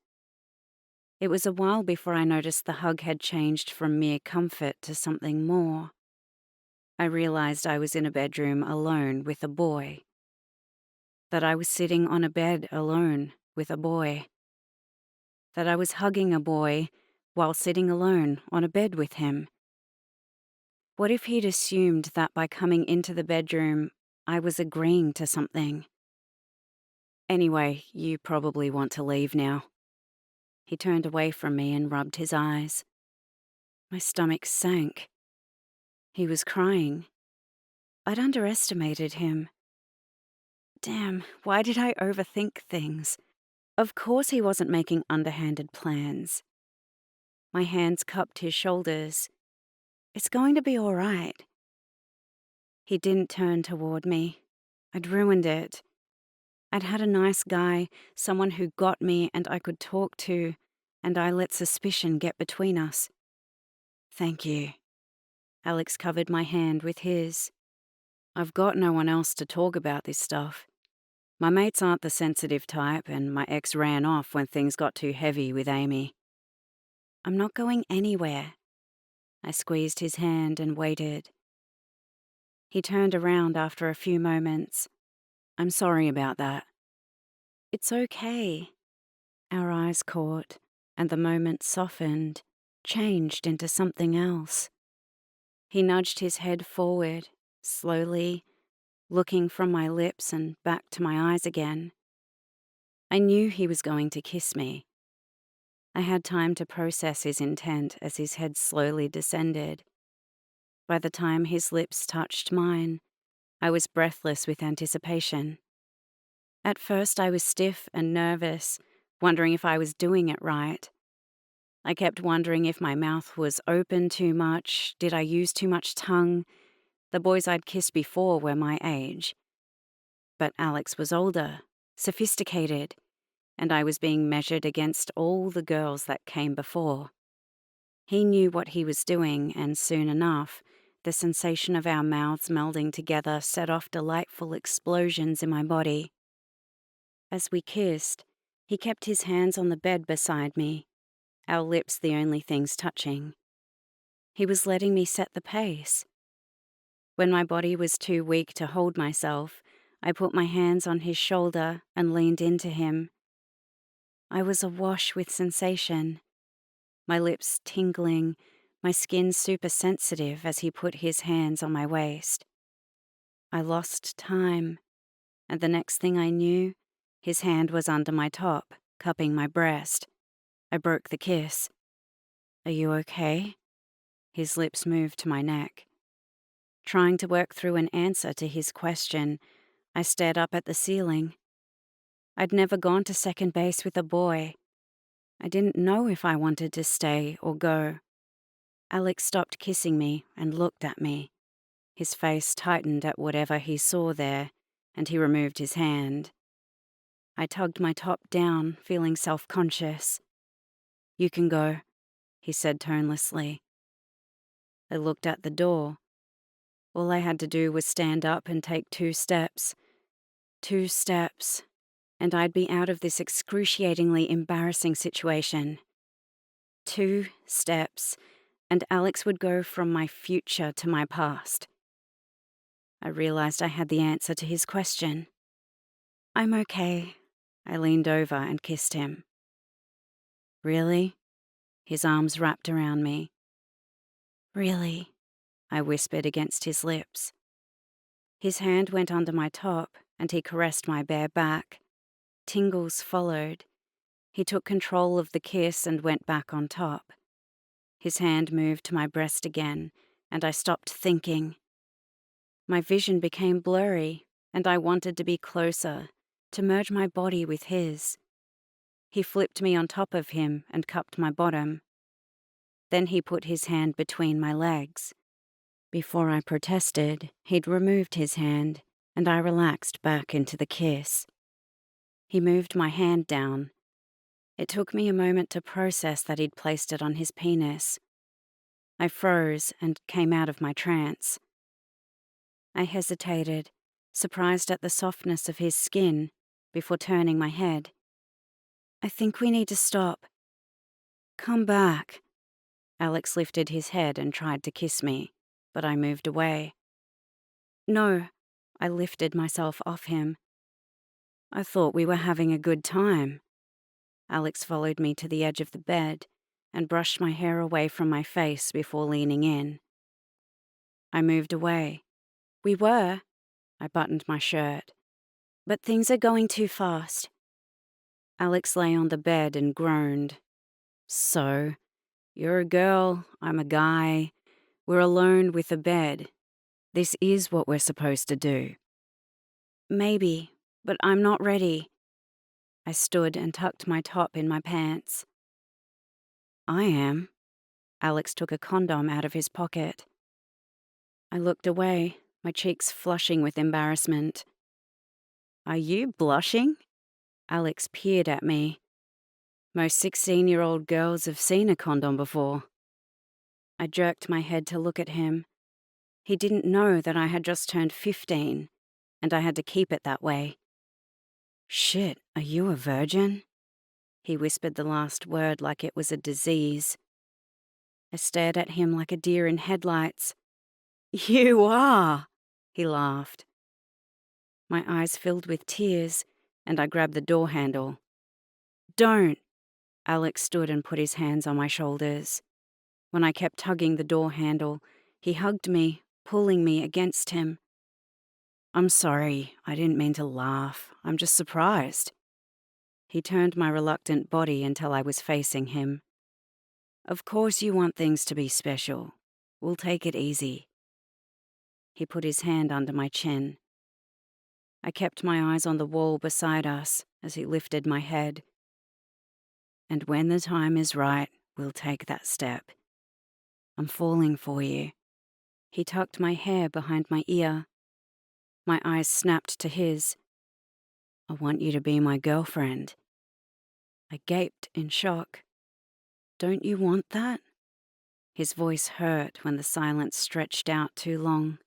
It was a while before I noticed the hug had changed from mere comfort to something more. I realized I was in a bedroom alone with a boy. That I was sitting on a bed alone with a boy. That I was hugging a boy while sitting alone on a bed with him. What if he'd assumed that by coming into the bedroom, I was agreeing to something? Anyway, you probably want to leave now. He turned away from me and rubbed his eyes. My stomach sank. He was crying. I'd underestimated him. Damn, why did I overthink things? Of course he wasn't making underhanded plans. My hands cupped his shoulders. It's going to be all right. He didn't turn toward me. I'd ruined it. I'd had a nice guy, someone who got me and I could talk to, and I let suspicion get between us. Thank you. Alex covered my hand with his. I've got no one else to talk about this stuff. My mates aren't the sensitive type, and my ex ran off when things got too heavy with Amy. I'm not going anywhere. I squeezed his hand and waited. He turned around after a few moments. I'm sorry about that. It's okay. Our eyes caught, and the moment softened, changed into something else. He nudged his head forward, slowly, looking from my lips and back to my eyes again. I knew he was going to kiss me. I had time to process his intent as his head slowly descended. By the time his lips touched mine, I was breathless with anticipation. At first I was stiff and nervous, wondering if I was doing it right. I kept wondering if my mouth was open too much, did I use too much tongue? The boys I'd kissed before were my age. But Alex was older, sophisticated, and I was being measured against all the girls that came before. He knew what he was doing, and soon enough, the sensation of our mouths melding together set off delightful explosions in my body. As we kissed, he kept his hands on the bed beside me, our lips the only things touching. He was letting me set the pace. When my body was too weak to hold myself, I put my hands on his shoulder and leaned into him. I was awash with sensation, my lips tingling, my skin super sensitive as he put his hands on my waist. I lost time, and the next thing I knew, his hand was under my top, cupping my breast. I broke the kiss. Are you okay? His lips moved to my neck. Trying to work through an answer to his question, I stared up at the ceiling. I'd never gone to second base with a boy. I didn't know if I wanted to stay or go. Alex stopped kissing me and looked at me. His face tightened at whatever he saw there, and he removed his hand. I tugged my top down, feeling self-conscious. You can go, he said tonelessly. I looked at the door. All I had to do was stand up and take 2 steps. 2 steps, and I'd be out of this excruciatingly embarrassing situation. 2 steps, and Alex would go from my future to my past. I realized I had the answer to his question. I'm okay. I leaned over and kissed him. Really? His arms wrapped around me. Really? I whispered against his lips. His hand went under my top, and he caressed my bare back. Tingles followed. He took control of the kiss and went back on top. His hand moved to my breast again, and I stopped thinking. My vision became blurry, and I wanted to be closer, to merge my body with his. He flipped me on top of him and cupped my bottom. Then he put his hand between my legs. Before I protested, he'd removed his hand, and I relaxed back into the kiss. He moved my hand down. It took me a moment to process that he'd placed it on his penis. I froze and came out of my trance. I hesitated, surprised at the softness of his skin, before turning my head. I think we need to stop. Come back. Alex lifted his head and tried to kiss me, but I moved away. No, I lifted myself off him. I thought we were having a good time. Alex followed me to the edge of the bed and brushed my hair away from my face before leaning in. I moved away. We were. I buttoned my shirt. But things are going too fast. Alex lay on the bed and groaned. So, you're a girl, I'm a guy. We're alone with the bed. This is what we're supposed to do. Maybe, but I'm not ready. I stood and tucked my top in my pants. I am. Alex took a condom out of his pocket. I looked away, my cheeks flushing with embarrassment. Are you blushing? Alex peered at me. Most 16-year-old girls have seen a condom before. I jerked my head to look at him. He didn't know that I had just turned 15, and I had to keep it that way. Shit, are you a virgin? He whispered the last word like it was a disease. I stared at him like a deer in headlights. You are, he laughed. My eyes filled with tears, and I grabbed the door handle. Don't! Alex stood and put his hands on my shoulders. When I kept tugging the door handle, he hugged me, pulling me against him. I'm sorry, I didn't mean to laugh. I'm just surprised. He turned my reluctant body until I was facing him. Of course you want things to be special. We'll take it easy. He put his hand under my chin. I kept my eyes on the wall beside us as he lifted my head. And when the time is right, we'll take that step. I'm falling for you. He tucked my hair behind my ear. My eyes snapped to his. I want you to be my girlfriend. I gaped in shock. Don't you want that? His voice hurt when the silence stretched out too long.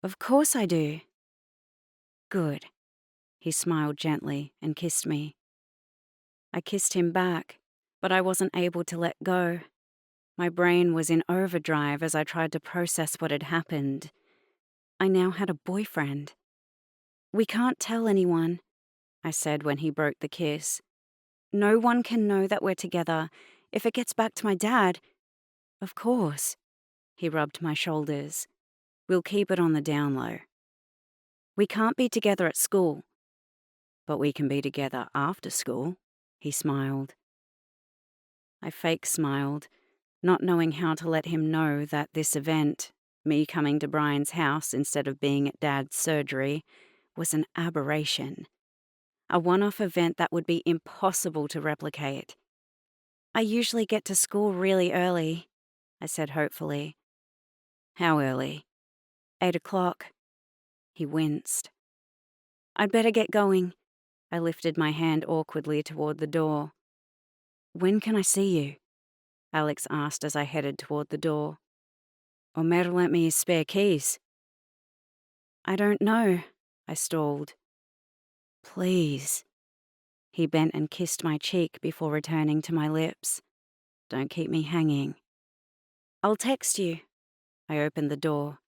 Of course I do. Good. He smiled gently and kissed me. I kissed him back, but I wasn't able to let go. My brain was in overdrive as I tried to process what had happened. I now had a boyfriend. We can't tell anyone, I said when he broke the kiss. No one can know that we're together. If it gets back to my dad, of course. He rubbed my shoulders. We'll keep it on the down low. We can't be together at school. But we can be together after school, he smiled. I fake smiled, not knowing how to let him know that this event, me coming to Brian's house instead of being at Dad's surgery, was an aberration. A one-off event that would be impossible to replicate. I usually get to school really early, I said hopefully. How early? 8 o'clock. He winced. I'd better get going. I lifted my hand awkwardly toward the door. When can I see you? Alex asked as I headed toward the door. Omer lent me his spare keys. I don't know, I stalled. Please. He bent and kissed my cheek before returning to my lips. Don't keep me hanging. I'll text you. I opened the door.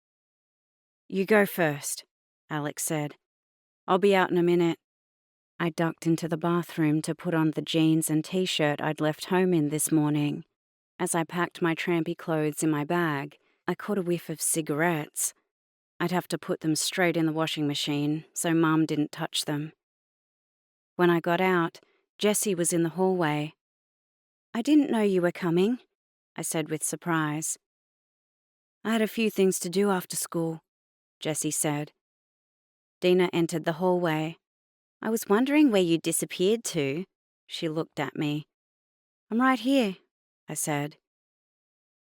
You go first, Alex said. I'll be out in a minute. I ducked into the bathroom to put on the jeans and t-shirt I'd left home in this morning. As I packed my trampy clothes in my bag, I caught a whiff of cigarettes. I'd have to put them straight in the washing machine so Mum didn't touch them. When I got out, Jessie was in the hallway. I didn't know you were coming, I said with surprise. I had a few things to do after school, Jessie said. Dina entered the hallway. I was wondering where you disappeared to. She looked at me. I'm right here, I said.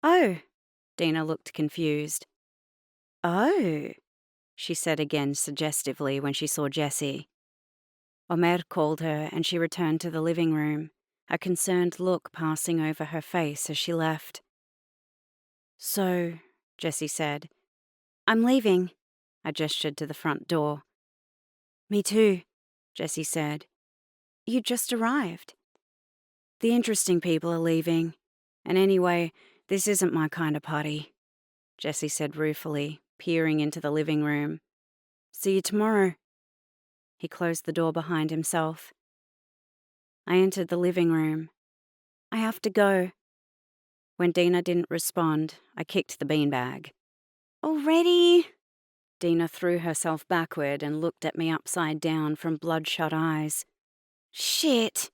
Oh, Dina looked confused. Oh, she said again suggestively when she saw Jessie. Omer called her and she returned to the living room, a concerned look passing over her face as she left. So, Jessie said. I'm leaving, I gestured to the front door. Me too, Jessie said. You just arrived. The interesting people are leaving. And anyway, this isn't my kind of party, Jessie said ruefully, peering into the living room. See you tomorrow. He closed the door behind himself. I entered the living room. I have to go. When Dina didn't respond, I kicked the beanbag. Already? Dina threw herself backward and looked at me upside down from bloodshot eyes. Shit.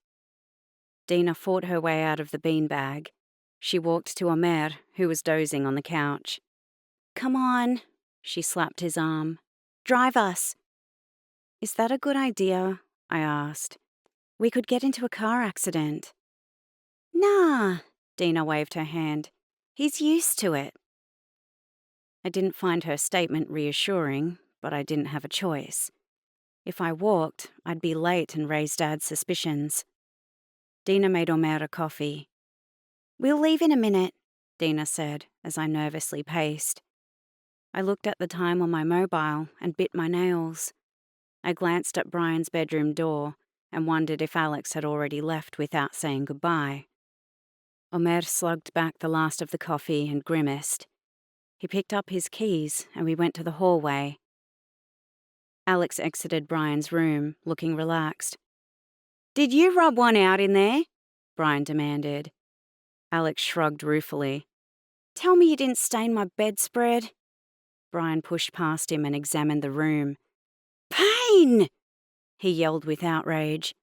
Dina fought her way out of the beanbag. She walked to Omer, who was dozing on the couch. "Come on," she slapped his arm. "Drive us." "Is that a good idea?" I asked. "We could get into a car accident." "Nah," Dina waved her hand. "he's used to it." I didn't find her statement reassuring, but I didn't have a choice. If I walked, I'd be late and raise Dad's suspicions. Dina made Omer a coffee. "We'll leave in a minute," Dina said as I nervously paced. I looked at the time on my mobile and bit my nails. I glanced at Brian's bedroom door and wondered if Alex had already left without saying goodbye. Omer slugged back the last of the coffee and grimaced. He picked up his keys and we went to the hallway. Alex exited Brian's room, looking relaxed. "Did you rub one out in there?" Brian demanded. Alex shrugged ruefully. "Tell me you didn't stain my bedspread." Brian pushed past him and examined the room. "Pain!" he yelled with outrage.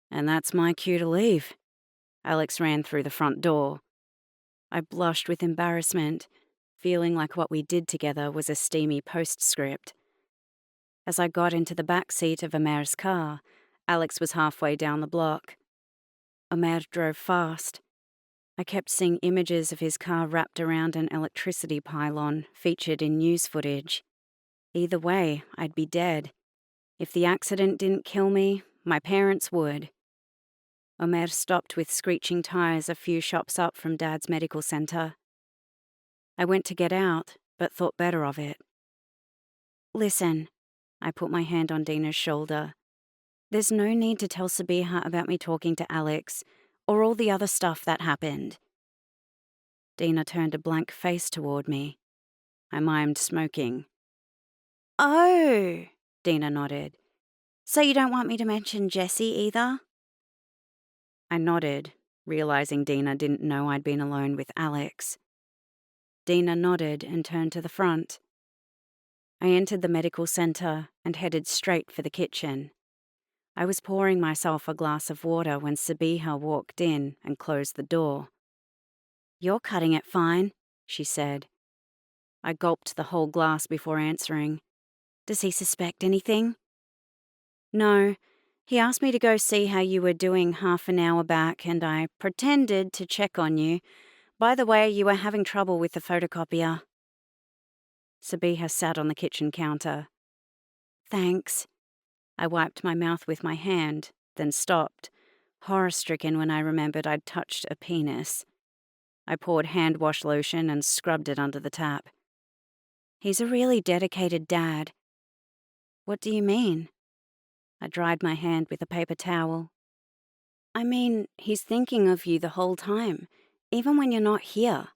"And that's my cue to leave." Alex ran through the front door. I blushed with embarrassment, feeling like what we did together was a steamy postscript. As I got into the back seat of Omer's car, Alex was halfway down the block. Omer drove fast. I kept seeing images of his car wrapped around an electricity pylon featured in news footage. Either way, I'd be dead. If the accident didn't kill me, my parents would. Omer stopped with screeching tires a few shops up from Dad's medical centre. I went to get out, but thought better of it. "Listen," I put my hand on Dina's shoulder. "There's no need to tell Sabiha about me talking to Alex, or all the other stuff that happened." Dina turned a blank face toward me. I mimed smoking. "Oh," Dina nodded. "so you don't want me to mention Jessie either?" I nodded, realizing Dina didn't know I'd been alone with Alex. Dina nodded and turned to the front. I entered the medical centre and headed straight for the kitchen. I was pouring myself a glass of water when Sabiha walked in and closed the door. "You're cutting it fine," she said. I gulped the whole glass before answering. "Does he suspect anything?" "No. He asked me to go see how you were doing half an hour back, and I pretended to check on you. By the way, you were having trouble with the photocopier." Sabiha sat on the kitchen counter. "Thanks." I wiped my mouth with my hand, then stopped, horror-stricken when I remembered I'd touched a penis. I poured hand wash lotion and scrubbed it under the tap. "He's a really dedicated dad." "What do you mean?" I dried my hand with a paper towel. "I mean, he's thinking of you the whole time, even when you're not here."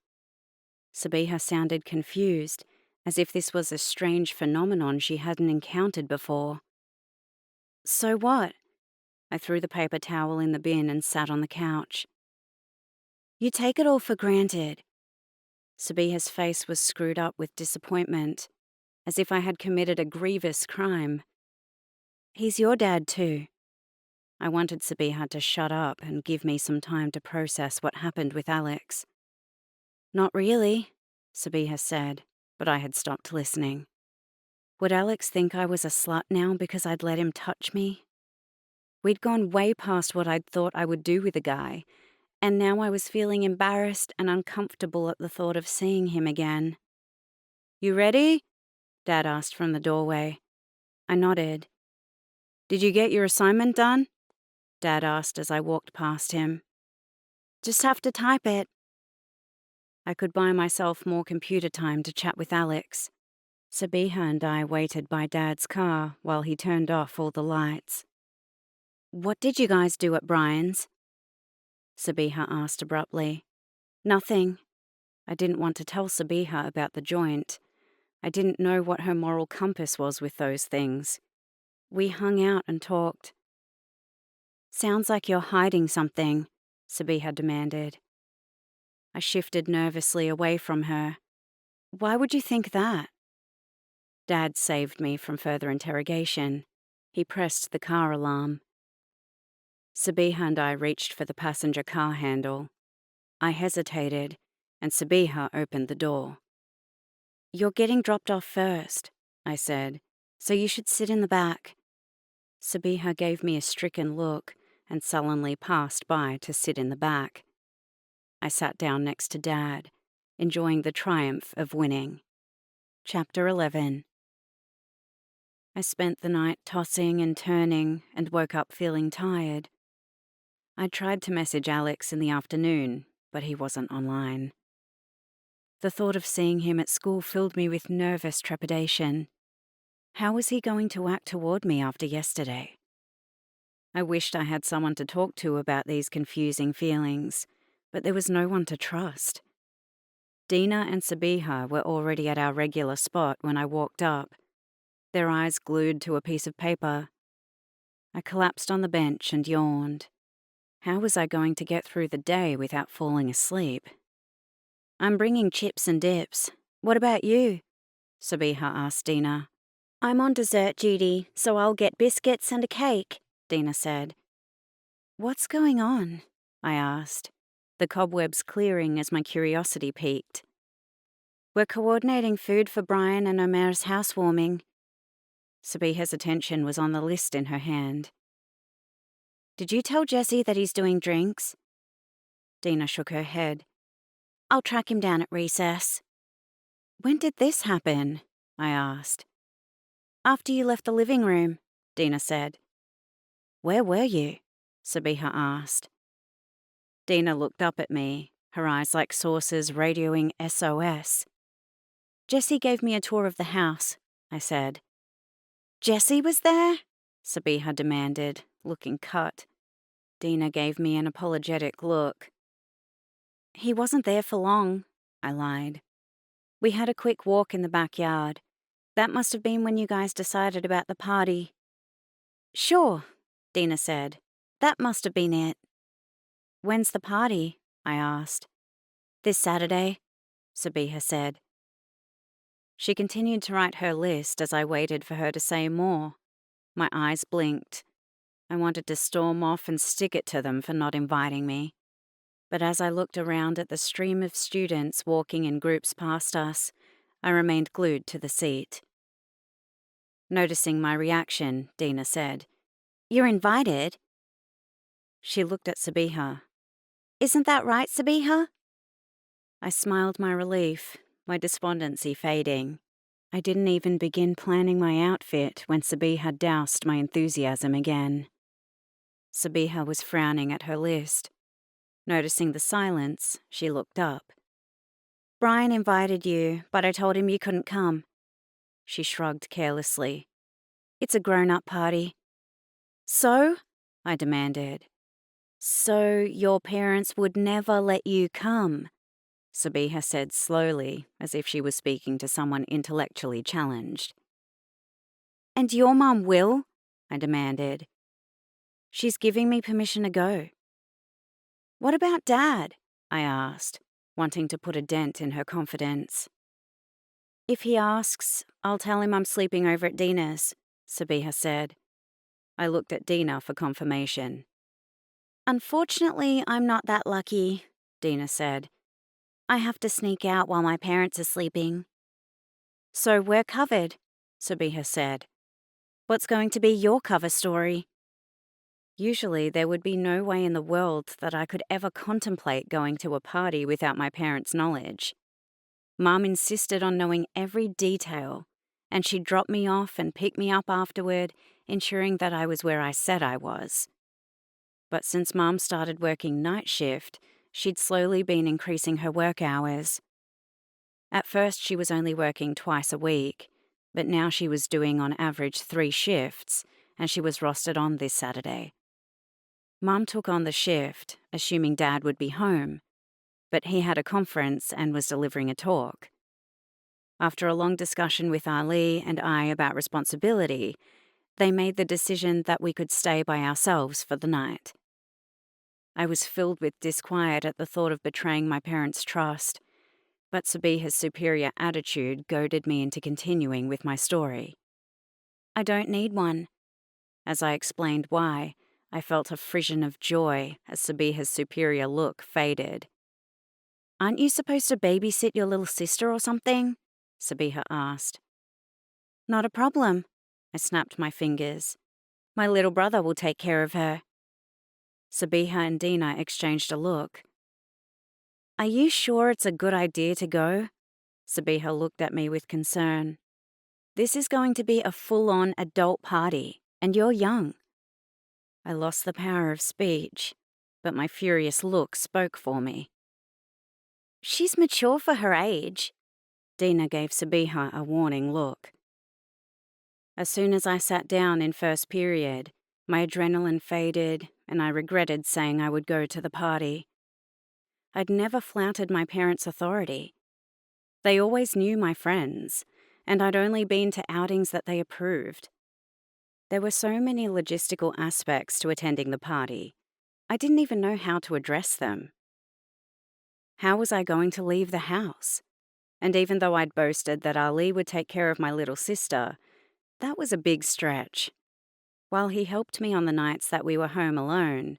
Sabiha sounded confused, as if this was a strange phenomenon she hadn't encountered before. "So what?" I threw the paper towel in the bin and sat on the couch. "You take it all for granted." Sabiha's face was screwed up with disappointment, as if I had committed a grievous crime. "He's your dad too." I wanted Sabiha to shut up and give me some time to process what happened with Alex. "Not really," Sabiha said, but I had stopped listening. Would Alex think I was a slut now because I'd let him touch me? We'd gone way past what I'd thought I would do with a guy, and now I was feeling embarrassed and uncomfortable at the thought of seeing him again. "You ready?" Dad asked from the doorway. I nodded. "Did you get your assignment done?" Dad asked as I walked past him. "Just have to type it." I could buy myself more computer time to chat with Alex. Sabiha and I waited by Dad's car while he turned off all the lights. "What did you guys do at Brian's?" Sabiha asked abruptly. "Nothing." I didn't want to tell Sabiha about the joint. I didn't know what her moral compass was with those things. We hung out and talked. "Sounds like you're hiding something," Sabiha demanded. I shifted nervously away from her. "Why would you think that?" Dad saved me from further interrogation. He pressed the car alarm. Sabiha and I reached for the passenger car handle. I hesitated, and Sabiha opened the door. "You're getting dropped off first," I said, "so you should sit in the back." Sabiha gave me a stricken look and sullenly passed by to sit in the back. I sat down next to Dad, enjoying the triumph of winning. Chapter 11. I spent the night tossing and turning and woke up feeling tired. I tried to message Alex in the afternoon, but he wasn't online. The thought of seeing him at school filled me with nervous trepidation. How was he going to act toward me after yesterday? I wished I had someone to talk to about these confusing feelings, but there was no one to trust. Dina and Sabiha were already at our regular spot when I walked up, their eyes glued to a piece of paper. I collapsed on the bench and yawned. How was I going to get through the day without falling asleep? "I'm bringing chips and dips. What about you?" Sabiha asked Dina. "I'm on dessert duty, so I'll get biscuits and a cake," Dina said. "What's going on?" I asked, the cobwebs clearing as my curiosity piqued. "We're coordinating food for Brian and Omer's housewarming." Sabiha's attention was on the list in her hand. "Did you tell Jesse that he's doing drinks?" Dina shook her head. "I'll track him down at recess." "When did this happen?" I asked. "After you left the living room," Dina said. "Where were you?" Sabiha asked. Dina looked up at me, her eyes like saucers radioing SOS. "Jesse gave me a tour of the house," I said. "Jesse was there?" Sabiha demanded, looking cut. Dina gave me an apologetic look. "He wasn't there for long," I lied. "We had a quick walk in the backyard. That must have been when you guys decided about the party." "Sure," Dina said. "That must have been it." "When's the party?" I asked. "This Saturday," Sabiha said. She continued to write her list as I waited for her to say more. My eyes blinked. I wanted to storm off and stick it to them for not inviting me. But as I looked around at the stream of students walking in groups past us, I remained glued to the seat. Noticing my reaction, Dina said, "You're invited." She looked at Sabiha. "Isn't that right, Sabiha?" I smiled my relief, my despondency fading. I didn't even begin planning my outfit when Sabiha doused my enthusiasm again. Sabiha was frowning at her list. Noticing the silence, she looked up. "Brian invited you, but I told him you couldn't come." She shrugged carelessly. "It's a grown-up party." "So?" I demanded. "So your parents would never let you come," Sabiha said slowly, as if she was speaking to someone intellectually challenged. "And your mum will?" I demanded. "She's giving me permission to go." "What about Dad?" I asked, wanting to put a dent in her confidence. "If he asks, I'll tell him I'm sleeping over at Dina's," Sabiha said. I looked at Dina for confirmation. "Unfortunately, I'm not that lucky," Dina said. "I have to sneak out while my parents are sleeping." "So we're covered," Sabiha said. "What's going to be your cover story?" Usually there would be no way in the world that I could ever contemplate going to a party without my parents' knowledge. Mom insisted on knowing every detail, and she'd drop me off and pick me up afterward, ensuring that I was where I said I was. But since Mom started working night shift, she'd slowly been increasing her work hours. At first she was only working twice a week, but now she was doing on average 3 shifts, and she was rostered on this Saturday. Mom took on the shift, assuming Dad would be home, but he had a conference and was delivering a talk. After a long discussion with Ali and I about responsibility, they made the decision that we could stay by ourselves for the night. I was filled with disquiet at the thought of betraying my parents' trust, but Sabiha's superior attitude goaded me into continuing with my story. "I don't need one." As I explained why, I felt a frisson of joy as Sabiha's superior look faded. Aren't you supposed to babysit your little sister or something? Sabiha asked. Not a problem. I snapped my fingers. My little brother will take care of her. Sabiha and Dina exchanged a look. Are you sure it's a good idea to go? Sabiha looked at me with concern. This is going to be a full-on adult party, and you're young. I lost the power of speech, but my furious look spoke for me. She's mature for her age. Dina gave Sabiha a warning look. As soon as I sat down in first period, my adrenaline faded, and I regretted saying I would go to the party. I'd never flouted my parents' authority. They always knew my friends, and I'd only been to outings that they approved. There were so many logistical aspects to attending the party, I didn't even know how to address them. How was I going to leave the house? And even though I'd boasted that Ali would take care of my little sister, that was a big stretch. While he helped me on the nights that we were home alone,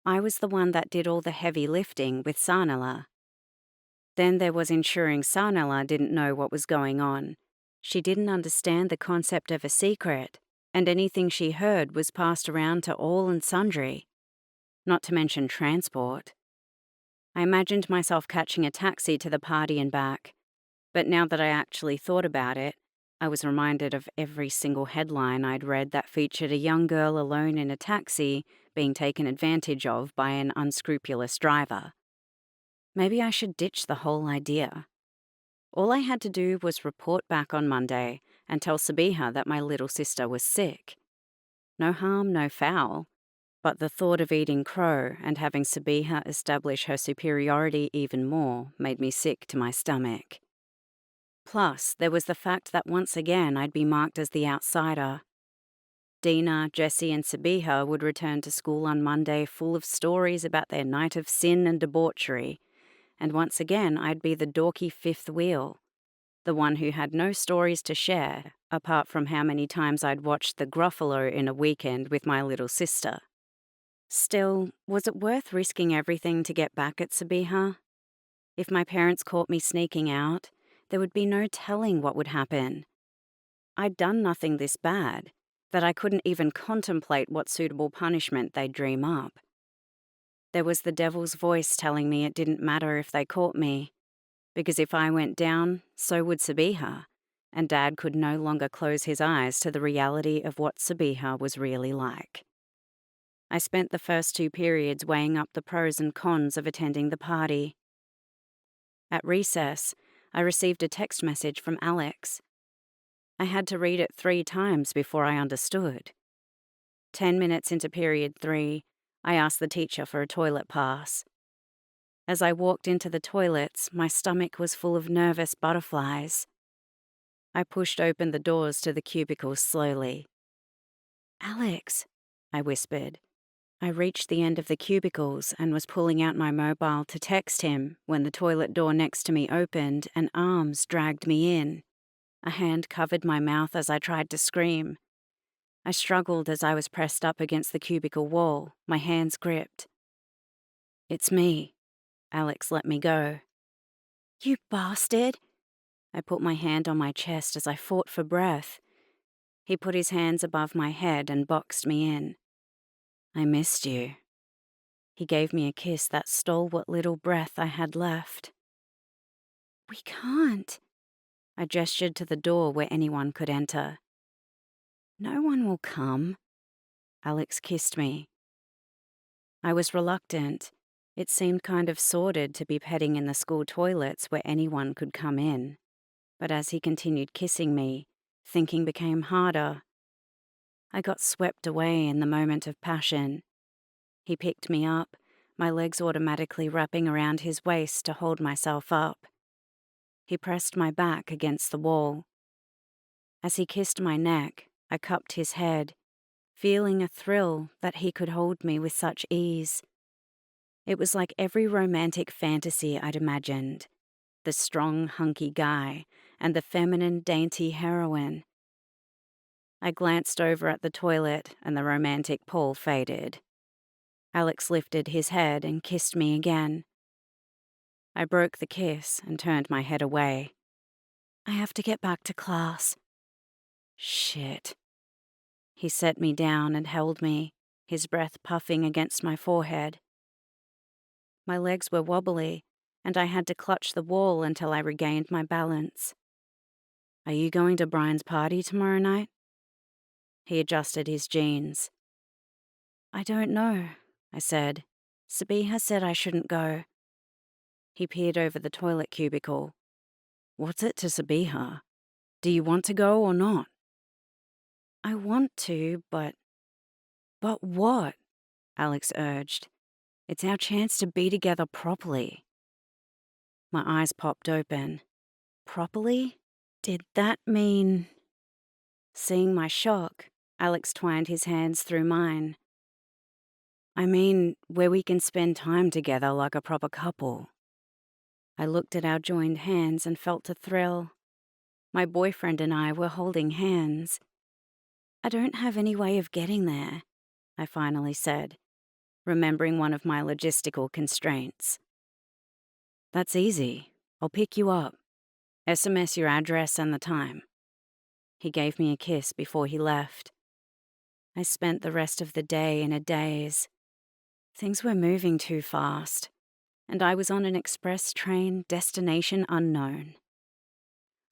I was the one that did all the heavy lifting with Sanala. Then there was ensuring Sanala didn't know what was going on. She didn't understand the concept of a secret, and anything she heard was passed around to all and sundry. Not to mention transport. I imagined myself catching a taxi to the party and back, but now that I actually thought about it, I was reminded of every single headline I'd read that featured a young girl alone in a taxi being taken advantage of by an unscrupulous driver. Maybe I should ditch the whole idea. All I had to do was report back on Monday and tell Sabiha that my little sister was sick. No harm, no foul, but the thought of eating crow and having Sabiha establish her superiority even more made me sick to my stomach. Plus, there was the fact that once again I'd be marked as the outsider. Dina, Jessie, and Sabiha would return to school on Monday full of stories about their night of sin and debauchery, and once again I'd be the dorky fifth wheel, the one who had no stories to share, apart from how many times I'd watched the Gruffalo in a weekend with my little sister. Still, was it worth risking everything to get back at Sabiha? If my parents caught me sneaking out, there would be no telling what would happen. I'd done nothing this bad, that I couldn't even contemplate what suitable punishment they'd dream up. There was the devil's voice telling me it didn't matter if they caught me, because if I went down, so would Sabiha, and Dad could no longer close his eyes to the reality of what Sabiha was really like. I spent the first 2 periods weighing up the pros and cons of attending the party. At recess, I received a text message from Alex. I had to read it 3 times before I understood. 10 minutes into period 3, I asked the teacher for a toilet pass. As I walked into the toilets, my stomach was full of nervous butterflies. I pushed open the doors to the cubicles slowly. "Alex," I whispered. I reached the end of the cubicles and was pulling out my mobile to text him when the toilet door next to me opened and arms dragged me in. A hand covered my mouth as I tried to scream. I struggled as I was pressed up against the cubicle wall, my hands gripped. "It's me." Alex let me go. "You bastard!" I put my hand on my chest as I fought for breath. He put his hands above my head and boxed me in. "I missed you." He gave me a kiss that stole what little breath I had left. "We can't." I gestured to the door where anyone could enter. "No one will come." Alex kissed me. I was reluctant. It seemed kind of sordid to be petting in the school toilets where anyone could come in. But as he continued kissing me, thinking became harder. I got swept away in the moment of passion. He picked me up, my legs automatically wrapping around his waist to hold myself up. He pressed my back against the wall. As he kissed my neck, I cupped his head, feeling a thrill that he could hold me with such ease. It was like every romantic fantasy I'd imagined. The strong, hunky guy and the feminine, dainty heroine. I glanced over at the toilet and the romantic pull faded. Alex lifted his head and kissed me again. I broke the kiss and turned my head away. I have to get back to class. Shit. He set me down and held me, his breath puffing against my forehead. My legs were wobbly, and I had to clutch the wall until I regained my balance. Are you going to Brian's party tomorrow night? He adjusted his jeans. I don't know, I said. Sabiha said I shouldn't go. He peered over the toilet cubicle. What's it to Sabiha? Do you want to go or not? I want to, but... But what? Alex urged. It's our chance to be together properly. My eyes popped open. Properly? Did that mean... Seeing my shock, Alex twined his hands through mine. I mean, where we can spend time together like a proper couple. I looked at our joined hands and felt a thrill. My boyfriend and I were holding hands. I don't have any way of getting there, I finally said, remembering one of my logistical constraints. That's easy. I'll pick you up. SMS your address and the time. He gave me a kiss before he left. I spent the rest of the day in a daze. Things were moving too fast, and I was on an express train, destination unknown.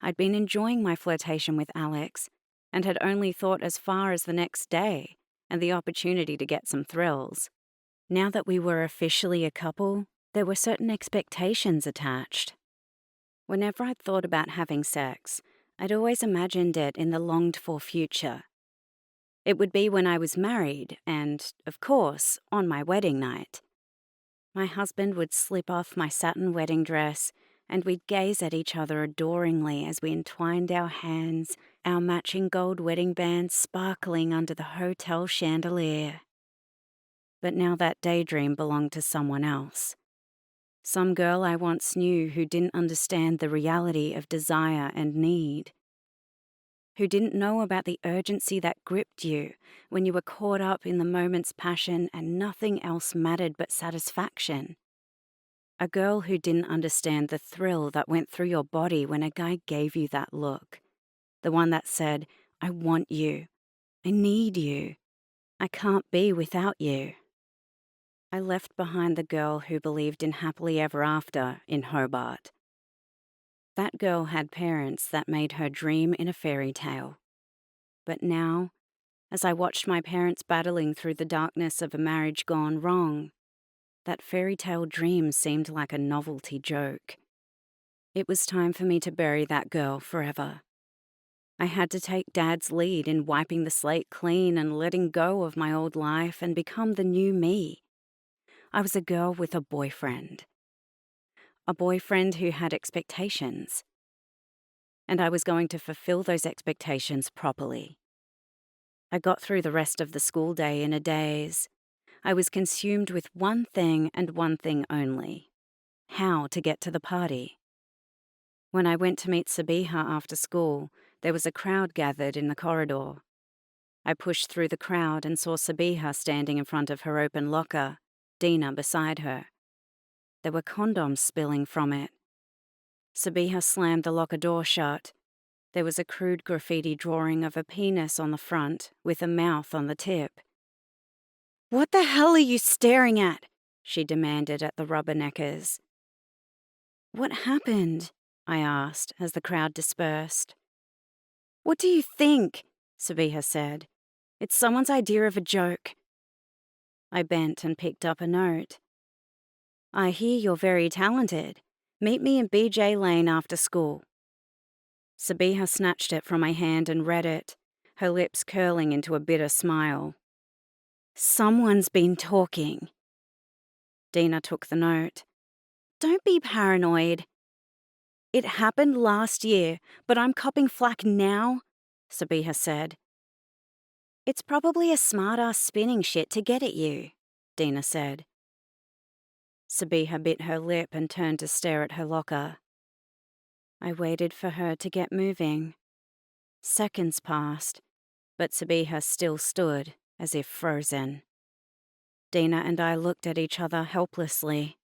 I'd been enjoying my flirtation with Alex and had only thought as far as the next day and the opportunity to get some thrills. Now that we were officially a couple, there were certain expectations attached. Whenever I'd thought about having sex, I'd always imagined it in the longed-for future. It would be when I was married and, of course, on my wedding night. My husband would slip off my satin wedding dress, and we'd gaze at each other adoringly as we entwined our hands, our matching gold wedding bands sparkling under the hotel chandelier. But now that daydream belonged to someone else. Some girl I once knew who didn't understand the reality of desire and need. Who didn't know about the urgency that gripped you when you were caught up in the moment's passion and nothing else mattered but satisfaction. A girl who didn't understand the thrill that went through your body when a guy gave you that look. The one that said, I want you. I need you. I can't be without you. I left behind the girl who believed in happily ever after in Hobart. That girl had parents that made her dream in a fairy tale. But now, as I watched my parents battling through the darkness of a marriage gone wrong, that fairy tale dream seemed like a novelty joke. It was time for me to bury that girl forever. I had to take Dad's lead in wiping the slate clean and letting go of my old life and become the new me. I was a girl with a boyfriend. A boyfriend who had expectations. And I was going to fulfill those expectations properly. I got through the rest of the school day in a daze. I was consumed with one thing and one thing only: how to get to the party. When I went to meet Sabiha after school, there was a crowd gathered in the corridor. I pushed through the crowd and saw Sabiha standing in front of her open locker, Dina beside her. There were condoms spilling from it. Sabiha slammed the locker door shut. There was a crude graffiti drawing of a penis on the front with a mouth on the tip. "What the hell are you staring at?" she demanded at the rubberneckers. "What happened?" I asked as the crowd dispersed. "What do you think?" Sabiha said. "It's someone's idea of a joke." I bent and picked up a note. "I hear you're very talented. Meet me in BJ Lane after school." Sabiha snatched it from my hand and read it, her lips curling into a bitter smile. "Someone's been talking." Dina took the note. "Don't be paranoid." "It happened last year, but I'm copping flack now," Sabiha said. "It's probably a smart-ass spinning shit to get at you," Dina said. Sabiha bit her lip and turned to stare at her locker. I waited for her to get moving. Seconds passed, but Sabiha still stood, as if frozen. Dina and I looked at each other helplessly.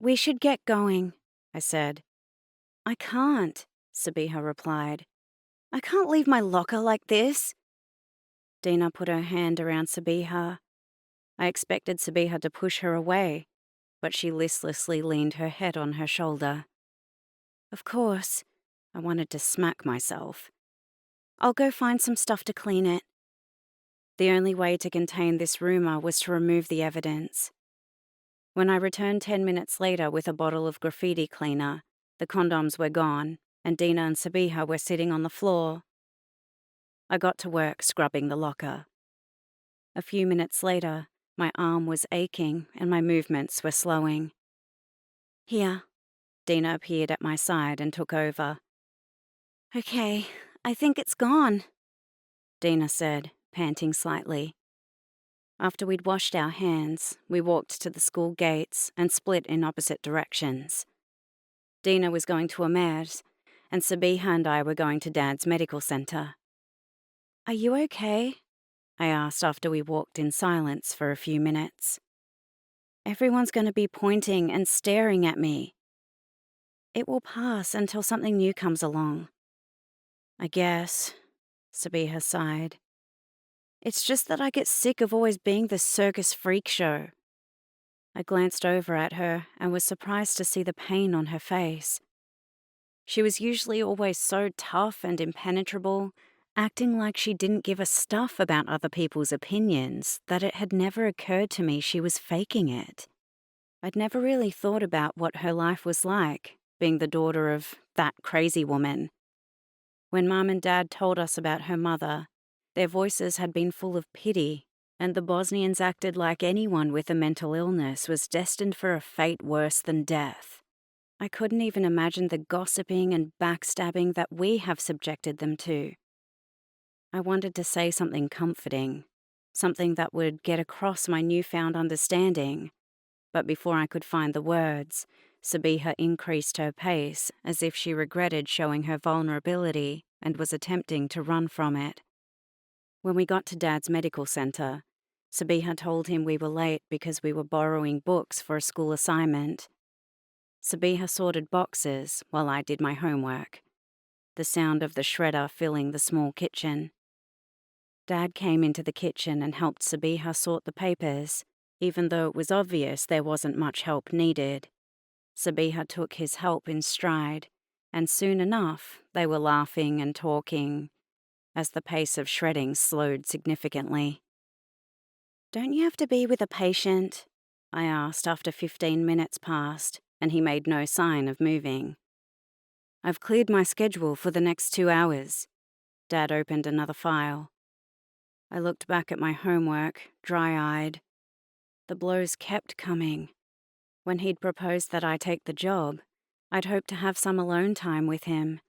We should get going, I said. I can't, Sabiha replied. I can't leave my locker like this. Dina put her hand around Sabiha. I expected Sabiha to push her away, but she listlessly leaned her head on her shoulder. Of course, I wanted to smack myself. I'll go find some stuff to clean it. The only way to contain this rumor was to remove the evidence. When I returned 10 minutes later with a bottle of graffiti cleaner, the condoms were gone, and Dina and Sabiha were sitting on the floor. I got to work scrubbing the locker. A few minutes later, my arm was aching and my movements were slowing. Here, Dina appeared at my side and took over. Okay, I think it's gone, Dina said, panting slightly. After we'd washed our hands, we walked to the school gates and split in opposite directions. Dina was going to Amer's, and Sabiha and I were going to Dad's medical centre. Are you okay? I asked after we walked in silence for a few minutes. Everyone's going to be pointing and staring at me. It will pass until something new comes along. I guess, Sabiha sighed. It's just that I get sick of always being the circus freak show. I glanced over at her and was surprised to see the pain on her face. She was usually always so tough and impenetrable, acting like she didn't give a stuff about other people's opinions, that it had never occurred to me she was faking it. I'd never really thought about what her life was like, being the daughter of that crazy woman. When Mum and Dad told us about her mother, their voices had been full of pity, and the Bosnians acted like anyone with a mental illness was destined for a fate worse than death. I couldn't even imagine the gossiping and backstabbing that we have subjected them to. I wanted to say something comforting, something that would get across my newfound understanding, but before I could find the words, Sabiha increased her pace as if she regretted showing her vulnerability and was attempting to run from it. When we got to Dad's medical centre, Sabiha told him we were late because we were borrowing books for a school assignment. Sabiha sorted boxes while I did my homework, the sound of the shredder filling the small kitchen. Dad came into the kitchen and helped Sabiha sort the papers, even though it was obvious there wasn't much help needed. Sabiha took his help in stride, and soon enough they were laughing and talking as the pace of shredding slowed significantly. Don't you have to be with a patient? I asked after 15 minutes passed, and he made no sign of moving. I've cleared my schedule for the next 2 hours. Dad opened another file. I looked back at my homework, dry-eyed. The blows kept coming. When he'd proposed that I take the job, I'd hoped to have some alone time with him,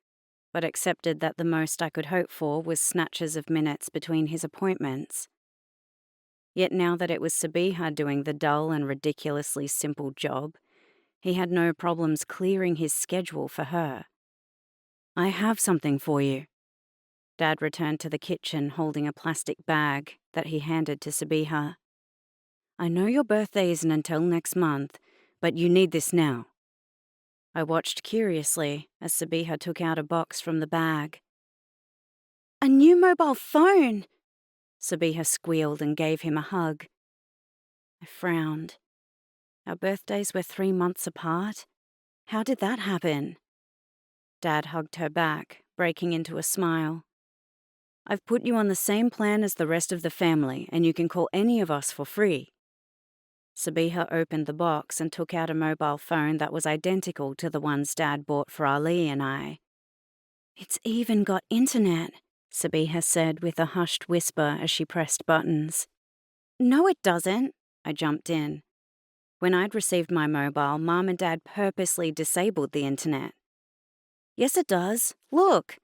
but accepted that the most I could hope for was snatches of minutes between his appointments. Yet now that it was Sabiha doing the dull and ridiculously simple job, he had no problems clearing his schedule for her. I have something for you. Dad returned to the kitchen holding a plastic bag that he handed to Sabiha. I know your birthday isn't until next month, but you need this now. I watched curiously as Sabiha took out a box from the bag. A new mobile phone! Sabiha squealed and gave him a hug. I frowned. Our birthdays were 3 months apart. How did that happen? Dad hugged her back, breaking into a smile. I've put you on the same plan as the rest of the family, and you can call any of us for free. Sabiha opened the box and took out a mobile phone that was identical to the ones Dad bought for Ali and I. It's even got internet, Sabiha said with a hushed whisper as she pressed buttons. No, it doesn't, I jumped in. When I'd received my mobile, Mum and Dad purposely disabled the internet. Yes, it does. Look.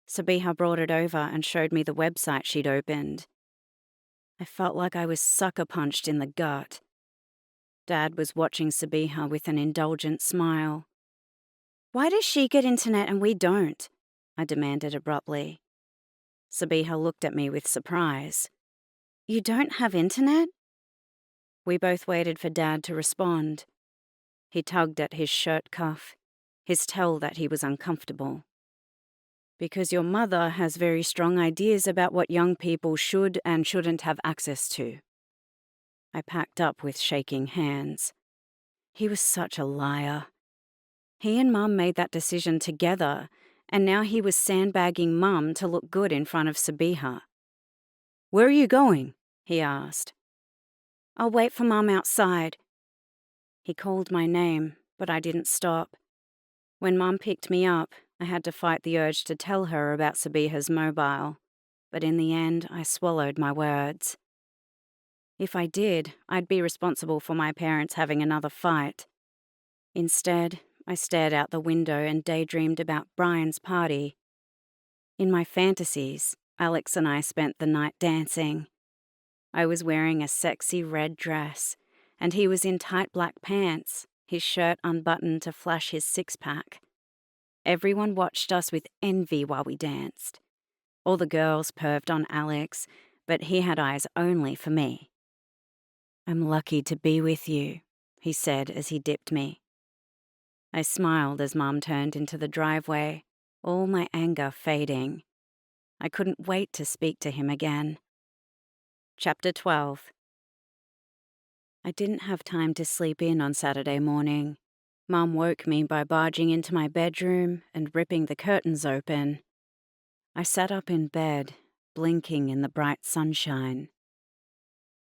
Sabiha brought it over and showed me the website she'd opened. I felt like I was sucker punched in the gut. Dad was watching Sabiha with an indulgent smile. Why does she get internet and we don't? I demanded abruptly. Sabiha looked at me with surprise. You don't have internet? We both waited for Dad to respond. He tugged at his shirt cuff, his tell that he was uncomfortable. Because your mother has very strong ideas about what young people should and shouldn't have access to. I packed up with shaking hands. He was such a liar. He and Mum made that decision together, and now he was sandbagging Mum to look good in front of Sabiha. "Where are you going?" he asked. "I'll wait for Mum outside." He called my name, but I didn't stop. When Mum picked me up, I had to fight the urge to tell her about Sabiha's mobile, but in the end, I swallowed my words. If I did, I'd be responsible for my parents having another fight. Instead, I stared out the window and daydreamed about Brian's party. In my fantasies, Alex and I spent the night dancing. I was wearing a sexy red dress, and he was in tight black pants, his shirt unbuttoned to flash his six-pack. Everyone watched us with envy while we danced. All the girls perved on Alex, but he had eyes only for me. "I'm lucky to be with you," he said as he dipped me. I smiled as Mum turned into the driveway, all my anger fading. I couldn't wait to speak to him again. Chapter 12. I didn't have time to sleep in on Saturday morning. Mum woke me by barging into my bedroom and ripping the curtains open. I sat up in bed, blinking in the bright sunshine.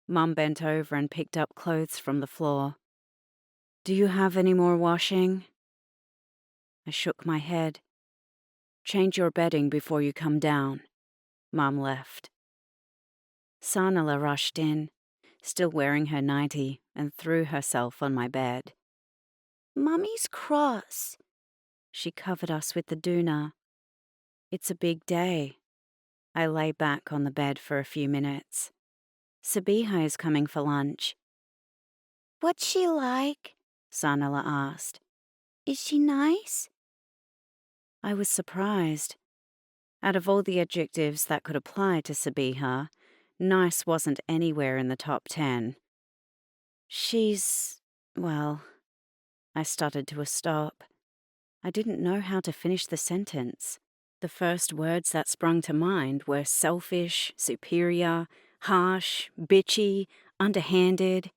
Mum bent over and picked up clothes from the floor. "Do you have any more washing?" I shook my head. "Change your bedding before you come down." Mum left. Sanala rushed in, still wearing her nightie, and threw herself on my bed. "Mummy's cross." She covered us with the doona. "It's a big day." I lay back on the bed for a few minutes. "Sabiha is coming for lunch." "What's she like?" Sanala asked. "Is she nice?" I was surprised. Out of all the adjectives that could apply to Sabiha, nice wasn't anywhere in the top 10. Well, I stuttered to a stop. I didn't know how to finish the sentence. The first words that sprung to mind were selfish, superior, harsh, bitchy, underhanded.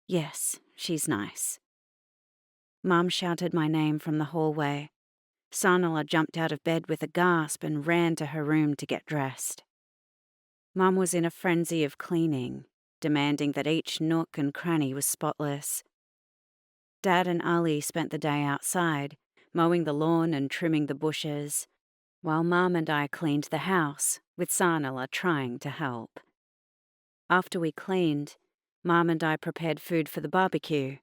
Yes, she's nice. Mum shouted my name from the hallway. Sanala jumped out of bed with a gasp and ran to her room to get dressed. Mum was in a frenzy of cleaning, demanding that each nook and cranny was spotless. Dad and Ali spent the day outside, mowing the lawn and trimming the bushes, while Mum and I cleaned the house, with Sanala trying to help. After we cleaned, Mum and I prepared food for the barbecue.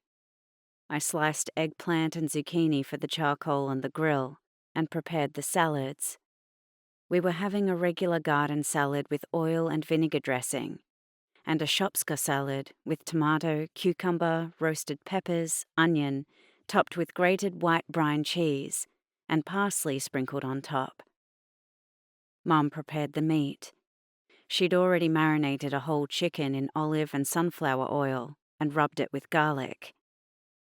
I sliced eggplant and zucchini for the charcoal on the grill and prepared the salads. We were having a regular garden salad with oil and vinegar dressing, and a Shopska salad with tomato, cucumber, roasted peppers, onion, topped with grated white brine cheese, and parsley sprinkled on top. Mum prepared the meat. She'd already marinated a whole chicken in olive and sunflower oil and rubbed it with garlic.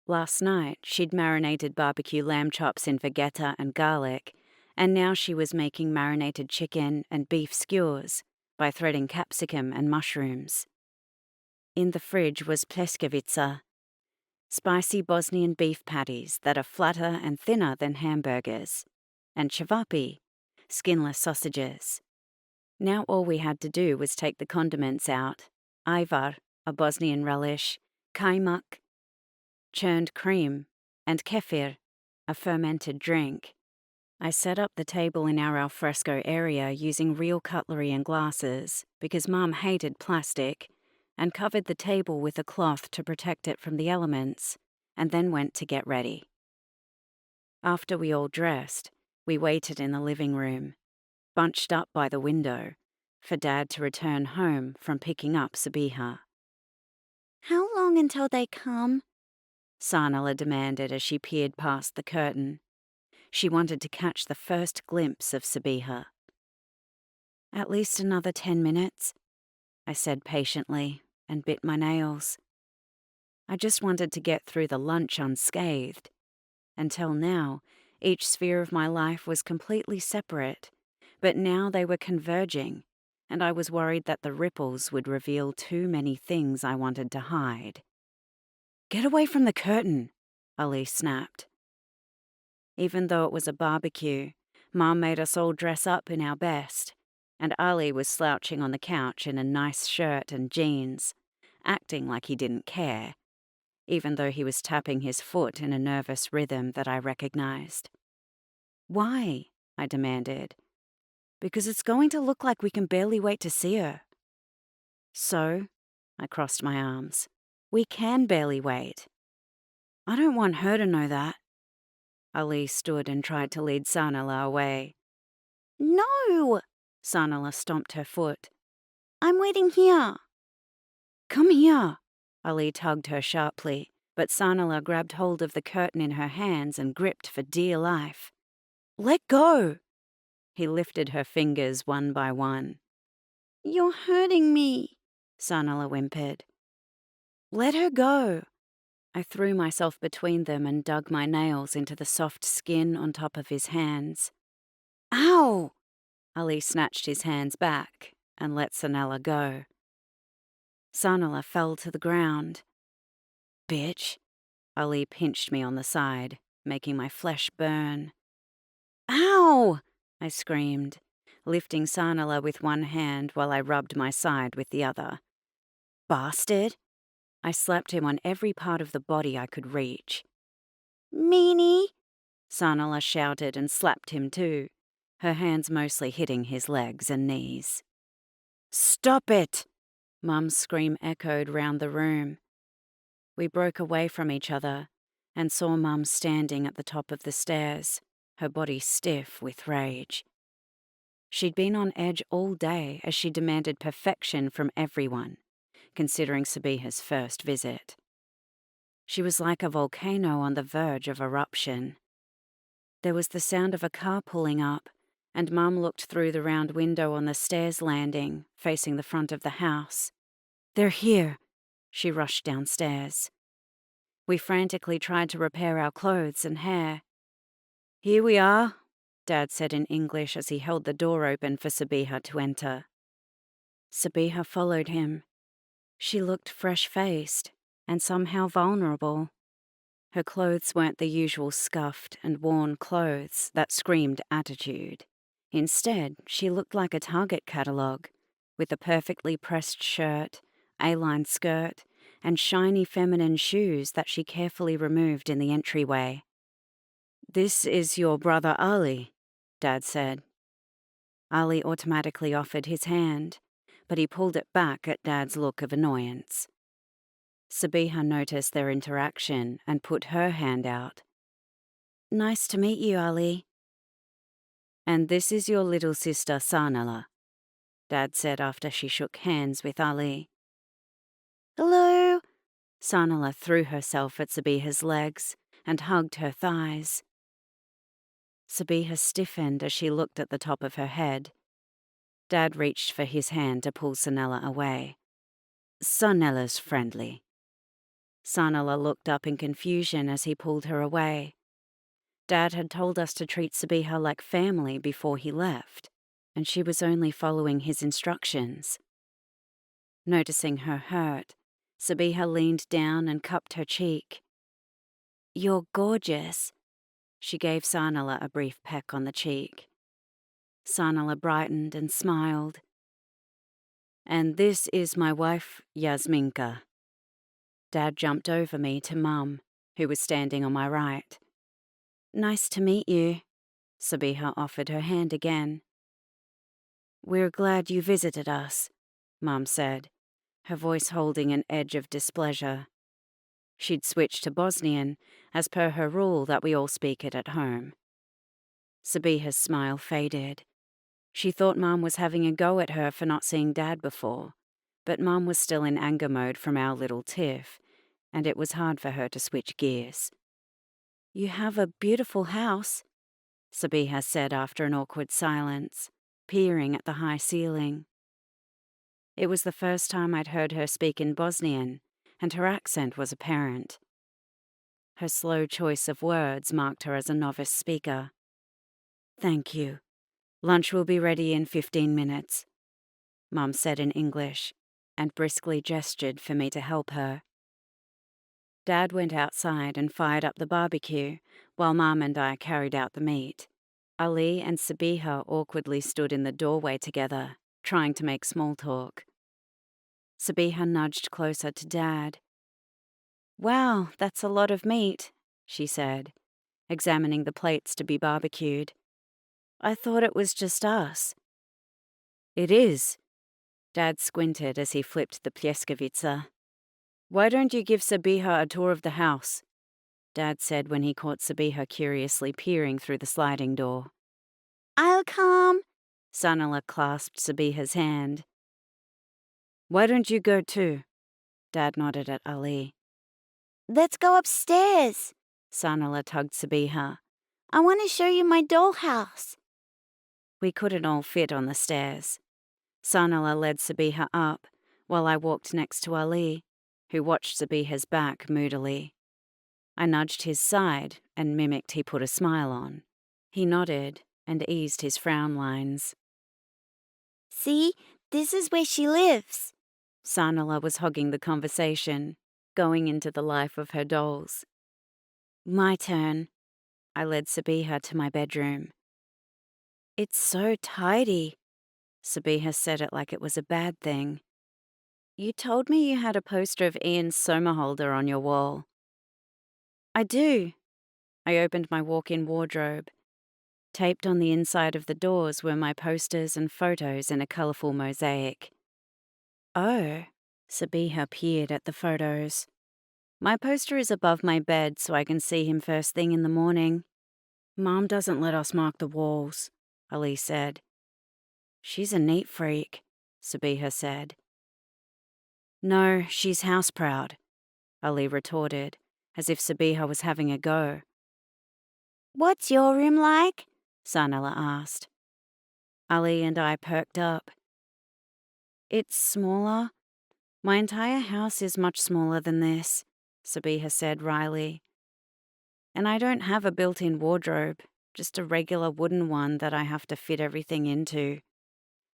Last night, she'd marinated barbecue lamb chops in vegeta and garlic, and now she was making marinated chicken and beef skewers by threading capsicum and mushrooms. In the fridge was pleskavica, spicy Bosnian beef patties that are flatter and thinner than hamburgers, and cevapi, skinless sausages. Now all we had to do was take the condiments out: ajvar, a Bosnian relish, kajmak, churned cream, and kefir, a fermented drink. I set up the table in our alfresco area using real cutlery and glasses because Mum hated plastic, and covered the table with a cloth to protect it from the elements, and then went to get ready. After we all dressed, we waited in the living room, bunched up by the window, for Dad to return home from picking up Sabiha. "How long until they come?" Sanala demanded as she peered past the curtain. She wanted to catch the first glimpse of Sabiha. "At least another 10 minutes," I said patiently, and bit my nails. I just wanted to get through the lunch unscathed. Until now, each sphere of my life was completely separate, but now they were converging, and I was worried that the ripples would reveal too many things I wanted to hide. "Get away from the curtain," Ali snapped. Even though it was a barbecue, Mom made us all dress up in our best, and Ali was slouching on the couch in a nice shirt and jeans, acting like he didn't care, even though he was tapping his foot in a nervous rhythm that I recognized. "Why?" I demanded. "Because it's going to look like we can barely wait to see her." "So?" I crossed my arms. "We can barely wait." "I don't want her to know that." Ali stood and tried to lead Sanala away. "No!" Sanala stomped her foot. "I'm waiting here." "Come here!" Ali tugged her sharply, but Sanala grabbed hold of the curtain in her hands and gripped for dear life. "Let go!" He lifted her fingers one by one. "You're hurting me," Sanala whimpered. "Let her go." I threw myself between them and dug my nails into the soft skin on top of his hands. "Ow!" Ali snatched his hands back and let Sanala go. Sanala fell to the ground. "Bitch." Ali pinched me on the side, making my flesh burn. "Ow!" I screamed, lifting Sanala with one hand while I rubbed my side with the other. "Bastard!" I slapped him on every part of the body I could reach. "Meanie!" Sanala shouted and slapped him too, her hands mostly hitting his legs and knees. "Stop it!" Mum's scream echoed round the room. We broke away from each other and saw Mum standing at the top of the stairs, her body stiff with rage. She'd been on edge all day as she demanded perfection from everyone, considering Sabiha's first visit. She was like a volcano on the verge of eruption. There was the sound of a car pulling up, and Mum looked through the round window on the stairs landing, facing the front of the house. "They're here." She rushed downstairs. We frantically tried to repair our clothes and hair. "Here we are," Dad said in English as he held the door open for Sabiha to enter. Sabiha followed him. She looked fresh-faced and somehow vulnerable. Her clothes weren't the usual scuffed and worn clothes that screamed attitude. Instead, she looked like a Target catalogue, with a perfectly pressed shirt, A-line skirt, and shiny feminine shoes that she carefully removed in the entryway. "This is your brother Ali," Dad said. Ali automatically offered his hand, but he pulled it back at Dad's look of annoyance. Sabiha noticed their interaction and put her hand out. "Nice to meet you, Ali." "And this is your little sister Sanala," Dad said after she shook hands with Ali. "Hello." Sanala threw herself at Sabiha's legs and hugged her thighs. Sabiha stiffened as she looked at the top of her head. Dad reached for his hand to pull Sanala away. "Sanela's friendly." Sanala looked up in confusion as he pulled her away. Dad had told us to treat Sabiha like family before he left, and she was only following his instructions. Noticing her hurt, Sabiha leaned down and cupped her cheek. "You're gorgeous." She gave Sanala a brief peck on the cheek. Sanala brightened and smiled. "And this is my wife, Yasminka." Dad jumped over me to Mum, who was standing on my right. "Nice to meet you." Sabiha offered her hand again. "We're glad you visited us," Mum said, her voice holding an edge of displeasure. She'd switched to Bosnian, as per her rule that we all speak it at home. Sabiha's smile faded. She thought Mum was having a go at her for not seeing Dad before, but Mum was still in anger mode from our little tiff, and it was hard for her to switch gears. "You have a beautiful house," Sabiha said after an awkward silence, peering at the high ceiling. It was the first time I'd heard her speak in Bosnian, and her accent was apparent. Her slow choice of words marked her as a novice speaker. "Thank you. Lunch will be ready in 15 minutes," Mum said in English, and briskly gestured for me to help her. Dad went outside and fired up the barbecue, while Mum and I carried out the meat. Ali and Sabiha awkwardly stood in the doorway together, trying to make small talk. Sabiha nudged closer to Dad. "Wow, that's a lot of meat," she said, examining the plates to be barbecued. "I thought it was just us." "It is." Dad squinted as he flipped the pljeskavica. "Why don't you give Sabiha a tour of the house?" Dad said when he caught Sabiha curiously peering through the sliding door. "I'll come." Sanala clasped Sabiha's hand. "Why don't you go too?" Dad nodded at Ali. "Let's go upstairs." Sanala tugged Sabiha. "I want to show you my dollhouse." We couldn't all fit on the stairs. Sanala led Sabiha up, while I walked next to Ali, who watched Sabiha's back moodily. I nudged his side and mimicked he put a smile on. He nodded and eased his frown lines. "See, this is where she lives." Sanala was hogging the conversation, going into the life of her dolls. "My turn." I led Sabiha to my bedroom. "It's so tidy." Sabiha said it like it was a bad thing. "You told me you had a poster of Ian's Somerhalder on your wall." "I do." I opened my walk-in wardrobe. Taped on the inside of the doors were my posters and photos in a colourful mosaic. "Oh," Sabiha peered at the photos. "My poster is above my bed so I can see him first thing in the morning." "Mom doesn't let us mark the walls," Ali said. "She's a neat freak," Sabiha said. "No, she's house-proud," Ali retorted, as if Sabiha was having a go. "What's your room like?" Sanala asked. Ali and I perked up. "It's smaller. My entire house is much smaller than this," Sabiha said wryly. "And I don't have a built-in wardrobe, just a regular wooden one that I have to fit everything into.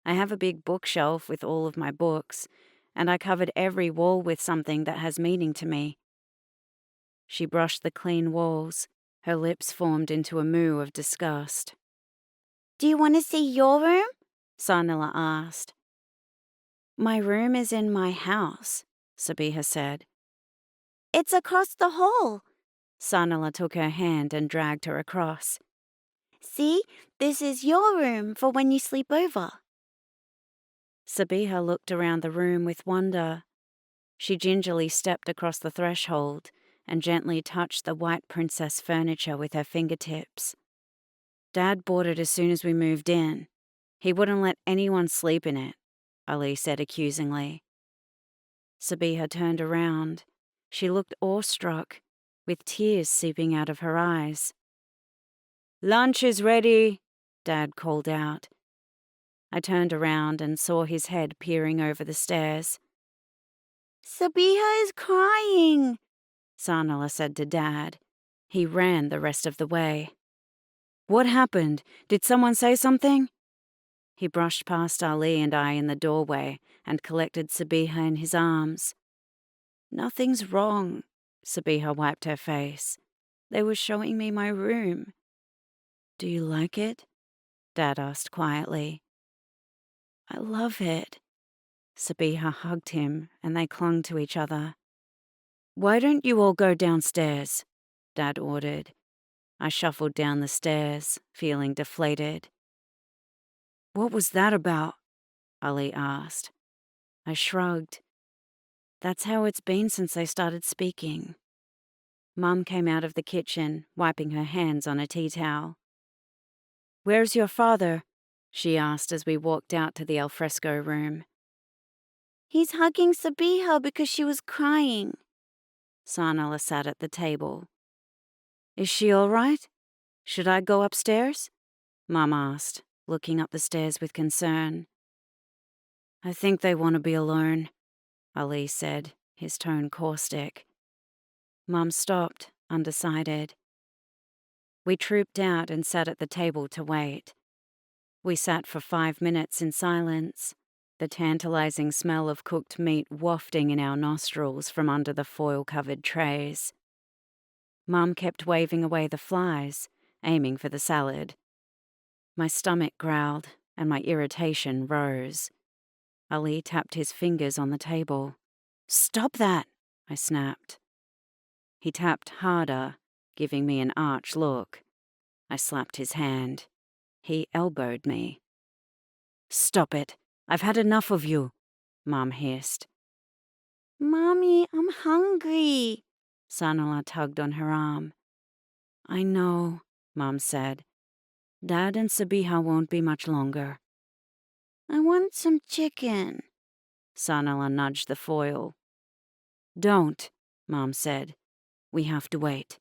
I have a big bookshelf with all of my books, and I covered every wall with something that has meaning to me." She brushed the clean walls. Her lips formed into a moo of disgust. "Do you want to see your room?" Sanala asked. "My room is in my house," Sabiha said. "It's across the hall." Sanala took her hand and dragged her across. "See, this is your room for when you sleep over." Sabiha looked around the room with wonder. She gingerly stepped across the threshold and gently touched the white princess furniture with her fingertips. "Dad bought it as soon as we moved in. He wouldn't let anyone sleep in it," Ali said accusingly. Sabiha turned around. She looked awestruck, with tears seeping out of her eyes. "Lunch is ready," Dad called out. I turned around and saw his head peering over the stairs. "Sabiha is crying," Sanala said to Dad. He ran the rest of the way. "What happened? Did someone say something?" He brushed past Ali and I in the doorway and collected Sabiha in his arms. "Nothing's wrong," Sabiha wiped her face. "They were showing me my room." "Do you like it?" Dad asked quietly. "I love it." Sabiha hugged him and they clung to each other. "Why don't you all go downstairs?" Dad ordered. I shuffled down the stairs, feeling deflated. "What was that about?" Ali asked. I shrugged. "That's how it's been since they started speaking." Mum came out of the kitchen, wiping her hands on a tea towel. "Where's your father?" she asked as we walked out to the alfresco room. "He's hugging Sabiha because she was crying." Sanala sat at the table. "Is she all right? Should I go upstairs?" Mum asked, looking up the stairs with concern. "I think they want to be alone," Ali said, his tone caustic. Mum stopped, undecided. We trooped out and sat at the table to wait. We sat for 5 minutes in silence, the tantalizing smell of cooked meat wafting in our nostrils from under the foil-covered trays. Mum kept waving away the flies, aiming for the salad. My stomach growled, and my irritation rose. Ali tapped his fingers on the table. "Stop that!" I snapped. He tapped harder, giving me an arch look. I slapped his hand. He elbowed me. "Stop it! I've had enough of you," Mum hissed. "Mommy, I'm hungry." Sanala tugged on her arm. "I know," Mum said. "Dad and Sabiha won't be much longer." "I want some chicken." Sanala nudged the foil. "Don't," Mum said. "We have to wait."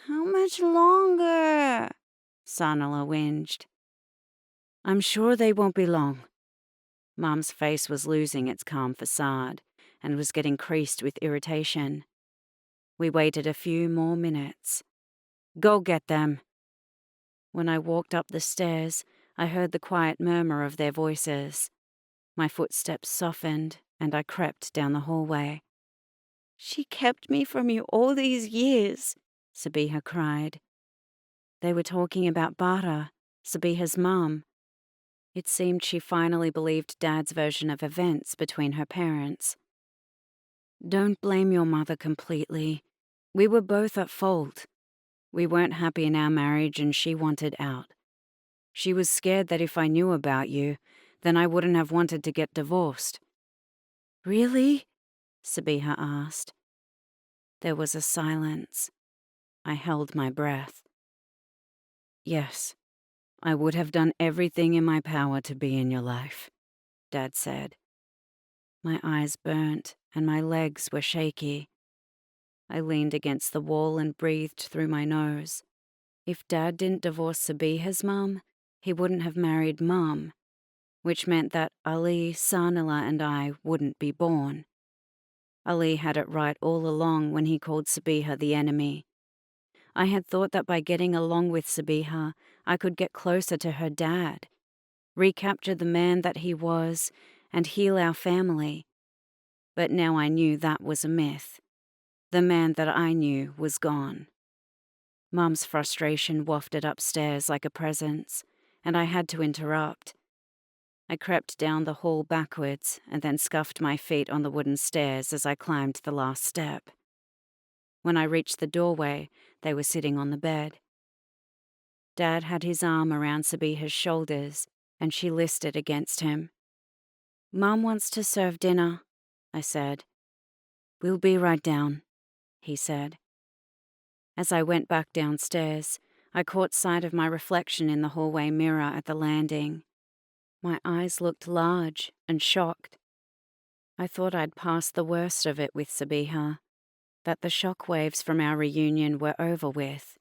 "How much longer?" Sanala whinged. "I'm sure they won't be long." Mum's face was losing its calm facade and was getting creased with irritation. We waited a few more minutes. "Go get them." When I walked up the stairs, I heard the quiet murmur of their voices. My footsteps softened, and I crept down the hallway. "She kept me from you all these years," Sabiha cried. They were talking about Bara, Sabiha's mum. It seemed she finally believed Dad's version of events between her parents. "Don't blame your mother completely. We were both at fault. We weren't happy in our marriage and she wanted out. She was scared that if I knew about you, then I wouldn't have wanted to get divorced." "Really?" Sabiha asked. There was a silence. I held my breath. "Yes, I would have done everything in my power to be in your life," Dad said. My eyes burnt and my legs were shaky. I leaned against the wall and breathed through my nose. If Dad didn't divorce Sabiha's mum, he wouldn't have married Mum, which meant that Ali, Sanala, and I wouldn't be born. Ali had it right all along when he called Sabiha the enemy. I had thought that by getting along with Sabiha, I could get closer to her dad, recapture the man that he was, and heal our family. But now I knew that was a myth. The man that I knew was gone. Mum's frustration wafted upstairs like a presence, and I had to interrupt. I crept down the hall backwards and then scuffed my feet on the wooden stairs as I climbed the last step. When I reached the doorway, they were sitting on the bed. Dad had his arm around Sabiha's shoulders, and she listed against him. "Mum wants to serve dinner," I said. "We'll be right down," he said. As I went back downstairs, I caught sight of my reflection in the hallway mirror at the landing. My eyes looked large and shocked. I thought I'd passed the worst of it with Sabiha, that the shock waves from our reunion were over with,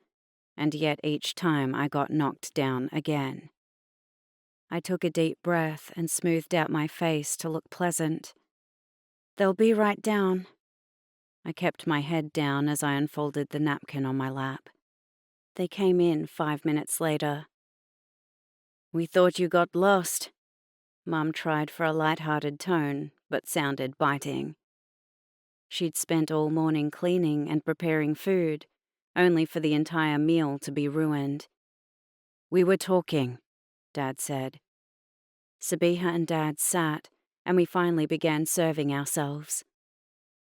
and yet each time I got knocked down again. I took a deep breath and smoothed out my face to look pleasant. "They'll be right down." I kept my head down as I unfolded the napkin on my lap. They came in 5 minutes later. "We thought you got lost." Mum tried for a light-hearted tone, but sounded biting. She'd spent all morning cleaning and preparing food, only for the entire meal to be ruined. "We were talking," Dad said. Sabiha and Dad sat, and we finally began serving ourselves.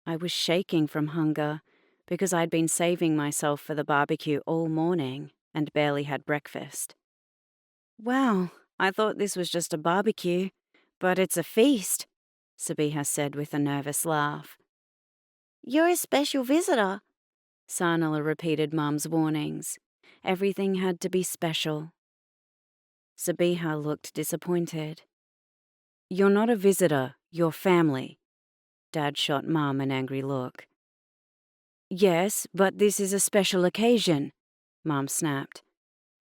I was shaking from hunger because I'd been saving myself for the barbecue all morning and barely had breakfast. "Wow, I thought this was just a barbecue, but it's a feast," Sabiha said with a nervous laugh. "You're a special visitor." Sanala repeated Mum's warnings. Everything had to be special. Sabiha looked disappointed. "You're not a visitor, you're family." Dad shot Mum an angry look. "Yes, but this is a special occasion," Mum snapped.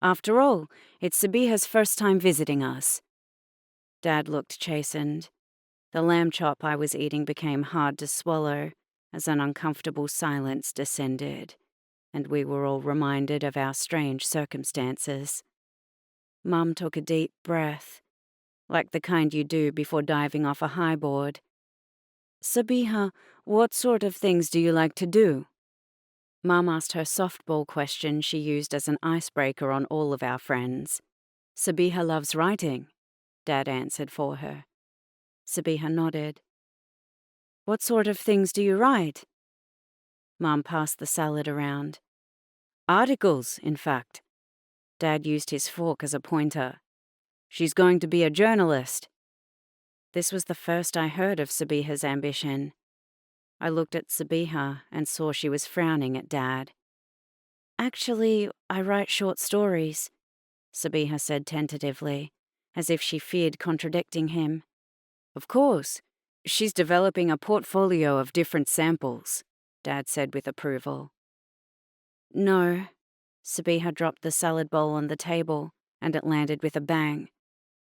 "After all, it's Sabiha's first time visiting us." Dad looked chastened. The lamb chop I was eating became hard to swallow as an uncomfortable silence descended, and we were all reminded of our strange circumstances. Mum took a deep breath, like the kind you do before diving off a high board. "Sabiha, what sort of things do you like to do?" Mum asked her softball question she used as an icebreaker on all of our friends. "Sabiha loves writing," Dad answered for her. Sabiha nodded. "What sort of things do you write?" Mum passed the salad around. "Articles, in fact." Dad used his fork as a pointer. "She's going to be a journalist." This was the first I heard of Sabiha's ambition. I looked at Sabiha and saw she was frowning at Dad. "Actually, I write short stories," Sabiha said tentatively, as if she feared contradicting him. "Of course. She's developing a portfolio of different samples," Dad said with approval. "No." Sabiha dropped the salad bowl on the table, and it landed with a bang.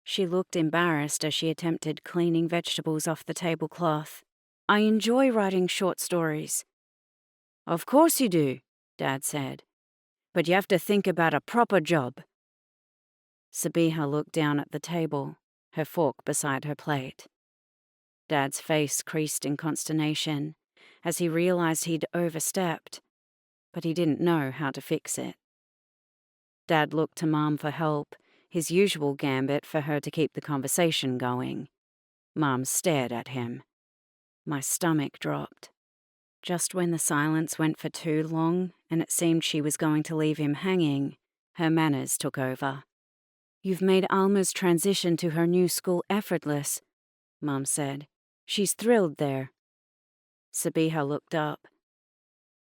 She looked embarrassed as she attempted cleaning vegetables off the tablecloth. "I enjoy writing short stories." "Of course you do," Dad said. "But you have to think about a proper job." Sabiha looked down at the table, her fork beside her plate. Dad's face creased in consternation as he realized he'd overstepped, but he didn't know how to fix it. Dad looked to Mom for help, his usual gambit for her to keep the conversation going. Mom stared at him. My stomach dropped. Just when the silence went for too long and it seemed she was going to leave him hanging, her manners took over. "You've made Alma's transition to her new school effortless," Mom said. "She's thrilled there." Sabiha looked up.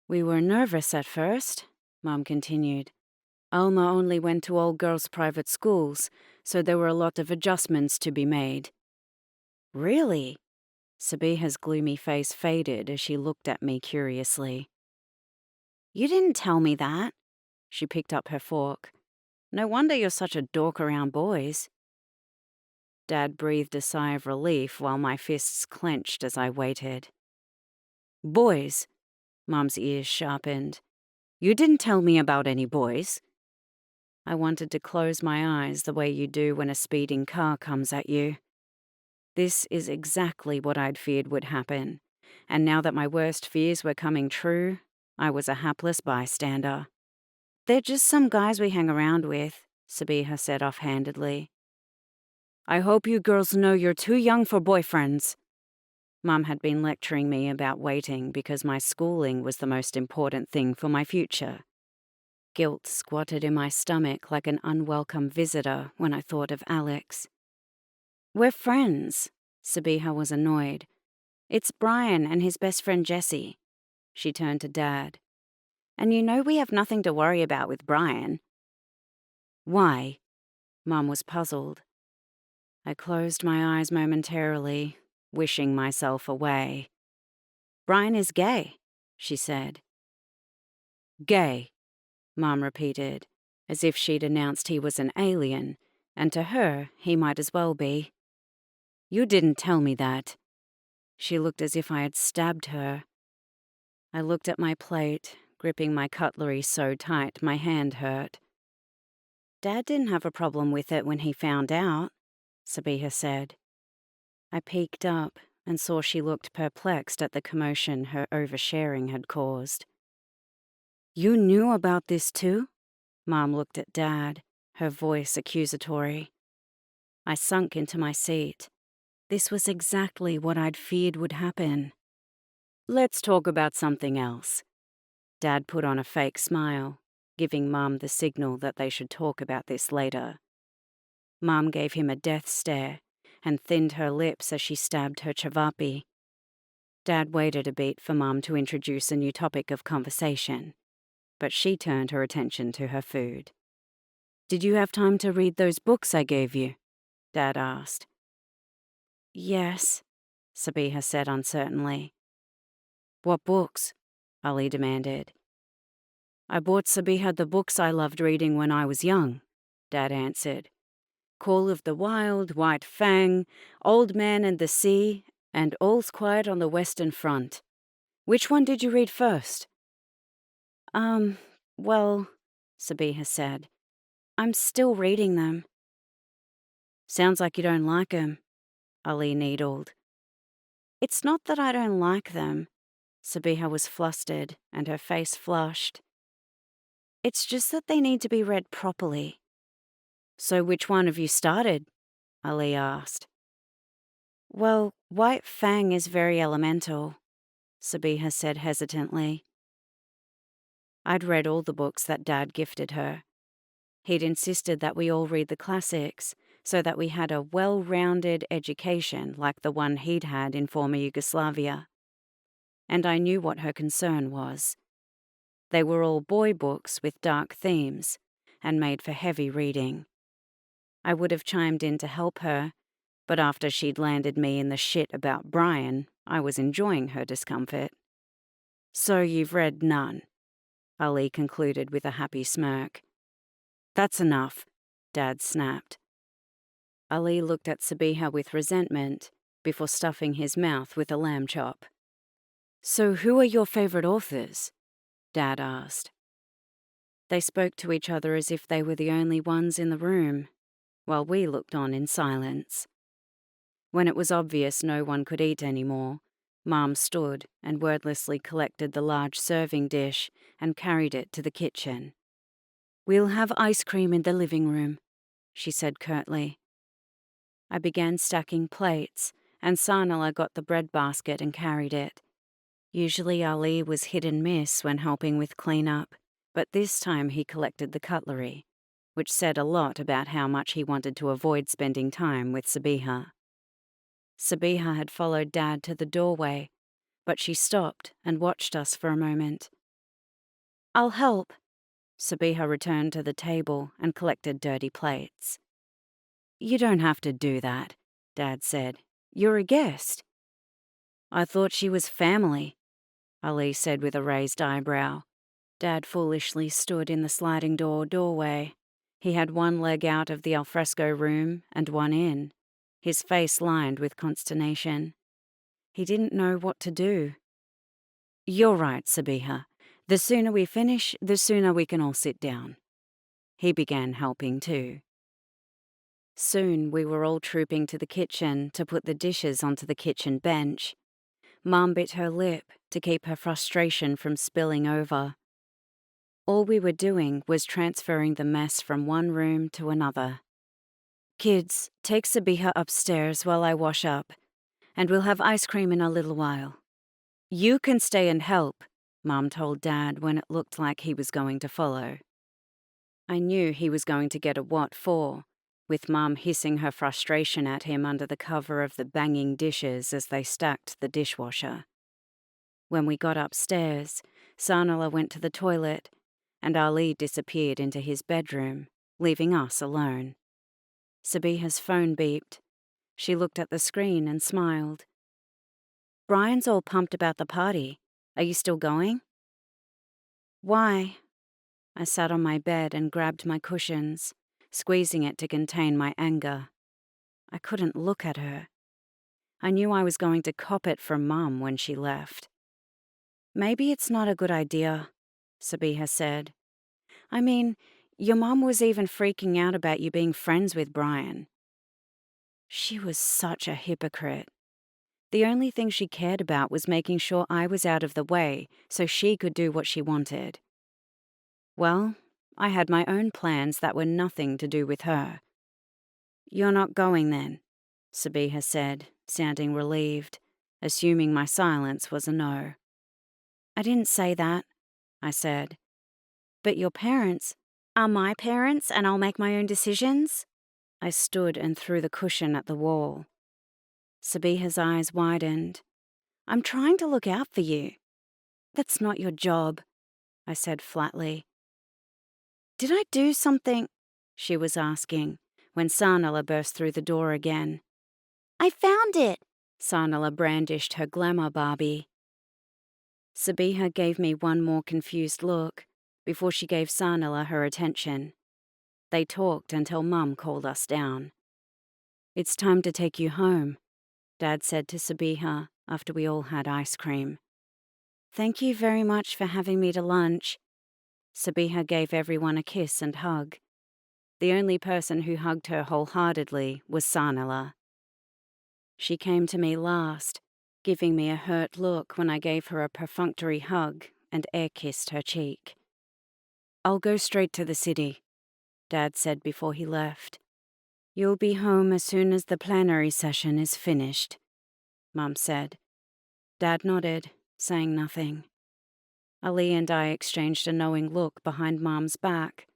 "We were nervous at first," Mom continued. "Alma only went to all-girls private schools, so there were a lot of adjustments to be made." "Really?" Sabiha's gloomy face faded as she looked at me curiously. "You didn't tell me that." She picked up her fork. "No wonder you're such a dork around boys." Dad breathed a sigh of relief while my fists clenched as I waited. "Boys?" Mom's ears sharpened. "You didn't tell me about any boys." I wanted to close my eyes the way you do when a speeding car comes at you. This is exactly what I'd feared would happen, and now that my worst fears were coming true, I was a hapless bystander. "They're just some guys we hang around with," Sabiha said offhandedly. "I hope you girls know you're too young for boyfriends." Mum had been lecturing me about waiting because my schooling was the most important thing for my future. Guilt squatted in my stomach like an unwelcome visitor when I thought of Alex. "We're friends," Sabiha was annoyed. "It's Brian and his best friend Jessie." She turned to Dad. "And you know we have nothing to worry about with Brian." "Why?" Mum was puzzled. I closed my eyes momentarily, wishing myself away. "Brian is gay," she said. "Gay," Mom repeated, as if she'd announced he was an alien, and to her, he might as well be. "You didn't tell me that." She looked as if I had stabbed her. I looked at my plate, gripping my cutlery so tight my hand hurt. "Dad didn't have a problem with it when he found out," Sabiha said. I peeked up and saw she looked perplexed at the commotion her oversharing had caused. "You knew about this too?" Mom looked at Dad, her voice accusatory. I sunk into my seat. This was exactly what I'd feared would happen. "Let's talk about something else." Dad put on a fake smile, giving Mom the signal that they should talk about this later. Mom gave him a death stare and thinned her lips as she stabbed her chavapi. Dad waited a bit for Mom to introduce a new topic of conversation, but she turned her attention to her food. "Did you have time to read those books I gave you?" Dad asked. "Yes," Sabiha said uncertainly. "What books?" Ali demanded. "I bought Sabiha the books I loved reading when I was young," Dad answered. "Call of the Wild, White Fang, Old Man and the Sea, And All's Quiet on the Western Front. Which one did you read first? Well, Sabiha said, I'm still reading them. Sounds like you don't like 'em, Ali needled. It's not that I don't like them. Sabiha was flustered and her face flushed. It's just that they need to be read properly. So which one have you started? Ali asked. Well, White Fang is very elemental, Sabiha said hesitantly. I'd read all the books that Dad gifted her. He'd insisted that we all read the classics so that we had a well-rounded education like the one he'd had in former Yugoslavia. And I knew what her concern was. They were all boy books with dark themes and made for heavy reading. I would have chimed in to help her, but after she'd landed me in the shit about Brian, I was enjoying her discomfort. So you've read none, Ali concluded with a happy smirk. That's enough, Dad snapped. Ali looked at Sabiha with resentment before stuffing his mouth with a lamb chop. So who are your favorite authors? Dad asked. They spoke to each other as if they were the only ones in the room, while we looked on in silence. When it was obvious no one could eat anymore, Mom stood and wordlessly collected the large serving dish and carried it to the kitchen. We'll have ice cream in the living room, she said curtly. I began stacking plates, and Sanala got the bread basket and carried it. Usually Ali was hit and miss when helping with cleanup, but this time he collected the cutlery, which said a lot about how much he wanted to avoid spending time with Sabiha. Sabiha had followed Dad to the doorway, but she stopped and watched us for a moment. I'll help. Sabiha returned to the table and collected dirty plates. You don't have to do that, Dad said. You're a guest. I thought she was family, Ali said with a raised eyebrow. Dad foolishly stood in the sliding doorway. He had one leg out of the alfresco room and one in, his face lined with consternation. He didn't know what to do. You're right, Sabiha. The sooner we finish, the sooner we can all sit down. He began helping too. Soon we were all trooping to the kitchen to put the dishes onto the kitchen bench. Mum bit her lip to keep her frustration from spilling over. All we were doing was transferring the mess from one room to another. Kids, take Sabiha upstairs while I wash up, and we'll have ice cream in a little while. You can stay and help, Mum told Dad when it looked like he was going to follow. I knew he was going to get a what for, with Mum hissing her frustration at him under the cover of the banging dishes as they stacked the dishwasher. When we got upstairs, Sanala went to the toilet, and Ali disappeared into his bedroom, leaving us alone. Sabiha's phone beeped. She looked at the screen and smiled. Brian's all pumped about the party. Are you still going? Why? I sat on my bed and grabbed my cushions, squeezing it to contain my anger. I couldn't look at her. I knew I was going to cop it from Mum when she left. Maybe it's not a good idea, Sabiha said. I mean, your mum was even freaking out about you being friends with Brian. She was such a hypocrite. The only thing she cared about was making sure I was out of the way so she could do what she wanted. Well, I had my own plans that were nothing to do with her. You're not going then, Sabiha said, sounding relieved, assuming my silence was a no. I didn't say that, I said. But your parents are my parents and I'll make my own decisions? I stood and threw the cushion at the wall. Sabiha's eyes widened. I'm trying to look out for you. That's not your job, I said flatly. Did I do something? She was asking, when Sanala burst through the door again. I found it! Sanala brandished her glamour Barbie. Sabiha gave me one more confused look before she gave Sanala her attention. They talked until Mum called us down. It's time to take you home, Dad said to Sabiha after we all had ice cream. "Thank you very much for having me to lunch." Sabiha gave everyone a kiss and hug. The only person who hugged her wholeheartedly was Sanala. She came to me last, giving me a hurt look when I gave her a perfunctory hug and air-kissed her cheek. "I'll go straight to the city," Dad said before he left. "You'll be home as soon as the plenary session is finished," Mum said. Dad nodded, saying nothing. Ali and I exchanged a knowing look behind Mum's back.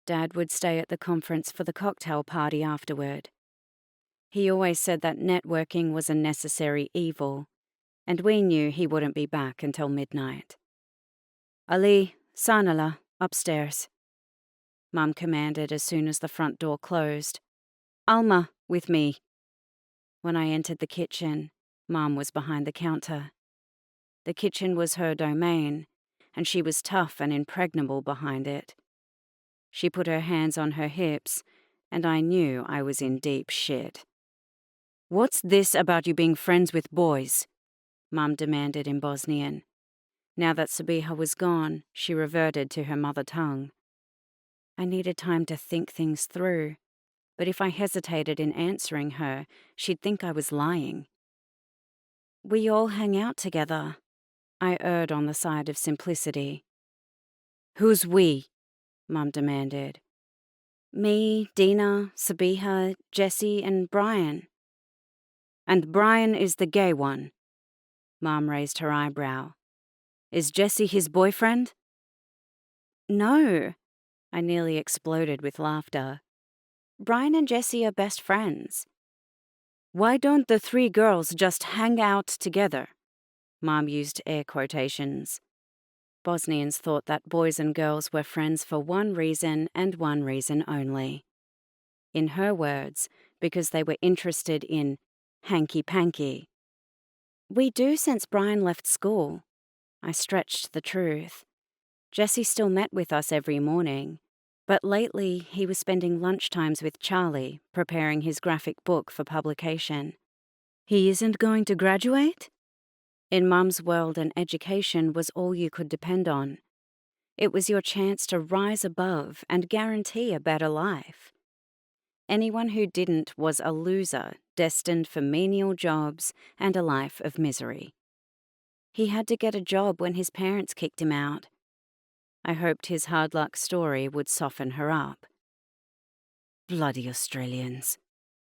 Dad would stay at the conference for the cocktail party afterward. He always said that networking was a necessary evil, and we knew he wouldn't be back until midnight. "Ali, Sanala, upstairs," Mum commanded as soon as the front door closed. "Alma, with me." When I entered the kitchen, Mum was behind the counter. The kitchen was her domain, and she was tough and impregnable behind it. She put her hands on her hips, and I knew I was in deep shit. "What's this about you being friends with boys?" Mum demanded in Bosnian. Now that Sabiha was gone, she reverted to her mother tongue. I needed time to think things through, but if I hesitated in answering her, she'd think I was lying. "We all hang out together." I erred on the side of simplicity. "Who's we?" Mum demanded. "Me, Dina, Sabiha, Jessie, and Brian." "And Brian is the gay one?" Mum raised her eyebrow. "Is Jessie his boyfriend?" "No." I nearly exploded with laughter. "Brian and Jessie are best friends." "Why don't the three girls just hang out together?" Mum used air quotations. Bosnians thought that boys and girls were friends for one reason and one reason only. In her words, because they were interested in hanky-panky. "We do since Brian left school." I stretched the truth. Jessie still met with us every morning, but lately he was spending lunchtimes with Charlie, preparing his graphic book for publication. "He isn't going to graduate?" In Mum's world, an education was all you could depend on. It was your chance to rise above and guarantee a better life. Anyone who didn't was a loser, destined for menial jobs and a life of misery. He had to get a job when his parents kicked him out. I hoped his hard luck story would soften her up. "Bloody Australians,"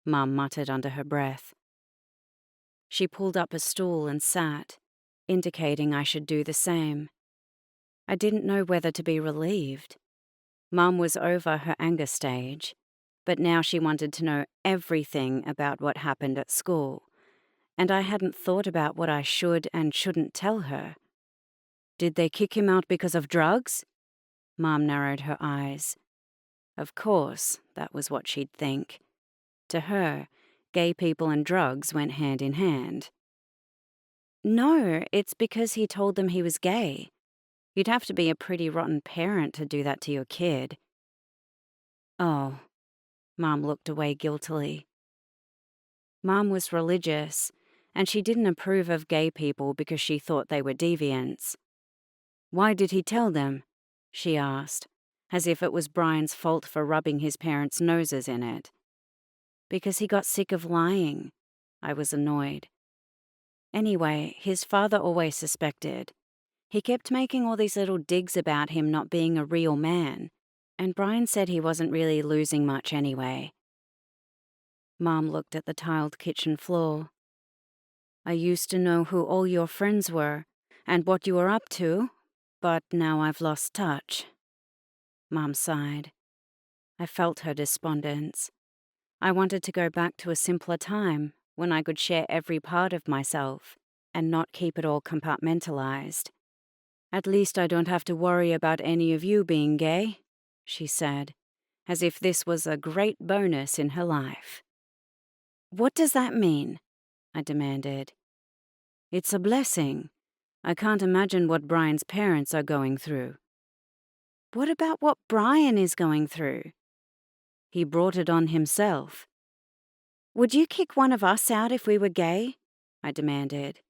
Mum muttered under her breath. She pulled up a stool and sat, indicating I should do the same. I didn't know whether to be relieved. Mum was over her anger stage, but now she wanted to know everything about what happened at school, and I hadn't thought about what I should and shouldn't tell her. "Did they kick him out because of drugs?" Mum narrowed her eyes. Of course, that was what she'd think. To her, gay people and drugs went hand in hand. "No, it's because he told them he was gay. You'd have to be a pretty rotten parent to do that to your kid." "Oh." Mum looked away guiltily. Mum was religious, and she didn't approve of gay people because she thought they were deviants. "Why did he tell them?" she asked, as if it was Brian's fault for rubbing his parents' noses in it. "Because he got sick of lying." I was annoyed. Anyway, his father always suspected. He kept making all these little digs about him not being a real man, and Brian said he wasn't really losing much anyway. Mum looked at the tiled kitchen floor. "I used to know who all your friends were and what you were up to, but now I've lost touch." Mum sighed. I felt her despondence. I wanted to go back to a simpler time when I could share every part of myself and not keep it all compartmentalized. "At least I don't have to worry about any of you being gay," she said, as if this was a great bonus in her life. "What does that mean?" I demanded. "It's a blessing. I can't imagine what Brian's parents are going through." "What about what Brian is going through?" "He brought it on himself." Would you kick one of us out if we were gay? I demanded.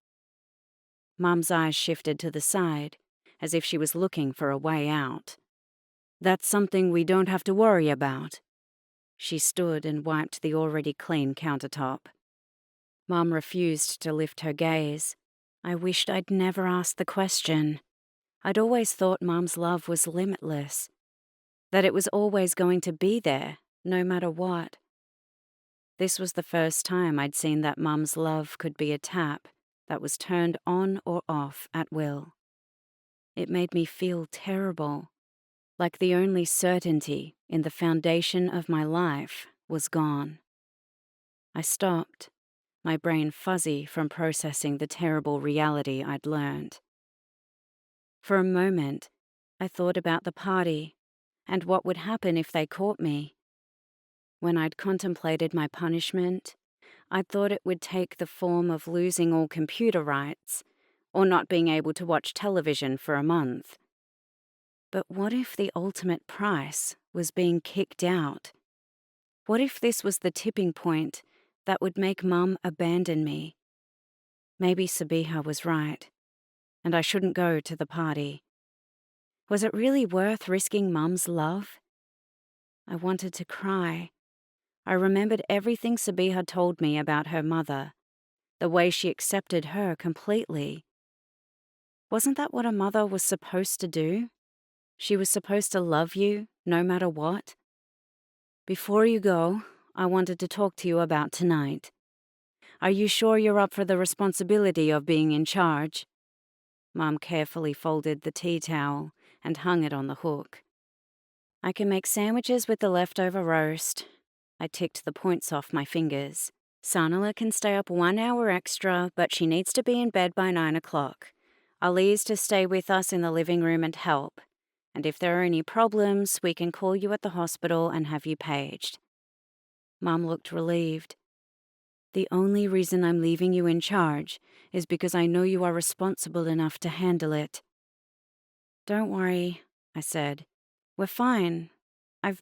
Mum's eyes shifted to the side, as if she was looking for a way out. That's something we don't have to worry about. She stood and wiped the already clean countertop. Mum refused to lift her gaze. I wished I'd never asked the question. I'd always thought Mum's love was limitless, that it was always going to be there, no matter what. This was the first time I'd seen that Mum's love could be a tap that was turned on or off at will. It made me feel terrible, like the only certainty in the foundation of my life was gone. I stopped, my brain fuzzy from processing the terrible reality I'd learned. For a moment, I thought about the party and what would happen if they caught me. When I'd contemplated my punishment, I'd thought it would take the form of losing all computer rights or not being able to watch television for a month. But what if the ultimate price was being kicked out? What if this was the tipping point that would make Mum abandon me? Maybe Sabiha was right, and I shouldn't go to the party. Was it really worth risking Mum's love? I wanted to cry. I remembered everything Sabiha told me about her mother, the way she accepted her completely. Wasn't that what a mother was supposed to do? She was supposed to love you, no matter what. Before you go, I wanted to talk to you about tonight. Are you sure you're up for the responsibility of being in charge? Mum carefully folded the tea towel and hung it on the hook. I can make sandwiches with the leftover roast. I ticked the points off my fingers. Sanala can stay up 1 hour extra, but she needs to be in bed by 9 o'clock. Ali is to stay with us in the living room and help. And if there are any problems, we can call you at the hospital and have you paged. Mum looked relieved. The only reason I'm leaving you in charge is because I know you are responsible enough to handle it. Don't worry, I said. We're fine. I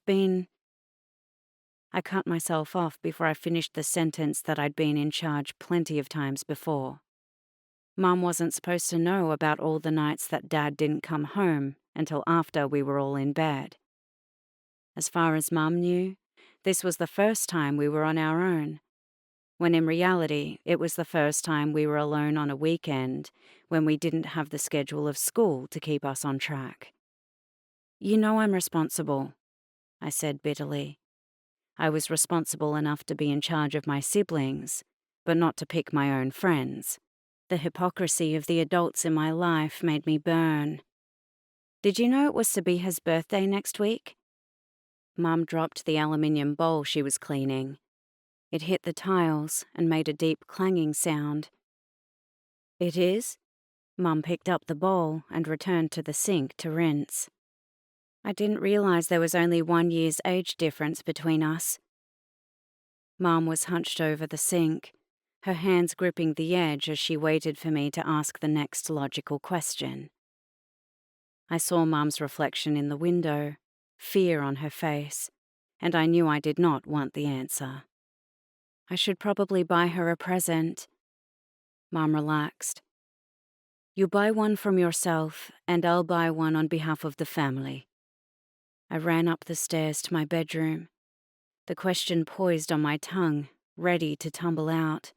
cut myself off before I finished the sentence that I'd been in charge plenty of times before. Mum wasn't supposed to know about all the nights that Dad didn't come home until after we were all in bed. As far as Mum knew, this was the first time we were on our own, when in reality it was the first time we were alone on a weekend when we didn't have the schedule of school to keep us on track. You know I'm responsible, I said bitterly. I was responsible enough to be in charge of my siblings, but not to pick my own friends. The hypocrisy of the adults in my life made me burn. Did you know it was Sabiha's birthday next week? Mum dropped the aluminium bowl she was cleaning. It hit the tiles and made a deep clanging sound. It is? Mum picked up the bowl and returned to the sink to rinse. I didn't realize there was only 1 year's age difference between us. Mum was hunched over the sink, her hands gripping the edge as she waited for me to ask the next logical question. I saw Mum's reflection in the window, fear on her face, and I knew I did not want the answer. I should probably buy her a present. Mum relaxed. You buy one from yourself, and I'll buy one on behalf of the family. I ran up the stairs to my bedroom, the question poised on my tongue, ready to tumble out.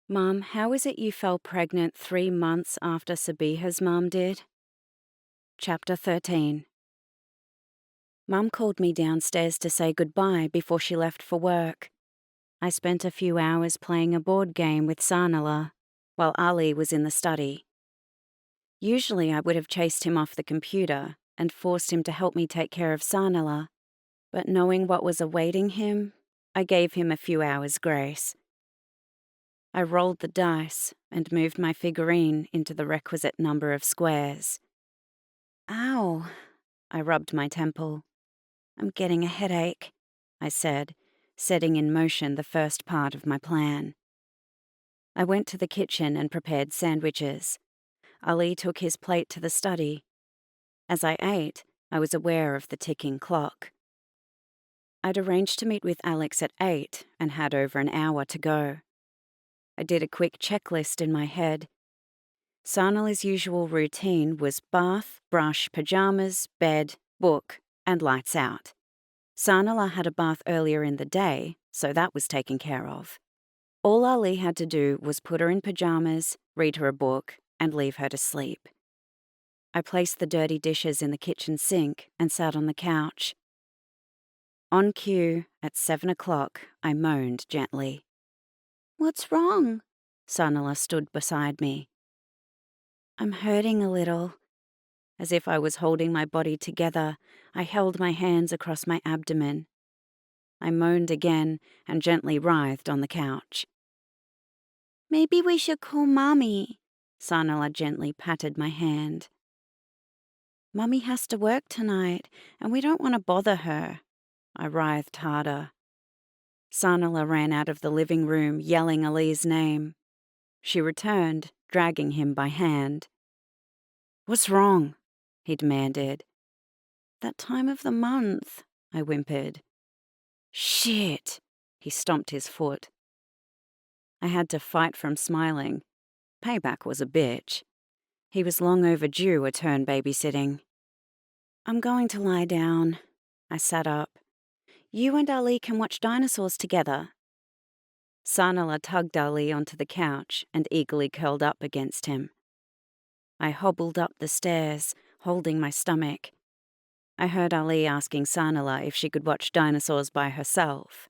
Mum, how is it you fell pregnant 3 months after Sabiha's mum did? Chapter 13. Mum called me downstairs to say goodbye before she left for work. I spent a few hours playing a board game with Sanala, while Ali was in the study. Usually I would have chased him off the computer and forced him to help me take care of Sanala, but knowing what was awaiting him, I gave him a few hours' grace. I rolled the dice and moved my figurine into the requisite number of squares. Ow! I rubbed my temple. I'm getting a headache, I said, setting in motion the first part of my plan. I went to the kitchen and prepared sandwiches. Ali took his plate to the study. As I ate, I was aware of the ticking clock. I'd arranged to meet with Alex at 8 and had over an hour to go. I did a quick checklist in my head. Sanala's usual routine was bath, brush, pajamas, bed, book, and lights out. Sanala had a bath earlier in the day, so that was taken care of. All Ali had to do was put her in pajamas, read her a book, and leave her to sleep. I placed the dirty dishes in the kitchen sink and sat on the couch. On cue, at 7 o'clock, I moaned gently. What's wrong? Sanala stood beside me. I'm hurting a little. As if I was holding my body together, I held my hands across my abdomen. I moaned again and gently writhed on the couch. Maybe we should call Mommy. Sanala gently patted my hand. Mummy has to work tonight, and we don't want to bother her. I writhed harder. Sanala ran out of the living room, yelling Ali's name. She returned, dragging him by hand. What's wrong? He demanded. That time of the month, I whimpered. Shit! He stomped his foot. I had to fight from smiling. Payback was a bitch. He was long overdue a turn babysitting. I'm going to lie down. I sat up. You and Ali can watch dinosaurs together. Sanala tugged Ali onto the couch and eagerly curled up against him. I hobbled up the stairs, holding my stomach. I heard Ali asking Sanala if she could watch dinosaurs by herself.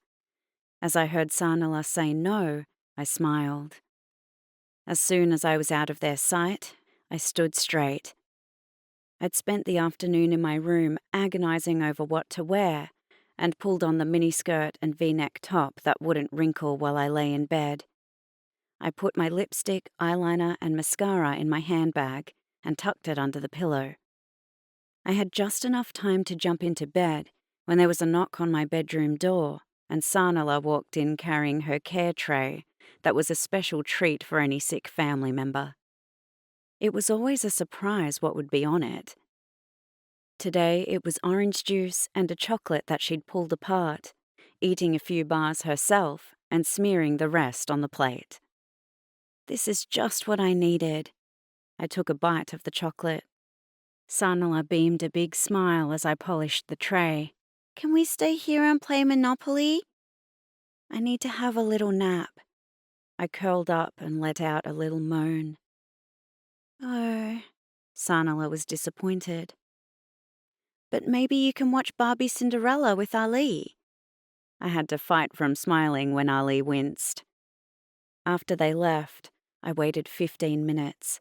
As I heard Sanala say no, I smiled. As soon as I was out of their sight, I stood straight. I'd spent the afternoon in my room agonizing over what to wear and pulled on the miniskirt and V-neck top that wouldn't wrinkle while I lay in bed. I put my lipstick, eyeliner, and mascara in my handbag and tucked it under the pillow. I had just enough time to jump into bed when there was a knock on my bedroom door, and Sanala walked in carrying her care tray that was a special treat for any sick family member. It was always a surprise what would be on it. Today it was orange juice and a chocolate that she'd pulled apart, eating a few bars herself and smearing the rest on the plate. This is just what I needed. I took a bite of the chocolate. Sanala beamed a big smile as I polished the tray. Can we stay here and play Monopoly? I need to have a little nap. I curled up and let out a little moan. Oh, Sanala was disappointed. But maybe you can watch Barbie Cinderella with Ali. I had to fight from smiling when Ali winced. After they left, I waited 15 minutes.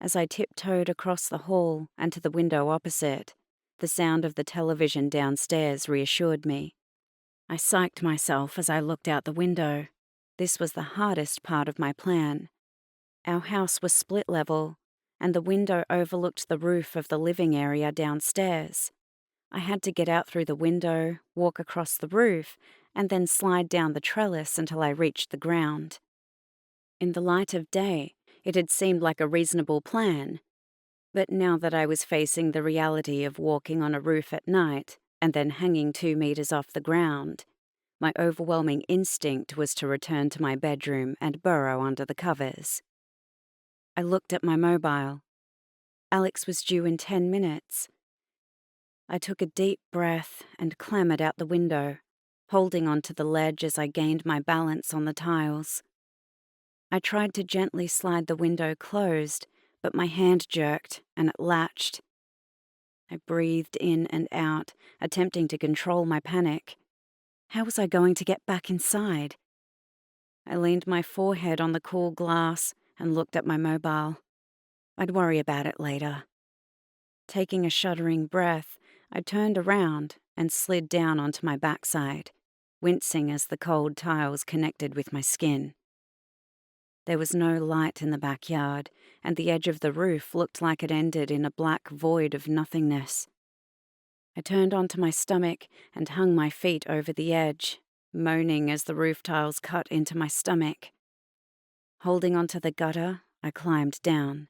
As I tiptoed across the hall and to the window opposite, the sound of the television downstairs reassured me. I psyched myself as I looked out the window. This was the hardest part of my plan. Our house was split level, and the window overlooked the roof of the living area downstairs. I had to get out through the window, walk across the roof, and then slide down the trellis until I reached the ground. In the light of day, it had seemed like a reasonable plan. But now that I was facing the reality of walking on a roof at night and then hanging 2 meters off the ground, my overwhelming instinct was to return to my bedroom and burrow under the covers. I looked at my mobile. Alex was due in 10 minutes. I took a deep breath and clambered out the window, holding onto the ledge as I gained my balance on the tiles. I tried to gently slide the window closed, but my hand jerked and it latched. I breathed in and out, attempting to control my panic. How was I going to get back inside? I leaned my forehead on the cool glass and looked at my mobile. I'd worry about it later. Taking a shuddering breath, I turned around and slid down onto my backside, wincing as the cold tiles connected with my skin. There was no light in the backyard, and the edge of the roof looked like it ended in a black void of nothingness. I turned onto my stomach and hung my feet over the edge, moaning as the roof tiles cut into my stomach. Holding onto the gutter, I climbed down.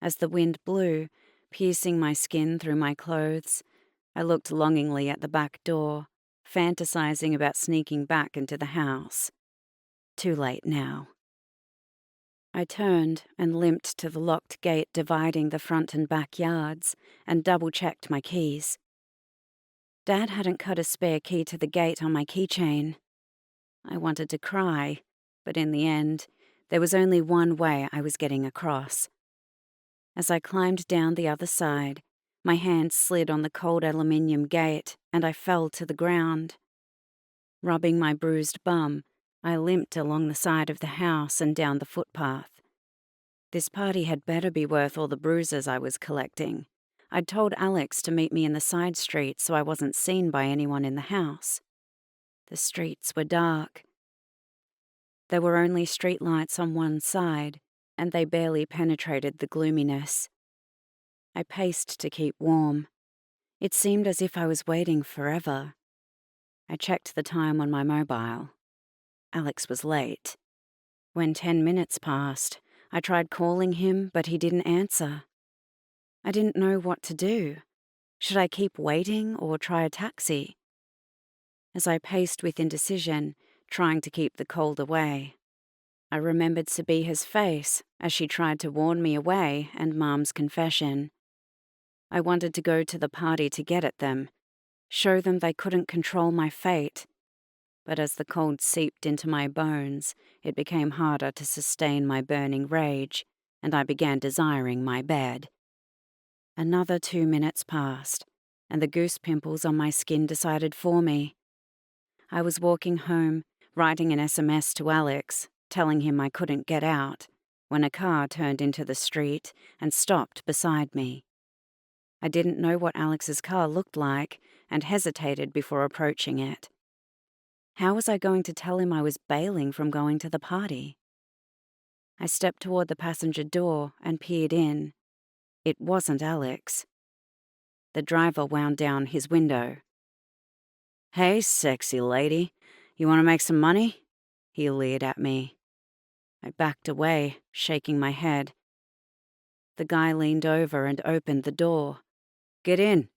As the wind blew, piercing my skin through my clothes, I looked longingly at the back door, fantasizing about sneaking back into the house. Too late now. I turned and limped to the locked gate dividing the front and back yards and double-checked my keys. Dad hadn't cut a spare key to the gate on my keychain. I wanted to cry, but in the end, there was only one way I was getting across. As I climbed down the other side, my hand slid on the cold aluminium gate and I fell to the ground. Rubbing my bruised bum, I limped along the side of the house and down the footpath. This party had better be worth all the bruises I was collecting. I'd told Alex to meet me in the side street so I wasn't seen by anyone in the house. The streets were dark. There were only streetlights on one side, and they barely penetrated the gloominess. I paced to keep warm. It seemed as if I was waiting forever. I checked the time on my mobile. Alex was late. When 10 minutes passed, I tried calling him, but he didn't answer. I didn't know what to do. Should I keep waiting or try a taxi? As I paced with indecision, trying to keep the cold away, I remembered Sabiha's face as she tried to warn me away and Mum's confession. I wanted to go to the party to get at them, show them they couldn't control my fate. But as the cold seeped into my bones, it became harder to sustain my burning rage, and I began desiring my bed. Another 2 minutes passed, and the goose pimples on my skin decided for me. I was walking home, writing an SMS to Alex, telling him I couldn't get out, when a car turned into the street and stopped beside me. I didn't know what Alex's car looked like and hesitated before approaching it. How was I going to tell him I was bailing from going to the party? I stepped toward the passenger door and peered in. It wasn't Alex. The driver wound down his window. "Hey, sexy lady, you want to make some money?" He leered at me. I backed away, shaking my head. The guy leaned over and opened the door. "Get in."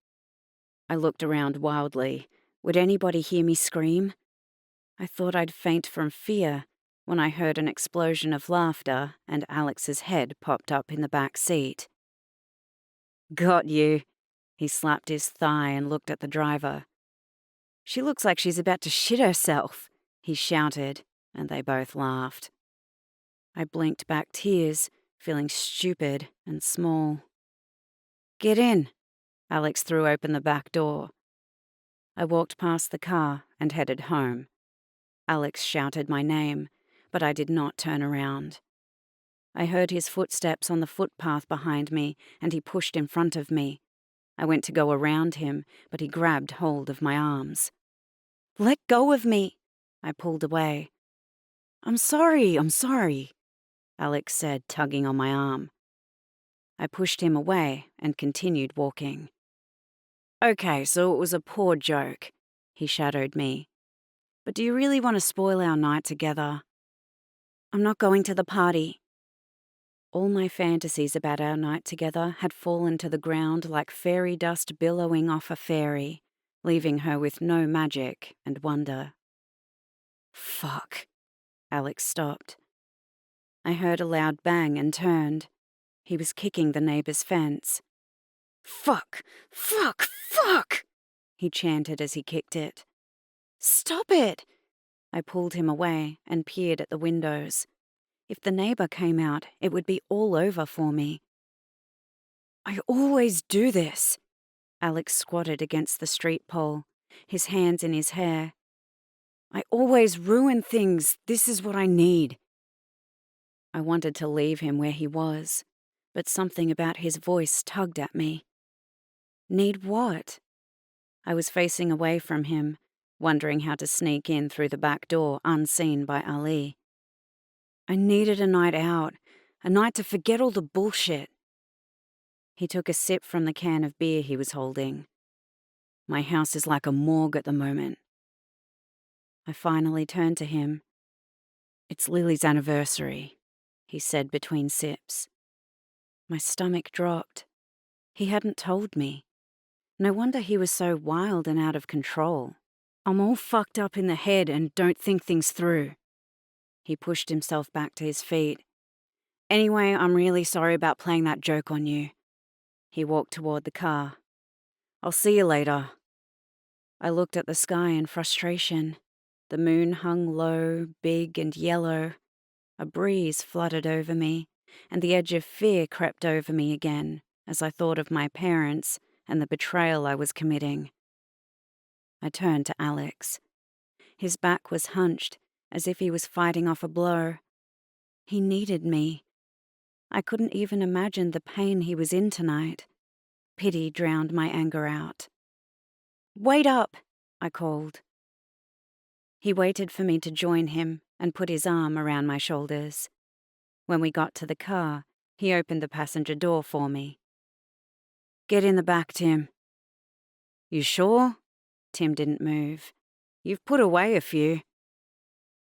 I looked around wildly. Would anybody hear me scream? I thought I'd faint from fear when I heard an explosion of laughter and Alex's head popped up in the back seat. "Got you." He slapped his thigh and looked at the driver. "She looks like she's about to shit herself," he shouted, and they both laughed. I blinked back tears, feeling stupid and small. "Get in." Alex threw open the back door. I walked past the car and headed home. Alex shouted my name, but I did not turn around. I heard his footsteps on the footpath behind me, and he pushed in front of me. I went to go around him, but he grabbed hold of my arms. "Let go of me!" I pulled away. I'm sorry," Alex said, tugging on my arm. I pushed him away and continued walking. "Okay, so it was a poor joke," he shadowed me. "But do you really want to spoil our night together?" "I'm not going to the party." All my fantasies about our night together had fallen to the ground like fairy dust billowing off a fairy, leaving her with no magic and wonder. "Fuck." Alex stopped. I heard a loud bang and turned. He was kicking the neighbor's fence. "Fuck! Fuck! Fuck!" he chanted as he kicked it. "Stop it!" I pulled him away and peered at the windows. If the neighbor came out, it would be all over for me. "I always do this." Alex squatted against the street pole, his hands in his hair. "I always ruin things. This is what I need." I wanted to leave him where he was, but something about his voice tugged at me. Need what? I was facing away from him, wondering how to sneak in through the back door unseen by Ali. I needed a night out, a night to forget all the bullshit. He took a sip from the can of beer he was holding. "My house is like a morgue at the moment." I finally turned to him. "It's Lily's anniversary," he said between sips. My stomach dropped. He hadn't told me. No wonder he was so wild and out of control. I'm all fucked up in the head and don't think things through. He pushed himself back to his feet. Anyway, I'm really sorry about playing that joke on you. He walked toward the car. I'll see you later. I looked at the sky in frustration. The moon hung low, big and yellow. A breeze fluttered over me, and the edge of fear crept over me again as I thought of my parents and the betrayal I was committing. I turned to Alex. His back was hunched, as if he was fighting off a blow. He needed me. I couldn't even imagine the pain he was in tonight. Pity drowned my anger out. "Wait up!" I called. He waited for me to join him and put his arm around my shoulders. When we got to the car, he opened the passenger door for me. "Get in the back, Tim." "You sure?" Tim didn't move. "You've put away a few."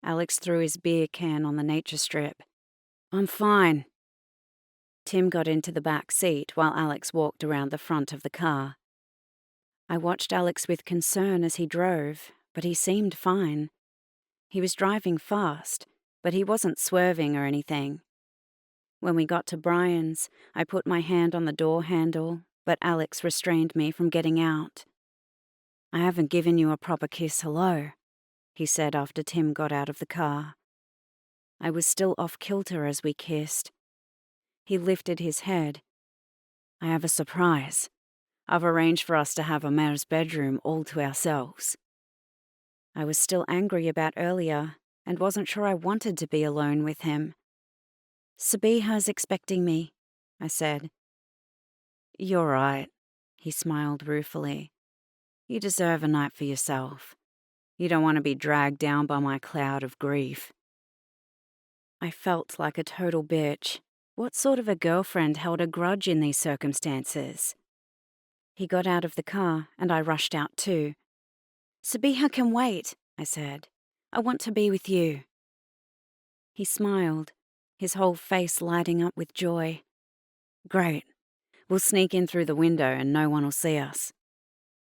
Alex threw his beer can on the nature strip. "I'm fine." Tim got into the back seat while Alex walked around the front of the car. I watched Alex with concern as he drove, but he seemed fine. He was driving fast, but he wasn't swerving or anything. When we got to Brian's, I put my hand on the door handle, but Alex restrained me from getting out. "I haven't given you a proper kiss hello," he said after Tim got out of the car. I was still off kilter as we kissed. He lifted his head. "I have a surprise. I've arranged for us to have Amer's bedroom all to ourselves." I was still angry about earlier and wasn't sure I wanted to be alone with him. "Sabiha's expecting me," I said. "You're right," he smiled ruefully. "You deserve a night for yourself. You don't want to be dragged down by my cloud of grief." I felt like a total bitch. What sort of a girlfriend held a grudge in these circumstances? He got out of the car and I rushed out too. "Sabiha can wait," I said. "I want to be with you." He smiled, his whole face lighting up with joy. "Great. We'll sneak in through the window and no one will see us."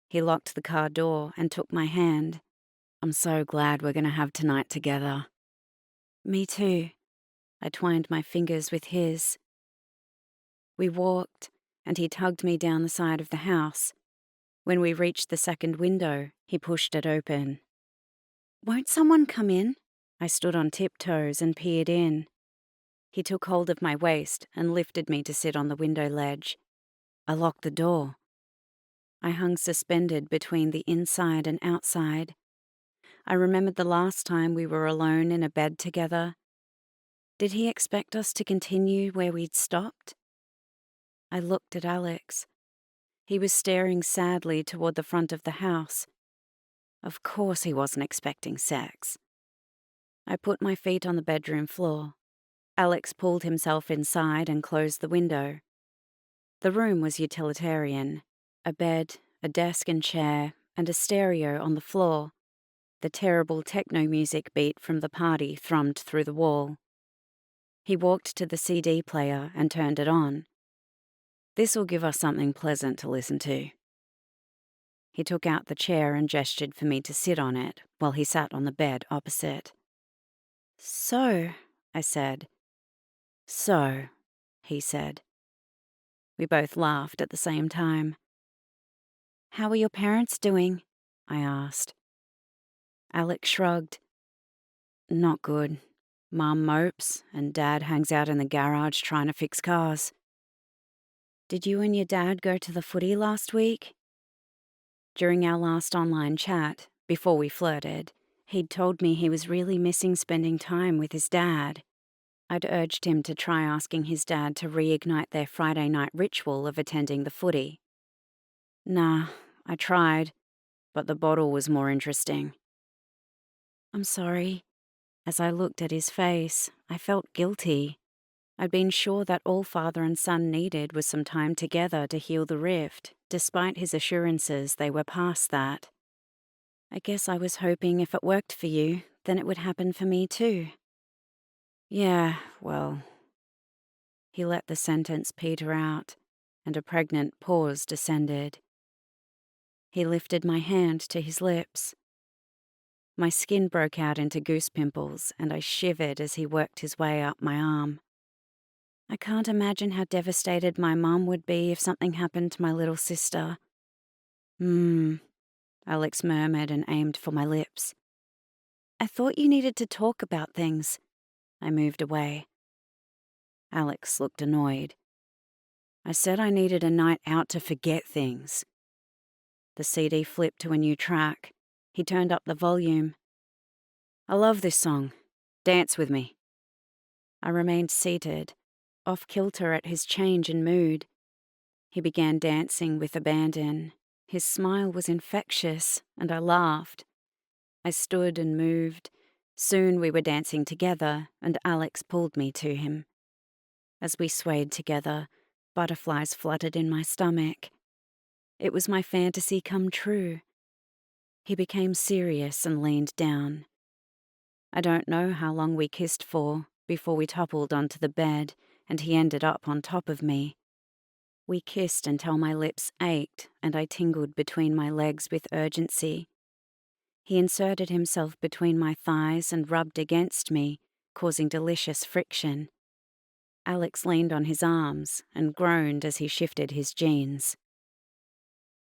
He locked the car door and took my hand. "I'm so glad we're going to have tonight together." "Me too." I twined my fingers with his. We walked, and he tugged me down the side of the house. When we reached the second window, he pushed it open. "Won't someone come in?" I stood on tiptoes and peered in. He took hold of my waist and lifted me to sit on the window ledge. I locked the door. I hung suspended between the inside and outside. I remembered the last time we were alone in a bed together. Did he expect us to continue where we'd stopped? I looked at Alex. He was staring sadly toward the front of the house. Of course he wasn't expecting sex. I put my feet on the bedroom floor. Alex pulled himself inside and closed the window. The room was utilitarian. A bed, a desk and chair, and a stereo on the floor. The terrible techno music beat from the party thrummed through the wall. He walked to the CD player and turned it on. "This'll give us something pleasant to listen to." He took out the chair and gestured for me to sit on it while he sat on the bed opposite. "So," I said. "So," he said. We both laughed at the same time. "How are your parents doing?" I asked. Alex shrugged. "Not good. Mom mopes, and Dad hangs out in the garage trying to fix cars." "Did you and your dad go to the footy last week?" During our last online chat, before we flirted, he'd told me he was really missing spending time with his dad. I'd urged him to try asking his dad to reignite their Friday night ritual of attending the footy. "Nah, I tried, but the bottle was more interesting." "I'm sorry." As I looked at his face, I felt guilty. I'd been sure that all father and son needed was some time together to heal the rift, despite his assurances they were past that. "I guess I was hoping if it worked for you, then it would happen for me too." "Yeah, well." He let the sentence peter out, and a pregnant pause descended. He lifted my hand to his lips. My skin broke out into goose pimples, and I shivered as he worked his way up my arm. I can't imagine how devastated my mum would be if something happened to my little sister. Alex murmured and aimed for my lips. I thought you needed to talk about things. I moved away. Alex looked annoyed. I said I needed a night out to forget things. The CD flipped to a new track. He turned up the volume. I love this song. Dance with me. I remained seated, off kilter at his change in mood. He began dancing with abandon. His smile was infectious, and I laughed. I stood and moved. Soon we were dancing together, and Alex pulled me to him. As we swayed together, butterflies fluttered in my stomach. It was my fantasy come true. He became serious and leaned down. I don't know how long we kissed for before we toppled onto the bed and he ended up on top of me. We kissed until my lips ached and I tingled between my legs with urgency. He inserted himself between my thighs and rubbed against me, causing delicious friction. Alex leaned on his arms and groaned as he shifted his jeans.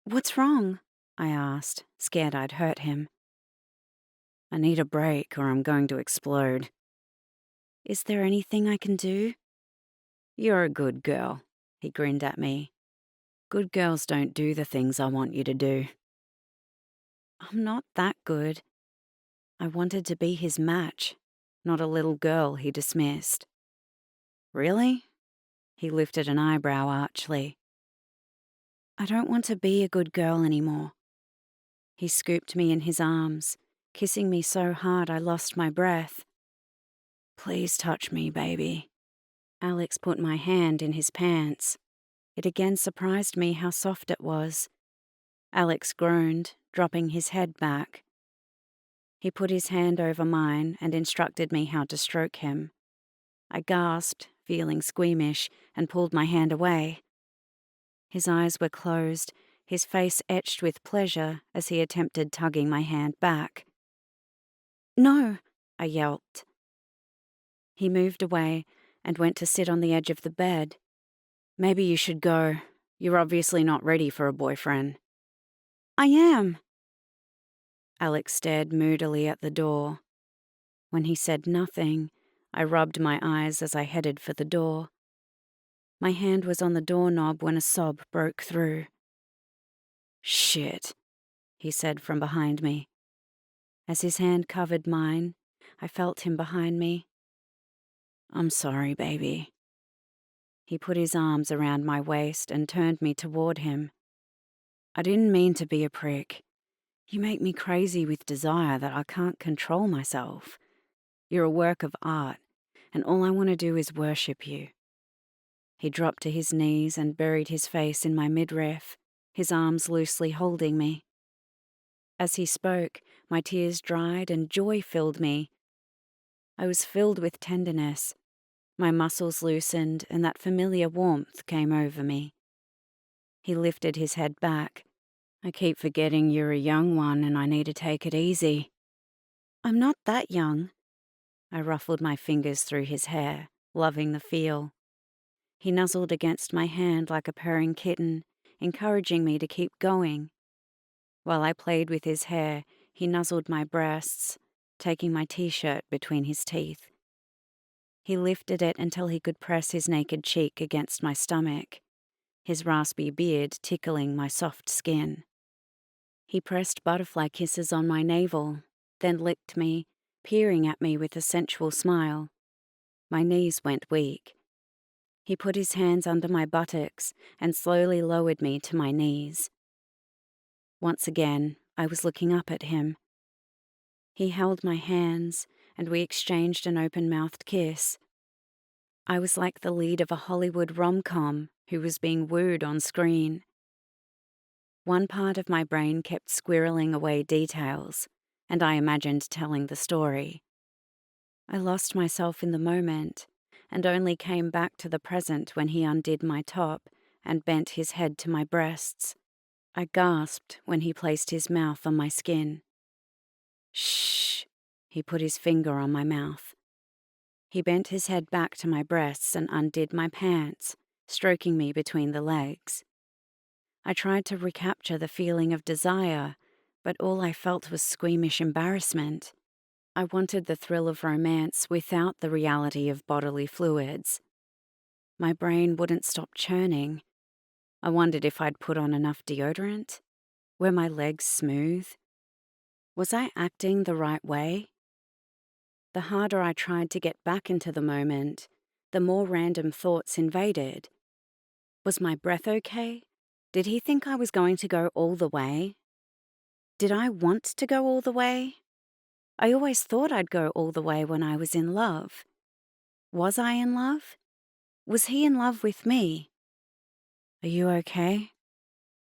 "What's wrong?" I asked, scared I'd hurt him. I need a break or I'm going to explode. Is there anything I can do? You're a good girl, he grinned at me. Good girls don't do the things I want you to do. I'm not that good. I wanted to be his match, not a little girl he dismissed. Really? He lifted an eyebrow archly. I don't want to be a good girl anymore. He scooped me in his arms, kissing me so hard I lost my breath. Please touch me, baby. Alex put my hand in his pants. It again surprised me how soft it was. Alex groaned, dropping his head back. He put his hand over mine and instructed me how to stroke him. I gasped, feeling squeamish, and pulled my hand away. His eyes were closed, his face etched with pleasure as he attempted tugging my hand back. No, I yelped. He moved away and went to sit on the edge of the bed. Maybe you should go. You're obviously not ready for a boyfriend. I am. Alex stared moodily at the door. When he said nothing, I rubbed my eyes as I headed for the door. My hand was on the doorknob when a sob broke through. Shit, he said from behind me. As his hand covered mine, I felt him behind me. I'm sorry, baby. He put his arms around my waist and turned me toward him. I didn't mean to be a prick. You make me crazy with desire that I can't control myself. You're a work of art, and all I want to do is worship you. He dropped to his knees and buried his face in my midriff, his arms loosely holding me. As he spoke, my tears dried and joy filled me. I was filled with tenderness. My muscles loosened and that familiar warmth came over me. He lifted his head back. I keep forgetting you're a young one and I need to take it easy. I'm not that young. I ruffled my fingers through his hair, loving the feel. He nuzzled against my hand like a purring kitten, encouraging me to keep going. While I played with his hair, he nuzzled my breasts, taking my t-shirt between his teeth. He lifted it until he could press his naked cheek against my stomach, his raspy beard tickling my soft skin. He pressed butterfly kisses on my navel, then licked me, peering at me with a sensual smile. My knees went weak. He put his hands under my buttocks and slowly lowered me to my knees. Once again, I was looking up at him. He held my hands, and we exchanged an open-mouthed kiss. I was like the lead of a Hollywood rom-com who was being wooed on screen. One part of my brain kept squirreling away details, and I imagined telling the story. I lost myself in the moment, and only came back to the present when he undid my top and bent his head to my breasts. I gasped when he placed his mouth on my skin. Shh. He put his finger on my mouth. He bent his head back to my breasts and undid my pants, stroking me between the legs. I tried to recapture the feeling of desire, but all I felt was squeamish embarrassment. I wanted the thrill of romance without the reality of bodily fluids. My brain wouldn't stop churning. I wondered if I'd put on enough deodorant. Were my legs smooth? Was I acting the right way? The harder I tried to get back into the moment, the more random thoughts invaded. Was my breath okay? Did he think I was going to go all the way? Did I want to go all the way? I always thought I'd go all the way when I was in love. Was I in love? Was he in love with me? Are you okay?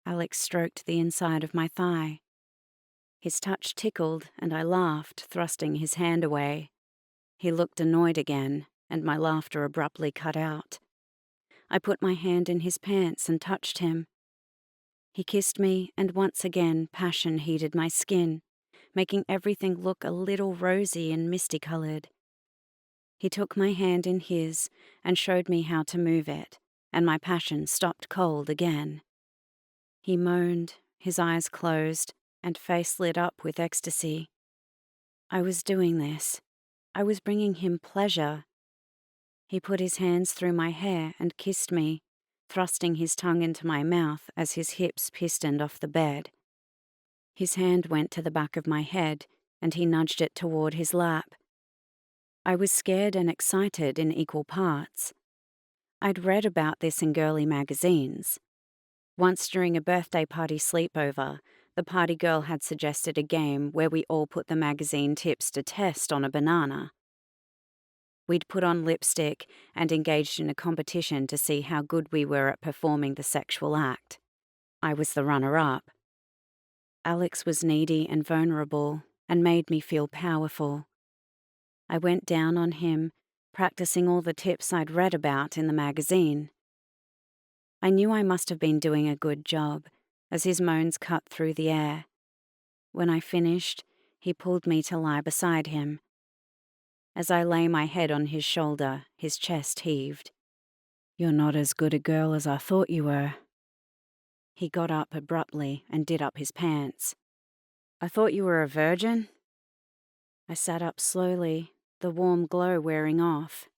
Alex stroked the inside of my thigh. His touch tickled, and I laughed, thrusting his hand away. He looked annoyed again, and my laughter abruptly cut out. I put my hand in his pants and touched him. He kissed me, and once again passion heated my skin, making everything look a little rosy and misty-colored. He took my hand in his and showed me how to move it, and my passion stopped cold again. He moaned, his eyes closed, and face lit up with ecstasy. I was doing this. I was bringing him pleasure. He put his hands through my hair and kissed me, thrusting his tongue into my mouth as his hips pistoned off the bed. His hand went to the back of my head, and he nudged it toward his lap. I was scared and excited in equal parts. I'd read about this in girly magazines. Once during a birthday party sleepover, the party girl had suggested a game where we all put the magazine tips to test on a banana. We'd put on lipstick and engaged in a competition to see how good we were at performing the sexual act. I was the runner-up. Alex was needy and vulnerable and made me feel powerful. I went down on him, practicing all the tips I'd read about in the magazine. I knew I must have been doing a good job, as his moans cut through the air. When I finished, he pulled me to lie beside him. As I lay my head on his shoulder, his chest heaved. "You're not as good a girl as I thought you were." He got up abruptly and did up his pants. "I thought you were a virgin?" I sat up slowly, the warm glow wearing off.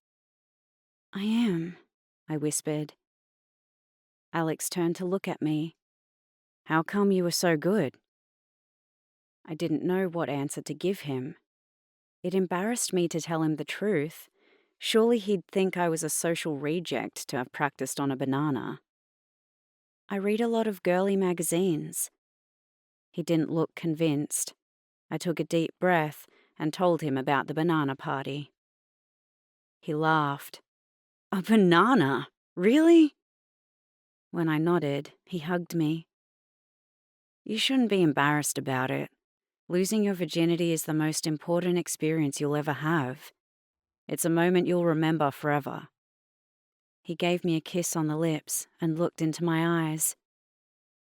"I am," I whispered. Alex turned to look at me. "How come you were so good?" I didn't know what answer to give him. It embarrassed me to tell him the truth. Surely he'd think I was a social reject to have practiced on a banana. "I read a lot of girly magazines." He didn't look convinced. I took a deep breath and told him about the banana party. He laughed. "A banana? Really?" When I nodded, he hugged me. "You shouldn't be embarrassed about it. Losing your virginity is the most important experience you'll ever have. It's a moment you'll remember forever." He gave me a kiss on the lips and looked into my eyes.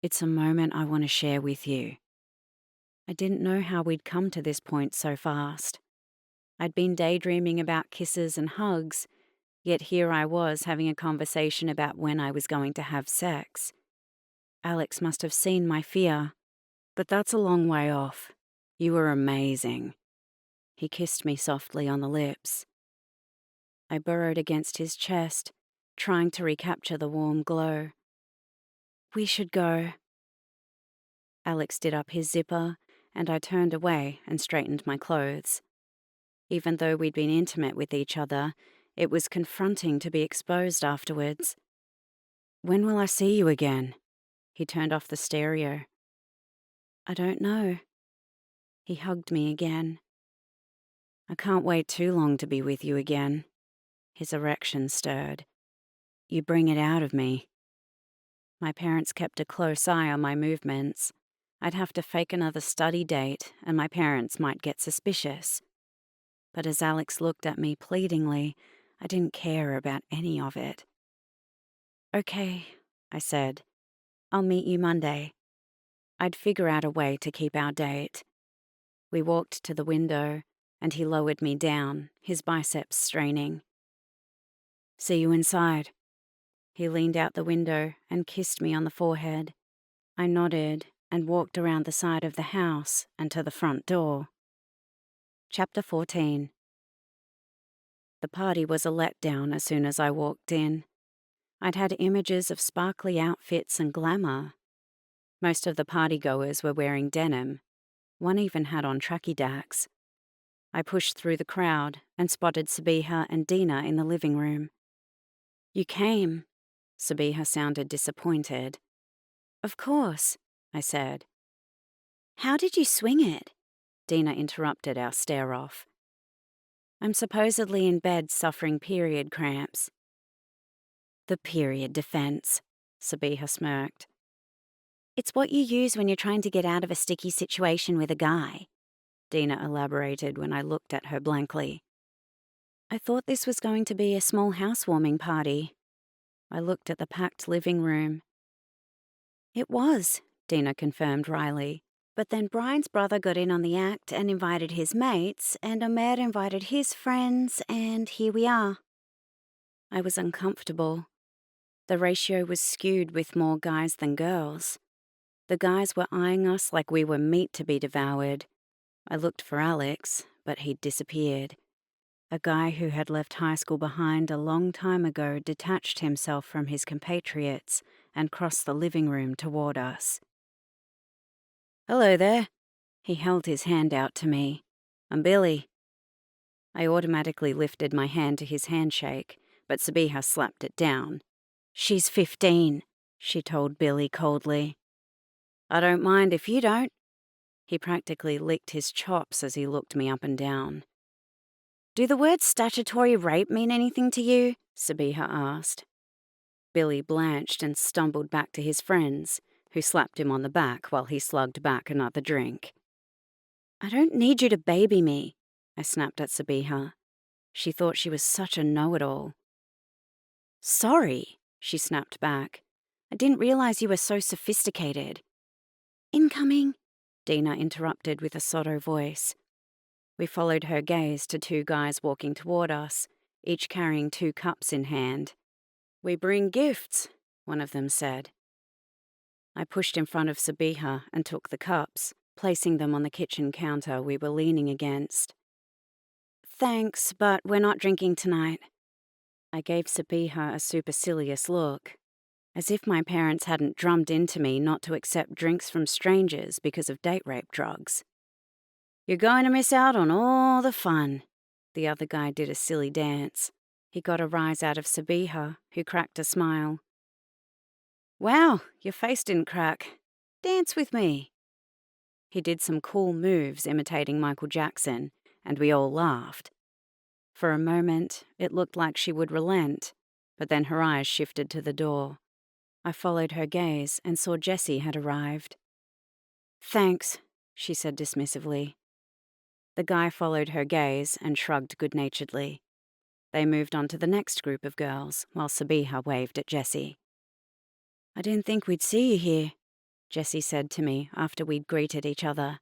"It's a moment I want to share with you." I didn't know how we'd come to this point so fast. I'd been daydreaming about kisses and hugs, yet here I was having a conversation about when I was going to have sex. Alex must have seen my fear. "But that's a long way off. You were amazing." He kissed me softly on the lips. I burrowed against his chest, trying to recapture the warm glow. "We should go." Alex did up his zipper, and I turned away and straightened my clothes. Even though we'd been intimate with each other, it was confronting to be exposed afterwards. "When will I see you again?" He turned off the stereo. "I don't know." He hugged me again. "I can't wait too long to be with you again." His erection stirred. "You bring it out of me." My parents kept a close eye on my movements. I'd have to fake another study date, and my parents might get suspicious. But as Alex looked at me pleadingly, I didn't care about any of it. "Okay," I said. "I'll meet you Monday." I'd figure out a way to keep our date. We walked to the window, and he lowered me down, his biceps straining. "See you inside." He leaned out the window and kissed me on the forehead. I nodded and walked around the side of the house and to the front door. Chapter 14. The party was a letdown as soon as I walked in. I'd had images of sparkly outfits and glamour. Most of the partygoers were wearing denim. One even had on tracky dacks. I pushed through the crowd and spotted Sabiha and Dina in the living room. "You came." Sabiha sounded disappointed. "Of course," I said. "How did you swing it?" Dina interrupted our stare-off. "I'm supposedly in bed suffering period cramps." "The period defense," Sabiha smirked. "It's what you use when you're trying to get out of a sticky situation with a guy," Dina elaborated when I looked at her blankly. "I thought this was going to be a small housewarming party." I looked at the packed living room. "It was," Dina confirmed wryly. "But then Brian's brother got in on the act and invited his mates, and Ahmed invited his friends, and here we are." I was uncomfortable. The ratio was skewed with more guys than girls. The guys were eyeing us like we were meat to be devoured. I looked for Alex, but he'd disappeared. A guy who had left high school behind a long time ago detached himself from his compatriots and crossed the living room toward us. "Hello there." He held his hand out to me. "I'm Billy." I automatically lifted my hand to his handshake, but Sabiha slapped it down. "She's 15, she told Billy coldly. "I don't mind if you don't." He practically licked his chops as he looked me up and down. "Do the words statutory rape mean anything to you?" Sabiha asked. Billy blanched and stumbled back to his friends, who slapped him on the back while he slugged back another drink. "I don't need you to baby me," I snapped at Sabiha. She thought she was such a know-it-all. "Sorry," she snapped back. "I didn't realize you were so sophisticated." "Incoming," Dina interrupted with a sotto voice. We followed her gaze to two guys walking toward us, each carrying 2 cups in hand. "We bring gifts," one of them said. I pushed in front of Sabiha and took the cups, placing them on the kitchen counter we were leaning against. "Thanks, but we're not drinking tonight." I gave Sabiha a supercilious look, as if my parents hadn't drummed into me not to accept drinks from strangers because of date rape drugs. "You're going to miss out on all the fun." The other guy did a silly dance. He got a rise out of Sabiha, who cracked a smile. "Wow, your face didn't crack. Dance with me." He did some cool moves imitating Michael Jackson, and we all laughed. For a moment, it looked like she would relent, but then her eyes shifted to the door. I followed her gaze and saw Jessie had arrived. "Thanks," she said dismissively. The guy followed her gaze and shrugged good-naturedly. They moved on to the next group of girls, while Sabiha waved at Jessie. "I didn't think we'd see you here," Jessie said to me after we'd greeted each other.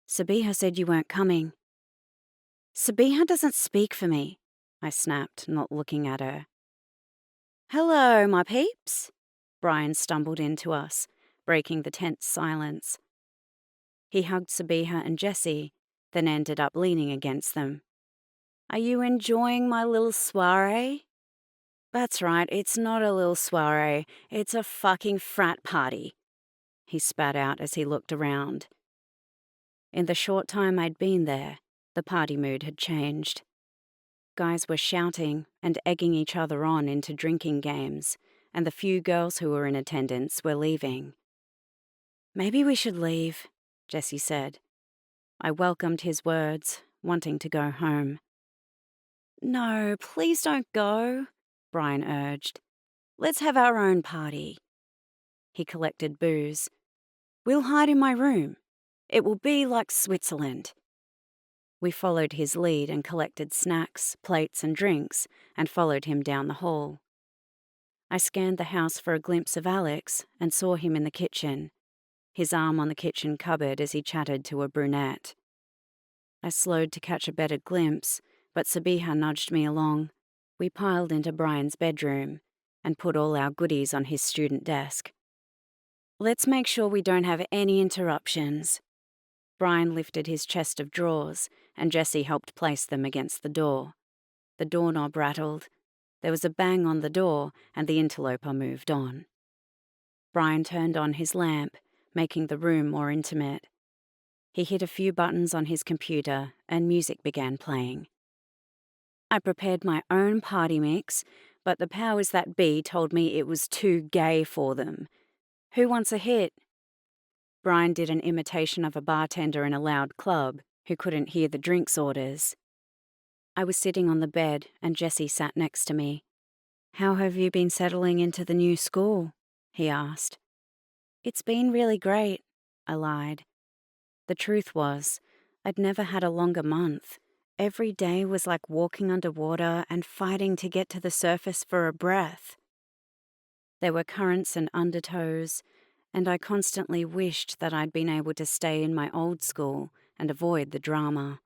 "Sabiha said you weren't coming." "Sabiha doesn't speak for me," I snapped, not looking at her. "Hello, my peeps." Brian stumbled into us, breaking the tense silence. He hugged Sabiha and Jessie, then ended up leaning against them. "Are you enjoying my little soiree?" "That's right, it's not a little soiree, it's a fucking frat party," he spat out as he looked around. In the short time I'd been there, the party mood had changed. Guys were shouting and egging each other on into drinking games, and the few girls who were in attendance were leaving. "Maybe we should leave," Jessie said. I welcomed his words, wanting to go home. "No, please don't go," Brian urged. "Let's have our own party." He collected booze. "We'll hide in my room. It will be like Switzerland." We followed his lead and collected snacks, plates, and drinks, and followed him down the hall. I scanned the house for a glimpse of Alex and saw him in the kitchen, his arm on the kitchen cupboard as he chatted to a brunette. I slowed to catch a better glimpse, but Sabiha nudged me along. We piled into Brian's bedroom and put all our goodies on his student desk. Let's make sure we don't have any interruptions. Brian lifted his chest of drawers, and Jessie helped place them against the door. The doorknob rattled. There was a bang on the door, and the interloper moved on. Brian turned on his lamp, making the room more intimate. He hit a few buttons on his computer, and music began playing. I prepared my own party mix, but the powers that be told me it was too gay for them. Who wants a hit? Brian did an imitation of a bartender in a loud club who couldn't hear the drinks orders. I was sitting on the bed, and Jessie sat next to me. How have you been settling into the new school? He asked. It's been really great, I lied. The truth was, I'd never had a longer month. Every day was like walking underwater and fighting to get to the surface for a breath. There were currents and undertows, and I constantly wished that I'd been able to stay in my old school and avoid the drama.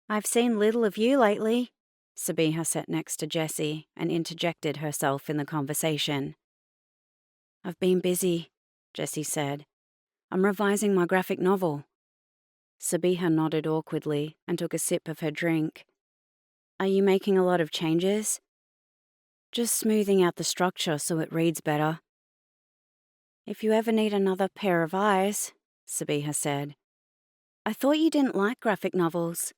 I've seen little of you lately. Sabiha sat next to Jessie and interjected herself in the conversation. I've been busy, Jessie said. I'm revising my graphic novel. Sabiha nodded awkwardly and took a sip of her drink. Are you making a lot of changes? Just smoothing out the structure so it reads better. If you ever need another pair of eyes, Sabiha said. I thought you didn't like graphic novels.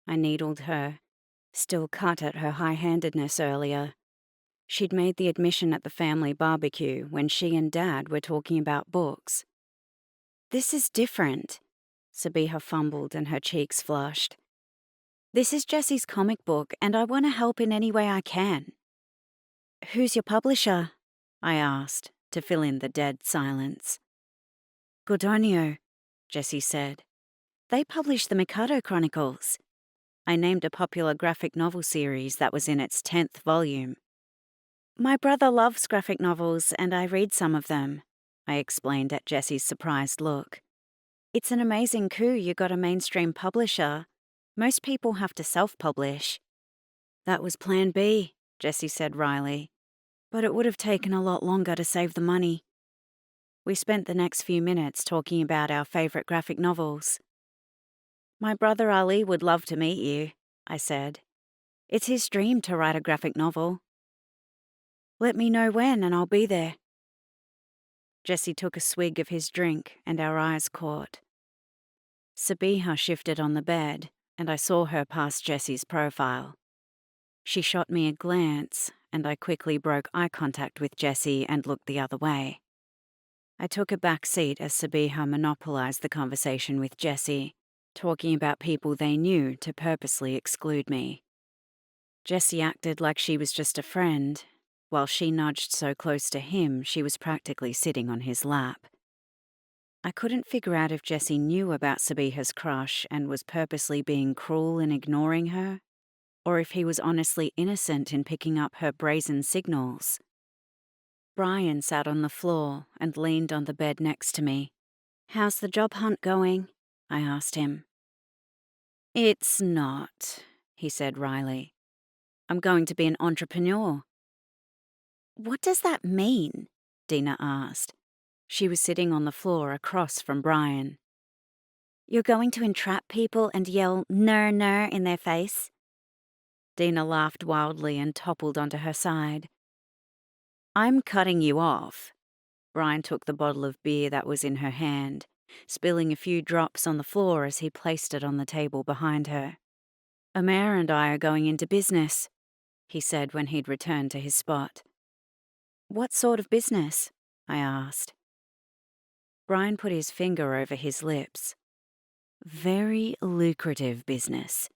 I needled her, still cut at her high-handedness earlier. She'd made the admission at the family barbecue when she and Dad were talking about books. This is different. Sabiha fumbled and her cheeks flushed. This is Jessie's comic book, and I want to help in any way I can. Who's your publisher? I asked, to fill in the dead silence. Gordonio, Jessie said. They published the Mikado Chronicles. I named a popular graphic novel series that was in its 10th volume. My brother loves graphic novels, and I read some of them, I explained at Jessie's surprised look. It's an amazing coup you got a mainstream publisher. Most people have to self-publish. That was Plan B, Jessie said wryly. But it would have taken a lot longer to save the money. We spent the next few minutes talking about our favourite graphic novels. My brother Ali would love to meet you, I said. It's his dream to write a graphic novel. Let me know when and I'll be there. Jessie took a swig of his drink and our eyes caught. Sabiha shifted on the bed, and I saw her past Jessie's profile. She shot me a glance, and I quickly broke eye contact with Jessie and looked the other way. I took a back seat as Sabiha monopolized the conversation with Jessie, talking about people they knew to purposely exclude me. Jessie acted like she was just a friend, while she nudged so close to him she was practically sitting on his lap. I couldn't figure out if Jessie knew about Sabiha's crush and was purposely being cruel in ignoring her, or if he was honestly innocent in picking up her brazen signals. Brian sat on the floor and leaned on the bed next to me. How's the job hunt going? I asked him. It's not, he said wryly. I'm going to be an entrepreneur. What does that mean? Dina asked. She was sitting on the floor across from Brian. You're going to entrap people and yell "ner ner" in their face? Dina laughed wildly and toppled onto her side. I'm cutting you off. Brian took the bottle of beer that was in her hand, spilling a few drops on the floor as he placed it on the table behind her. Amra and I are going into business, he said when he'd returned to his spot. What sort of business? I asked. Brian put his finger over his lips. Very lucrative business.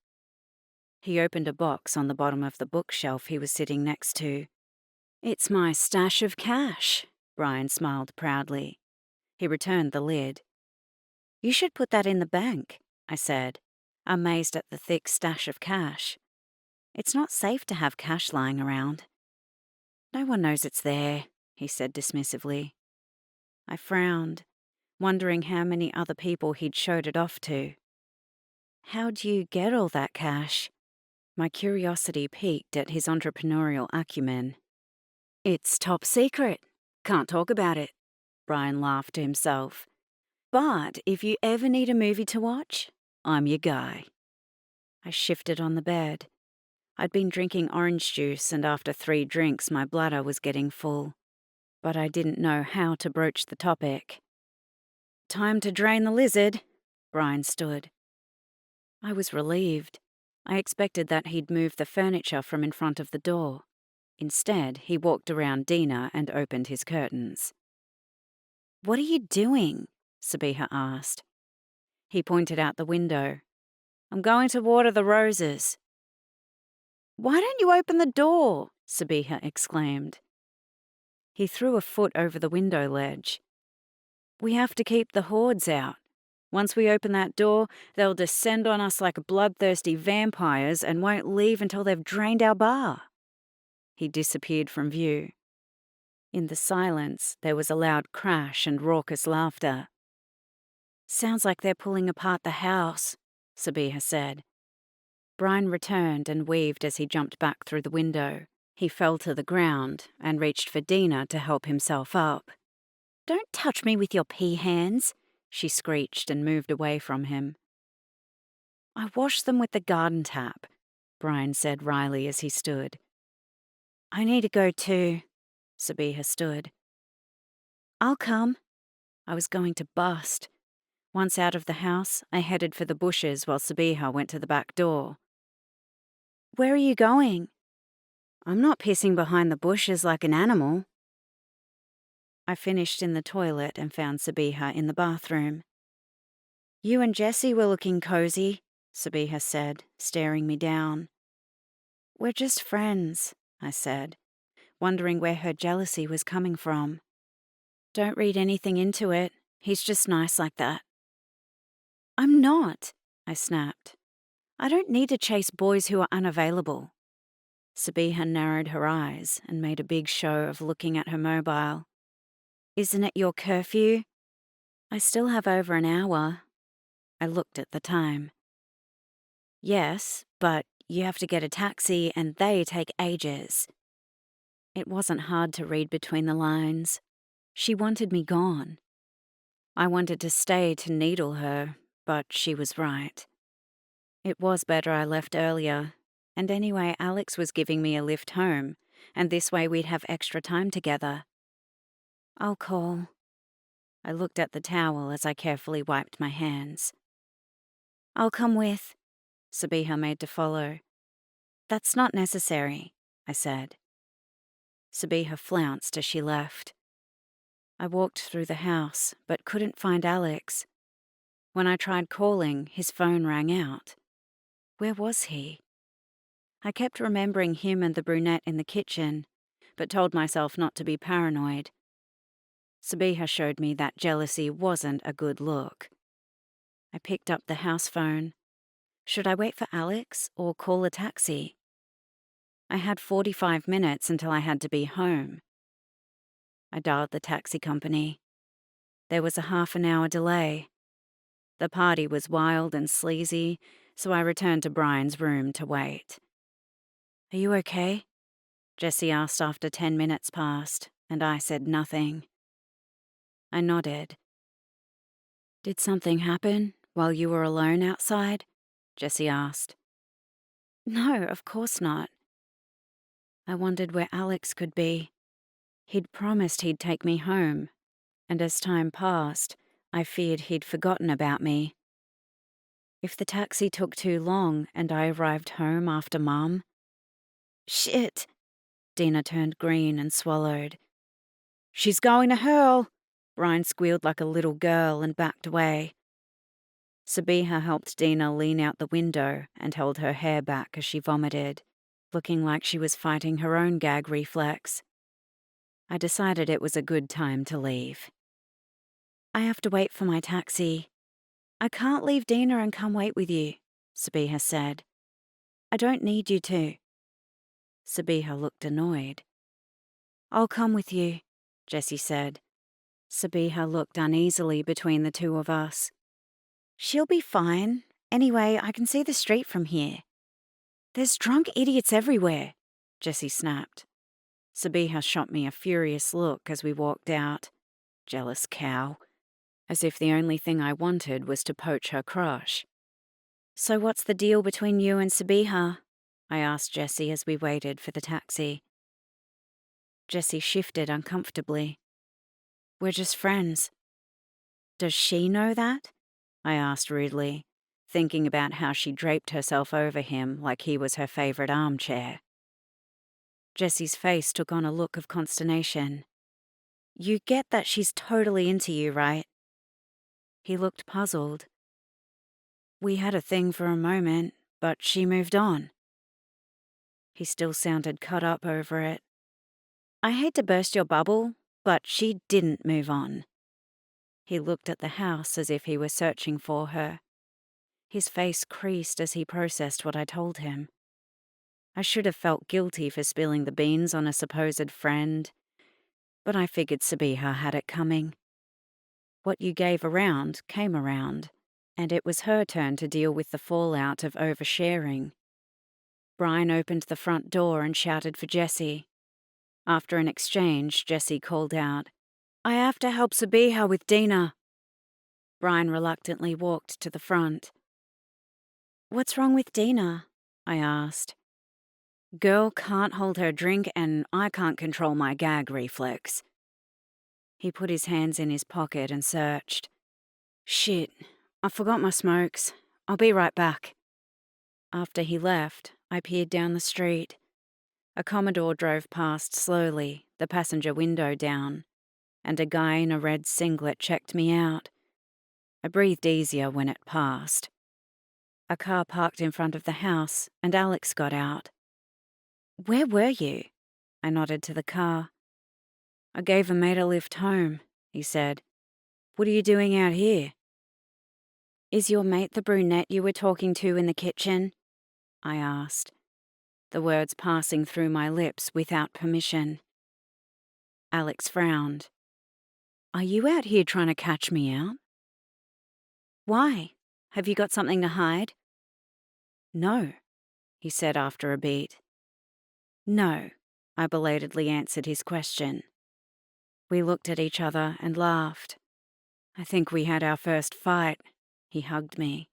He opened a box on the bottom of the bookshelf he was sitting next to. It's my stash of cash, Brian smiled proudly. He returned the lid. You should put that in the bank, I said, amazed at the thick stash of cash. It's not safe to have cash lying around. No one knows it's there, he said dismissively. I frowned, wondering how many other people he'd showed it off to. How'd you get all that cash? My curiosity piqued at his entrepreneurial acumen. It's top secret. Can't talk about it. Brian laughed to himself. But if you ever need a movie to watch, I'm your guy. I shifted on the bed. I'd been drinking orange juice, and after 3 drinks, my bladder was getting full. But I didn't know how to broach the topic. Time to drain the lizard, Brian stood. I was relieved. I expected that he'd move the furniture from in front of the door. Instead, he walked around Dina and opened his curtains. What are you doing? Sabiha asked. He pointed out the window. I'm going to water the roses. Why don't you open the door? Sabiha exclaimed. He threw a foot over the window ledge. We have to keep the hordes out. Once we open that door, they'll descend on us like bloodthirsty vampires and won't leave until they've drained our bar. He disappeared from view. In the silence, there was a loud crash and raucous laughter. Sounds like they're pulling apart the house, Sabiha said. Brian returned and weaved as he jumped back through the window. He fell to the ground and reached for Dina to help himself up. Don't touch me with your pea hands, she screeched and moved away from him. I washed them with the garden tap, Brian said wryly as he stood. I need to go too, Sabiha stood. I'll come. I was going to bust. Once out of the house, I headed for the bushes while Sabiha went to the back door. Where are you going? I'm not pissing behind the bushes like an animal. I finished in the toilet and found Sabiha in the bathroom. You and Jessie were looking cozy, Sabiha said, staring me down. We're just friends, I said, wondering where her jealousy was coming from. Don't read anything into it. He's just nice like that. I'm not, I snapped. I don't need to chase boys who are unavailable. Sabiha narrowed her eyes and made a big show of looking at her mobile. Isn't it your curfew? I still have over an hour. I looked at the time. Yes, but you have to get a taxi and they take ages. It wasn't hard to read between the lines. She wanted me gone. I wanted to stay to needle her, but she was right. It was better I left earlier, and anyway, Alex was giving me a lift home, and this way we'd have extra time together. I'll call. I looked at the towel as I carefully wiped my hands. I'll come with, Sabiha made to follow. That's not necessary, I said. Sabiha flounced as she left. I walked through the house, but couldn't find Alex. When I tried calling, his phone rang out. Where was he? I kept remembering him and the brunette in the kitchen, but told myself not to be paranoid. Sabiha showed me that jealousy wasn't a good look. I picked up the house phone. Should I wait for Alex or call a taxi? I had 45 minutes until I had to be home. I dialed the taxi company. There was a half-an-hour delay. The party was wild and sleazy, so I returned to Brian's room to wait. Are you okay? Jessie asked after 10 minutes passed, and I said nothing. I nodded. Did something happen while you were alone outside? Jessie asked. No, of course not. I wondered where Alex could be. He'd promised he'd take me home, and as time passed, I feared he'd forgotten about me. If the taxi took too long and I arrived home after Mum... Shit! Dina turned green and swallowed. She's going to hurl! Brian squealed like a little girl and backed away. Sabiha helped Dina lean out the window and held her hair back as she vomited, looking like she was fighting her own gag reflex. I decided it was a good time to leave. I have to wait for my taxi. I can't leave Dina and come wait with you, Sabiha said. I don't need you to. Sabiha looked annoyed. I'll come with you, Jessie said. Sabiha looked uneasily between the two of us. She'll be fine. Anyway, I can see the street from here. There's drunk idiots everywhere, Jessie snapped. Sabiha shot me a furious look as we walked out. Jealous cow. As if the only thing I wanted was to poach her crush. So what's the deal between you and Sabiha? I asked Jessie as we waited for the taxi. Jessie shifted uncomfortably. We're just friends. Does she know that? I asked rudely, thinking about how she draped herself over him like he was her favorite armchair. Jessie's face took on a look of consternation. You get that she's totally into you, right? He looked puzzled. We had a thing for a moment, but she moved on. He still sounded cut up over it. I hate to burst your bubble, but she didn't move on. He looked at the house as if he were searching for her. His face creased as he processed what I told him. I should have felt guilty for spilling the beans on a supposed friend, but I figured Sabiha had it coming. What you gave around came around, and it was her turn to deal with the fallout of oversharing. Brian opened the front door and shouted for Jessie. After an exchange, Jessie called out, I have to help Sabiha with Dina. Brian reluctantly walked to the front. What's wrong with Dina? I asked. Girl can't hold her drink and I can't control my gag reflex. He put his hands in his pocket and searched. Shit, I forgot my smokes. I'll be right back. After he left, I peered down the street. A Commodore drove past slowly, the passenger window down, and a guy in a red singlet checked me out. I breathed easier when it passed. A car parked in front of the house, and Alex got out. Where were you? I nodded to the car. I gave a mate a lift home, he said. What are you doing out here? Is your mate the brunette you were talking to in the kitchen? I asked, the words passing through my lips without permission. Alex frowned. Are you out here trying to catch me out? Why? Have you got something to hide? No, he said after a beat. No, I belatedly answered his question. We looked at each other and laughed. I think we had our first fight. He hugged me.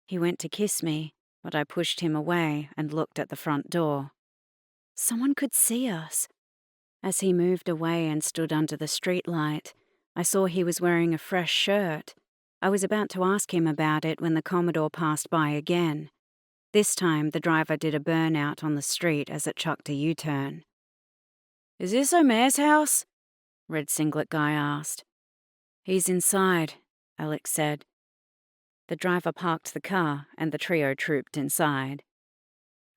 He went to kiss me, but I pushed him away and looked at the front door. Someone could see us. As he moved away and stood under the streetlight, I saw he was wearing a fresh shirt. I was about to ask him about it when the Commodore passed by again. This time, the driver did a burnout on the street as it chucked a U-turn. Is this Omer's house? Red Singlet guy asked. He's inside, Alex said. The driver parked the car and the trio trooped inside.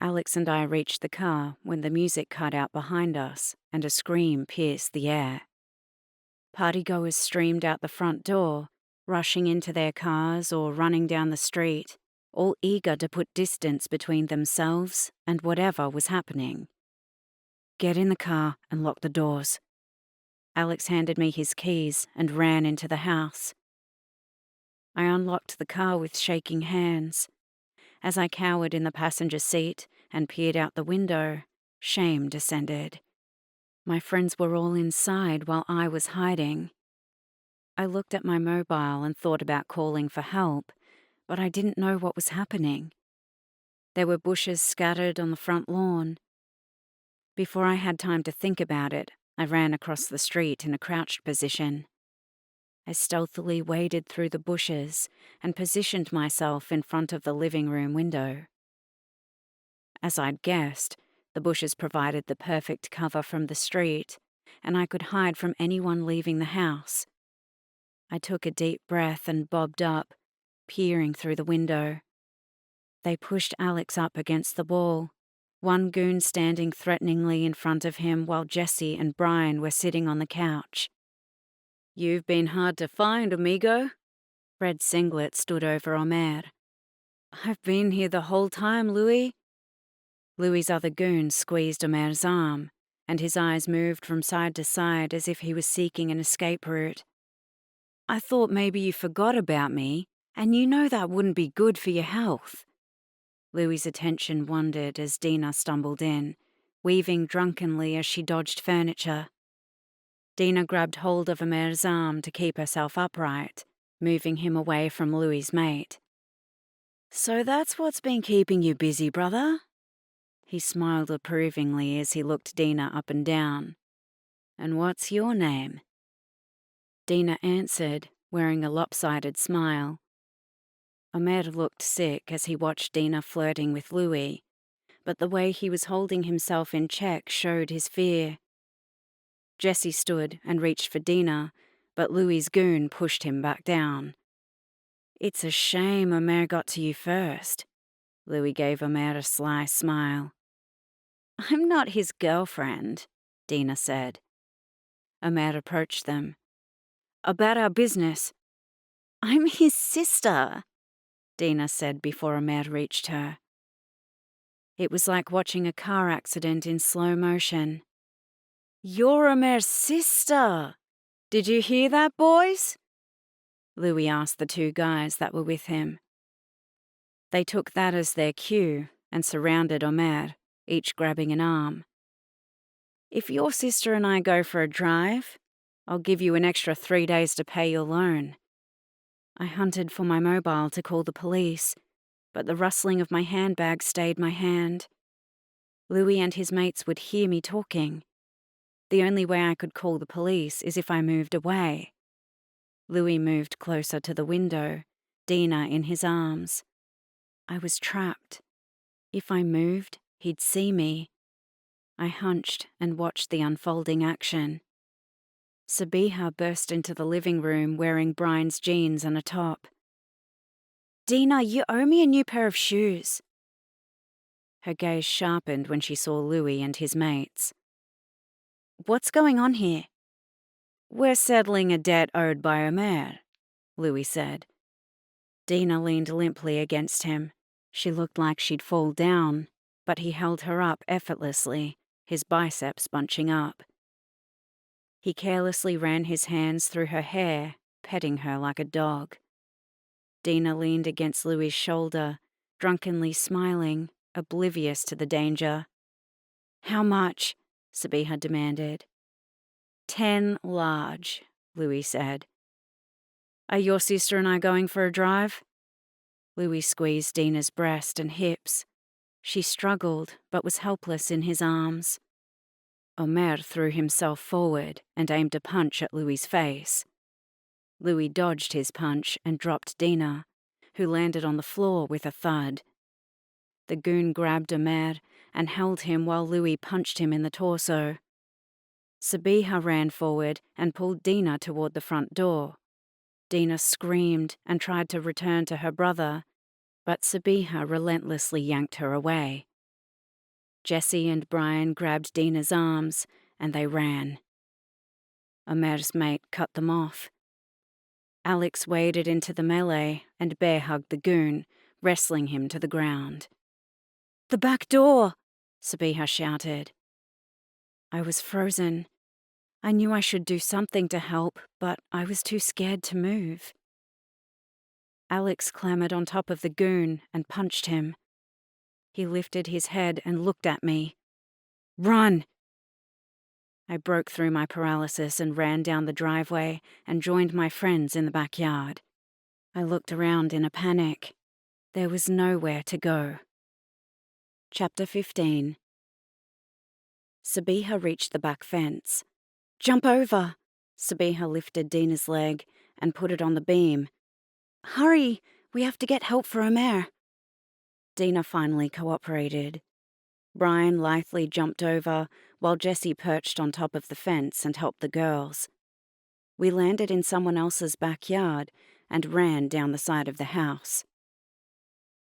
Alex and I reached the car when the music cut out behind us and a scream pierced the air. Partygoers streamed out the front door, rushing into their cars or running down the street, all eager to put distance between themselves and whatever was happening. Get in the car and lock the doors. Alex handed me his keys and ran into the house. I unlocked the car with shaking hands. As I cowered in the passenger seat and peered out the window, shame descended. My friends were all inside while I was hiding. I looked at my mobile and thought about calling for help, but I didn't know what was happening. There were bushes scattered on the front lawn. Before I had time to think about it, I ran across the street in a crouched position. I stealthily waded through the bushes and positioned myself in front of the living room window. As I'd guessed, the bushes provided the perfect cover from the street, and I could hide from anyone leaving the house. I took a deep breath and bobbed up, peering through the window. They pushed Alex up against the wall, one goon standing threateningly in front of him while Jessie and Brian were sitting on the couch. You've been hard to find, amigo. Red Singlet stood over Omer. I've been here the whole time, Louis. Louis's other goon squeezed Omer's arm, and his eyes moved from side to side as if he was seeking an escape route. I thought maybe you forgot about me, And you know that wouldn't be good for your health. Louis's attention wandered as Dina stumbled in, weaving drunkenly as she dodged furniture. Dina grabbed hold of Amer's arm to keep herself upright, moving him away from Louis's mate. So that's what's been keeping you busy, brother? He smiled approvingly as he looked Dina up and down. And what's your name? Dina answered, wearing a lopsided smile. Amer looked sick as he watched Dina flirting with Louis, but the way he was holding himself in check showed his fear. Jessie stood and reached for Dina, but Louis's goon pushed him back down. It's a shame Amer got to you first. Louis gave Amer a sly smile. I'm not his girlfriend, Dina said. Amer approached them. About our business. I'm his sister, Dina said before Amer reached her. It was like watching a car accident in slow motion. You're Amer's sister! Did you hear that, boys? Louis asked the two guys that were with him. They took that as their cue and surrounded Amer, each grabbing an arm. If your sister and I go for a drive, I'll give you an extra 3 days to pay your loan. I hunted for my mobile to call the police, but the rustling of my handbag stayed my hand. Louis and his mates would hear me talking. The only way I could call the police is if I moved away. Louis moved closer to the window, Dina in his arms. I was trapped. If I moved, he'd see me. I hunched and watched the unfolding action. Sabiha burst into the living room wearing Brian's jeans and a top. Dina, you owe me a new pair of shoes. Her gaze sharpened when she saw Louis and his mates. What's going on here? We're settling a debt owed by Amer, Louis said. Dina leaned limply against him. She looked like she'd fall down, but he held her up effortlessly, his biceps bunching up. He carelessly ran his hands through her hair, petting her like a dog. Dina leaned against Louis's shoulder, drunkenly smiling, oblivious to the danger. How much? Sabiha demanded. 10 large, Louis said. Are your sister and I going for a drive? Louis squeezed Dina's breast and hips. She struggled, but was helpless in his arms. Amer threw himself forward and aimed a punch at Louis's face. Louis dodged his punch and dropped Dina, who landed on the floor with a thud. The goon grabbed Amer and held him while Louis punched him in the torso. Sabiha ran forward and pulled Dina toward the front door. Dina screamed and tried to return to her brother, but Sabiha relentlessly yanked her away. Jessie and Brian grabbed Dina's arms and they ran. Amer's mate cut them off. Alex waded into the melee and bear-hugged the goon, wrestling him to the ground. The back door! Sabiha shouted. I was frozen. I knew I should do something to help, but I was too scared to move. Alex clambered on top of the goon and punched him. He lifted his head and looked at me. Run! I broke through my paralysis and ran down the driveway and joined my friends in the backyard. I looked around in a panic. There was nowhere to go. Chapter 15. Sabiha reached the back fence. Jump over! Sabiha lifted Dina's leg and put it on the beam. Hurry! We have to get help for Amer. Dina finally cooperated. Brian lithely jumped over while Jessie perched on top of the fence and helped the girls. We landed in someone else's backyard and ran down the side of the house.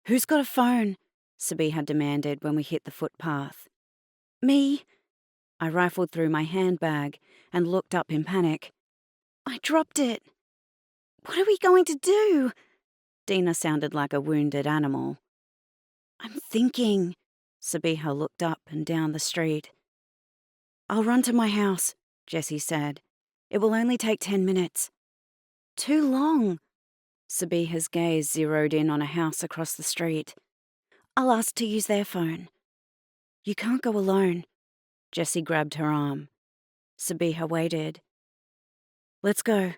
Who's got a phone? Sabiha demanded when we hit the footpath. Me. I rifled through my handbag and looked up in panic. I dropped it. What are we going to do? Dina sounded like a wounded animal. I'm thinking. Sabiha looked up and down the street. I'll run to my house, Jessie said. It will only take 10 minutes. Too long. Sabiha's gaze zeroed in on a house across the street. I'll ask to use their phone. You can't go alone. Jessie grabbed her arm. Sabiha waited. Let's go.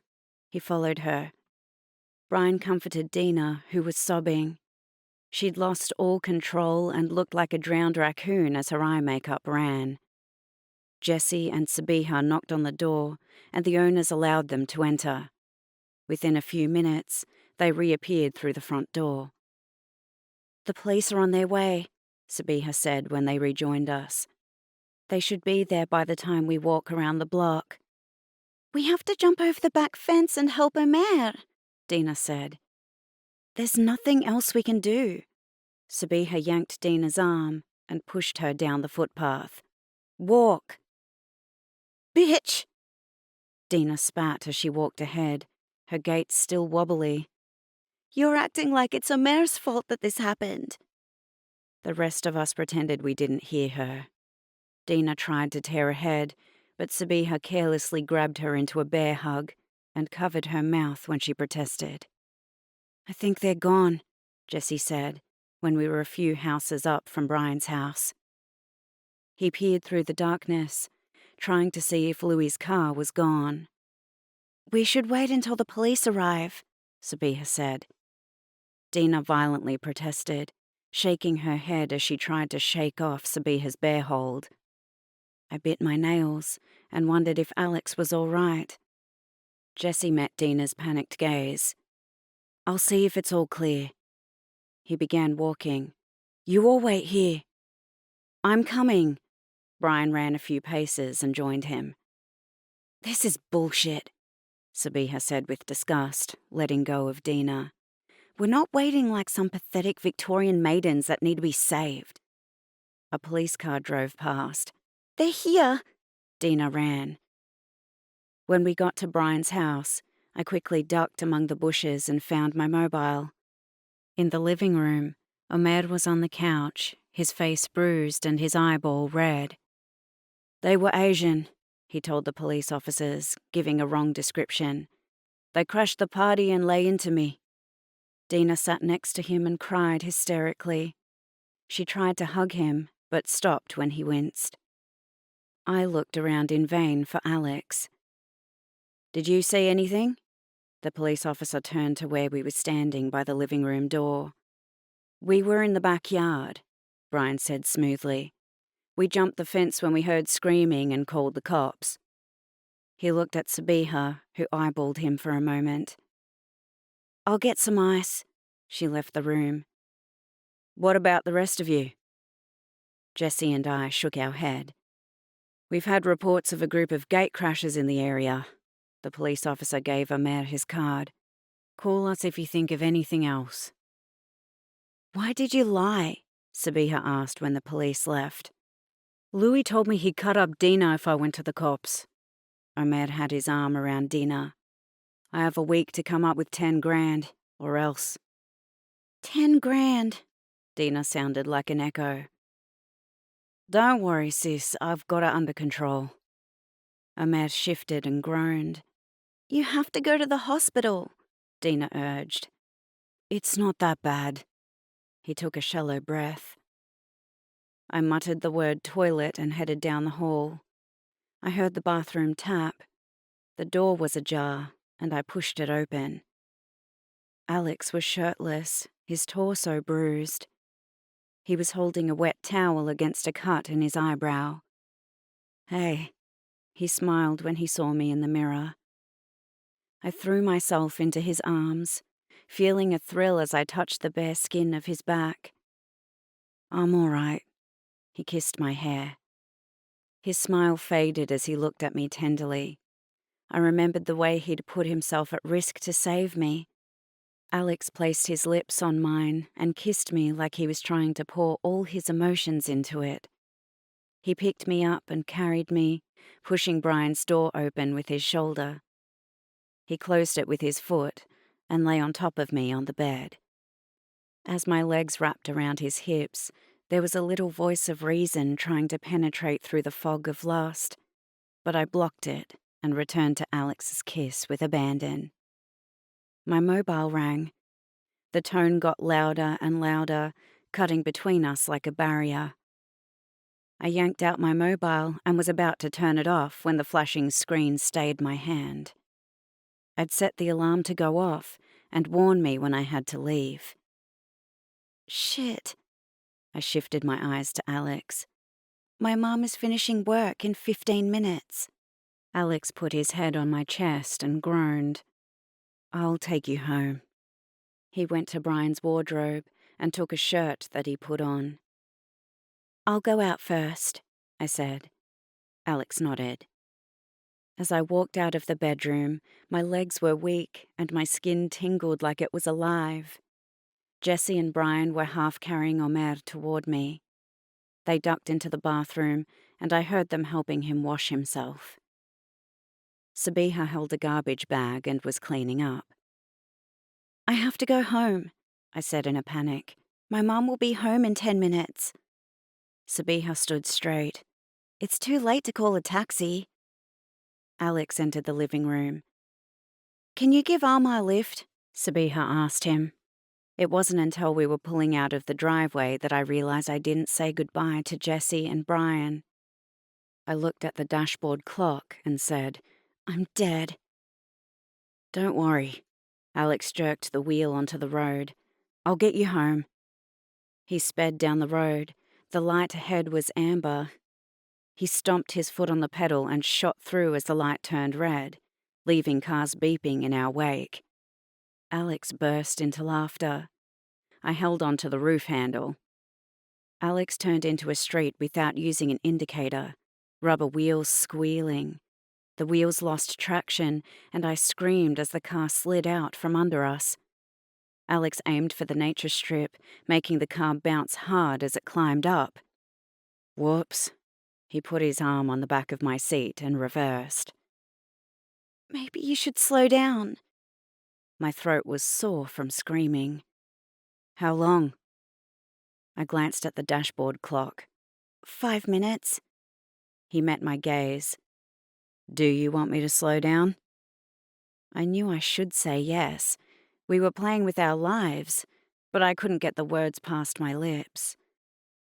He followed her. Brian comforted Dina, who was sobbing. She'd lost all control and looked like a drowned raccoon as her eye makeup ran. Jessie and Sabiha knocked on the door, and the owners allowed them to enter. Within a few minutes, they reappeared through the front door. The police are on their way, Sabiha said when they rejoined us. They should be there by the time we walk around the block. We have to jump over the back fence and help Amra, Dina said. There's nothing else we can do. Sabiha yanked Dina's arm and pushed her down the footpath. Walk. Bitch! Dina spat as she walked ahead, her gait still wobbly. You're acting like it's Amra's fault that this happened. The rest of us pretended we didn't hear her. Dina tried to tear ahead, but Sabiha carelessly grabbed her into a bear hug and covered her mouth when she protested. I think they're gone, Jessie said, when we were a few houses up from Brian's house. He peered through the darkness, trying to see if Louis's car was gone. We should wait until the police arrive, Sabiha said. Dina violently protested, shaking her head as she tried to shake off Sabiha's bear hold. I bit my nails and wondered if Alex was all right. Jessie met Dina's panicked gaze. I'll see if it's all clear. He began walking. You all wait here. I'm coming. Brian ran a few paces and joined him. This is bullshit, Sabiha said with disgust, letting go of Dina. We're not waiting like some pathetic Victorian maidens that need to be saved. A police car drove past. They're here, Dina ran. When we got to Brian's house, I quickly ducked among the bushes and found my mobile. In the living room, Omer was on the couch, his face bruised and his eyeball red. They were Asian, he told the police officers, giving a wrong description. They crashed the party and lay into me. Dina sat next to him and cried hysterically. She tried to hug him, but stopped when he winced. I looked around in vain for Alex. Did you see anything? The police officer turned to where we were standing by the living room door. We were in the backyard, Brian said smoothly. We jumped the fence when we heard screaming and called the cops. He looked at Sabiha, who eyeballed him for a moment. I'll get some ice. She left the room. What about the rest of you? Jessie and I shook our head. We've had reports of a group of gate crashers in the area. The police officer gave Omer his card. Call us if you think of anything else. Why did you lie? Sabiha asked when the police left. Louis told me he'd cut up Dina if I went to the cops. Omer had his arm around Dina. I have a week to come up with 10 grand, or else. 10 grand, Dina sounded like an echo. Don't worry, sis, I've got it under control. Omer shifted and groaned. You have to go to the hospital, Dina urged. It's not that bad. He took a shallow breath. I muttered the word toilet and headed down the hall. I heard the bathroom tap. The door was ajar, and I pushed it open. Alex was shirtless, his torso bruised. He was holding a wet towel against a cut in his eyebrow. Hey, he smiled when he saw me in the mirror. I threw myself into his arms, feeling a thrill as I touched the bare skin of his back. I'm all right. He kissed my hair. His smile faded as he looked at me tenderly. I remembered the way he'd put himself at risk to save me. Alex placed his lips on mine and kissed me like he was trying to pour all his emotions into it. He picked me up and carried me, pushing Brian's door open with his shoulder. He closed it with his foot and lay on top of me on the bed. As my legs wrapped around his hips, there was a little voice of reason trying to penetrate through the fog of lust, but I blocked it and returned to Alex's kiss with abandon. My mobile rang. The tone got louder and louder, cutting between us like a barrier. I yanked out my mobile and was about to turn it off when the flashing screen stayed my hand. I'd set the alarm to go off and warn me when I had to leave. Shit. I shifted my eyes to Alex. My mom is finishing work in 15 minutes. Alex put his head on my chest and groaned. I'll take you home. He went to Brian's wardrobe and took a shirt that he put on. I'll go out first, I said. Alex nodded. As I walked out of the bedroom, my legs were weak and my skin tingled like it was alive. Jessie and Brian were half carrying Omer toward me. They ducked into the bathroom, and I heard them helping him wash himself. Sabiha held a garbage bag and was cleaning up. I have to go home, I said in a panic. My mom will be home in 10 minutes. Sabiha stood straight. It's too late to call a taxi. Alex entered the living room. Can you give Alma a lift? Sabiha asked him. It wasn't until we were pulling out of the driveway that I realized I didn't say goodbye to Jessie and Brian. I looked at the dashboard clock and said, I'm dead. Don't worry. Alex jerked the wheel onto the road. I'll get you home. He sped down the road. The light ahead was amber. He stomped his foot on the pedal and shot through as the light turned red, leaving cars beeping in our wake. Alex burst into laughter. I held onto the roof handle. Alex turned into a street without using an indicator, rubber wheels squealing. The wheels lost traction, and I screamed as the car slid out from under us. Alex aimed for the nature strip, making the car bounce hard as it climbed up. Whoops. He put his arm on the back of my seat and reversed. Maybe you should slow down. My throat was sore from screaming. How long? I glanced at the dashboard clock. 5 minutes. He met my gaze. Do you want me to slow down? I knew I should say yes. We were playing with our lives, but I couldn't get the words past my lips.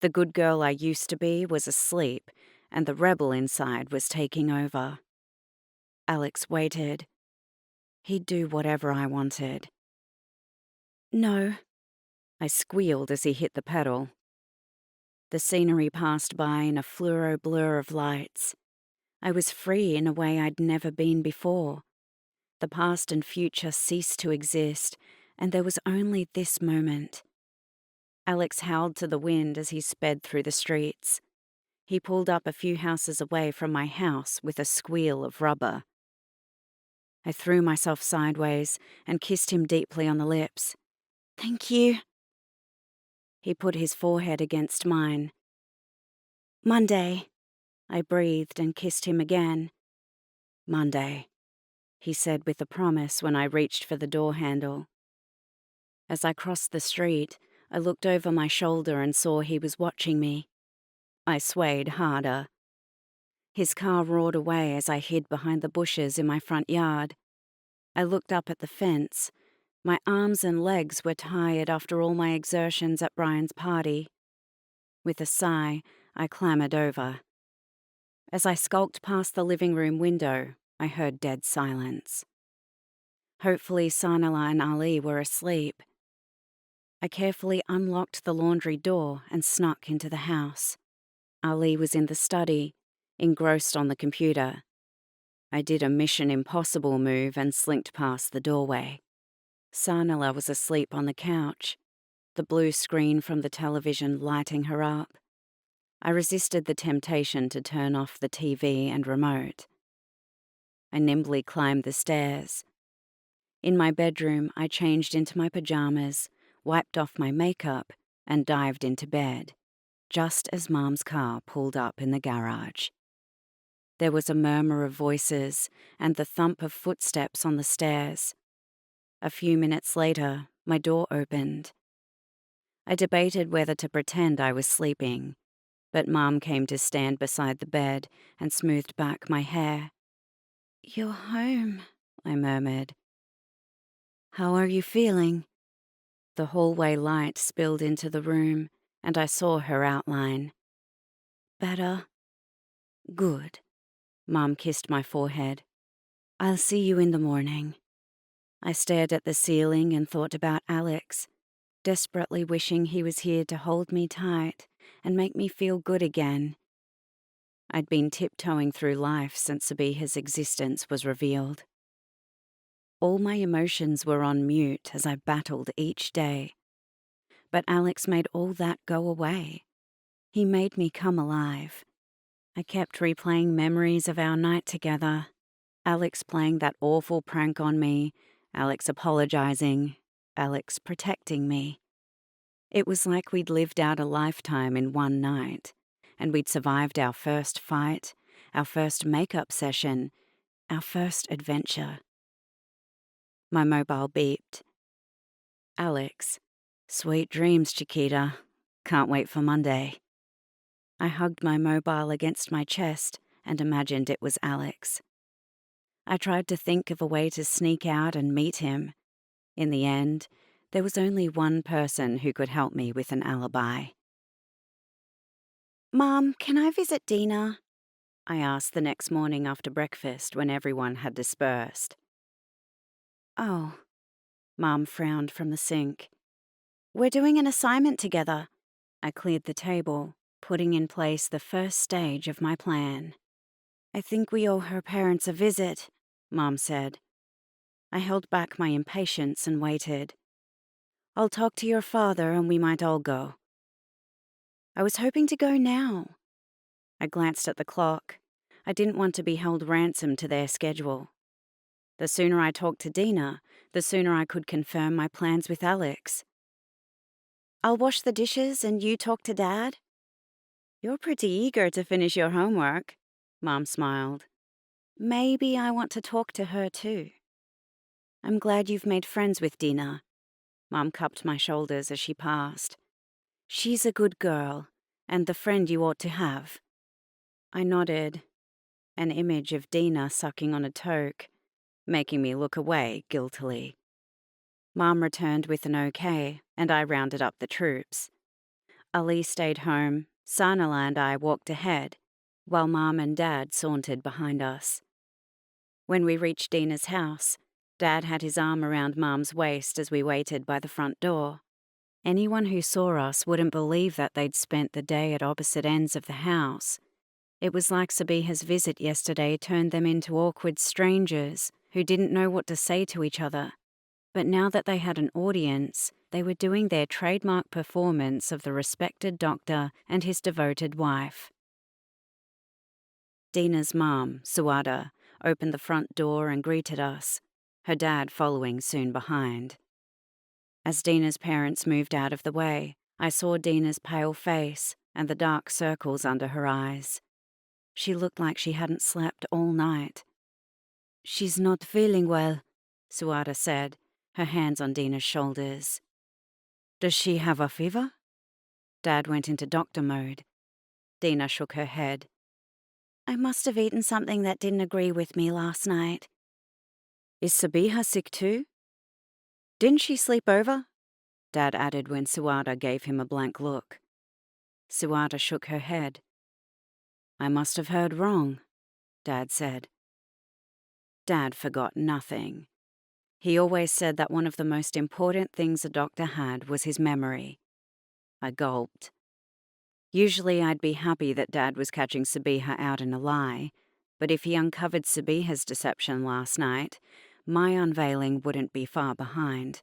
The good girl I used to be was asleep, and the rebel inside was taking over. Alex waited. He'd do whatever I wanted. No. I squealed as he hit the pedal. The scenery passed by in a fluoro blur of lights. I was free in a way I'd never been before. The past and future ceased to exist, and there was only this moment. Alex howled to the wind as he sped through the streets. He pulled up a few houses away from my house with a squeal of rubber. I threw myself sideways and kissed him deeply on the lips. Thank you. He put his forehead against mine. Monday. I breathed and kissed him again. Monday, he said with a promise when I reached for the door handle. As I crossed the street, I looked over my shoulder and saw he was watching me. I swayed harder. His car roared away as I hid behind the bushes in my front yard. I looked up at the fence. My arms and legs were tired after all my exertions at Brian's party. With a sigh, I clambered over. As I skulked past the living room window, I heard dead silence. Hopefully Sanala and Ali were asleep. I carefully unlocked the laundry door and snuck into the house. Ali was in the study, engrossed on the computer. I did a Mission Impossible move and slinked past the doorway. Sanala was asleep on the couch, the blue screen from the television lighting her up. I resisted the temptation to turn off the TV and remote. I nimbly climbed the stairs. In my bedroom, I changed into my pajamas, wiped off my makeup, and dived into bed, just as Mom's car pulled up in the garage. There was a murmur of voices and the thump of footsteps on the stairs. A few minutes later, my door opened. I debated whether to pretend I was sleeping, but Mom came to stand beside the bed and smoothed back my hair. You're home, I murmured. How are you feeling? The hallway light spilled into the room, and I saw her outline. Better? Good. Mom kissed my forehead. I'll see you in the morning. I stared at the ceiling and thought about Alex, desperately wishing he was here to hold me tight and make me feel good again. I'd been tiptoeing through life since Sabiha's existence was revealed. All my emotions were on mute as I battled each day. But Alex made all that go away. He made me come alive. I kept replaying memories of our night together. Alex playing that awful prank on me, Alex apologizing, Alex protecting me. It was like we'd lived out a lifetime in one night, and we'd survived our first fight, our first makeup session, our first adventure. My mobile beeped. Alex, sweet dreams, Chiquita. Can't wait for Monday. I hugged my mobile against my chest and imagined it was Alex. I tried to think of a way to sneak out and meet him. In the end, there was only one person who could help me with an alibi. Mom, can I visit Dina? I asked the next morning after breakfast when everyone had dispersed. Oh, Mom frowned from the sink. we're doing an assignment together. I cleared the table, putting in place the first stage of my plan. I think we owe her parents a visit, Mom said. I held back my impatience and waited. I'll talk to your father and we might all go. I was hoping to go now. I glanced at the clock. I didn't want to be held ransom to their schedule. The sooner I talked to Dina, the sooner I could confirm my plans with Alex. I'll wash the dishes and you talk to Dad. You're pretty eager to finish your homework, Mom smiled. Maybe I want to talk to her too. I'm glad you've made friends with Dina. Mom cupped my shoulders as she passed. She's a good girl, and the friend you ought to have. I nodded. An image of Dina sucking on a toque, making me look away guiltily. Mom returned with an okay, and I rounded up the troops. Ali stayed home, Sanala and I walked ahead, while Mom and Dad sauntered behind us. When we reached Dina's house, Dad had his arm around Mom's waist as we waited by the front door. Anyone who saw us wouldn't believe that they'd spent the day at opposite ends of the house. It was like Sabiha's visit yesterday turned them into awkward strangers who didn't know what to say to each other. But now that they had an audience, they were doing their trademark performance of the respected doctor and his devoted wife. Dina's mom, Suada, opened the front door and greeted us, her dad following soon behind. As Dina's parents moved out of the way, I saw Dina's pale face and the dark circles under her eyes. She looked like she hadn't slept all night. She's not feeling well, Suada said, her hands on Dina's shoulders. Does she have a fever? Dad went into doctor mode. Dina shook her head. I must have eaten something that didn't agree with me last night. Is Sabiha sick too? Didn't she sleep over? Dad added when Suada gave him a blank look. Suada shook her head. I must have heard wrong, Dad said. Dad forgot nothing. He always said that one of the most important things a doctor had was his memory. I gulped. Usually I'd be happy that Dad was catching Sabiha out in a lie, but if he uncovered Sabiha's deception last night, my unveiling wouldn't be far behind.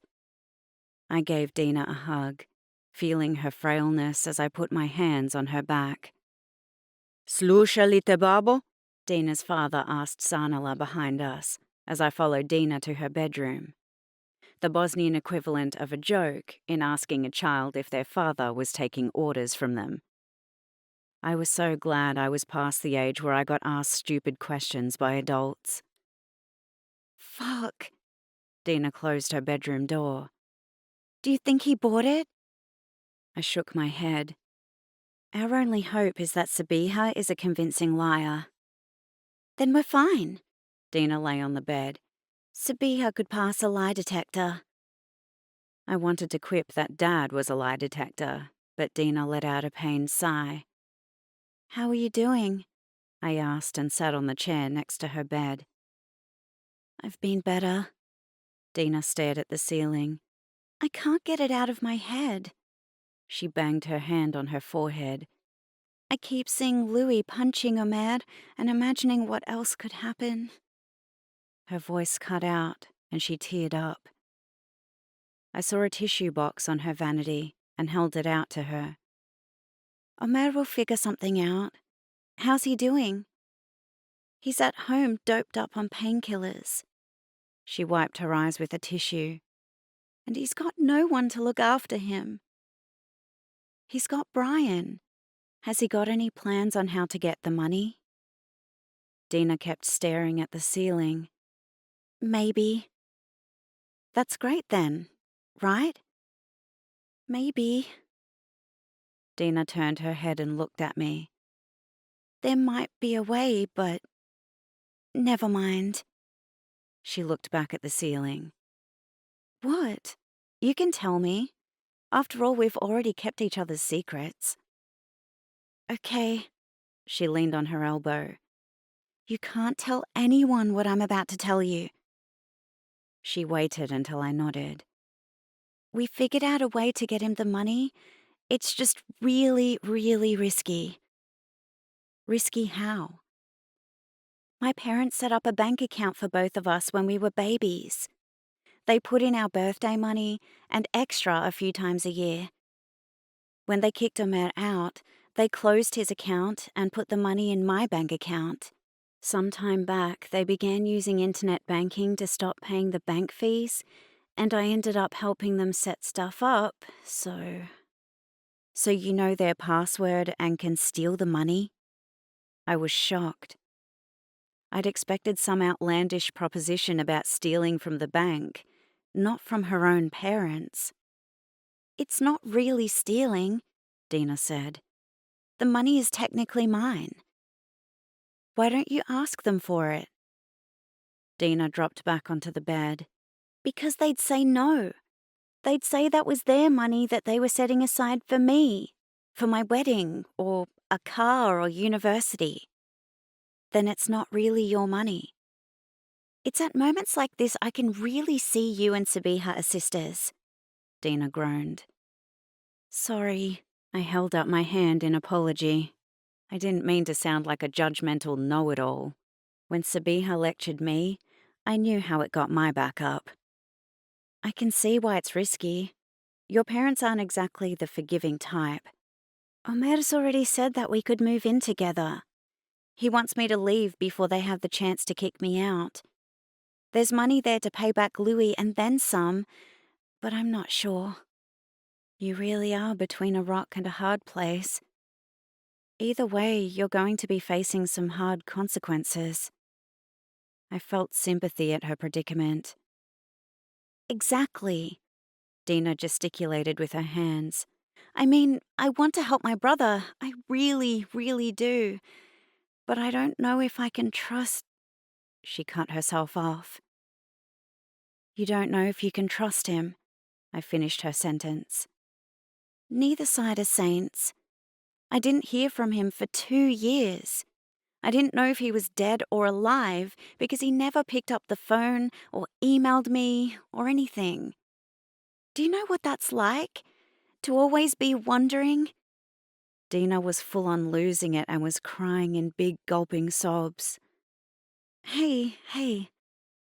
I gave Dina a hug, feeling her frailness as I put my hands on her back. Sluša li te babo? Dina's father asked Sanala behind us, as I followed Dina to her bedroom. The Bosnian equivalent of a joke in asking a child if their father was taking orders from them. I was so glad I was past the age where I got asked stupid questions by adults. Fuck. Dina closed her bedroom door. Do you think he bought it? I shook my head. Our only hope is that Sabiha is a convincing liar. Then we're fine. Dina lay on the bed. Sabiha could pass a lie detector. I wanted to quip that Dad was a lie detector, but Dina let out a pained sigh. How are you doing? I asked and sat on the chair next to her bed. I've been better. Dina stared at the ceiling. I can't get it out of my head. She banged her hand on her forehead. I keep seeing Louis punching Ahmed and imagining what else could happen. Her voice cut out and she teared up. I saw a tissue box on her vanity and held it out to her. Ahmed will figure something out. How's he doing? He's at home doped up on painkillers. She wiped her eyes with a tissue. And he's got no one to look after him. He's got Brian. Has he got any plans on how to get the money? Dina kept staring at the ceiling. Maybe. That's great then, right? Maybe. Dina turned her head and looked at me. There might be a way, but never mind. She looked back at the ceiling. What? You can tell me. After all, we've already kept each other's secrets. Okay. She leaned on her elbow. You can't tell anyone what I'm about to tell you. She waited until I nodded. We figured out a way to get him the money. It's just really, really risky. Risky how? My parents set up a bank account for both of us when we were babies. They put in our birthday money and extra a few times a year. When they kicked Omer out, they closed his account and put the money in my bank account. Some time back, they began using internet banking to stop paying the bank fees, and I ended up helping them set stuff up, so... So you know their password and can steal the money? I was shocked. I'd expected some outlandish proposition about stealing from the bank, not from her own parents. It's not really stealing, Dina said. The money is technically mine. Why don't you ask them for it? Dina dropped back onto the bed. Because they'd say no. They'd say that was their money that they were setting aside for me, for my wedding, or a car or university. Then it's not really your money. It's at moments like this I can really see you and Sabiha as sisters. Dina groaned. Sorry. I held up my hand in apology. I didn't mean to sound like a judgmental know-it-all. When Sabiha lectured me, I knew how it got my back up. I can see why it's risky. Your parents aren't exactly the forgiving type. Omer's already said that we could move in together. He wants me to leave before they have the chance to kick me out. There's money there to pay back Louis and then some, but I'm not sure. You really are between a rock and a hard place. Either way, you're going to be facing some hard consequences. I felt sympathy at her predicament. Exactly. Dina gesticulated with her hands. I mean, I want to help my brother. I really, really do. But I don't know if I can trust... She cut herself off. You don't know if you can trust him, I finished her sentence. Neither side are saints. I didn't hear from him for 2 years. I didn't know if he was dead or alive because he never picked up the phone or emailed me or anything. Do you know what that's like? To always be wondering? Dina was full on losing it and was crying in big gulping sobs. Hey.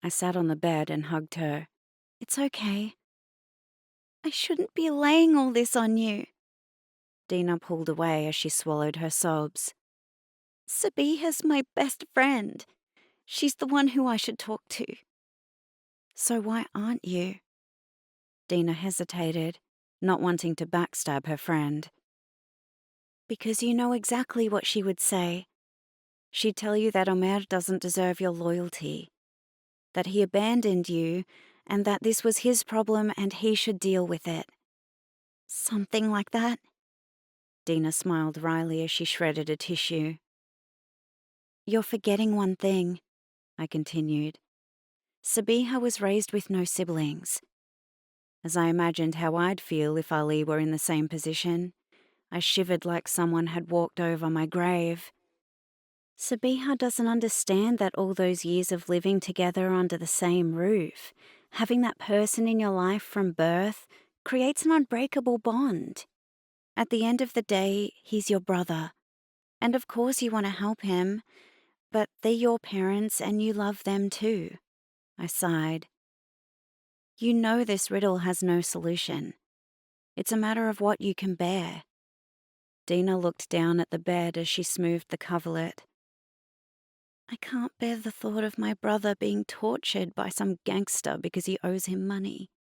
I sat on the bed and hugged her. It's okay. I shouldn't be laying all this on you. Dina pulled away as she swallowed her sobs. Sabiha's my best friend. She's the one who I should talk to. So why aren't you? Dina hesitated, not wanting to backstab her friend. Because you know exactly what she would say. She'd tell you that Omer doesn't deserve your loyalty, that he abandoned you, and that this was his problem and he should deal with it. Something like that? Dina smiled wryly as she shredded a tissue. You're forgetting one thing, I continued. Sabiha was raised with no siblings. As I imagined how I'd feel if Ali were in the same position, I shivered like someone had walked over my grave. Sabiha doesn't understand that all those years of living together under the same roof, having that person in your life from birth, creates an unbreakable bond. At the end of the day, he's your brother. And of course you want to help him, but they're your parents and you love them too. I sighed. You know this riddle has no solution. It's a matter of what you can bear. Dina looked down at the bed as she smoothed the coverlet. I can't bear the thought of my brother being tortured by some gangster because he owes him money.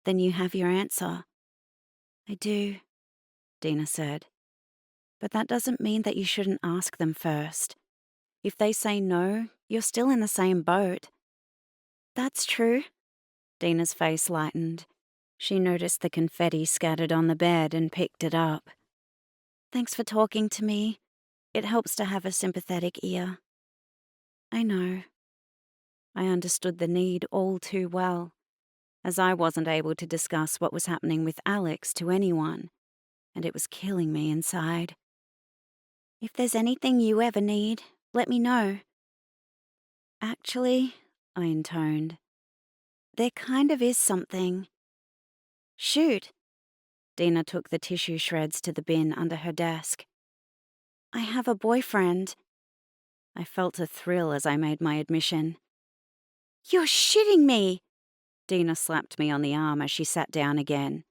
Then you have your answer. I do, Dina said. But that doesn't mean that you shouldn't ask them first. If they say no, you're still in the same boat. That's true. Dina's face lightened. She noticed the confetti scattered on the bed and picked it up. Thanks for talking to me. It helps to have a sympathetic ear. I know. I understood the need all too well, as I wasn't able to discuss what was happening with Alex to anyone, and it was killing me inside. If there's anything you ever need, let me know. Actually, I intoned, there kind of is something. Shoot. Dina took the tissue shreds to the bin under her desk. I have a boyfriend. I felt a thrill as I made my admission. You're shitting me! Dina slapped me on the arm as she sat down again.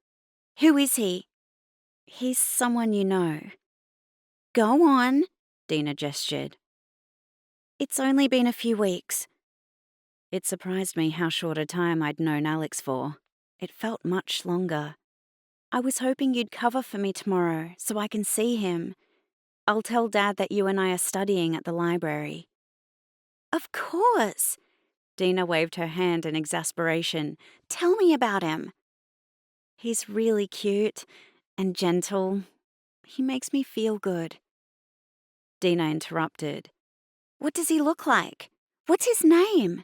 Who is he? He's someone you know. Go on, Dina gestured. It's only been a few weeks. It surprised me how short a time I'd known Alex for. It felt much longer. I was hoping you'd cover for me tomorrow so I can see him. I'll tell Dad that you and I are studying at the library. Of course! Dina waved her hand in exasperation. Tell me about him. He's really cute and gentle. He makes me feel good. Dina interrupted. What does he look like? What's his name?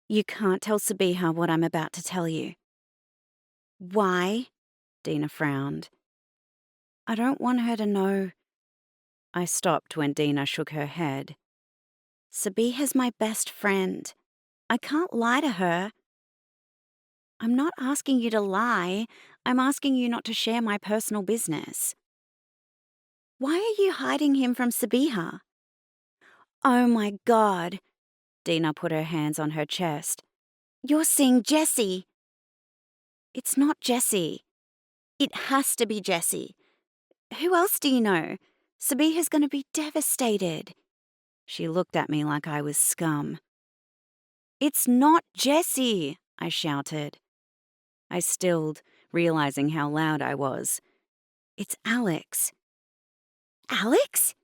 You can't tell Sabiha what I'm about to tell you. Why? Dina frowned. I don't want her to know. I stopped when Dina shook her head. Sabiha's my best friend. I can't lie to her. I'm not asking you to lie. I'm asking you not to share my personal business. Why are you hiding him from Sabiha? Oh my God. Dina put her hands on her chest. You're seeing Jessie. It's not Jessie. It has to be Jessie. Who else do you know? Sabiha's going to be devastated. She looked at me like I was scum. It's not Jessie, I shouted. I stilled, realizing how loud I was. It's Alex. Alex?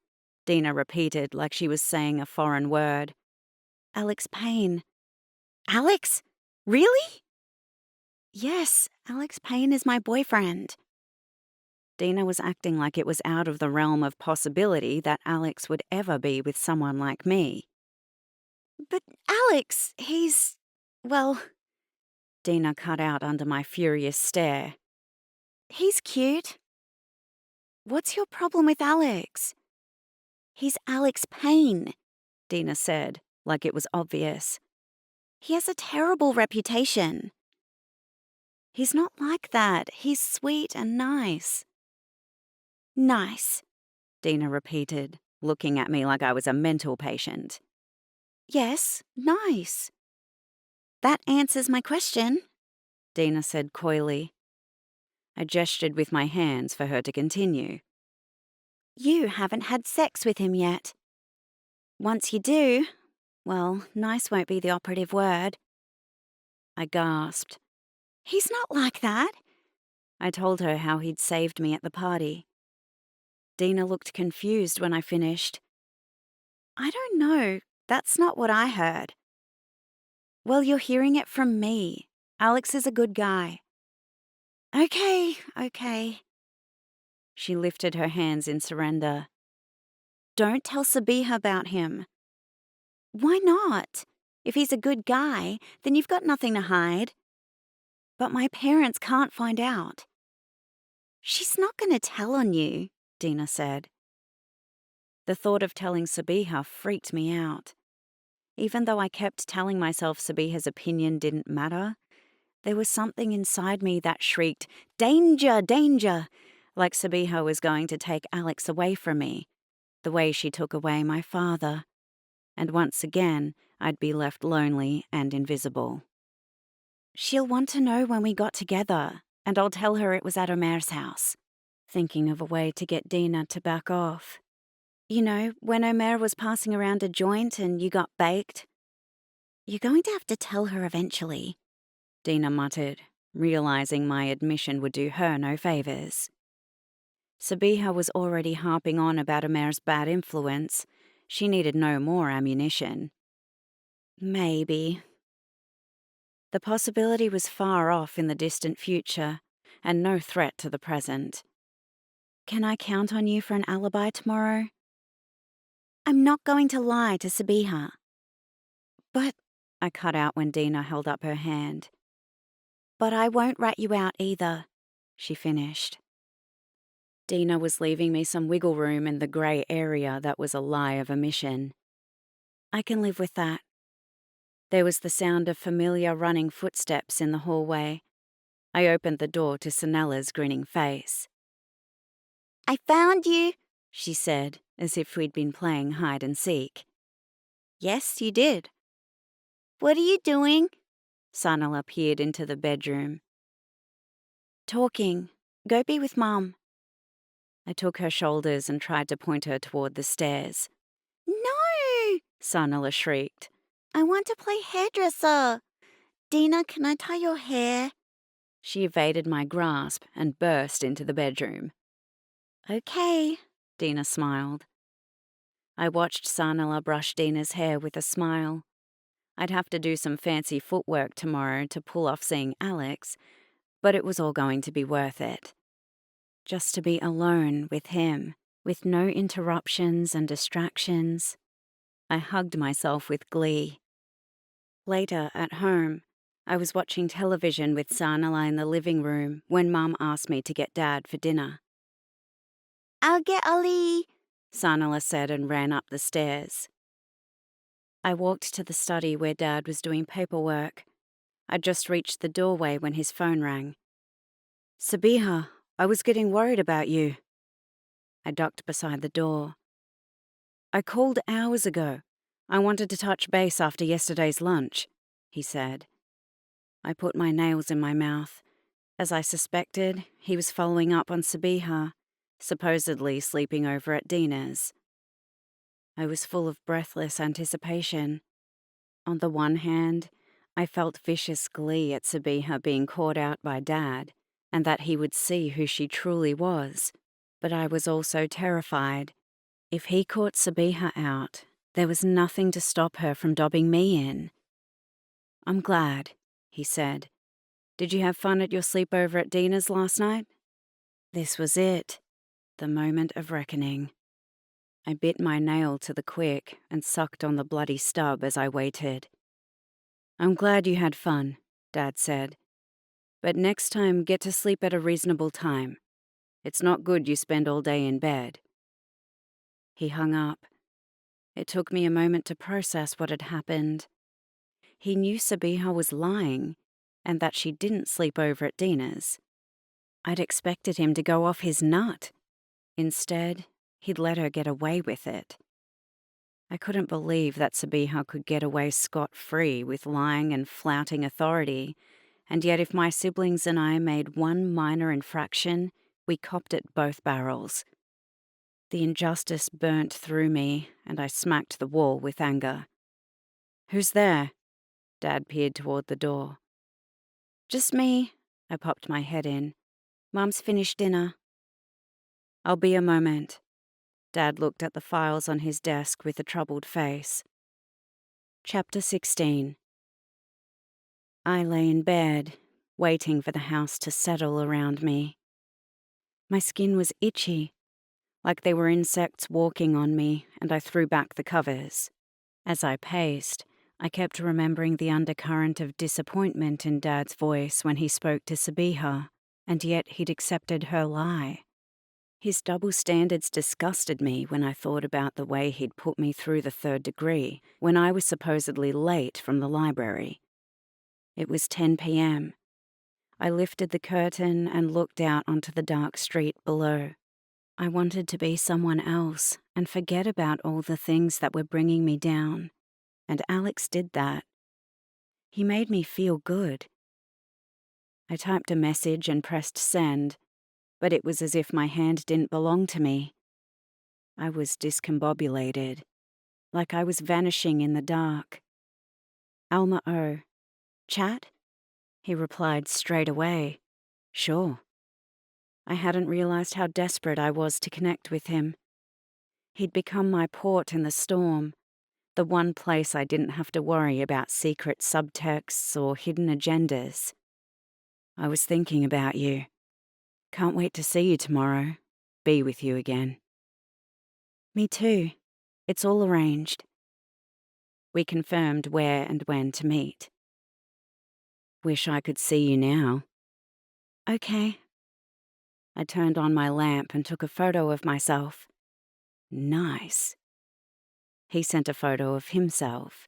Dina repeated like she was saying a foreign word. Alex Payne. Alex? Really? Yes, Alex Payne is my boyfriend. Dina was acting like it was out of the realm of possibility that Alex would ever be with someone like me. But Alex, well, Dina cut out under my furious stare. He's cute. What's your problem with Alex? He's Alex Payne, Dina said, like it was obvious. He has a terrible reputation. He's not like that. He's sweet and nice. Nice, Dina repeated, looking at me like I was a mental patient. Yes, nice. That answers my question, Dina said coyly. I gestured with my hands for her to continue. You haven't had sex with him yet. Once you do, well, nice won't be the operative word. I gasped. He's not like that. I told her how he'd saved me at the party. Dina looked confused when I finished. I don't know. That's not what I heard. Well, you're hearing it from me. Alex is a good guy. Okay. She lifted her hands in surrender. Don't tell Sabiha about him. Why not? If he's a good guy, then you've got nothing to hide. But my parents can't find out. She's not going to tell on you, Dina said. The thought of telling Sabiha freaked me out. Even though I kept telling myself Sabiha's opinion didn't matter, there was something inside me that shrieked, "Danger, danger!" like Sabiha was going to take Alex away from me, the way she took away my father. And once again, I'd be left lonely and invisible. She'll want to know when we got together, and I'll tell her it was at Omer's house. Thinking of a way to get Dina to back off. You know, when Omer was passing around a joint and you got baked? You're going to have to tell her eventually, Dina muttered, realizing my admission would do her no favors. Sabiha was already harping on about Omer's bad influence. She needed no more ammunition. Maybe. The possibility was far off in the distant future, and no threat to the present. Can I count on you for an alibi tomorrow? I'm not going to lie to Sabiha. But, I cut out when Dina held up her hand. But I won't rat you out either, she finished. Dina was leaving me some wiggle room in the grey area that was a lie of omission. I can live with that. There was the sound of familiar running footsteps in the hallway. I opened the door to Sonella's grinning face. I found you, she said, as if we'd been playing hide and seek. Yes, you did. What are you doing? Sanala peered into the bedroom. Talking. Go be with Mum. I took her shoulders and tried to point her toward the stairs. No! Sanala shrieked. I want to play hairdresser. Dina, can I tie your hair? She evaded my grasp and burst into the bedroom. Okay, Dina smiled. I watched Sanala brush Dina's hair with a smile. I'd have to do some fancy footwork tomorrow to pull off seeing Alex, but it was all going to be worth it. Just to be alone with him, with no interruptions and distractions. I hugged myself with glee. Later, at home, I was watching television with Sanala in the living room when Mum asked me to get Dad for dinner. I'll get Ali, Sanala said and ran up the stairs. I walked to the study where Dad was doing paperwork. I'd just reached the doorway when his phone rang. Sabiha, I was getting worried about you. I ducked beside the door. I called hours ago. I wanted to touch base after yesterday's lunch, he said. I put my nails in my mouth. As I suspected, he was following up on Sabiha, supposedly sleeping over at Dina's. I was full of breathless anticipation. On the one hand, I felt vicious glee at Sabiha being caught out by Dad, and that he would see who she truly was. But I was also terrified. If he caught Sabiha out, there was nothing to stop her from dobbing me in. I'm glad, he said. Did you have fun at your sleepover at Dina's last night? This was it, the moment of reckoning. I bit my nail to the quick and sucked on the bloody stub as I waited. I'm glad you had fun, Dad said. But next time, get to sleep at a reasonable time. It's not good you spend all day in bed. He hung up. It took me a moment to process what had happened. He knew Sabiha was lying, and that she didn't sleep over at Dina's. I'd expected him to go off his nut. Instead, he'd let her get away with it. I couldn't believe that Sabiha could get away scot-free with lying and flouting authority, and yet if my siblings and I made one minor infraction, we copped at both barrels. The injustice burnt through me, and I smacked the wall with anger. Who's there? Dad peered toward the door. Just me, I popped my head in. Mum's finished dinner. I'll be a moment. Dad looked at the files on his desk with a troubled face. Chapter 16. I lay in bed, waiting for the house to settle around me. My skin was itchy, like there were insects walking on me, and I threw back the covers. As I paced, I kept remembering the undercurrent of disappointment in Dad's voice when he spoke to Sabiha, and yet he'd accepted her lie. His double standards disgusted me when I thought about the way he'd put me through the 3rd degree when I was supposedly late from the library. It was 10 p.m. I lifted the curtain and looked out onto the dark street below. I wanted to be someone else and forget about all the things that were bringing me down, and Alex did that. He made me feel good. I typed a message and pressed send, but it was as if my hand didn't belong to me. I was discombobulated, like I was vanishing in the dark. Alma O. Chat? He replied straight away. Sure. I hadn't realized how desperate I was to connect with him. He'd become my port in the storm, the one place I didn't have to worry about secret subtexts or hidden agendas. I was thinking about you. Can't wait to see you tomorrow. Be with you again. Me too. It's all arranged. We confirmed where and when to meet. Wish I could see you now. Okay. I turned on my lamp and took a photo of myself. Nice. He sent a photo of himself.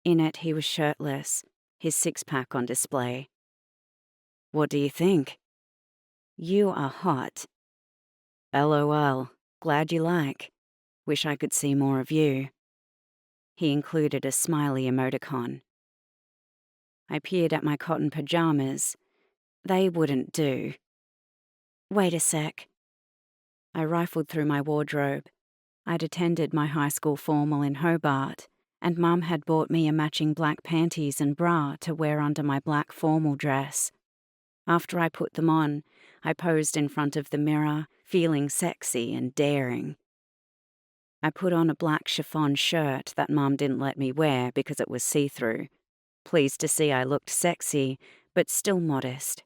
In it, he was shirtless, his six-pack on display. What do you think? You are hot. LOL. Glad you like. Wish I could see more of you. He included a smiley emoticon. I peered at my cotton pajamas. They wouldn't do. Wait a sec. I rifled through my wardrobe. I'd attended my high school formal in Hobart, and Mum had bought me a matching black panties and bra to wear under my black formal dress. After I put them on, I posed in front of the mirror, feeling sexy and daring. I put on a black chiffon shirt that Mum didn't let me wear because it was see-through. Pleased to see I looked sexy, but still modest.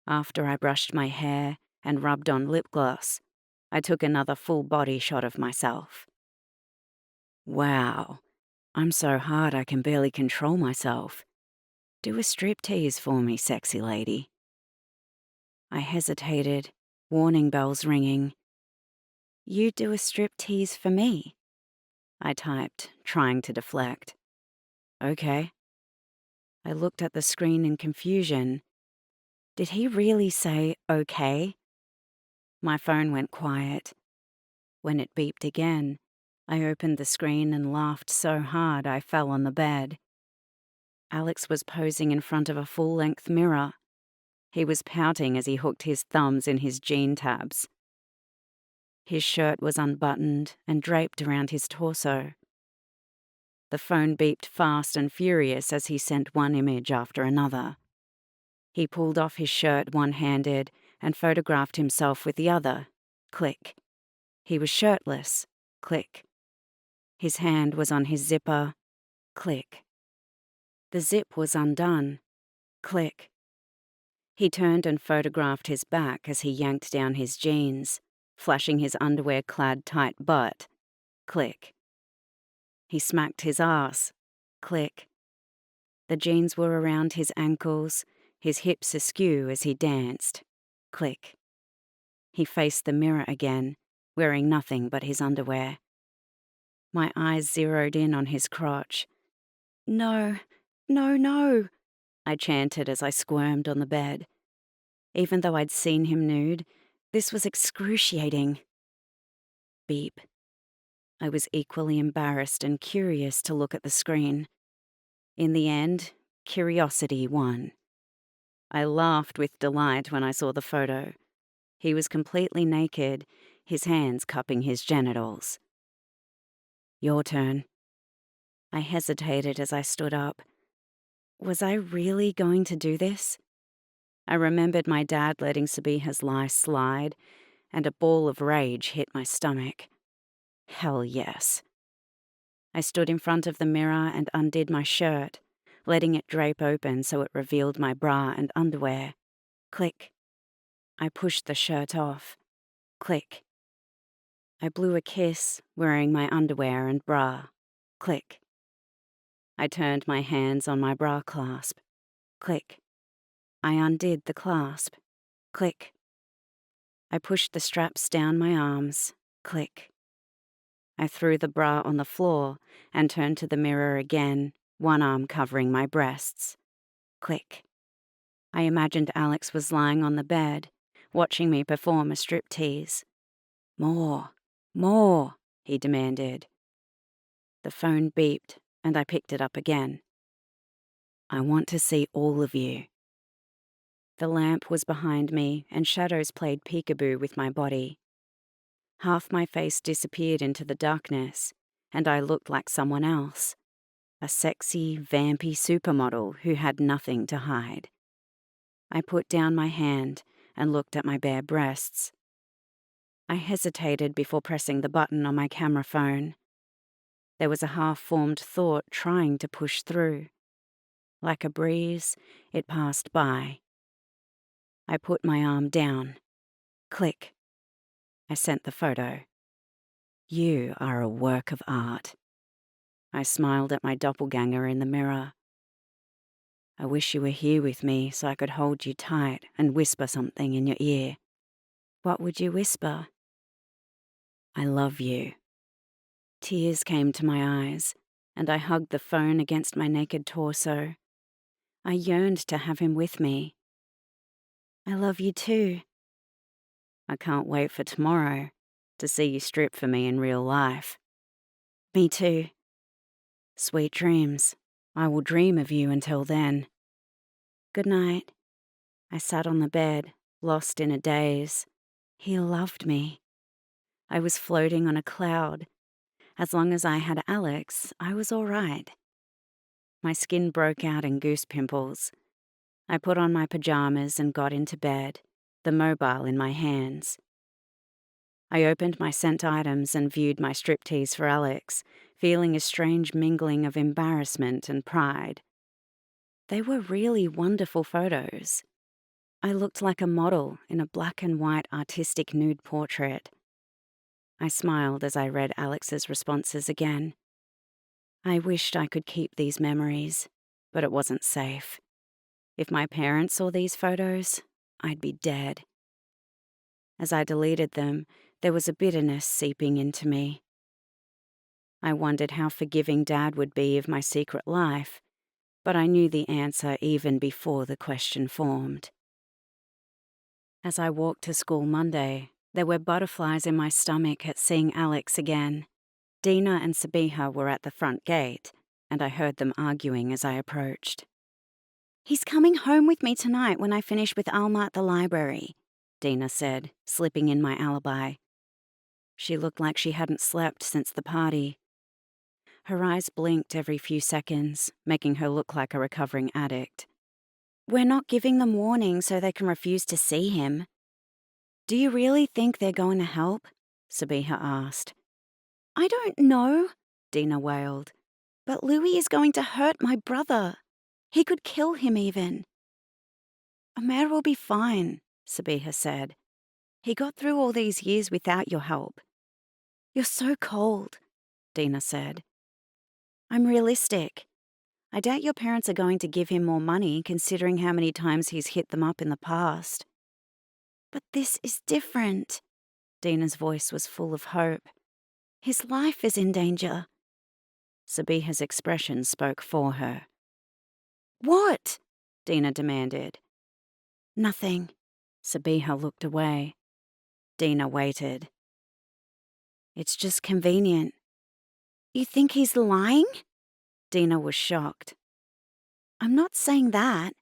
After I brushed my hair and rubbed on lip gloss, I took another full body shot of myself. Wow, I'm so hard I can barely control myself. Do a striptease for me, sexy lady. I hesitated, warning bells ringing. You do a striptease for me? I typed, trying to deflect. Okay. I looked at the screen in confusion. Did he really say okay? My phone went quiet. When it beeped again, I opened the screen and laughed so hard I fell on the bed. Alex was posing in front of a full-length mirror. He was pouting as he hooked his thumbs in his jean tabs. His shirt was unbuttoned and draped around his torso. The phone beeped fast and furious as he sent one image after another. He pulled off his shirt one-handed and photographed himself with the other. Click. He was shirtless. Click. His hand was on his zipper. Click. The zip was undone. Click. He turned and photographed his back as he yanked down his jeans, flashing his underwear-clad tight butt. Click. He smacked his ass. Click. The jeans were around his ankles, his hips askew as he danced. Click. He faced the mirror again, wearing nothing but his underwear. My eyes zeroed in on his crotch. No, no, no, I chanted as I squirmed on the bed. Even though I'd seen him nude, this was excruciating. Beep. I was equally embarrassed and curious to look at the screen. In the end, curiosity won. I laughed with delight when I saw the photo. He was completely naked, his hands cupping his genitals. Your turn. I hesitated as I stood up. Was I really going to do this? I remembered my dad letting Sabiha's lie slide, and a ball of rage hit my stomach. Hell yes. I stood in front of the mirror and undid my shirt, letting it drape open so it revealed my bra and underwear. Click. I pushed the shirt off. Click. I blew a kiss, wearing my underwear and bra. Click. I turned my hands on my bra clasp. Click. I undid the clasp. Click. I pushed the straps down my arms. Click. I threw the bra on the floor and turned to the mirror again, one arm covering my breasts. Click. I imagined Alex was lying on the bed, watching me perform a striptease. More, more, he demanded. The phone beeped, and I picked it up again. I want to see all of you. The lamp was behind me, and shadows played peekaboo with my body. Half my face disappeared into the darkness, and I looked like someone else. A sexy, vampy supermodel who had nothing to hide. I put down my hand and looked at my bare breasts. I hesitated before pressing the button on my camera phone. There was a half-formed thought trying to push through. Like a breeze, it passed by. I put my arm down. Click. I sent the photo. You are a work of art. I smiled at my doppelganger in the mirror. I wish you were here with me so I could hold you tight and whisper something in your ear. What would you whisper? I love you. Tears came to my eyes, and I hugged the phone against my naked torso. I yearned to have him with me. I love you too. I can't wait for tomorrow to see you strip for me in real life. Me too. Sweet dreams. I will dream of you until then. Good night. I sat on the bed, lost in a daze. He loved me. I was floating on a cloud. As long as I had Alex, I was all right. My skin broke out in goose pimples. I put on my pajamas and got into bed, the mobile in my hands. I opened my sent items and viewed my striptease for Alex, feeling a strange mingling of embarrassment and pride. They were really wonderful photos. I looked like a model in a black and white artistic nude portrait. I smiled as I read Alex's responses again. I wished I could keep these memories, but it wasn't safe. If my parents saw these photos, I'd be dead. As I deleted them, there was a bitterness seeping into me. I wondered how forgiving Dad would be of my secret life, but I knew the answer even before the question formed. As I walked to school Monday, there were butterflies in my stomach at seeing Alex again. Dina and Sabiha were at the front gate, and I heard them arguing as I approached. He's coming home with me tonight when I finish with Alma at the library, Dina said, slipping in my alibi. She looked like she hadn't slept since the party. Her eyes blinked every few seconds, making her look like a recovering addict. We're not giving them warning so they can refuse to see him. Do you really think they're going to help? Sabiha asked. I don't know, Dina wailed. But Louis is going to hurt my brother. He could kill him even. Amra will be fine, Sabiha said. He got through all these years without your help. You're so cold, Dina said. I'm realistic. I doubt your parents are going to give him more money considering how many times he's hit them up in the past. But this is different. Dina's voice was full of hope. His life is in danger. Sabiha's expression spoke for her. What? Dina demanded. Nothing. Sabiha looked away. Dina waited. It's just convenient. You think he's lying? Dina was shocked. I'm not saying that.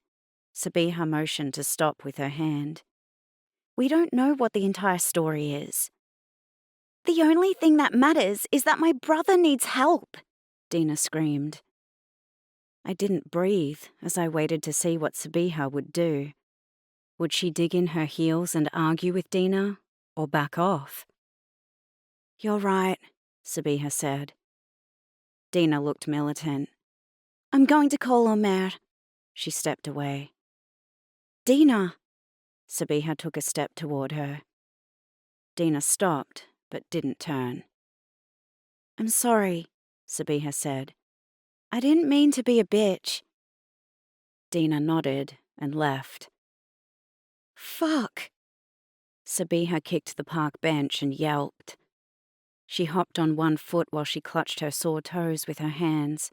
Sabiha motioned to stop with her hand. We don't know what the entire story is. The only thing that matters is that my brother needs help, Dina screamed. I didn't breathe as I waited to see what Sabiha would do. Would she dig in her heels and argue with Dina, or back off? You're right, Sabiha said. Dina looked militant. I'm going to call Omer. She stepped away. Dina! Sabiha took a step toward her. Dina stopped, but didn't turn. I'm sorry, Sabiha said. I didn't mean to be a bitch. Dina nodded and left. Fuck. Sabiha kicked the park bench and yelped. She hopped on one foot while she clutched her sore toes with her hands.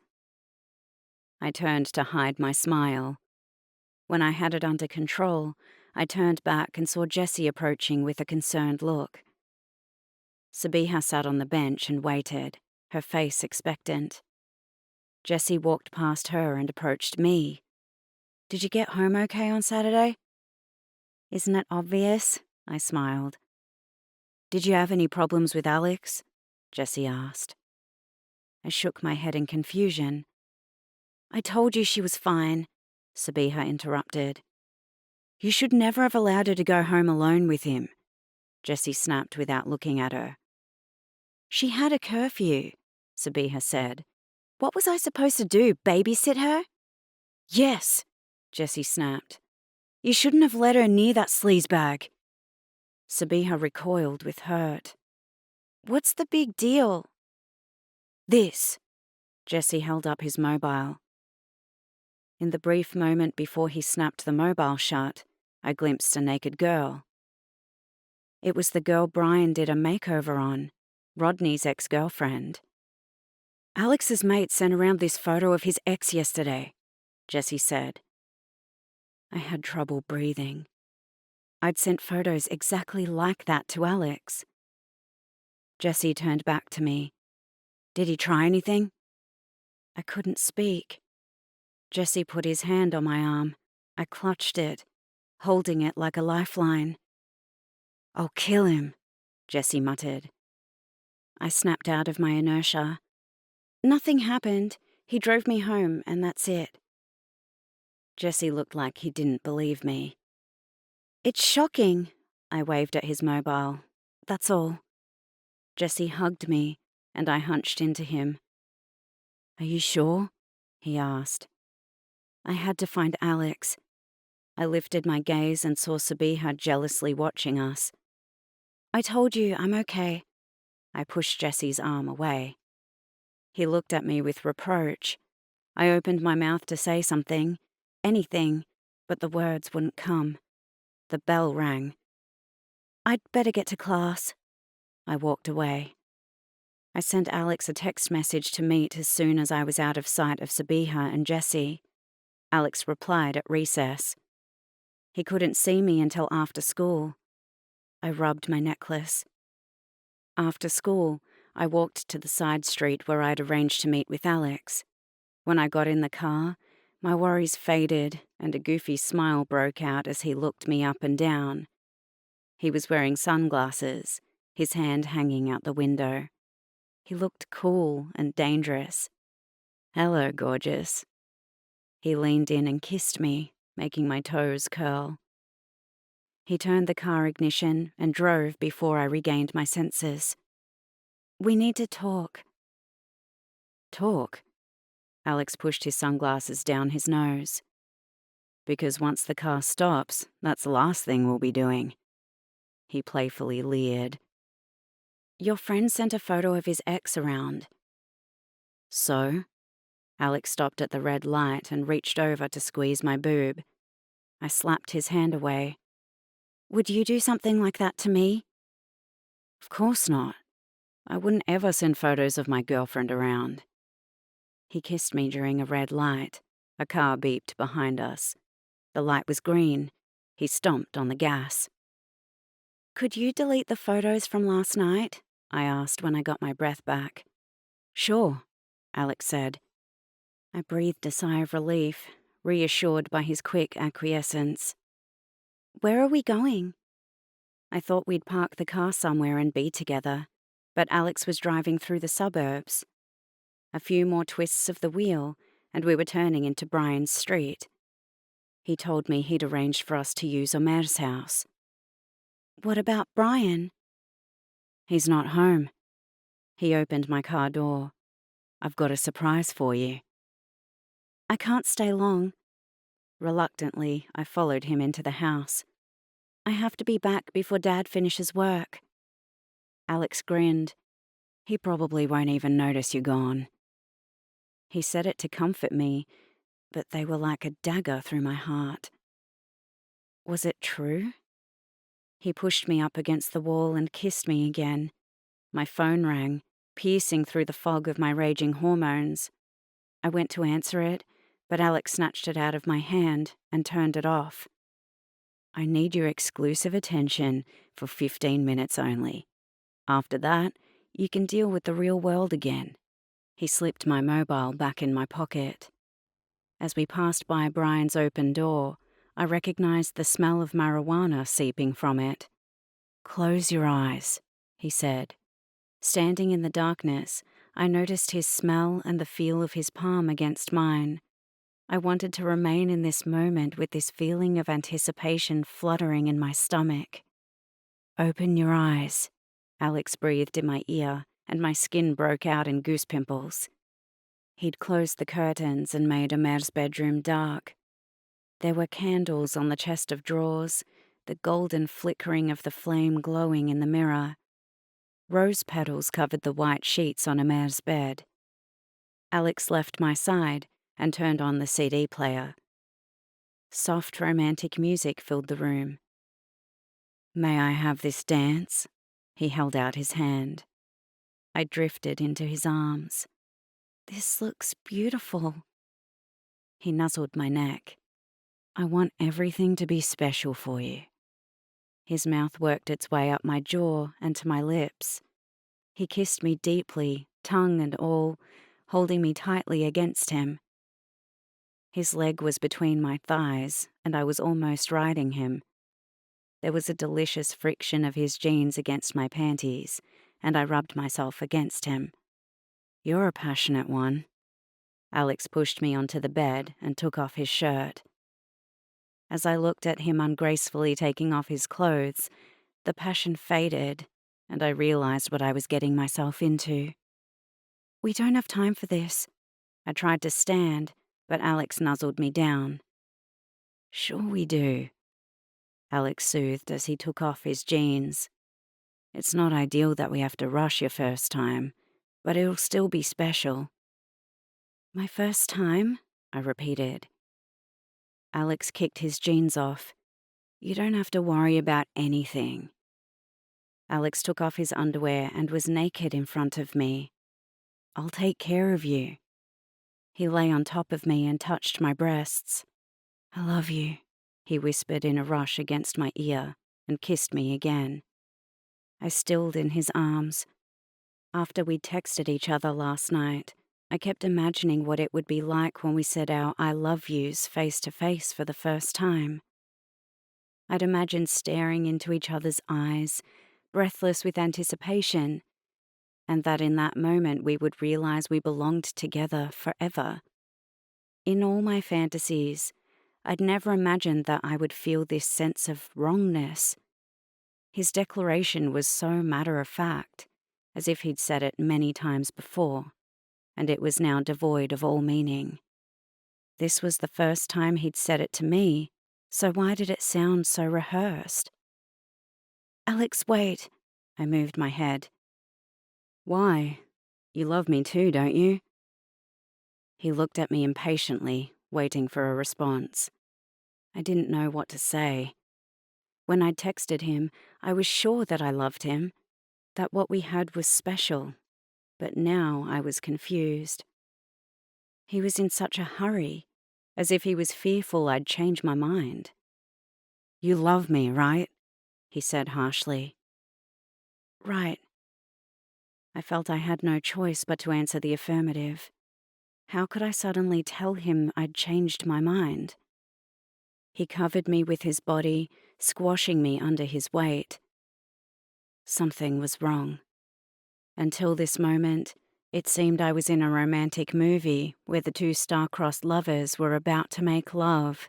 I turned to hide my smile. When I had it under control, I turned back and saw Jessie approaching with a concerned look. Sabiha sat on the bench and waited, her face expectant. Jessie walked past her and approached me. "Did you get home okay on Saturday?" "Isn't it obvious?" I smiled. "Did you have any problems with Alex?" Jessie asked. I shook my head in confusion. "I told you she was fine," Sabiha interrupted. "You should never have allowed her to go home alone with him," Jessie snapped without looking at her. "She had a curfew," Sabiha said. "What was I supposed to do, babysit her?" "Yes," Jessie snapped. "You shouldn't have let her near that sleazebag." Sabiha recoiled with hurt. "What's the big deal?" "This." Jessie held up his mobile. In the brief moment before he snapped the mobile shut, I glimpsed a naked girl. It was the girl Brian did a makeover on, Rodney's ex-girlfriend. "Alex's mate sent around this photo of his ex yesterday," Jessie said. I had trouble breathing. I'd sent photos exactly like that to Alex. Jessie turned back to me. "Did he try anything?" I couldn't speak. Jessie put his hand on my arm. I clutched it, holding it like a lifeline. "I'll kill him," Jessie muttered. I snapped out of my inertia. "Nothing happened. He drove me home, and that's it." Jessie looked like he didn't believe me. "It's shocking." I waved at his mobile. "That's all." Jessie hugged me, and I hunched into him. "Are you sure?" he asked. I had to find Alex. I lifted my gaze and saw Sabiha jealously watching us. "I told you I'm okay." I pushed Jessie's arm away. He looked at me with reproach. I opened my mouth to say something, anything, but the words wouldn't come. The bell rang. "I'd better get to class." I walked away. I sent Alex a text message to meet as soon as I was out of sight of Sabiha and Jessie. Alex replied at recess. He couldn't see me until after school. I rubbed my necklace. After school, I walked to the side street where I'd arranged to meet with Alex. When I got in the car, my worries faded and a goofy smile broke out as he looked me up and down. He was wearing sunglasses, his hand hanging out the window. He looked cool and dangerous. "Hello, gorgeous." He leaned in and kissed me, making my toes curl. He turned the car ignition and drove before I regained my senses. "We need to talk." "Talk?" Alex pushed his sunglasses down his nose. "Because once the car stops, that's the last thing we'll be doing." He playfully leered. "Your friend sent a photo of his ex around." "So?" Alex stopped at the red light and reached over to squeeze my boob. I slapped his hand away. "Would you do something like that to me?" "Of course not. I wouldn't ever send photos of my girlfriend around." He kissed me during a red light. A car beeped behind us. The light was green. He stomped on the gas. "Could you delete the photos from last night?" I asked when I got my breath back. "Sure," Alex said. I breathed a sigh of relief, reassured by his quick acquiescence. "Where are we going?" I thought we'd park the car somewhere and be together, but Alex was driving through the suburbs. A few more twists of the wheel, and we were turning into Brian's street. He told me he'd arranged for us to use Omer's house. "What about Brian?" "He's not home." He opened my car door. "I've got a surprise for you." "I can't stay long." Reluctantly, I followed him into the house. "I have to be back before Dad finishes work." Alex grinned. "He probably won't even notice you're gone." He said it to comfort me, but they were like a dagger through my heart. Was it true? He pushed me up against the wall and kissed me again. My phone rang, piercing through the fog of my raging hormones. I went to answer it, but Alex snatched it out of my hand and turned it off. I need your exclusive attention for 15 minutes only. After that, you can deal with the real world again. He slipped my mobile back in my pocket. As we passed by Brian's open door, I recognized the smell of marijuana seeping from it. Close your eyes, he said. Standing in the darkness, I noticed his smell and the feel of his palm against mine. I wanted to remain in this moment with this feeling of anticipation fluttering in my stomach. Open your eyes, Alex breathed in my ear, and my skin broke out in goose pimples. He'd closed the curtains and made Amer's bedroom dark. There were candles on the chest of drawers, the golden flickering of the flame glowing in the mirror. Rose petals covered the white sheets on Amer's bed. Alex left my side and turned on the CD player. Soft romantic music filled the room. May I have this dance? He held out his hand. I drifted into his arms. This looks beautiful. He nuzzled my neck. I want everything to be special for you. His mouth worked its way up my jaw and to my lips. He kissed me deeply, tongue and all, holding me tightly against him. His leg was between my thighs, and I was almost riding him. There was a delicious friction of his jeans against my panties, and I rubbed myself against him. You're a passionate one. Alex pushed me onto the bed and took off his shirt. As I looked at him ungracefully taking off his clothes, the passion faded, and I realized what I was getting myself into. We don't have time for this. I tried to stand, but Alex nuzzled me down. Sure we do, Alex soothed as he took off his jeans. It's not ideal that we have to rush your first time, but it'll still be special. My first time? I repeated. Alex kicked his jeans off. You don't have to worry about anything. Alex took off his underwear and was naked in front of me. I'll take care of you. He lay on top of me and touched my breasts. I love you, he whispered in a rush against my ear and kissed me again. I stilled in his arms. After we'd texted each other last night, I kept imagining what it would be like when we said our I love yous face to face for the first time. I'd imagined staring into each other's eyes, breathless with anticipation, and that in that moment we would realize we belonged together forever. In all my fantasies, I'd never imagined that I would feel this sense of wrongness. His declaration was so matter-of-fact, as if he'd said it many times before, and it was now devoid of all meaning. This was the first time he'd said it to me, so why did it sound so rehearsed? Alex, wait. I moved my head. Why? You love me too, don't you? He looked at me impatiently, waiting for a response. I didn't know what to say. When I texted him, I was sure that I loved him, that what we had was special, but now I was confused. He was in such a hurry, as if he was fearful I'd change my mind. You love me, right? He said harshly. Right. I felt I had no choice but to answer the affirmative. How could I suddenly tell him I'd changed my mind? He covered me with his body, squashing me under his weight. Something was wrong. Until this moment, it seemed I was in a romantic movie where the two star-crossed lovers were about to make love.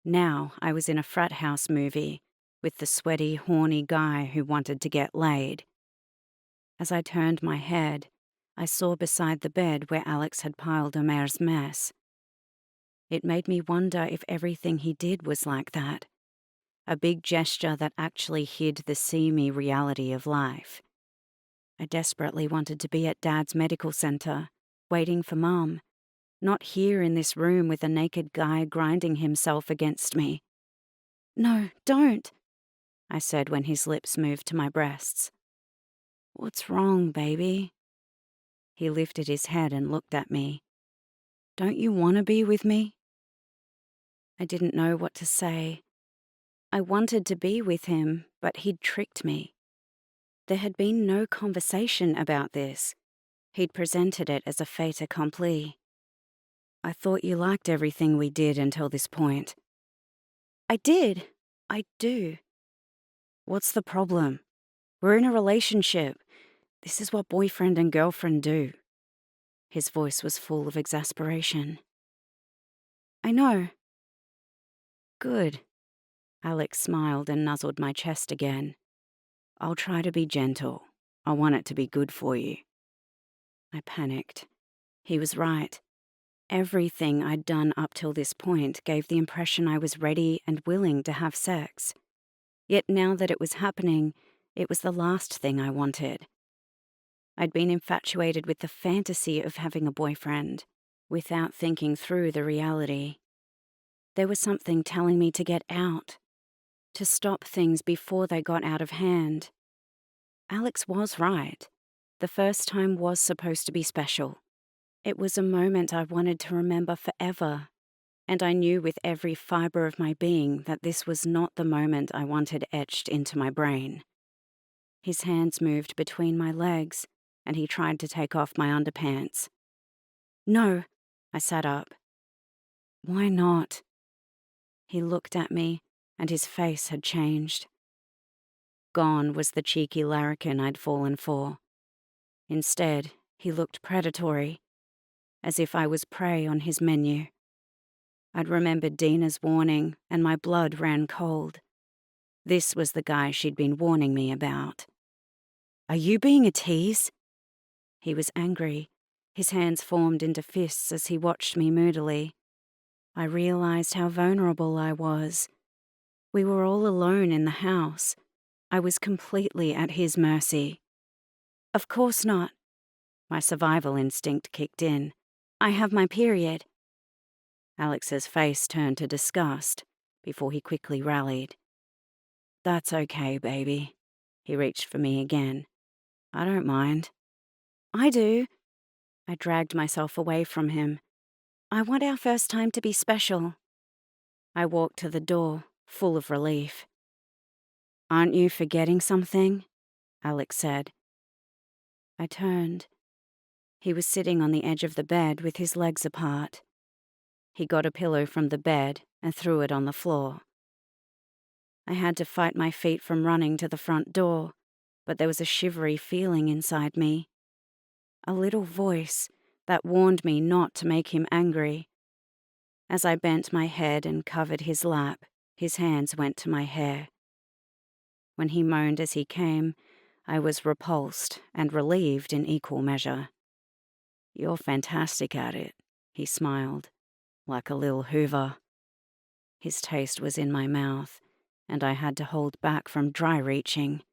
Now I was in a frat house movie with the sweaty, horny guy who wanted to get laid. As I turned my head, I saw beside the bed where Alex had piled Amer's mess. It made me wonder if everything he did was like that. A big gesture that actually hid the seamy reality of life. I desperately wanted to be at Dad's medical center, waiting for Mum, not here in this room with a naked guy grinding himself against me. "No, don't," I said when his lips moved to my breasts. "What's wrong, baby?" He lifted his head and looked at me. "Don't you want to be with me?" I didn't know what to say. I wanted to be with him, but he'd tricked me. There had been no conversation about this. He'd presented it as a fait accompli. "I thought you liked everything we did until this point." "I did. I do." "What's the problem? We're in a relationship. This is what boyfriend and girlfriend do." His voice was full of exasperation. "I know." "Good." Alex smiled and nuzzled my chest again. "I'll try to be gentle. I want it to be good for you." I panicked. He was right. Everything I'd done up till this point gave the impression I was ready and willing to have sex. Yet now that it was happening, it was the last thing I wanted. I'd been infatuated with the fantasy of having a boyfriend, without thinking through the reality. There was something telling me to get out, to stop things before they got out of hand. Alex was right. The first time was supposed to be special. It was a moment I wanted to remember forever, and I knew with every fibre of my being that this was not the moment I wanted etched into my brain. His hands moved between my legs, and he tried to take off my underpants. "No," I sat up. "Why not?" He looked at me, and his face had changed. Gone was the cheeky larrikin I'd fallen for. Instead, he looked predatory, as if I was prey on his menu. I'd remembered Dina's warning, and my blood ran cold. This was the guy she'd been warning me about. "Are you being a tease?" He was angry. His hands formed into fists as he watched me moodily. I realized how vulnerable I was. We were all alone in the house. I was completely at his mercy. "Of course not." My survival instinct kicked in. "I have my period." Alex's face turned to disgust before he quickly rallied. "That's okay, baby." He reached for me again. "I don't mind." "I do." I dragged myself away from him. "I want our first time to be special." I walked to the door, full of relief. "Aren't you forgetting something?" Alex said. I turned. He was sitting on the edge of the bed with his legs apart. He got a pillow from the bed and threw it on the floor. I had to fight my feet from running to the front door, but there was a shivery feeling inside me. A little voice that warned me not to make him angry. As I bent my head and covered his lap, his hands went to my hair. When he moaned as he came, I was repulsed and relieved in equal measure. "You're fantastic at it," he smiled, like a little Hoover. His taste was in my mouth, and I had to hold back from dry reaching.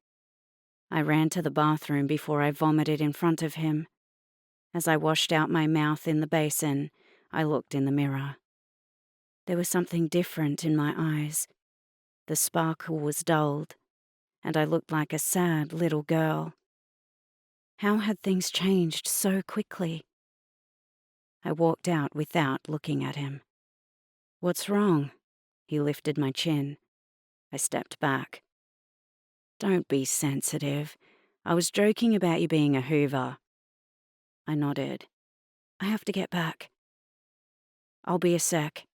I ran to the bathroom before I vomited in front of him. As I washed out my mouth in the basin, I looked in the mirror. There was something different in my eyes. The sparkle was dulled, and I looked like a sad little girl. How had things changed so quickly? I walked out without looking at him. "What's wrong?" He lifted my chin. I stepped back. "Don't be sensitive. I was joking about you being a Hoover." I nodded. "I have to get back." "I'll be a sec."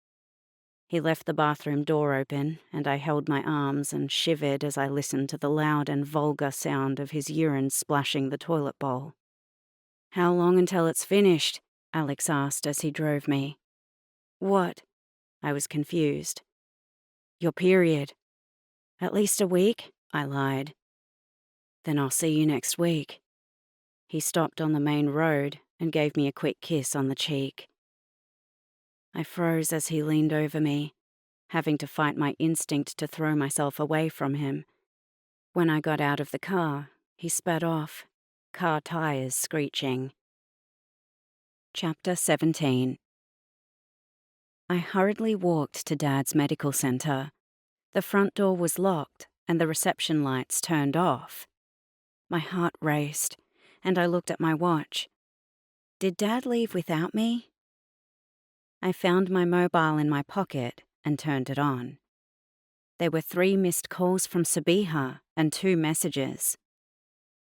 He left the bathroom door open, and I held my arms and shivered as I listened to the loud and vulgar sound of his urine splashing the toilet bowl. "How long until it's finished?" Alex asked as he drove me. "What?" I was confused. "Your period." "At least a week," I lied. "Then I'll see you next week." He stopped on the main road and gave me a quick kiss on the cheek. I froze as he leaned over me, having to fight my instinct to throw myself away from him. When I got out of the car, he sped off, car tires screeching. Chapter 17. I hurriedly walked to Dad's medical centre. The front door was locked and the reception lights turned off. My heart raced, and I looked at my watch. Did Dad leave without me? I found my mobile in my pocket and turned it on. There were 3 missed calls from Sabiha and 2 messages.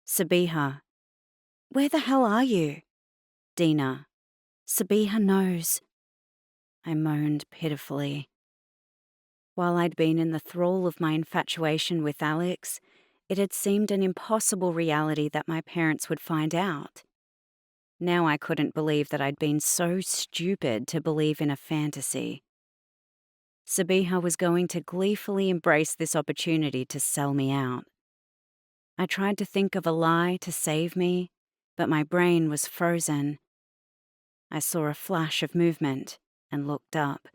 Sabiha: "Where the hell are you?" Dina: "Sabiha knows." I moaned pitifully. While I'd been in the thrall of my infatuation with Alex, it had seemed an impossible reality that my parents would find out. Now I couldn't believe that I'd been so stupid to believe in a fantasy. Sabiha was going to gleefully embrace this opportunity to sell me out. I tried to think of a lie to save me, but my brain was frozen. I saw a flash of movement and looked up.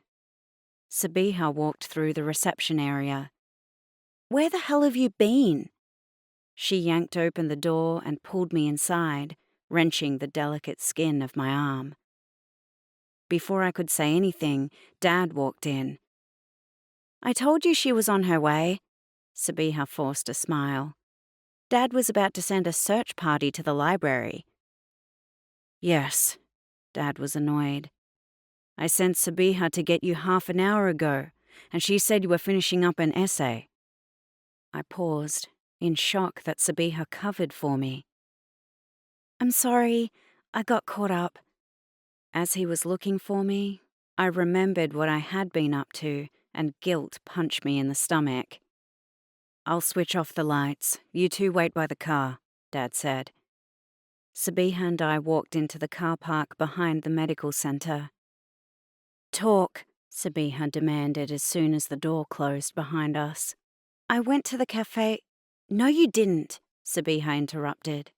Sabiha walked through the reception area. "Where the hell have you been?" She yanked open the door and pulled me inside, wrenching the delicate skin of my arm. Before I could say anything, Dad walked in. "I told you she was on her way." Sabiha forced a smile. "Dad was about to send a search party to the library." "Yes," Dad was annoyed. "I sent Sabiha to get you half an hour ago, and she said you were finishing up an essay." I paused, in shock that Sabiha covered for me. "I'm sorry, I got caught up." As he was looking for me, I remembered what I had been up to, and guilt punched me in the stomach. "I'll switch off the lights. You two wait by the car," Dad said. Sabiha and I walked into the car park behind the medical centre. "Talk," Sabiha demanded as soon as the door closed behind us. "I went to the cafe." "No, you didn't," Sabiha interrupted.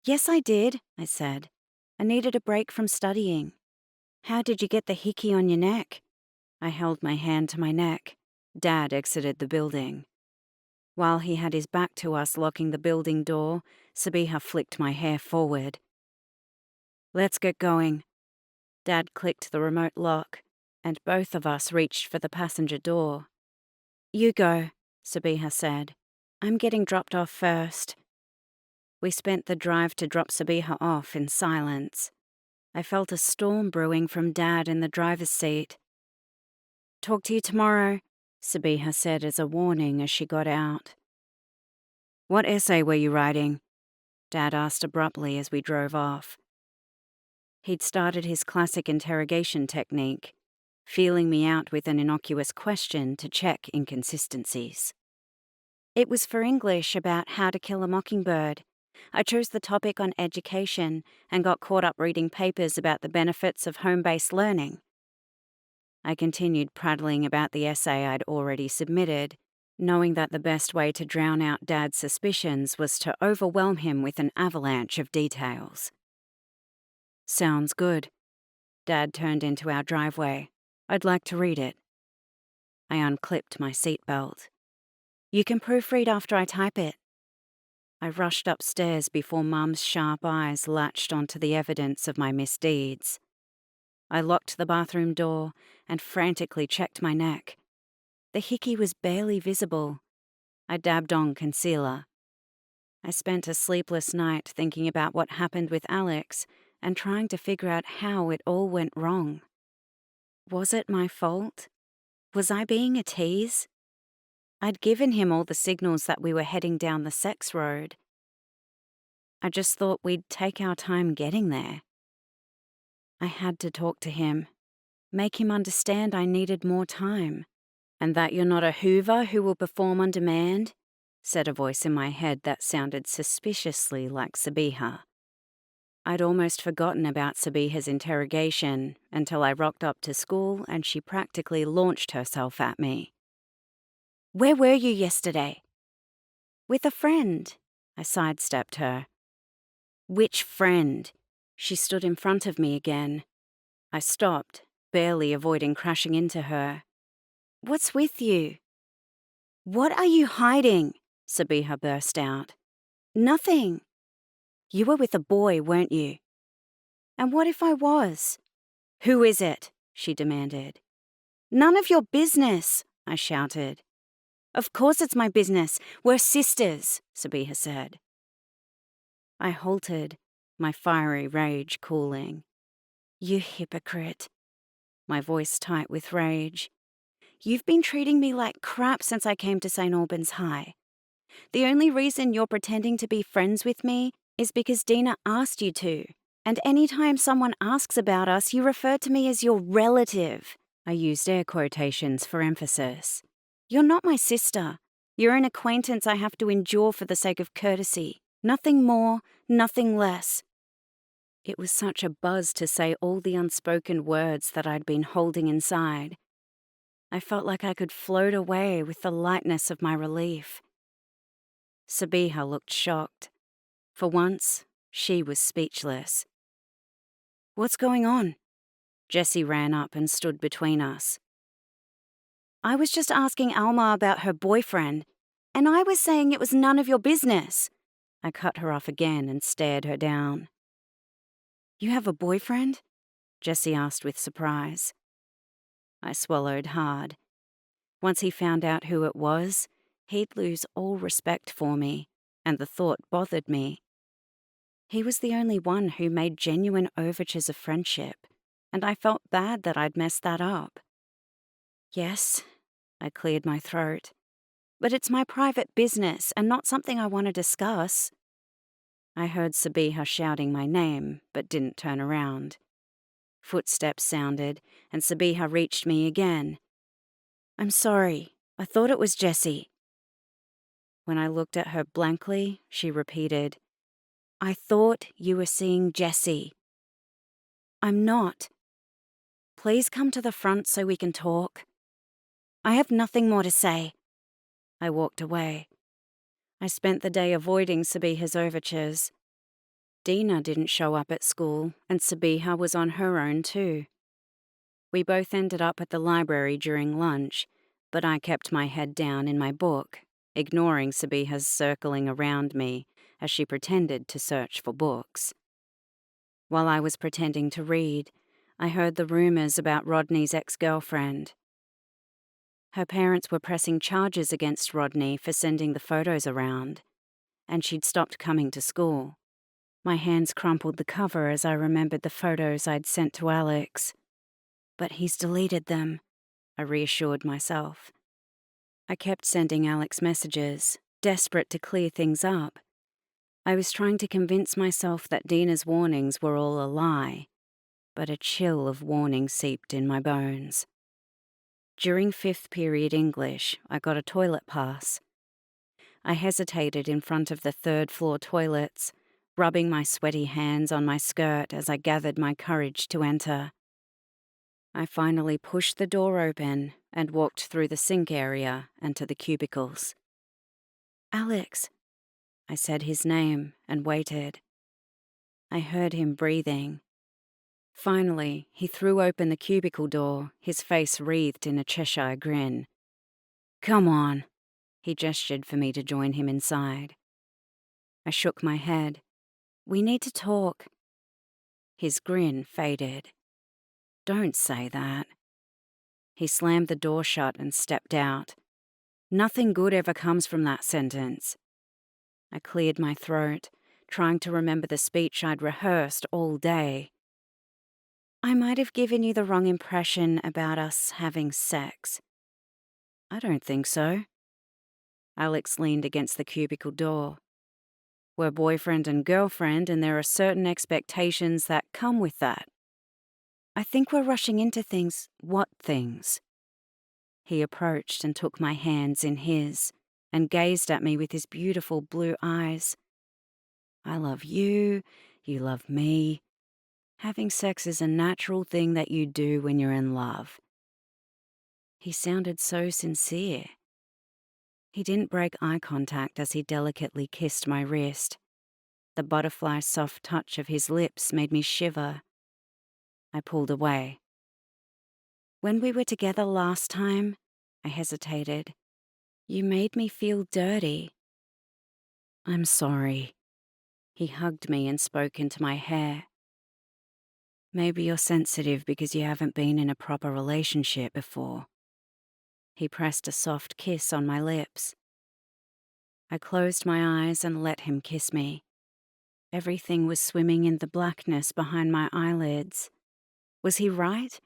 "Yes, I did," I said. "I needed a break from studying." "How did you get the hickey on your neck?" I held my hand to my neck. Dad exited the building. While he had his back to us locking the building door, Sabiha flicked my hair forward. "Let's get going." Dad clicked the remote lock, and both of us reached for the passenger door. "You go," Sabiha said. "I'm getting dropped off first." We spent the drive to drop Sabiha off in silence. I felt a storm brewing from Dad in the driver's seat. "Talk to you tomorrow," Sabiha said as a warning as she got out. "What essay were you writing?" Dad asked abruptly as we drove off. He'd started his classic interrogation technique, feeling me out with an innocuous question to check inconsistencies. "It was for English about how to kill a mockingbird. I chose the topic on education and got caught up reading papers about the benefits of home-based learning." I continued prattling about the essay I'd already submitted, knowing that the best way to drown out Dad's suspicions was to overwhelm him with an avalanche of details. "Sounds good." Dad turned into our driveway. "I'd like to read it." I unclipped my seatbelt. "You can proofread after I type it." I rushed upstairs before Mum's sharp eyes latched onto the evidence of my misdeeds. I locked the bathroom door and frantically checked my neck. The hickey was barely visible. I dabbed on concealer. I spent a sleepless night thinking about what happened with Alex and trying to figure out how it all went wrong. Was it my fault? Was I being a tease? I'd given him all the signals that we were heading down the sex road. I just thought we'd take our time getting there. I had to talk to him, make him understand I needed more time. "And that you're not a Hoover who will perform on demand?" said a voice in my head that sounded suspiciously like Sabiha. I'd almost forgotten about Sabiha's interrogation until I rocked up to school and she practically launched herself at me. "Where were you yesterday?" "With a friend." I sidestepped her. "Which friend?" She stood in front of me again. I stopped, barely avoiding crashing into her. "What's with you?" "What are you hiding?" Sabiha burst out. "Nothing." "You were with a boy, weren't you?" And what if I was? Who is it? She demanded. None of your business, I shouted. Of course it's my business. We're sisters, Sabiha said. I halted, my fiery rage cooling. You hypocrite. My voice tight with rage. You've been treating me like crap since I came to St. Albans High. The only reason you're pretending to be friends with me is because Dina asked you to. And anytime someone asks about us, you refer to me as your relative. I used air quotations for emphasis. You're not my sister. You're an acquaintance I have to endure for the sake of courtesy. Nothing more, nothing less. It was such a buzz to say all the unspoken words that I'd been holding inside. I felt like I could float away with the lightness of my relief. Sabiha looked shocked. For once, she was speechless. What's going on? Jessie ran up and stood between us. I was just asking Alma about her boyfriend, and I was saying it was none of your business. I cut her off again and stared her down. You have a boyfriend? Jessie asked with surprise. I swallowed hard. Once he found out who it was, he'd lose all respect for me, and the thought bothered me. He was the only one who made genuine overtures of friendship, and I felt bad that I'd messed that up. Yes, I cleared my throat. But it's my private business and not something I want to discuss. I heard Sabiha shouting my name, but didn't turn around. Footsteps sounded, and Sabiha reached me again. I'm sorry. I thought it was Jessie. When I looked at her blankly, she repeated, I thought you were seeing Jessie. I'm not. Please come to the front so we can talk. I have nothing more to say. I walked away. I spent the day avoiding Sabiha's overtures. Dina didn't show up at school, and Sabiha was on her own too. We both ended up at the library during lunch, but I kept my head down in my book, ignoring Sabiha's circling around me as she pretended to search for books. While I was pretending to read, I heard the rumors about Rodney's ex-girlfriend. Her parents were pressing charges against Rodney for sending the photos around, and she'd stopped coming to school. My hands crumpled the cover as I remembered the photos I'd sent to Alex. But he's deleted them, I reassured myself. I kept sending Alex messages, desperate to clear things up. I was trying to convince myself that Dina's warnings were all a lie, but a chill of warning seeped in my bones. During 5th period English, I got a toilet pass. I hesitated in front of the 3rd floor toilets, rubbing my sweaty hands on my skirt as I gathered my courage to enter. I finally pushed the door open and walked through the sink area and to the cubicles. Alex, I said his name and waited. I heard him breathing. Finally, he threw open the cubicle door, his face wreathed in a Cheshire grin. Come on. He gestured for me to join him inside. I shook my head. We need to talk. His grin faded. Don't say that. He slammed the door shut and stepped out. Nothing good ever comes from that sentence. I cleared my throat, trying to remember the speech I'd rehearsed all day. I might have given you the wrong impression about us having sex. I don't think so. Alex leaned against the cubicle door. We're boyfriend and girlfriend, and there are certain expectations that come with that. I think we're rushing into things. What things? He approached and took my hands in his and gazed at me with his beautiful blue eyes. I love you, you love me. Having sex is a natural thing that you do when you're in love. He sounded so sincere. He didn't break eye contact as he delicately kissed my wrist. The butterfly soft touch of his lips made me shiver. I pulled away. When we were together last time, I hesitated. You made me feel dirty. I'm sorry. He hugged me and spoke into my hair. Maybe you're sensitive because you haven't been in a proper relationship before. He pressed a soft kiss on my lips. I closed my eyes and let him kiss me. Everything was swimming in the blackness behind my eyelids. Was he right?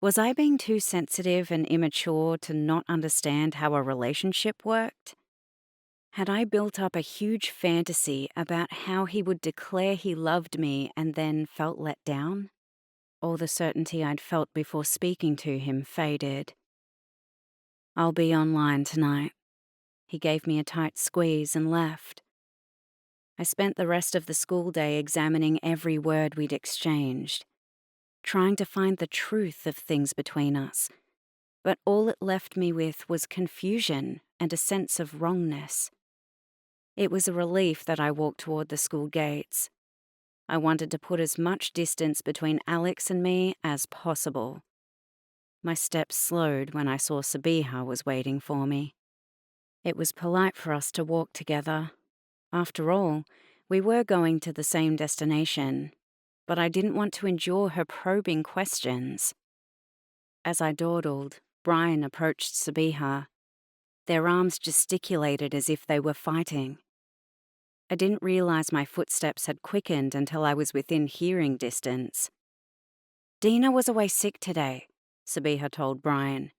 Was I being too sensitive and immature to not understand how a relationship worked? Had I built up a huge fantasy about how he would declare he loved me and then felt let down? All the certainty I'd felt before speaking to him faded. I'll be online tonight. He gave me a tight squeeze and left. I spent the rest of the school day examining every word we'd exchanged, trying to find the truth of things between us, but all it left me with was confusion and a sense of wrongness. It was a relief that I walked toward the school gates. I wanted to put as much distance between Alex and me as possible. My steps slowed when I saw Sabiha was waiting for me. It was polite for us to walk together. After all, we were going to the same destination, but I didn't want to endure her probing questions. As I dawdled, Brian approached Sabiha. Their arms gesticulated as if they were fighting. I didn't realize my footsteps had quickened until I was within hearing distance. Dina was away sick today, Sabiha told Brian.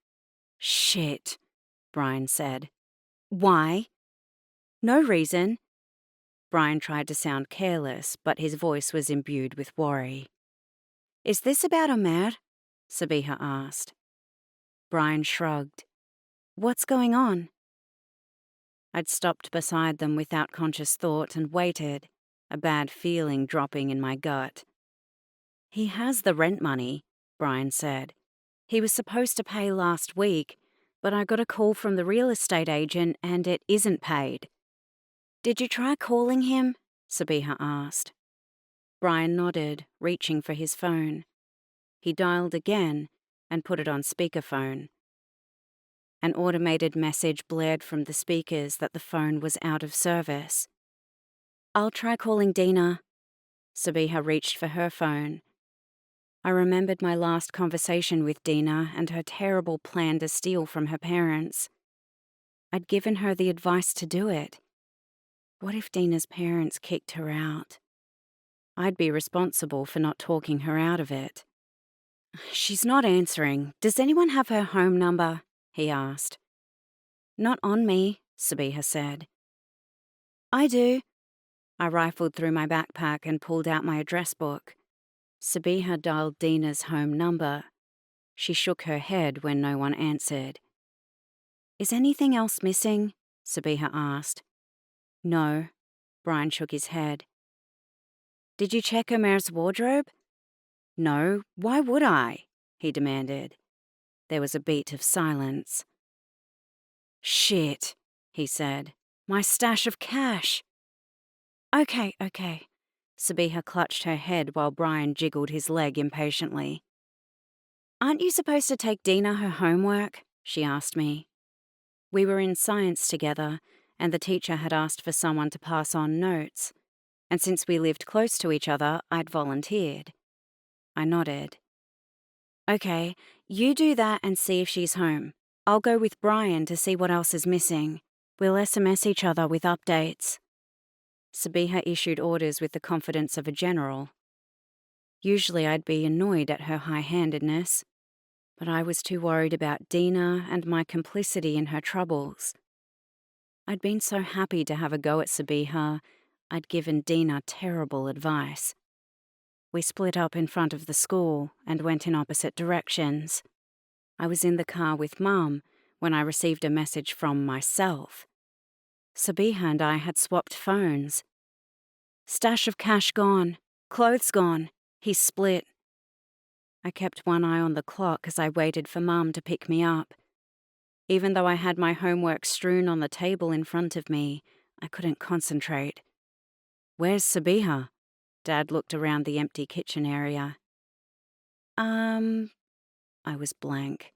Shit, Brian said. Why? No reason. Brian tried to sound careless, but his voice was imbued with worry. Is this about Amra? Sabiha asked. Brian shrugged. What's going on? I'd stopped beside them without conscious thought and waited, a bad feeling dropping in my gut. He has the rent money, Brian said. He was supposed to pay last week, but I got a call from the real estate agent and it isn't paid. Did you try calling him? Sabiha asked. Brian nodded, reaching for his phone. He dialed again and put it on speakerphone. An automated message blared from the speakers that the phone was out of service. I'll try calling Dina. Sabiha reached for her phone. I remembered my last conversation with Dina and her terrible plan to steal from her parents. I'd given her the advice to do it. What if Dina's parents kicked her out? I'd be responsible for not talking her out of it. She's not answering. Does anyone have her home number? He asked. Not on me, Sabiha said. I do. I rifled through my backpack and pulled out my address book. Sabiha dialed Dina's home number. She shook her head when no one answered. Is anything else missing? Sabiha asked. No. Brian shook his head. Did you check Omer's wardrobe? No. Why would I? He demanded. There was a beat of silence. Shit, he said. My stash of cash. Okay. Sabiha clutched her head while Brian jiggled his leg impatiently. Aren't you supposed to take Dina her homework? She asked me. We were in science together, and the teacher had asked for someone to pass on notes. And since we lived close to each other, I'd volunteered. I nodded. Okay, you do that and see if she's home. I'll go with Brian to see what else is missing. We'll SMS each other with updates. Sabiha issued orders with the confidence of a general. Usually I'd be annoyed at her high-handedness, but I was too worried about Dina and my complicity in her troubles. I'd been so happy to have a go at Sabiha, I'd given Dina terrible advice. We split up in front of the school and went in opposite directions. I was in the car with Mum when I received a message from myself. Sabiha and I had swapped phones. Stash of cash gone. Clothes gone. He's split. I kept one eye on the clock as I waited for Mum to pick me up. Even though I had my homework strewn on the table in front of me, I couldn't concentrate. Where's Sabiha? Dad looked around the empty kitchen area. I was blank.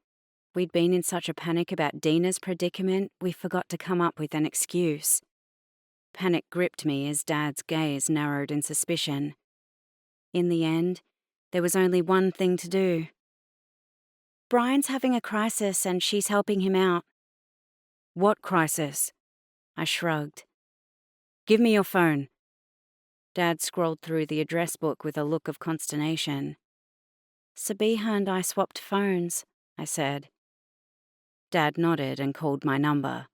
We'd been in such a panic about Dina's predicament, we forgot to come up with an excuse. Panic gripped me as Dad's gaze narrowed in suspicion. In the end, There was only one thing to do. Brian's having a crisis and she's helping him out. What crisis? I shrugged. Give me your phone. Dad scrolled through the address book with a look of consternation. Sabiha and I swapped phones, I said. Dad nodded and called my number.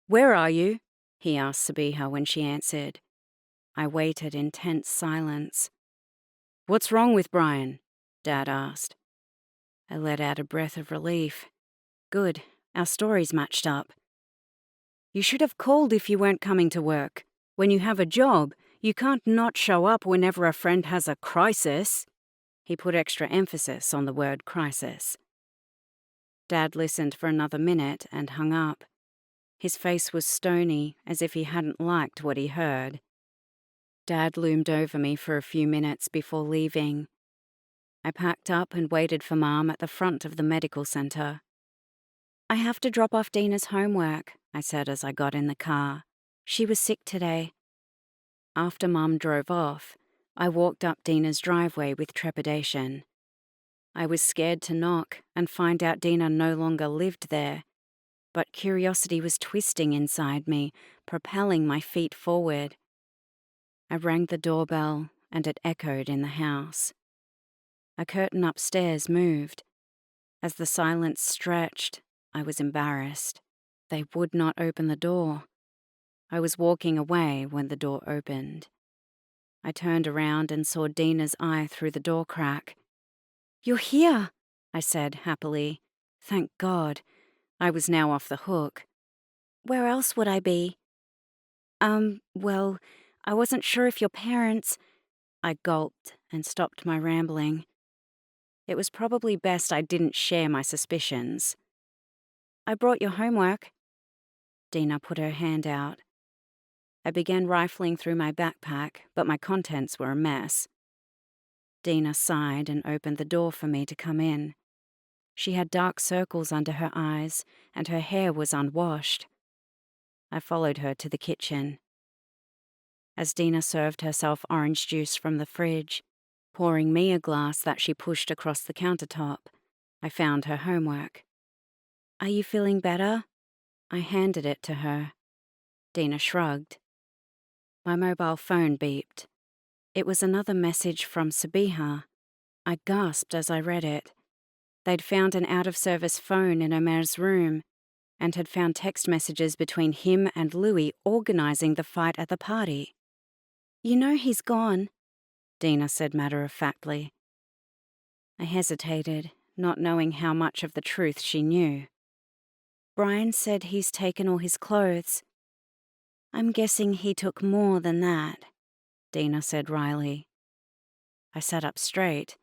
Where are you? He asked Sabiha when she answered. I waited in tense silence. What's wrong with Brian? Dad asked. I let out a breath of relief. Good, our stories matched up. You should have called if you weren't coming to work. When you have a job, you can't not show up whenever a friend has a crisis. He put extra emphasis on the word crisis. Dad listened for another minute and hung up. His face was stony, as if he hadn't liked what he heard. Dad loomed over me for a few minutes before leaving. I packed up and waited for Mom at the front of the medical centre. I have to drop off Dina's homework, I said as I got in the car. She was sick today. After Mum drove off, I walked up Dina's driveway with trepidation. I was scared to knock and find out Dina no longer lived there, but curiosity was twisting inside me, propelling my feet forward. I rang the doorbell and it echoed in the house. A curtain upstairs moved. As the silence stretched, I was embarrassed. They would not open the door. I was walking away when the door opened. I turned around and saw Dina's eye through the door crack. "You're here," I said happily. Thank God. I was now off the hook. "Where else would I be?" Well, I wasn't sure if your parents..." I gulped and stopped my rambling. It was probably best I didn't share my suspicions. "I brought your homework." Dina put her hand out. I began rifling through my backpack, but my contents were a mess. Dina sighed and opened the door for me to come in. She had dark circles under her eyes, and her hair was unwashed. I followed her to the kitchen. As Dina served herself orange juice from the fridge, pouring me a glass that she pushed across the countertop, I found her homework. "Are you feeling better?" I handed it to her. Dina shrugged. My mobile phone beeped. It was another message from Sabiha. I gasped as I read it. They'd found an out-of-service phone in Omer's room and had found text messages between him and Louis organising the fight at the party. "You know he's gone," Dina said matter-of-factly. I hesitated, not knowing how much of the truth she knew. "Brian said he's taken all his clothes. I'm guessing he took more than that," Dina said wryly. I sat up straight.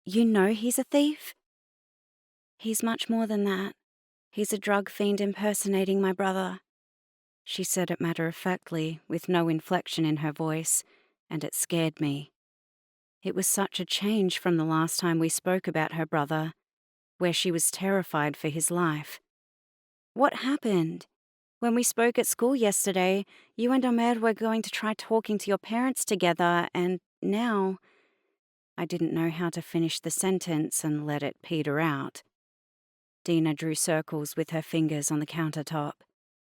"You know he's a thief?" "He's much more than that. He's a drug fiend impersonating my brother." She said it matter-of-factly, with no inflection in her voice, and it scared me. It was such a change from the last time we spoke about her brother, where she was terrified for his life. "What happened? When we spoke at school yesterday, you and Omer were going to try talking to your parents together, and now..." I didn't know how to finish the sentence and let it peter out. Dina drew circles with her fingers on the countertop.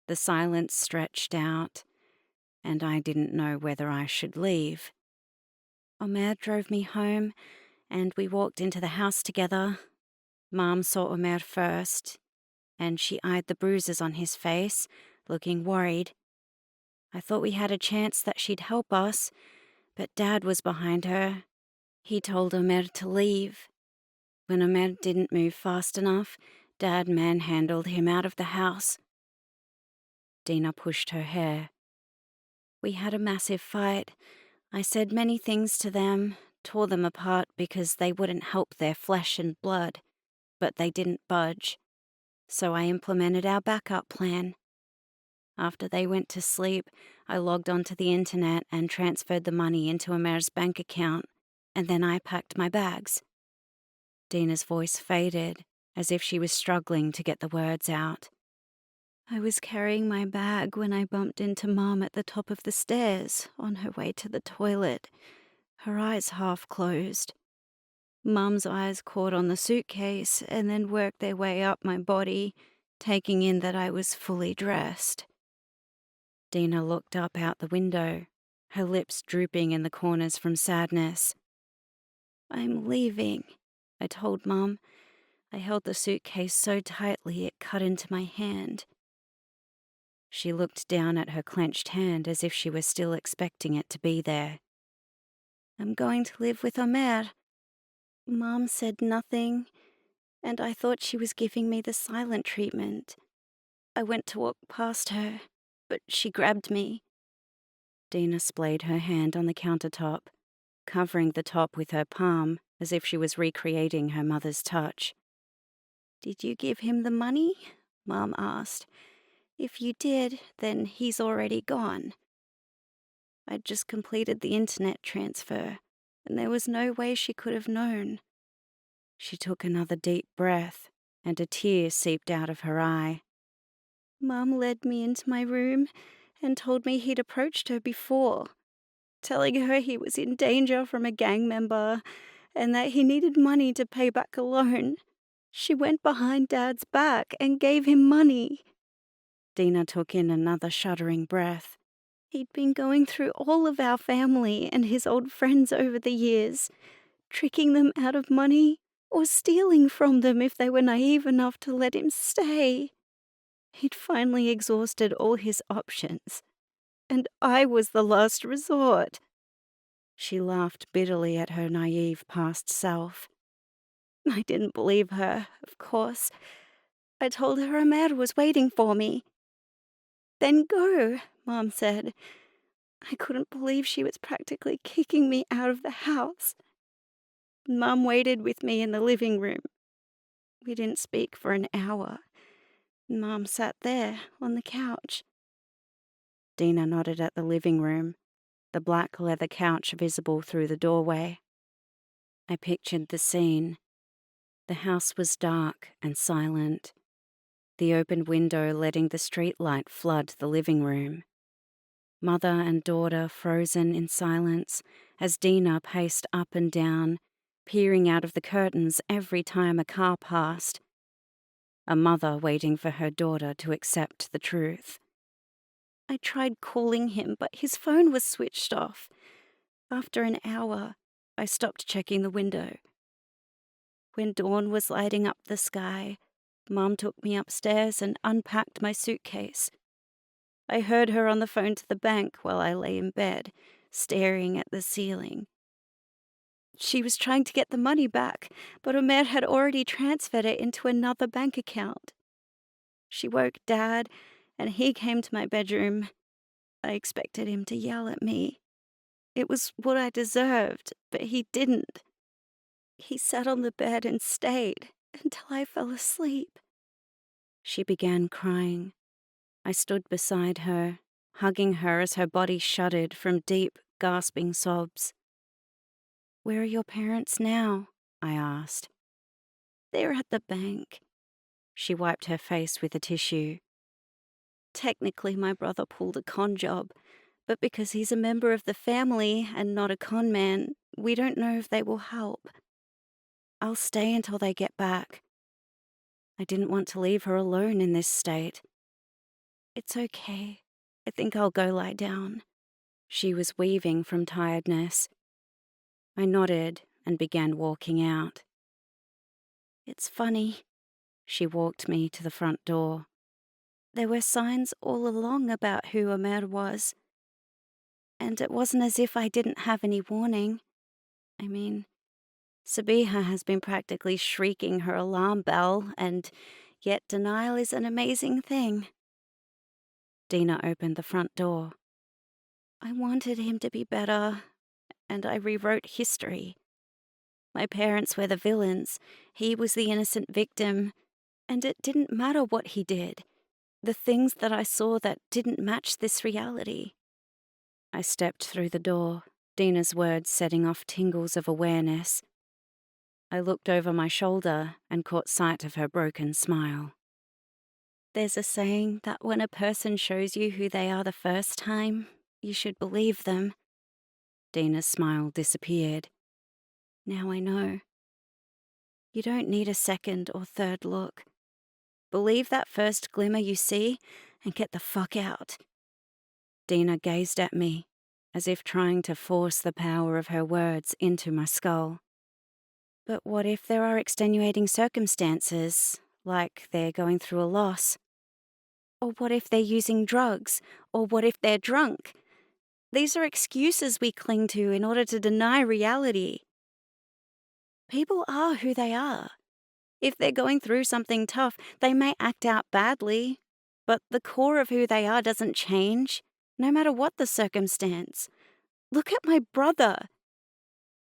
The silence stretched out, and I didn't know whether I should leave. "Omer drove me home, and we walked into the house together. Mom saw Omer first, and she eyed the bruises on his face, looking worried. I thought we had a chance that she'd help us, but Dad was behind her. He told Omer to leave. When Omer didn't move fast enough, Dad manhandled him out of the house." Dina pushed her hair. "We had a massive fight. I said many things to them, tore them apart because they wouldn't help their flesh and blood, but they didn't budge. So I implemented our backup plan. After they went to sleep, I logged onto the internet and transferred the money into Omer's bank account, and then I packed my bags." Dina's voice faded, as if she was struggling to get the words out. "I was carrying my bag when I bumped into Mom at the top of the stairs on her way to the toilet, her eyes half closed. Mum's eyes caught on the suitcase and then worked their way up my body, taking in that I was fully dressed. Dina looked up out the window, her lips drooping in the corners from sadness. "I'm leaving," I told Mum. I held the suitcase so tightly it cut into my hand. She looked down at her clenched hand as if she were still expecting it to be there. "I'm going to live with Omer." Mum said nothing, and I thought she was giving me the silent treatment. I went to walk past her, but she grabbed me. Dina splayed her hand on the countertop, covering the top with her palm as if she was recreating her mother's touch. "Did you give him the money?" Mum asked. "If you did, then he's already gone." I'd just completed the internet transfer, and there was no way she could have known. She took another deep breath, and a tear seeped out of her eye. "Mum led me into my room and told me he'd approached her before, telling her he was in danger from a gang member and that he needed money to pay back a loan. She went behind Dad's back and gave him money." Dina took in another shuddering breath. "He'd been going through all of our family and his old friends over the years, tricking them out of money or stealing from them if they were naive enough to let him stay. He'd finally exhausted all his options, and I was the last resort." She laughed bitterly at her naive past self. I didn't believe her, of course. I told her Omer was waiting for me. "Then go," Mom said. I couldn't believe she was practically kicking me out of the house. Mum waited with me in the living room. We didn't speak for an hour. Mum sat there on the couch. Dina nodded at the living room, the black leather couch visible through the doorway. I pictured the scene. The house was dark and silent, the open window letting the streetlight flood the living room. Mother and daughter frozen in silence as Dina paced up and down, peering out of the curtains every time a car passed. A mother waiting for her daughter to accept the truth. I tried calling him, but his phone was switched off. After an hour, I stopped checking the window. When dawn was lighting up the sky, Mum took me upstairs and unpacked my suitcase. I heard her on the phone to the bank while I lay in bed, staring at the ceiling. She was trying to get the money back, but Omer had already transferred it into another bank account. She woke Dad, and he came to my bedroom. I expected him to yell at me. It was what I deserved, but he didn't. He sat on the bed and stayed until I fell asleep. She began crying. I stood beside her, hugging her as her body shuddered from deep, gasping sobs. "Where are your parents now?" I asked. "They're at the bank." She wiped her face with a tissue. "Technically, my brother pulled a con job, but because he's a member of the family and not a con man, we don't know if they will help. I'll stay until they get back." I didn't want to leave her alone in this state. "It's okay. I think I'll go lie down." She was weaving from tiredness. I nodded and began walking out. "It's funny." She walked me to the front door. "There were signs all along about who Omer was. And it wasn't as if I didn't have any warning. I mean, Sabiha has been practically shrieking her alarm bell, and yet denial is an amazing thing." Dina opened the front door. "I wanted him to be better, and I rewrote history. My parents were the villains, he was the innocent victim, and it didn't matter what he did. The things that I saw that didn't match this reality." I stepped through the door, Dina's words setting off tingles of awareness. I looked over my shoulder and caught sight of her broken smile. "There's a saying that when a person shows you who they are the first time, you should believe them." Dina's smile disappeared. "Now I know." You don't need a second or third look. Believe that first glimmer you see and get the fuck out. Dina gazed at me, as if trying to force the power of her words into my skull. But what if there are extenuating circumstances, like they're going through a loss? Or what if they're using drugs? Or what if they're drunk? These are excuses we cling to in order to deny reality. People are who they are. If they're going through something tough, they may act out badly, but the core of who they are doesn't change, no matter what the circumstance. Look at my brother.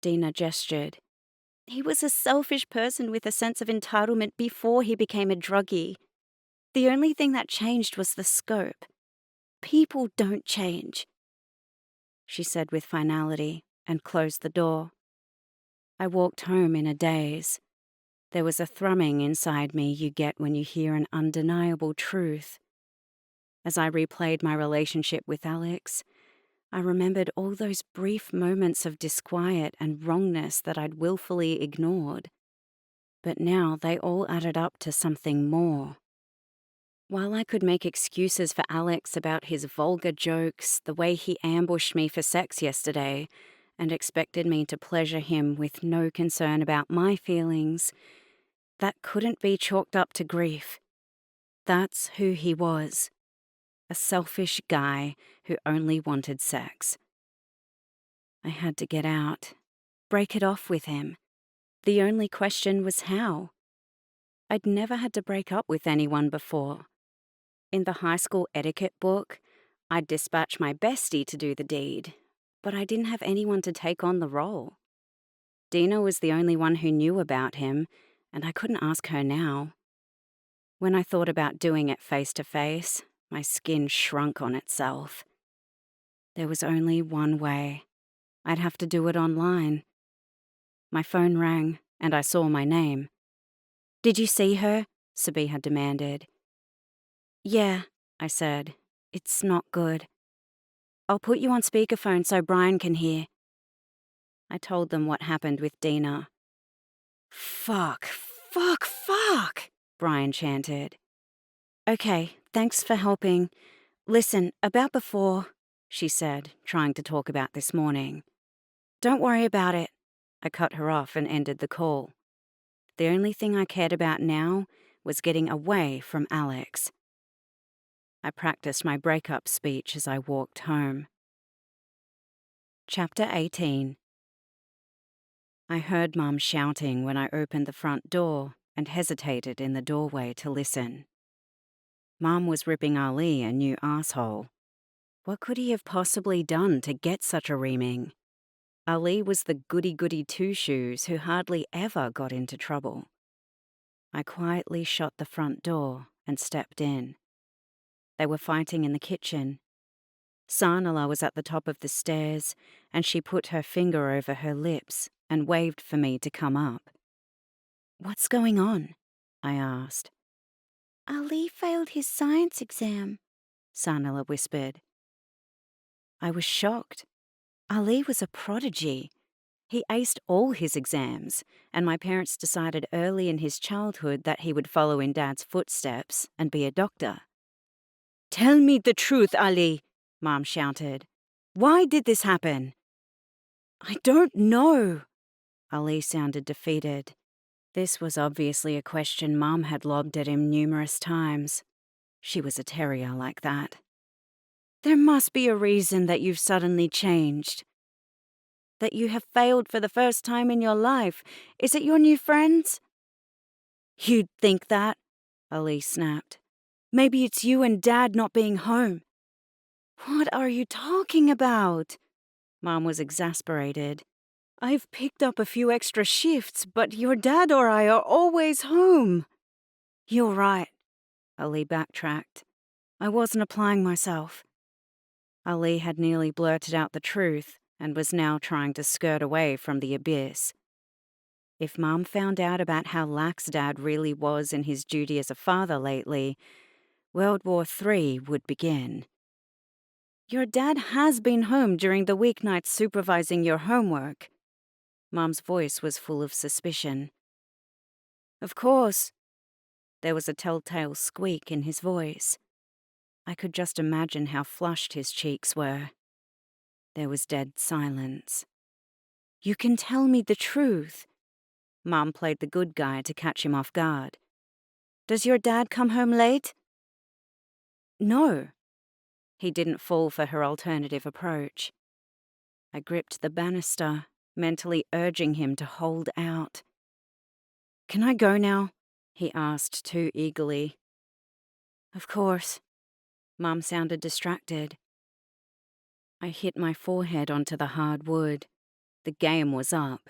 Dina gestured. He was a selfish person with a sense of entitlement before he became a druggie. The only thing that changed was the scope. People don't change, she said with finality and closed the door. I walked home in a daze. There was a thrumming inside me you get when you hear an undeniable truth. As I replayed my relationship with Alex, I remembered all those brief moments of disquiet and wrongness that I'd willfully ignored. But now they all added up to something more. While I could make excuses for Alex about his vulgar jokes, the way he ambushed me for sex yesterday, and expected me to pleasure him with no concern about my feelings, that couldn't be chalked up to grief. That's who he was. A selfish guy who only wanted sex. I had to get out, break it off with him. The only question was how. I'd never had to break up with anyone before. In the high school etiquette book, I'd dispatch my bestie to do the deed, but I didn't have anyone to take on the role. Dina was the only one who knew about him, and I couldn't ask her now. When I thought about doing it face to face, my skin shrunk on itself. There was only one way. I'd have to do it online. My phone rang, and I saw my name. "Did you see her?" Sabiha demanded. "Yeah," I said. "It's not good. I'll put you on speakerphone so Brian can hear." I told them what happened with Dina. "Fuck, fuck, fuck," Brian chanted. "Okay, thanks for helping. Listen, about before," she said, trying to talk about this morning. "Don't worry about it." I cut her off and ended the call. The only thing I cared about now was getting away from Alex. I practiced my breakup speech as I walked home. Chapter 18. I heard Mum shouting when I opened the front door and hesitated in the doorway to listen. Mum was ripping Ali a new asshole. What could he have possibly done to get such a reaming? Ali was the goody-goody two-shoes who hardly ever got into trouble. I quietly shut the front door and stepped in. They were fighting in the kitchen. Sanala was at the top of the stairs, and she put her finger over her lips and waved for me to come up. "What's going on?" I asked. "Ali failed his science exam," Sanala whispered. I was shocked. Ali was a prodigy. He aced all his exams, and my parents decided early in his childhood that he would follow in Dad's footsteps and be a doctor. "Tell me the truth, Ali," Mom shouted. "Why did this happen?" "I don't know." Ali sounded defeated. This was obviously a question Mom had lobbed at him numerous times. She was a terrier like that. "There must be a reason that you've suddenly changed. That you have failed for the first time in your life. Is it your new friends?" "You'd think that," Ali snapped. "Maybe it's you and Dad not being home." "What are you talking about?" Mom was exasperated. "I've picked up a few extra shifts, but your dad or I are always home." "You're right," Ali backtracked. "I wasn't applying myself." Ali had nearly blurted out the truth and was now trying to skirt away from the abyss. If Mom found out about how lax Dad really was in his duty as a father lately, World War III would begin. "Your dad has been home during the weeknights supervising your homework." Mom's voice was full of suspicion. Of course. There was a telltale squeak in his voice. I could just imagine how flushed his cheeks were. There was dead silence. You can tell me the truth. Mom played the good guy to catch him off guard. Does your dad come home late? No. He didn't fall for her alternative approach. I gripped the banister, mentally urging him to hold out. Can I go now? He asked too eagerly. Of course. Mom sounded distracted. I hit my forehead onto the hard wood. The game was up.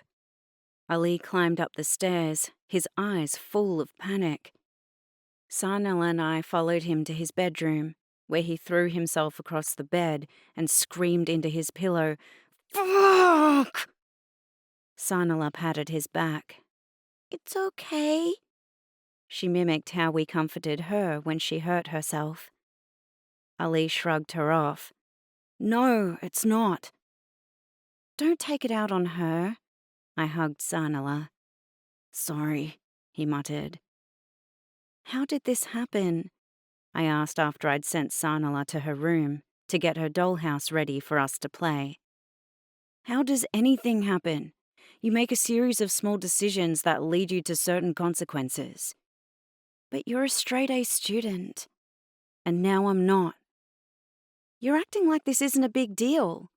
Ali climbed up the stairs, his eyes full of panic. Sanal and I followed him to his bedroom, where he threw himself across the bed and screamed into his pillow, "Fuck!" Sanala patted his back. It's okay. She mimicked how we comforted her when she hurt herself. Ali shrugged her off. No, it's not. Don't take it out on her. I hugged Sanala. Sorry, he muttered. How did this happen? I asked after I'd sent Sanala to her room to get her dollhouse ready for us to play. How does anything happen? You make a series of small decisions that lead you to certain consequences. But you're a straight-A student, and now I'm not. You're acting like this isn't a big deal.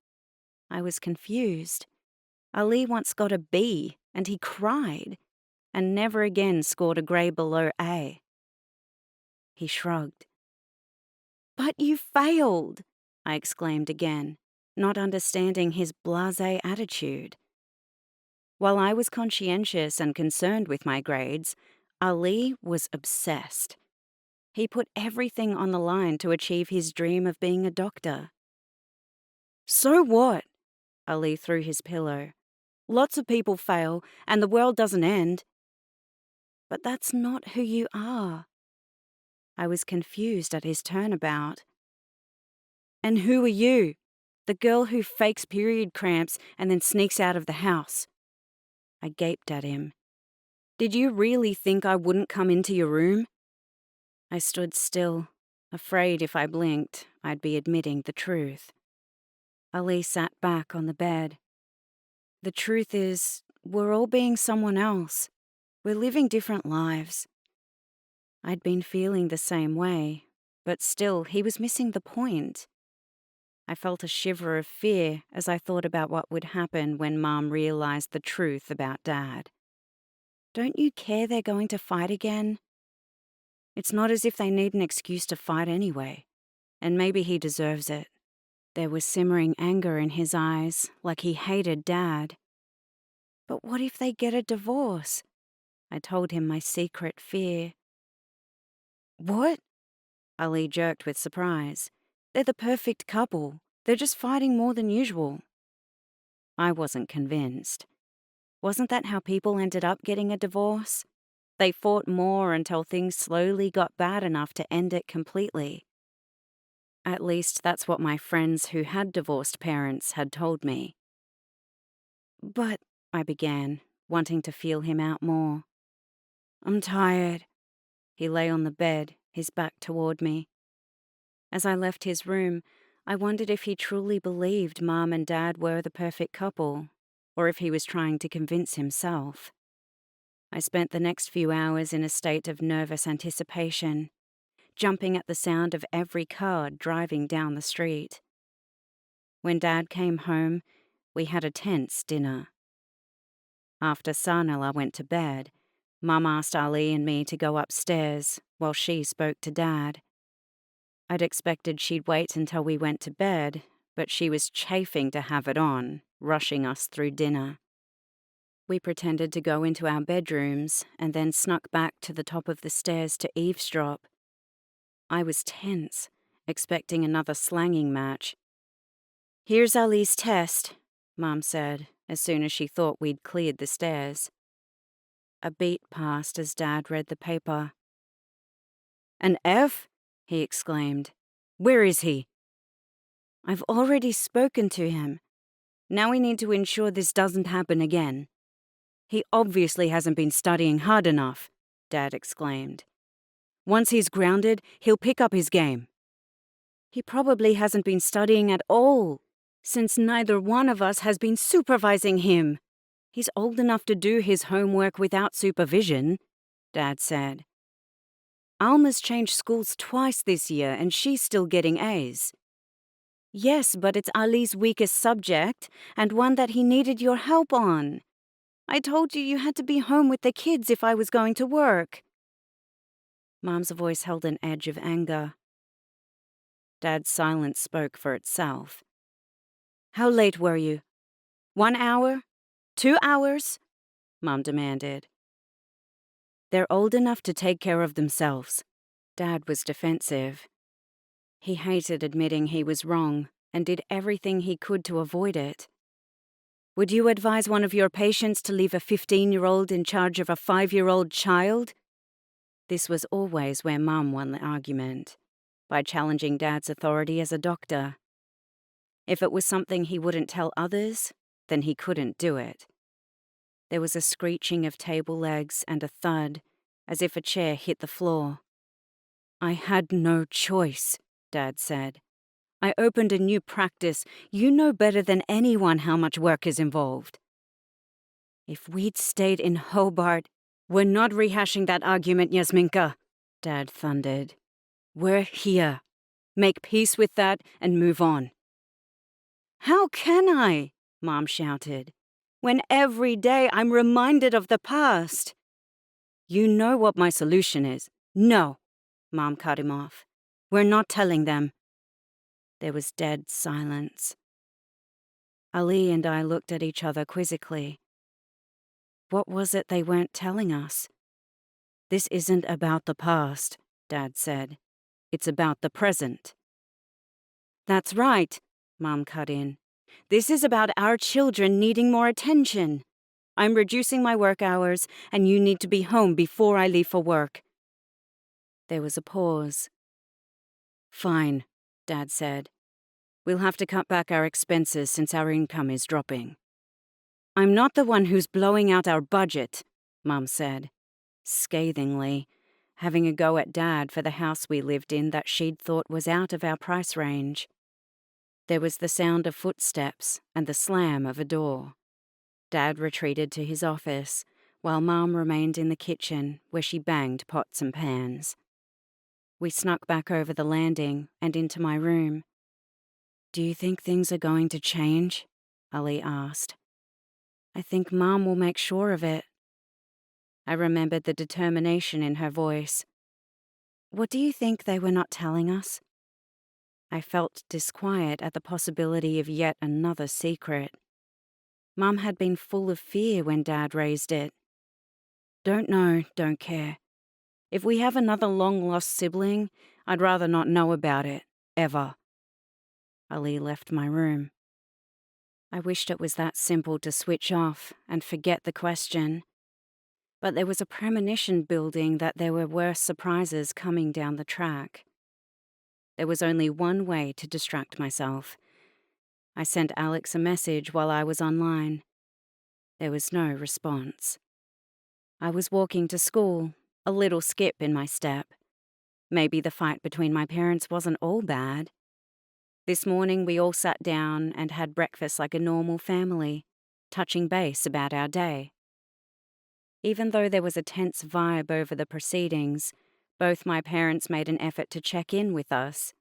I was confused. Ali once got a B, and he cried, and never again scored a grade below A. He shrugged. But you failed, I exclaimed again, not understanding his blasé attitude. While I was conscientious and concerned with my grades, Ali was obsessed. He put everything on the line to achieve his dream of being a doctor. So what? Ali threw his pillow. Lots of people fail, and the world doesn't end. But that's not who you are. I was confused at his turnabout. And who are you? The girl who fakes period cramps and then sneaks out of the house. I gaped at him. Did you really think I wouldn't come into your room? I stood still, afraid if I blinked, I'd be admitting the truth. Ali sat back on the bed. The truth is, we're all being someone else. We're living different lives. I'd been feeling the same way, but still, he was missing the point. I felt a shiver of fear as I thought about what would happen when Mom realized the truth about Dad. Don't you care they're going to fight again? It's not as if they need an excuse to fight anyway, and maybe he deserves it. There was simmering anger in his eyes, like he hated Dad. But what if they get a divorce? I told him my secret fear. What? Ali jerked with surprise. They're the perfect couple. They're just fighting more than usual. I wasn't convinced. Wasn't that how people ended up getting a divorce? They fought more until things slowly got bad enough to end it completely. At least that's what my friends who had divorced parents had told me. But, I began, wanting to feel him out more. I'm tired. He lay on the bed, his back toward me. As I left his room, I wondered if he truly believed Mom and Dad were the perfect couple, or if he was trying to convince himself. I spent the next few hours in a state of nervous anticipation, jumping at the sound of every car driving down the street. When Dad came home, we had a tense dinner. After Sanala went to bed, Mum asked Ali and me to go upstairs while she spoke to Dad. I'd expected she'd wait until we went to bed, but she was chafing to have it on, rushing us through dinner. We pretended to go into our bedrooms and then snuck back to the top of the stairs to eavesdrop. I was tense, expecting another slanging match. Here's Ali's test, Mum said, as soon as she thought we'd cleared the stairs. A beat passed as Dad read the paper. An F? He exclaimed. Where is he? I've already spoken to him. Now we need to ensure this doesn't happen again. He obviously hasn't been studying hard enough. Dad exclaimed. "Once he's grounded, he'll pick up his game." "He probably hasn't been studying at all, since neither one of us has been supervising him. He's old enough to do his homework without supervision," Dad said. "Alma's changed schools twice this year and she's still getting A's." "Yes, but it's Ali's weakest subject and one that he needed your help on. I told you had to be home with the kids if I was going to work." Mom's voice held an edge of anger. Dad's silence spoke for itself. "How late were you? 1 hour? 2 hours?" Mom demanded. "They're old enough to take care of themselves." Dad was defensive. He hated admitting he was wrong and did everything he could to avoid it. "Would you advise one of your patients to leave a 15-year-old in charge of a 5-year-old child?" This was always where Mum won the argument, by challenging Dad's authority as a doctor. If it was something he wouldn't tell others, then he couldn't do it. There was a screeching of table legs and a thud, as if a chair hit the floor. "I had no choice," Dad said. "I opened a new practice. You know better than anyone how much work is involved." "If we'd stayed in Hobart—" "We're not rehashing that argument, Yasminka," Dad thundered. "We're here. Make peace with that and move on." "How can I?" Mom shouted. "When every day I'm reminded of the past." "You know what my solution is." "No," Mom cut him off. "We're not telling them." There was dead silence. Ali and I looked at each other quizzically. What was it they weren't telling us? "This isn't about the past," Dad said. "It's about the present." "That's right," Mom cut in. "This is about our children needing more attention. I'm reducing my work hours, and you need to be home before I leave for work." There was a pause. "Fine," Dad said. "We'll have to cut back our expenses since our income is dropping." "I'm not the one who's blowing out our budget," Mum said, scathingly, having a go at Dad for the house we lived in that she'd thought was out of our price range. There was the sound of footsteps and the slam of a door. Dad retreated to his office, while Mum remained in the kitchen where she banged pots and pans. We snuck back over the landing and into my room. "Do you think things are going to change?" Ali asked. "I think Mum will make sure of it." I remembered the determination in her voice. "What do you think they were not telling us?" I felt disquiet at the possibility of yet another secret. Mum had been full of fear when Dad raised it. "Don't know, don't care. If we have another long-lost sibling, I'd rather not know about it, ever." Ali left my room. I wished it was that simple to switch off and forget the question. But there was a premonition building that there were worse surprises coming down the track. There was only one way to distract myself. I sent Alex a message while I was online. There was no response. I was walking to school, a little skip in my step. Maybe the fight between my parents wasn't all bad. This morning we all sat down and had breakfast like a normal family, touching base about our day. Even though there was a tense vibe over the proceedings, both my parents made an effort to check in with us.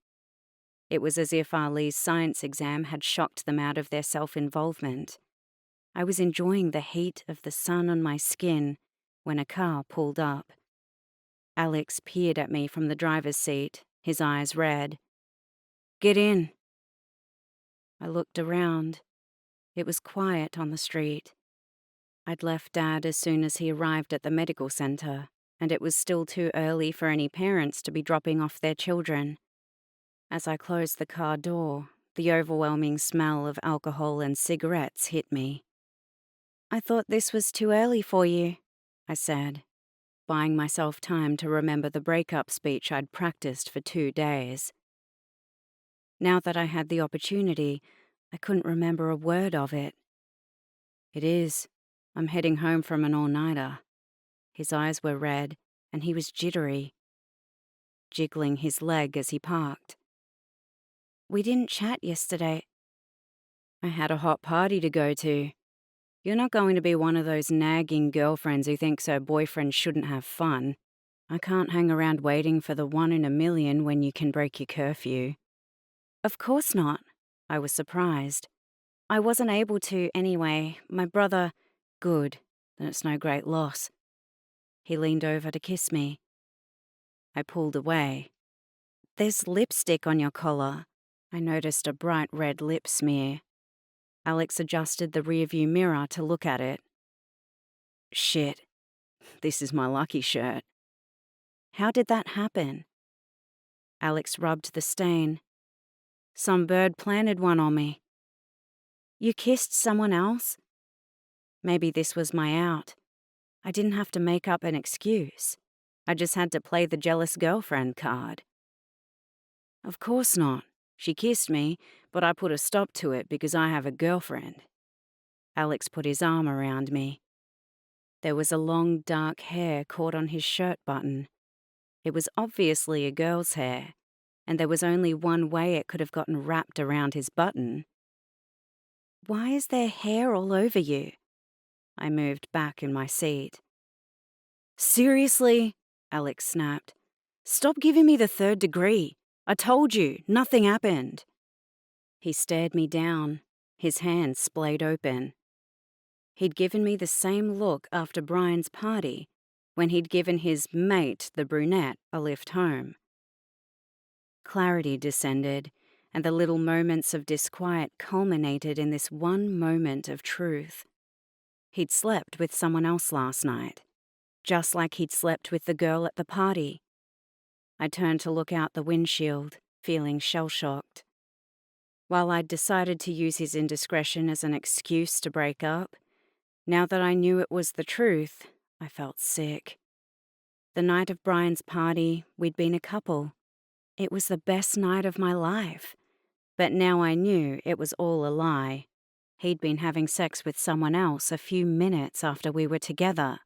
It was as if Ali's science exam had shocked them out of their self-involvement. I was enjoying the heat of the sun on my skin when a car pulled up. Alex peered at me from the driver's seat, his eyes red. "Get in." I looked around. It was quiet on the street. I'd left Dad as soon as he arrived at the medical center, and it was still too early for any parents to be dropping off their children. As I closed the car door, the overwhelming smell of alcohol and cigarettes hit me. "I thought this was too early for you," I said, buying myself time to remember the breakup speech I'd practiced for 2 days. Now that I had the opportunity, I couldn't remember a word of it. "It is. I'm heading home from an all-nighter." His eyes were red, and he was jittery, jiggling his leg as he parked. We didn't chat yesterday. I had a hot party to go to. You're not going to be one of those nagging girlfriends who thinks her boyfriend shouldn't have fun. I can't hang around waiting for the 1 in a million when you can break your curfew. Of course not. I was surprised. I wasn't able to anyway. My brother... Good. Then it's no great loss. He leaned over to kiss me. I pulled away. There's lipstick on your collar. I noticed a bright red lip smear. Alex adjusted the rearview mirror to look at it. Shit. This is my lucky shirt. How did that happen? Alex rubbed the stain. Some bird planted one on me. You kissed someone else? Maybe this was my out. I didn't have to make up an excuse. I just had to play the jealous girlfriend card. Of course not. She kissed me, but I put a stop to it because I have a girlfriend. Alex put his arm around me. There was a long dark hair caught on his shirt button. It was obviously a girl's hair, and there was only one way it could have gotten wrapped around his button. Why is there hair all over you? I moved back in my seat. Seriously? Alex snapped. Stop giving me the 3rd degree. I told you, nothing happened. He stared me down, his hands splayed open. He'd given me the same look after Brian's party, when he'd given his mate, the brunette, a lift home. Clarity descended, and the little moments of disquiet culminated in this one moment of truth. He'd slept with someone else last night, just like he'd slept with the girl at the party. I turned to look out the windshield, feeling shell-shocked. While I'd decided to use his indiscretion as an excuse to break up, now that I knew it was the truth, I felt sick. The night of Brian's party, we'd been a couple. It was the best night of my life. But now I knew it was all a lie. He'd been having sex with someone else a few minutes after we were together.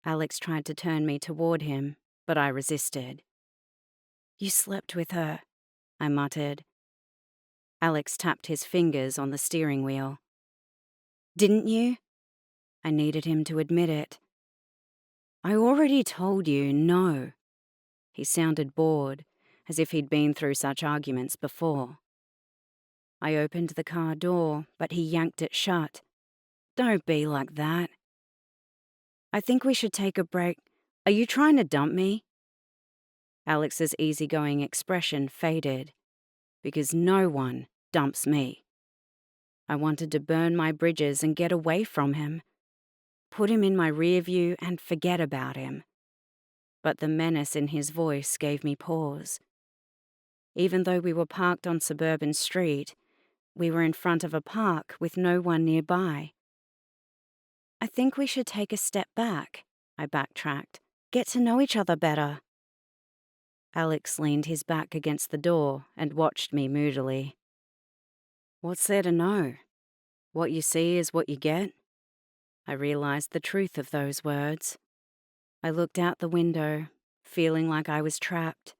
Alex tried to turn me toward him, but I resisted. You slept with her, I muttered. Alex tapped his fingers on the steering wheel. Didn't you? I needed him to admit it. I already told you no. He sounded bored, as if he'd been through such arguments before. I opened the car door, but he yanked it shut. Don't be like that. I think we should take a break. Are you trying to dump me? Alex's easygoing expression faded, because no one dumps me. I wanted to burn my bridges and get away from him, put him in my rear view and forget about him. But the menace in his voice gave me pause. Even though we were parked on Suburban Street, we were in front of a park with no one nearby. I think we should take a step back, I backtracked. Get to know each other better. Alex leaned his back against the door and watched me moodily. What's there to know? What you see is what you get. I realized the truth of those words. I looked out the window, feeling like I was trapped.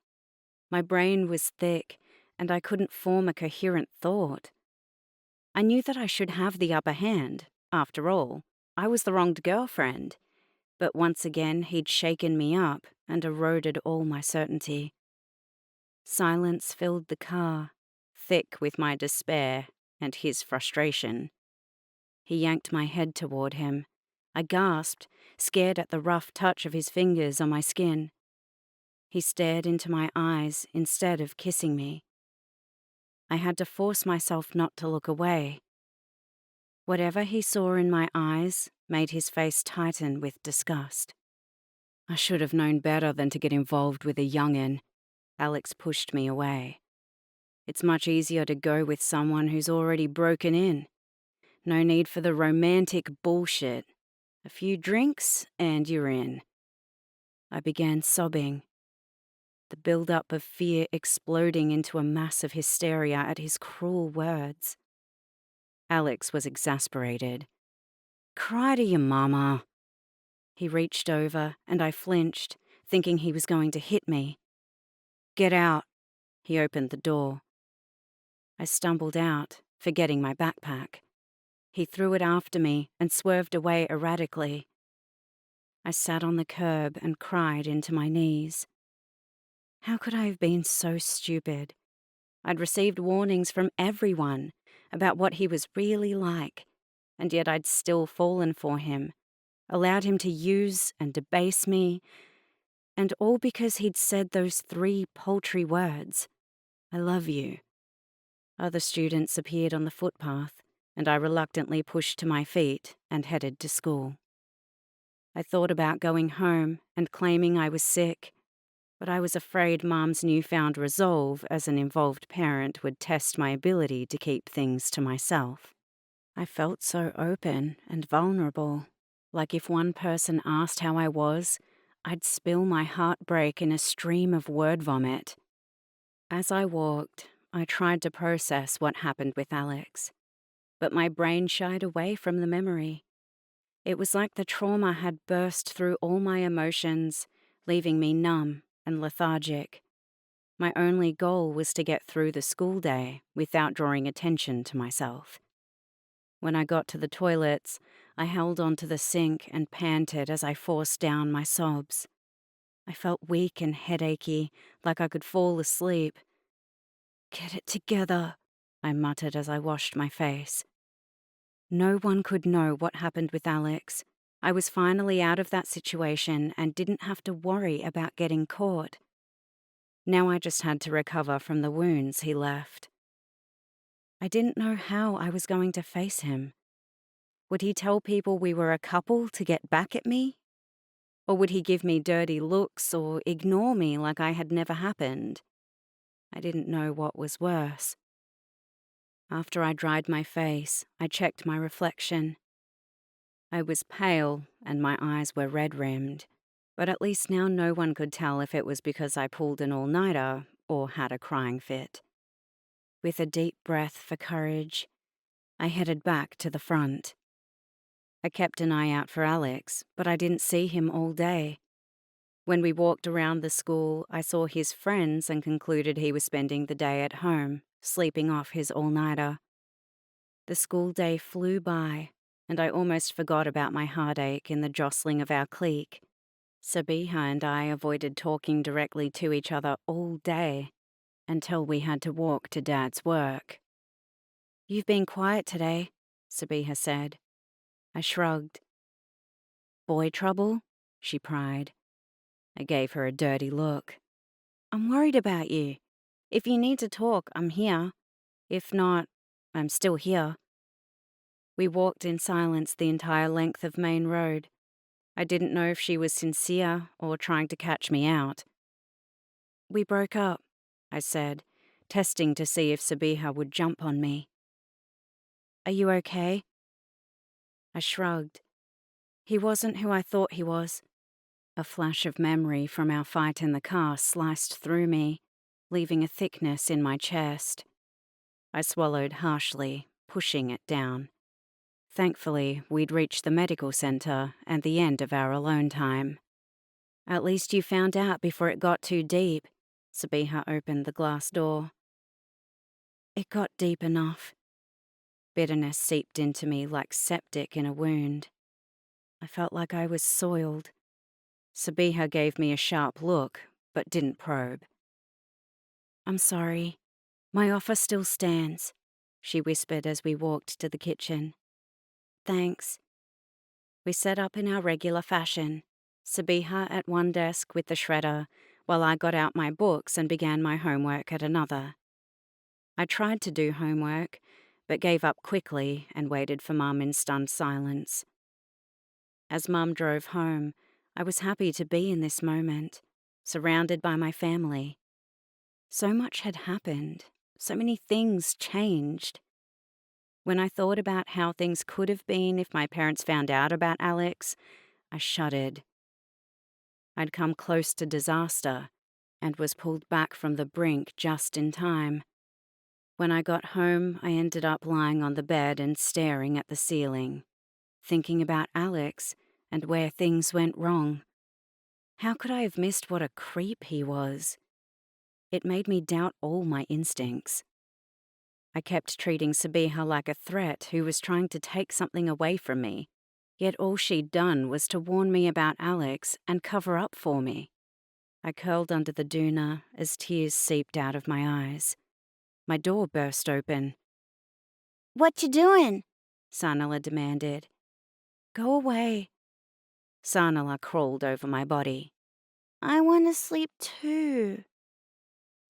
My brain was thick, and I couldn't form a coherent thought. I knew that I should have the upper hand. After all, I was the wronged girlfriend. But once again, he'd shaken me up and eroded all my certainty. Silence filled the car, thick with my despair and his frustration. He yanked my head toward him. I gasped, scared at the rough touch of his fingers on my skin. He stared into my eyes instead of kissing me. I had to force myself not to look away. Whatever he saw in my eyes made his face tighten with disgust. I should have known better than to get involved with a young'un. Alex pushed me away. It's much easier to go with someone who's already broken in. No need for the romantic bullshit. A few drinks and you're in. I began sobbing, the build-up of fear exploding into a mass of hysteria at his cruel words. Alex was exasperated. Cry to your mama. He reached over, and I flinched, thinking he was going to hit me. "Get out." He opened the door. I stumbled out, forgetting my backpack. He threw it after me and swerved away erratically. I sat on the curb and cried into my knees. How could I have been so stupid? I'd received warnings from everyone about what he was really like, and yet I'd still fallen for him, allowed him to use and debase me, and all because he'd said those 3 paltry words, "I love you." Other students appeared on the footpath, and I reluctantly pushed to my feet and headed to school. I thought about going home and claiming I was sick, but I was afraid Mom's newfound resolve as an involved parent would test my ability to keep things to myself. I felt so open and vulnerable, like if one person asked how I was, I'd spill my heartbreak in a stream of word vomit. As I walked, I tried to process what happened with Alex, but my brain shied away from the memory. It was like the trauma had burst through all my emotions, leaving me numb and lethargic. My only goal was to get through the school day without drawing attention to myself. When I got to the toilets, I held onto the sink and panted as I forced down my sobs. I felt weak and headachy, like I could fall asleep. "Get it together," I muttered as I washed my face. No one could know what happened with Alex. I was finally out of that situation and didn't have to worry about getting caught. Now I just had to recover from the wounds he left. I didn't know how I was going to face him. Would he tell people we were a couple to get back at me? Or would he give me dirty looks or ignore me like I had never happened? I didn't know what was worse. After I dried my face, I checked my reflection. I was pale and my eyes were red-rimmed, but at least now no one could tell if it was because I pulled an all-nighter or had a crying fit. With a deep breath for courage, I headed back to the front. I kept an eye out for Alex, but I didn't see him all day. When we walked around the school, I saw his friends and concluded he was spending the day at home, sleeping off his all-nighter. The school day flew by, and I almost forgot about my heartache in the jostling of our clique. Sabiha and I avoided talking directly to each other all day, until we had to walk to Dad's work. "You've been quiet today," Sabiha said. I shrugged. "Boy trouble?" she pried. I gave her a dirty look. "I'm worried about you. If you need to talk, I'm here. If not, I'm still here." We walked in silence the entire length of Main Road. I didn't know if she was sincere or trying to catch me out. "We broke up," I said, testing to see if Sabiha would jump on me. "Are you okay?" I shrugged. He wasn't who I thought he was. A flash of memory from our fight in the car sliced through me, leaving a thickness in my chest. I swallowed harshly, pushing it down. Thankfully, we'd reached the medical center and the end of our alone time. "At least you found out before it got too deep." Sabiha opened the glass door. "It got deep enough." Bitterness seeped into me like septic in a wound. I felt like I was soiled. Sabiha gave me a sharp look, but didn't probe. "I'm sorry. My offer still stands," she whispered as we walked to the kitchen. "Thanks." We set up in our regular fashion, Sabiha at one desk with the shredder, while I got out my books and began my homework at another. I tried to do homework, but gave up quickly and waited for Mum in stunned silence. As Mum drove home, I was happy to be in this moment, surrounded by my family. So much had happened, so many things changed. When I thought about how things could have been if my parents found out about Alex, I shuddered. I'd come close to disaster and was pulled back from the brink just in time. When I got home, I ended up lying on the bed and staring at the ceiling, thinking about Alex and where things went wrong. How could I have missed what a creep he was? It made me doubt all my instincts. I kept treating Sabiha like a threat who was trying to take something away from me, yet all she'd done was to warn me about Alex and cover up for me. I curled under the doona as tears seeped out of my eyes. My door burst open. "What you doing?" Sanala demanded. Go away. Sanala crawled over my body. "I want to sleep too."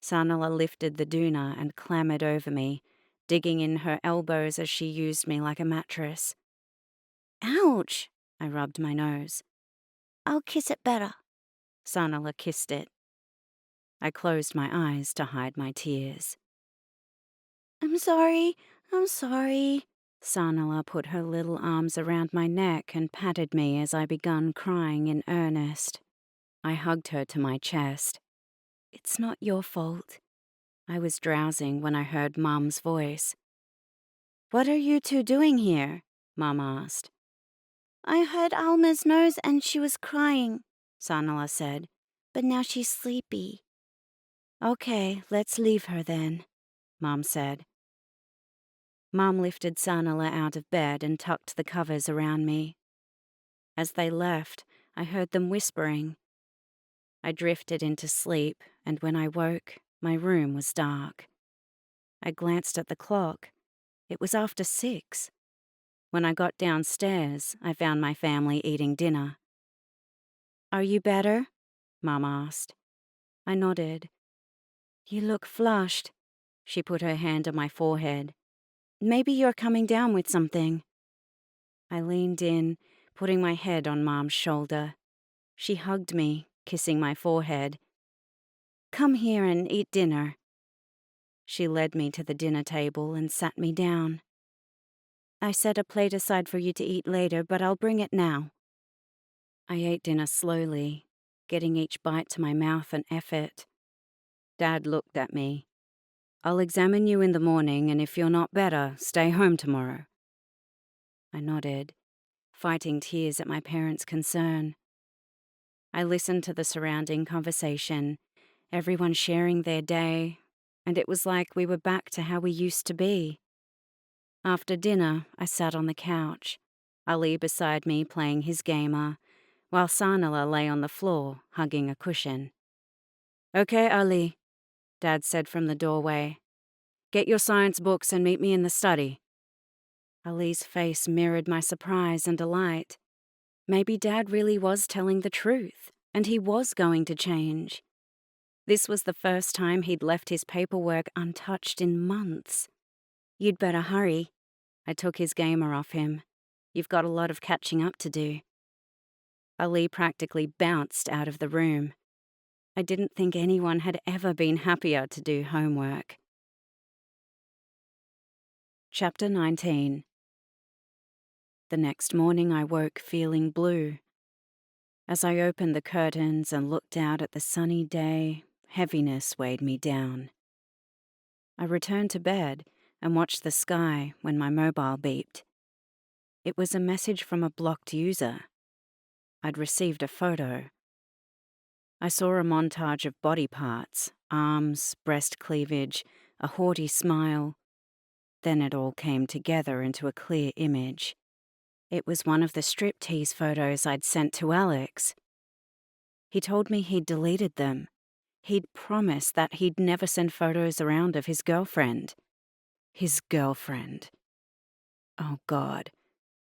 Sanala lifted the doona and clambered over me, digging in her elbows as she used me like a mattress. "Ouch!" I rubbed my nose. "I'll kiss it better." Sanala kissed it. I closed my eyes to hide my tears. I'm sorry. Sanala put her little arms around my neck and patted me as I begun crying in earnest. I hugged her to my chest. It's not your fault. I was drowsing when I heard Mum's voice. What are you two doing here? Mum asked. "I heard Alma's nose and she was crying," Sanala said. "but now she's sleepy." Okay, let's leave her then, Mum said. Mum lifted Sanala out of bed and tucked the covers around me. As they left, I heard them whispering. I drifted into sleep, and when I woke, my room was dark. I glanced at the clock. It was after 6. When I got downstairs, I found my family eating dinner. Are you better? Mum asked. I nodded. You look flushed. She put her hand on my forehead. Maybe you're coming down with something. I leaned in, putting my head on Mum's shoulder. She hugged me, kissing my forehead. Come here and eat dinner. She led me to the dinner table and sat me down. I set a plate aside for you to eat later, but I'll bring it now. I ate dinner slowly, getting each bite to my mouth an effort. Dad looked at me. I'll examine you in the morning, and if you're not better, stay home tomorrow. I nodded, fighting tears at my parents' concern. I listened to the surrounding conversation, everyone sharing their day, and it was like we were back to how we used to be. After dinner, I sat on the couch, Ali beside me playing his gamer, while Sanala lay on the floor, hugging a cushion. Okay, Ali, Dad said from the doorway. Get your science books and meet me in the study. Ali's face mirrored my surprise and delight. Maybe Dad really was telling the truth, and he was going to change. This was the first time he'd left his paperwork untouched in months. You'd better hurry. I took his gamer off him. You've got a lot of catching up to do. Ali practically bounced out of the room. I didn't think anyone had ever been happier to do homework. Chapter 19. The next morning I woke feeling blue. As I opened the curtains and looked out at the sunny day, heaviness weighed me down. I returned to bed and watched the sky when my mobile beeped. It was a message from a blocked user. I'd received a photo. I saw a montage of body parts, arms, breast cleavage, a haughty smile. Then it all came together into a clear image. It was one of the striptease photos I'd sent to Alex. He told me he'd deleted them. He'd promised that he'd never send photos around of his girlfriend. His girlfriend. Oh, God.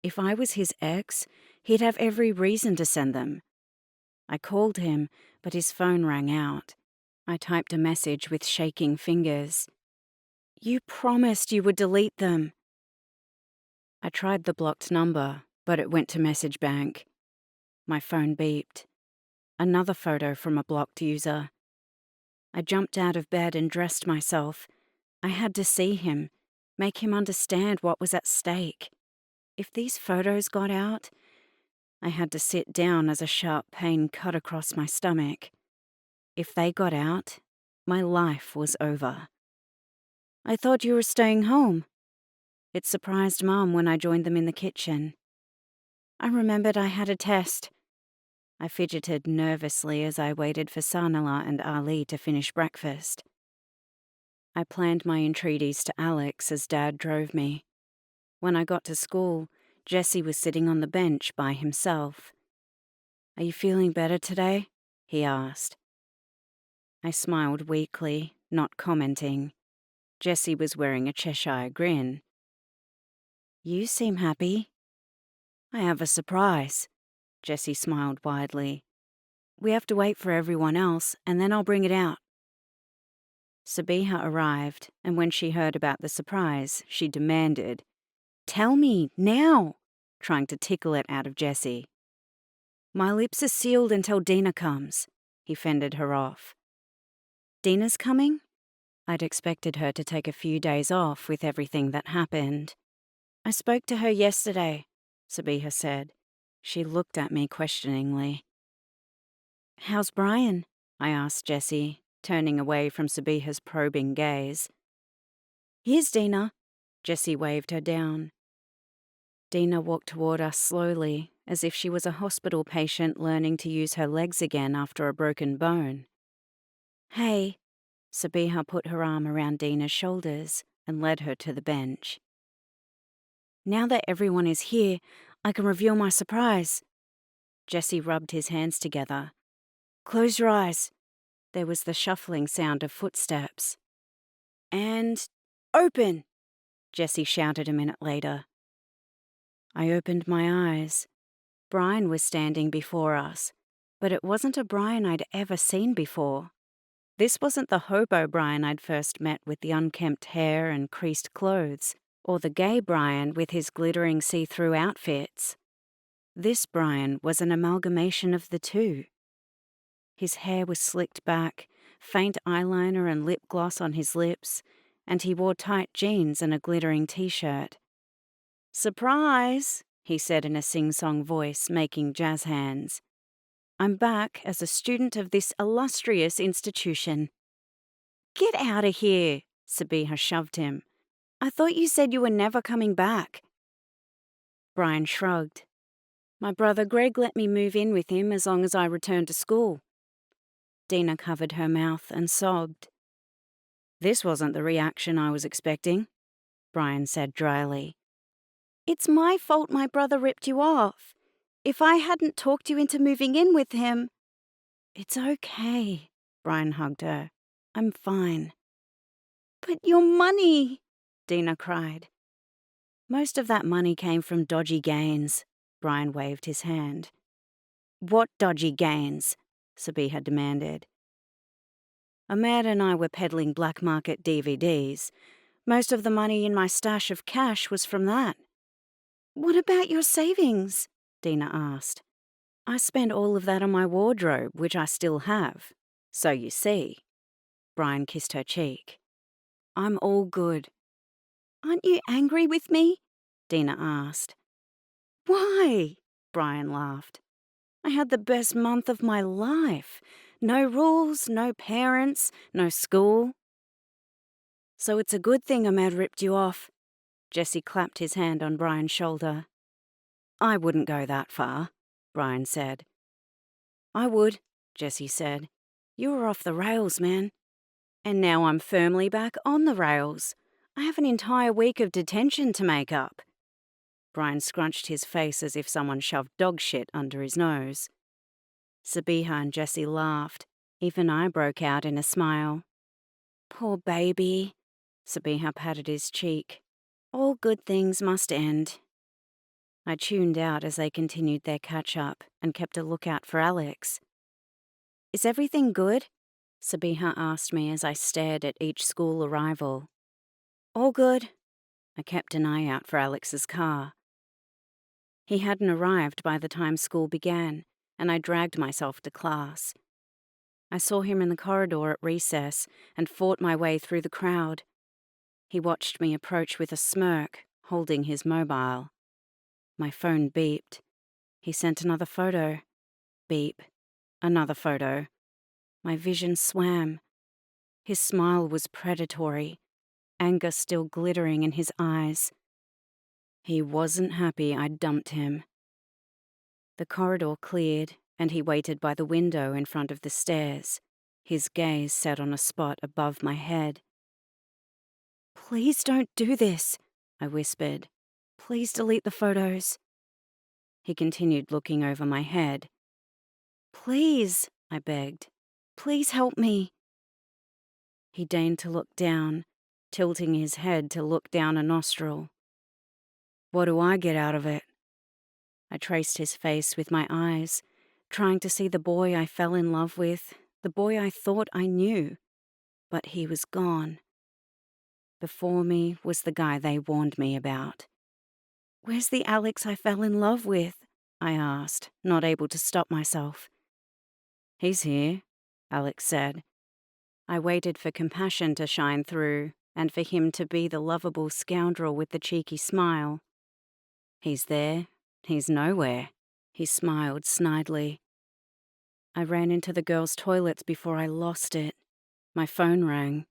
If I was his ex, he'd have every reason to send them. I called him, but his phone rang out. I typed a message with shaking fingers. You promised you would delete them. I tried the blocked number, but it went to message bank. My phone beeped. Another photo from a blocked user. I jumped out of bed and dressed myself. I had to see him, make him understand what was at stake. If these photos got out, I had to sit down as a sharp pain cut across my stomach. If they got out, my life was over. I thought you were staying home. It surprised Mum when I joined them in the kitchen. I remembered I had a test. I fidgeted nervously as I waited for Sanala and Ali to finish breakfast. I planned my entreaties to Alex as Dad drove me. When I got to school, Jesse was sitting on the bench by himself. "Are you feeling better today?" he asked. I smiled weakly, not commenting. Jesse was wearing a Cheshire grin. "You seem happy." "I have a surprise." Jesse smiled widely. "We have to wait for everyone else, and then I'll bring it out." Sabiha arrived, and when she heard about the surprise, she demanded, "Tell me, now!" trying to tickle it out of Jesse. "My lips are sealed until Dina comes," he fended her off. "Dina's coming?" I'd expected her to take a few days off with everything that happened. "I spoke to her yesterday," Sabiha said. She looked at me questioningly. "How's Brian?" I asked Jessie, turning away from Sabiha's probing gaze. "Here's Dina." Jessie waved her down. Dina walked toward us slowly, as if she was a hospital patient learning to use her legs again after a broken bone. "Hey." Sabiha put her arm around Dina's shoulders and led her to the bench. "Now that everyone is here, I can reveal my surprise." Jesse rubbed his hands together. "Close your eyes." There was the shuffling sound of footsteps. "And open!" Jesse shouted a minute later. I opened my eyes. Brian was standing before us, but it wasn't a Brian I'd ever seen before. This wasn't the hobo Brian I'd first met with the unkempt hair and creased clothes, or the gay Brian with his glittering see-through outfits. This Brian was an amalgamation of the two. His hair was slicked back, faint eyeliner and lip gloss on his lips, and he wore tight jeans and a glittering t-shirt. "Surprise!" he said in a sing-song voice, making jazz hands. "I'm back as a student of this illustrious institution." "Get out of here!" Sabiha shoved him. "I thought you said you were never coming back." Brian shrugged. "My brother Greg let me move in with him as long as I returned to school." Dina covered her mouth and sobbed. "This wasn't the reaction I was expecting," Brian said dryly. "It's my fault my brother ripped you off. If I hadn't talked you into moving in with him—" "It's okay," Brian hugged her. "I'm fine." "But your money!" Dina cried. "Most of that money came from dodgy gains." Brian waved his hand. "What dodgy gains?" Sabiha demanded. "Ahmed and I were peddling black market DVDs. Most of the money in my stash of cash was from that." "What about your savings?" Dina asked. "I spent all of that on my wardrobe, which I still have. So you see." Brian kissed her cheek. "I'm all good." "Aren't you angry with me?" Dina asked. "Why?" Brian laughed. "I had the best month of my life. No rules, no parents, no school." "So it's a good thing Ahmed ripped you off." Jesse clapped his hand on Brian's shoulder. "I wouldn't go that far," Brian said. "I would," Jesse said. "You were off the rails, man. And now I'm firmly back on the rails. I have an entire week of detention to make up." Brian scrunched his face as if someone shoved dog shit under his nose. Sabiha and Jesse laughed. Even I broke out in a smile. "Poor baby." Sabiha patted his cheek. "All good things must end." I tuned out as they continued their catch-up and kept a lookout for Alex. "Is everything good?" Sabiha asked me as I stared at each school arrival. "All good." I kept an eye out for Alex's car. He hadn't arrived by the time school began, and I dragged myself to class. I saw him in the corridor at recess and fought my way through the crowd. He watched me approach with a smirk, holding his mobile. My phone beeped. He sent another photo. Beep. Another photo. My vision swam. His smile was predatory, anger still glittering in his eyes. He wasn't happy I'd dumped him. The corridor cleared, and he waited by the window in front of the stairs, his gaze set on a spot above my head. "Please don't do this," I whispered. "Please delete the photos." He continued looking over my head. "Please," I begged. "Please help me." He deigned to look down, tilting his head to look down a nostril. "What do I get out of it?" I traced his face with my eyes, trying to see the boy I fell in love with, the boy I thought I knew. But he was gone. Before me was the guy they warned me about. "Where's the Alex I fell in love with?" I asked, not able to stop myself. "He's here," Alex said. I waited for compassion to shine through, and for him to be the lovable scoundrel with the cheeky smile. "He's there. He's nowhere," he smiled snidely. I ran into the girls' toilets before I lost it. My phone rang.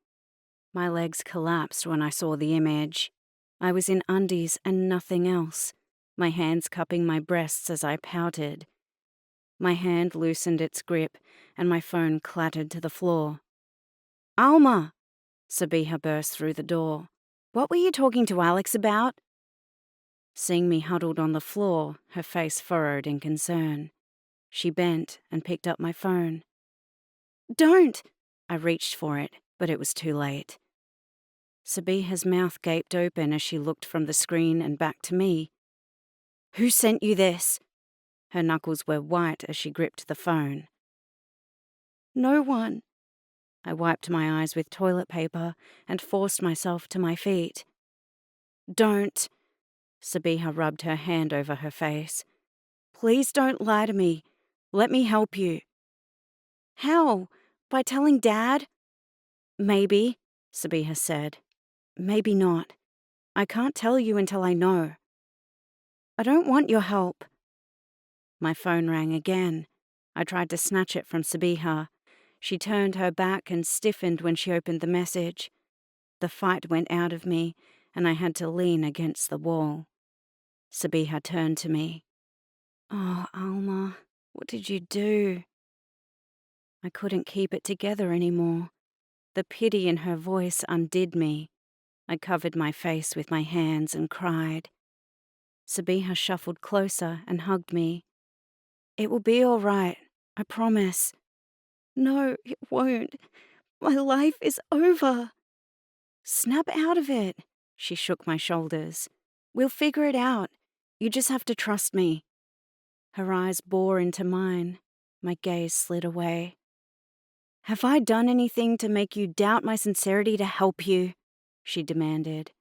My legs collapsed when I saw the image. I was in undies and nothing else, my hands cupping my breasts as I pouted. My hand loosened its grip, and my phone clattered to the floor. "Alma!" Sabiha burst through the door. "What were you talking to Alex about?" Seeing me huddled on the floor, her face furrowed in concern. She bent and picked up my phone. "Don't!" I reached for it, but it was too late. Sabiha's mouth gaped open as she looked from the screen and back to me. "Who sent you this?" Her knuckles were white as she gripped the phone. "No one." I wiped my eyes with toilet paper and forced myself to my feet. "Don't." Sabiha rubbed her hand over her face. "Please don't lie to me. Let me help you." "How? By telling Dad?" "Maybe," Sabiha said. "Maybe not. I can't tell you until I know." "I don't want your help." My phone rang again. I tried to snatch it from Sabiha. She turned her back and stiffened when she opened the message. The fight went out of me, and I had to lean against the wall. Sabiha turned to me. "Oh, Alma, what did you do?" I couldn't keep it together anymore. The pity in her voice undid me. I covered my face with my hands and cried. Sabiha shuffled closer and hugged me. "It will be all right, I promise." "No, it won't. My life is over." "Snap out of it." She shook my shoulders. "We'll figure it out. You just have to trust me." Her eyes bore into mine. My gaze slid away. "Have I done anything to make you doubt my sincerity to help you?" she demanded.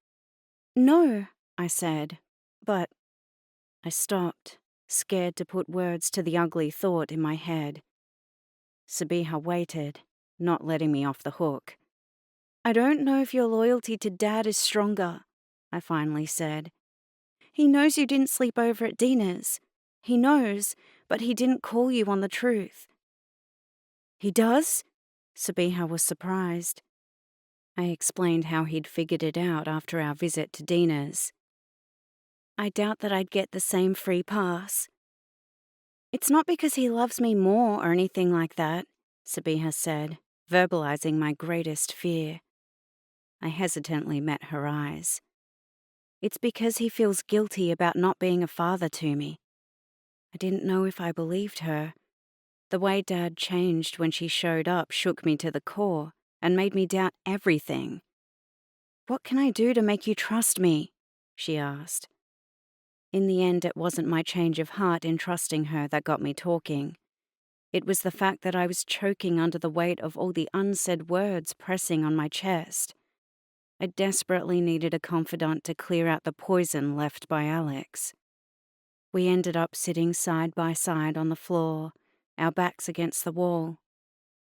"No," I said, but I stopped, scared to put words to the ugly thought in my head. Sabiha waited, not letting me off the hook. "I don't know if your loyalty to Dad is stronger," I finally said. "He knows you didn't sleep over at Dina's. He knows, but he didn't call you on the truth." "He does?" Sabiha was surprised. I explained how he'd figured it out after our visit to Dina's. "I doubt that I'd get the same free pass." "It's not because he loves me more or anything like that," Sabiha said, verbalizing my greatest fear. I hesitantly met her eyes. "It's because he feels guilty about not being a father to me." I didn't know if I believed her. The way Dad changed when she showed up shook me to the core and made me doubt everything. "What can I do to make you trust me?" she asked. In the end, it wasn't my change of heart in trusting her that got me talking. It was the fact that I was choking under the weight of all the unsaid words pressing on my chest. I desperately needed a confidant to clear out the poison left by Alex. We ended up sitting side by side on the floor, our backs against the wall.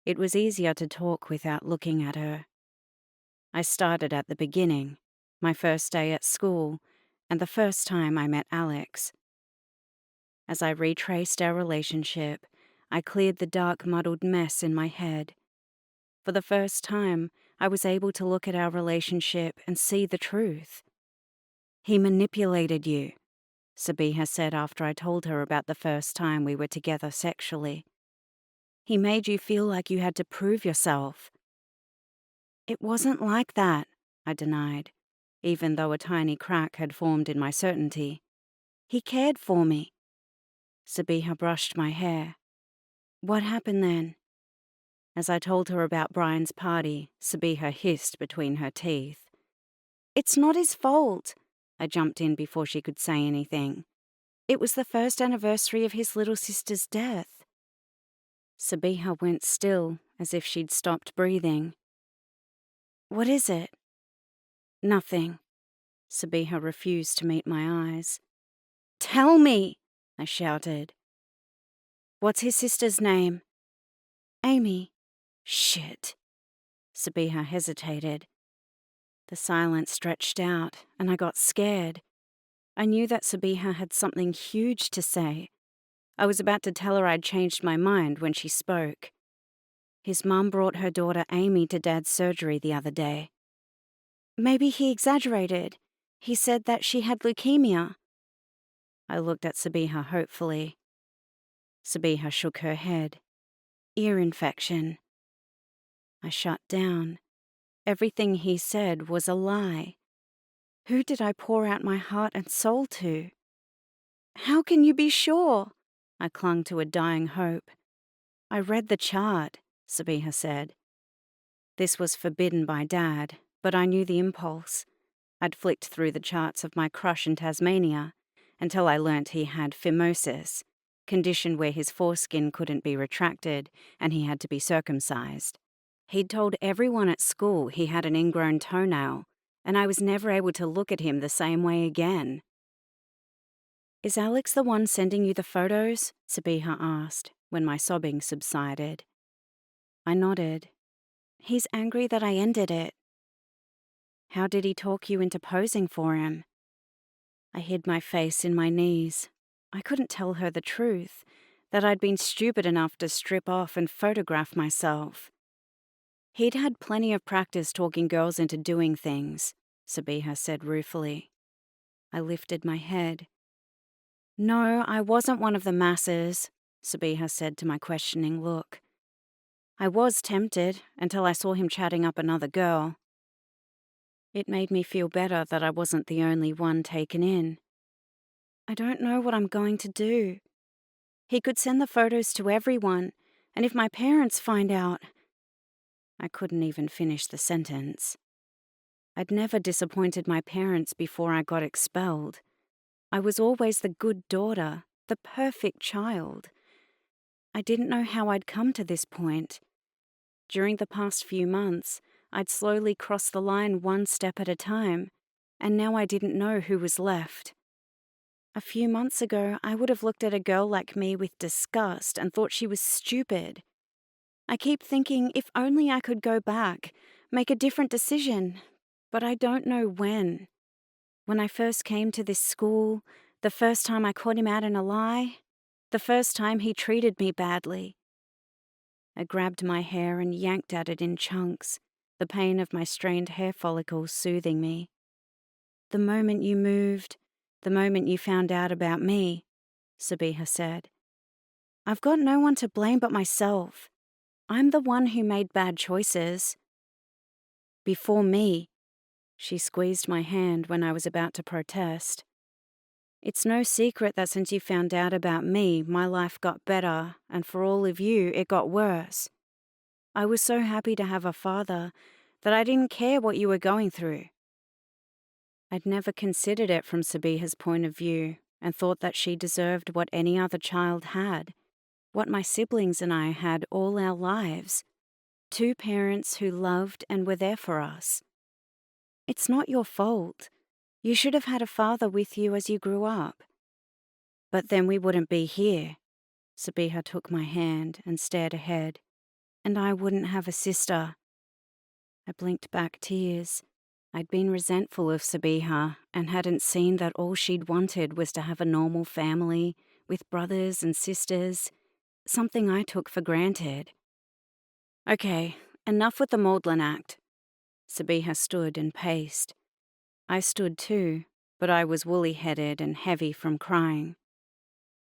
It was easier to talk without looking at her. I started at the beginning, my first day at school, and the first time I met Alex. As I retraced our relationship, I cleared the dark, muddled mess in my head. For the first time, I was able to look at our relationship and see the truth. "He manipulated you," Sabiha said after I told her about the first time we were together sexually. He made you feel like you had to prove yourself. It wasn't like that, I denied, even though a tiny crack had formed in my certainty. He cared for me. Sabiha brushed my hair. What happened then? As I told her about Brian's party, Sabiha hissed between her teeth. It's not his fault. I jumped in before she could say anything. It was the first anniversary of his little sister's death. Sabiha went still, as if she'd stopped breathing. What is it? Nothing. Sabiha refused to meet my eyes. Tell me, I shouted. What's his sister's name? Amy. Shit. Sabiha hesitated. The silence stretched out, and I got scared. I knew that Sabiha had something huge to say. I was about to tell her I'd changed my mind when she spoke. His mum brought her daughter Amy to Dad's surgery the other day. Maybe he exaggerated. He said that she had leukemia. I looked at Sabiha hopefully. Sabiha shook her head. Ear infection. I shut down. Everything he said was a lie. Who did I pour out my heart and soul to? How can you be sure? I clung to a dying hope. I read the chart, Sabiha said. This was forbidden by Dad, but I knew the impulse. I'd flicked through the charts of my crush in Tasmania until I learnt he had phimosis, condition where his foreskin couldn't be retracted and he had to be circumcised. He'd told everyone at school he had an ingrown toenail, and I was never able to look at him the same way again. Is Alex the one sending you the photos? Sabiha asked, when my sobbing subsided. I nodded. He's angry that I ended it. How did he talk you into posing for him? I hid my face in my knees. I couldn't tell her the truth, that I'd been stupid enough to strip off and photograph myself. He'd had plenty of practice talking girls into doing things, Sabiha said ruefully. I lifted my head. No, I wasn't one of the masses, Sabiha said to my questioning look. I was tempted until I saw him chatting up another girl. It made me feel better that I wasn't the only one taken in. I don't know what I'm going to do. He could send the photos to everyone, and if my parents find out... I couldn't even finish the sentence. I'd never disappointed my parents before I got expelled. I was always the good daughter, the perfect child. I didn't know how I'd come to this point. During the past few months, I'd slowly crossed the line one step at a time, and now I didn't know who was left. A few months ago, I would have looked at a girl like me with disgust and thought she was stupid. I keep thinking if only I could go back, make a different decision, but I don't know when. When I first came to this school, the first time I caught him out in a lie, the first time he treated me badly. I grabbed my hair and yanked at it in chunks, the pain of my strained hair follicles soothing me. The moment you moved, the moment you found out about me, Sabiha said. I've got no one to blame but myself. I'm the one who made bad choices. Before me, she squeezed my hand when I was about to protest. It's no secret that since you found out about me, my life got better, and for all of you, it got worse. I was so happy to have a father that I didn't care what you were going through. I'd never considered it from Sabiha's point of view and thought that she deserved what any other child had, what my siblings and I had all our lives. 2 parents who loved and were there for us. It's not your fault. You should have had a father with you as you grew up. But then we wouldn't be here. Sabiha took my hand and stared ahead. And I wouldn't have a sister. I blinked back tears. I'd been resentful of Sabiha and hadn't seen that all she'd wanted was to have a normal family with brothers and sisters, something I took for granted. Okay, enough with the maudlin act. Sabiha stood and paced. I stood too, but I was woolly-headed and heavy from crying.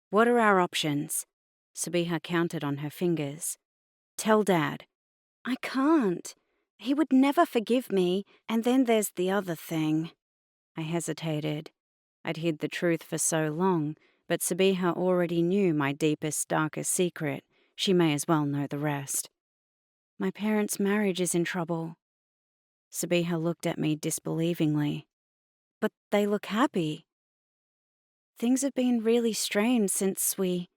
"What are our options?" Sabiha counted on her fingers. "Tell Dad." "I can't. He would never forgive me, and then there's the other thing." I hesitated. I'd hid the truth for so long, but Sabiha already knew my deepest, darkest secret. She may as well know the rest. "My parents' marriage is in trouble." Sabiha looked at me disbelievingly. "But they look happy." "Things have been really strained since we—"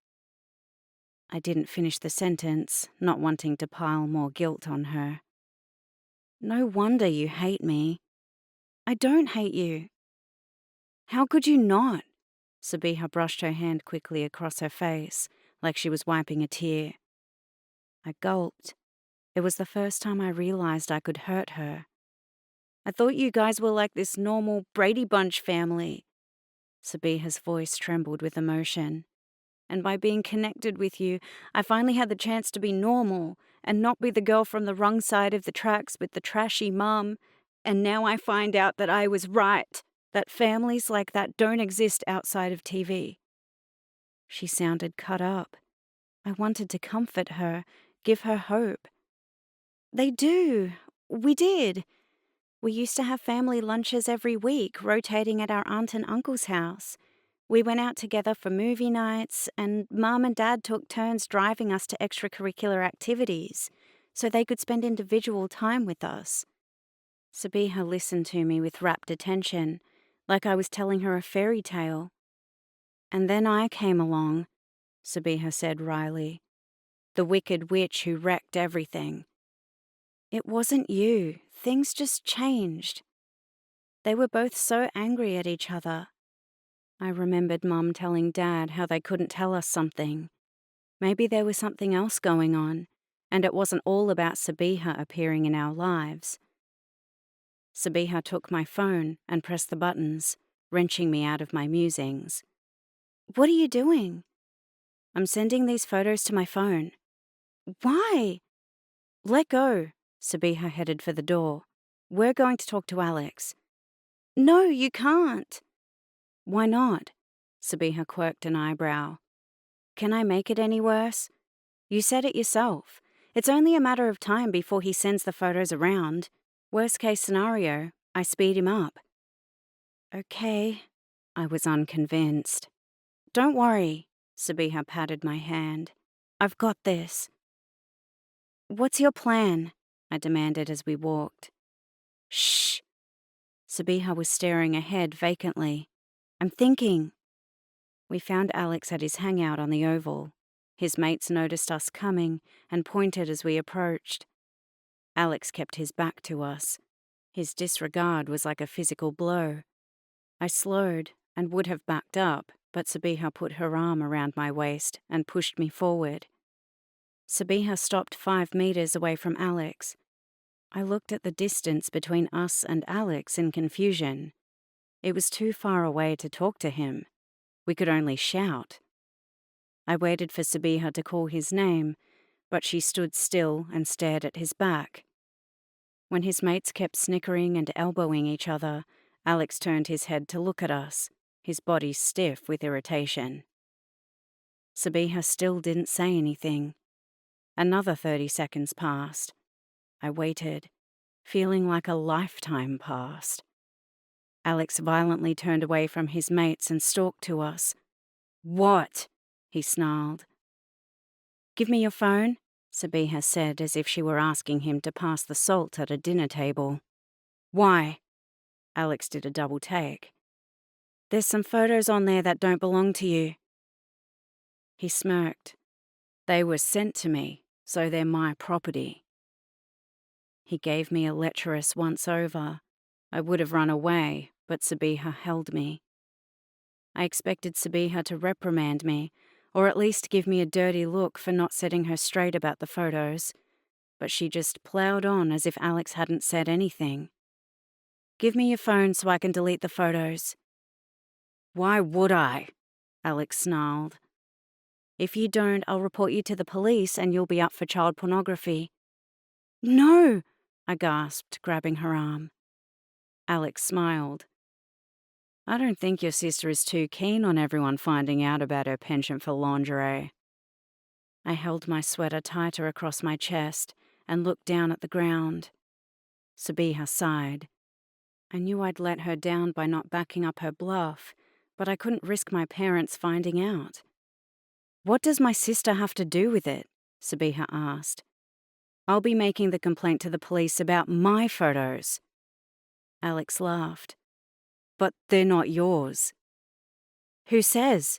I didn't finish the sentence, not wanting to pile more guilt on her. "No wonder you hate me." "I don't hate you." "How could you not?" Sabiha brushed her hand quickly across her face, like she was wiping a tear. I gulped. It was the first time I realized I could hurt her. "I thought you guys were like this normal Brady Bunch family." Sabiha's voice trembled with emotion. "And by being connected with you, I finally had the chance to be normal and not be the girl from the wrong side of the tracks with the trashy mum. And now I find out that I was right, that families like that don't exist outside of TV." She sounded cut up. I wanted to comfort her, give her hope. "They do. We did. We used to have family lunches every week, rotating at our aunt and uncle's house. We went out together for movie nights, and Mum and Dad took turns driving us to extracurricular activities so they could spend individual time with us." Sabiha listened to me with rapt attention, like I was telling her a fairy tale. "And then I came along," Sabiha said wryly. "The wicked witch who wrecked everything." "It wasn't you. Things just changed." They were both so angry at each other. I remembered Mum telling Dad how they couldn't tell us something. Maybe there was something else going on, and it wasn't all about Sabiha appearing in our lives. Sabiha took my phone and pressed the buttons, wrenching me out of my musings. "What are you doing?" "I'm sending these photos to my phone." "Why?" "Let go." Sabiha headed for the door. "We're going to talk to Alex." "No, you can't." "Why not?" Sabiha quirked an eyebrow. "Can I make it any worse? You said it yourself. It's only a matter of time before he sends the photos around. Worst case scenario, I speed him up." "Okay." I was unconvinced. "Don't worry," Sabiha patted my hand. "I've got this." "What's your plan?" I demanded as we walked. "Shh." Sabiha was staring ahead vacantly. "I'm thinking." We found Alex at his hangout on the oval. His mates noticed us coming and pointed as we approached. Alex kept his back to us. His disregard was like a physical blow. I slowed and would have backed up, but Sabiha put her arm around my waist and pushed me forward. Sabiha stopped 5 meters away from Alex. I looked at the distance between us and Alex in confusion. It was too far away to talk to him. We could only shout. I waited for Sabiha to call his name, but she stood still and stared at his back. When his mates kept snickering and elbowing each other, Alex turned his head to look at us, his body stiff with irritation. Sabiha still didn't say anything. Another 30 seconds passed. I waited, feeling like a lifetime passed. Alex violently turned away from his mates and stalked to us. "What?" he snarled. "Give me your phone," Sabiha said as if she were asking him to pass the salt at a dinner table. "Why?" Alex did a double take. "There's some photos on there that don't belong to you." He smirked. "They were sent to me, so they're my property." He gave me a lecherous once-over. I would have run away, but Sabiha held me. I expected Sabiha to reprimand me, or at least give me a dirty look for not setting her straight about the photos, but she just plowed on as if Alex hadn't said anything. "Give me your phone so I can delete the photos." "Why would I?" Alex snarled. "If you don't, I'll report you to the police and you'll be up for child pornography." "No," I gasped, grabbing her arm. Alex smiled. I don't think your sister is too keen on everyone finding out about her penchant for lingerie. I held my sweater tighter across my chest and looked down at the ground. Sabiha sighed. I knew I'd let her down by not backing up her bluff, but I couldn't risk my parents finding out. What does my sister have to do with it? Sabiha asked. I'll be making the complaint to the police about my photos. Alex laughed. But they're not yours. Who says?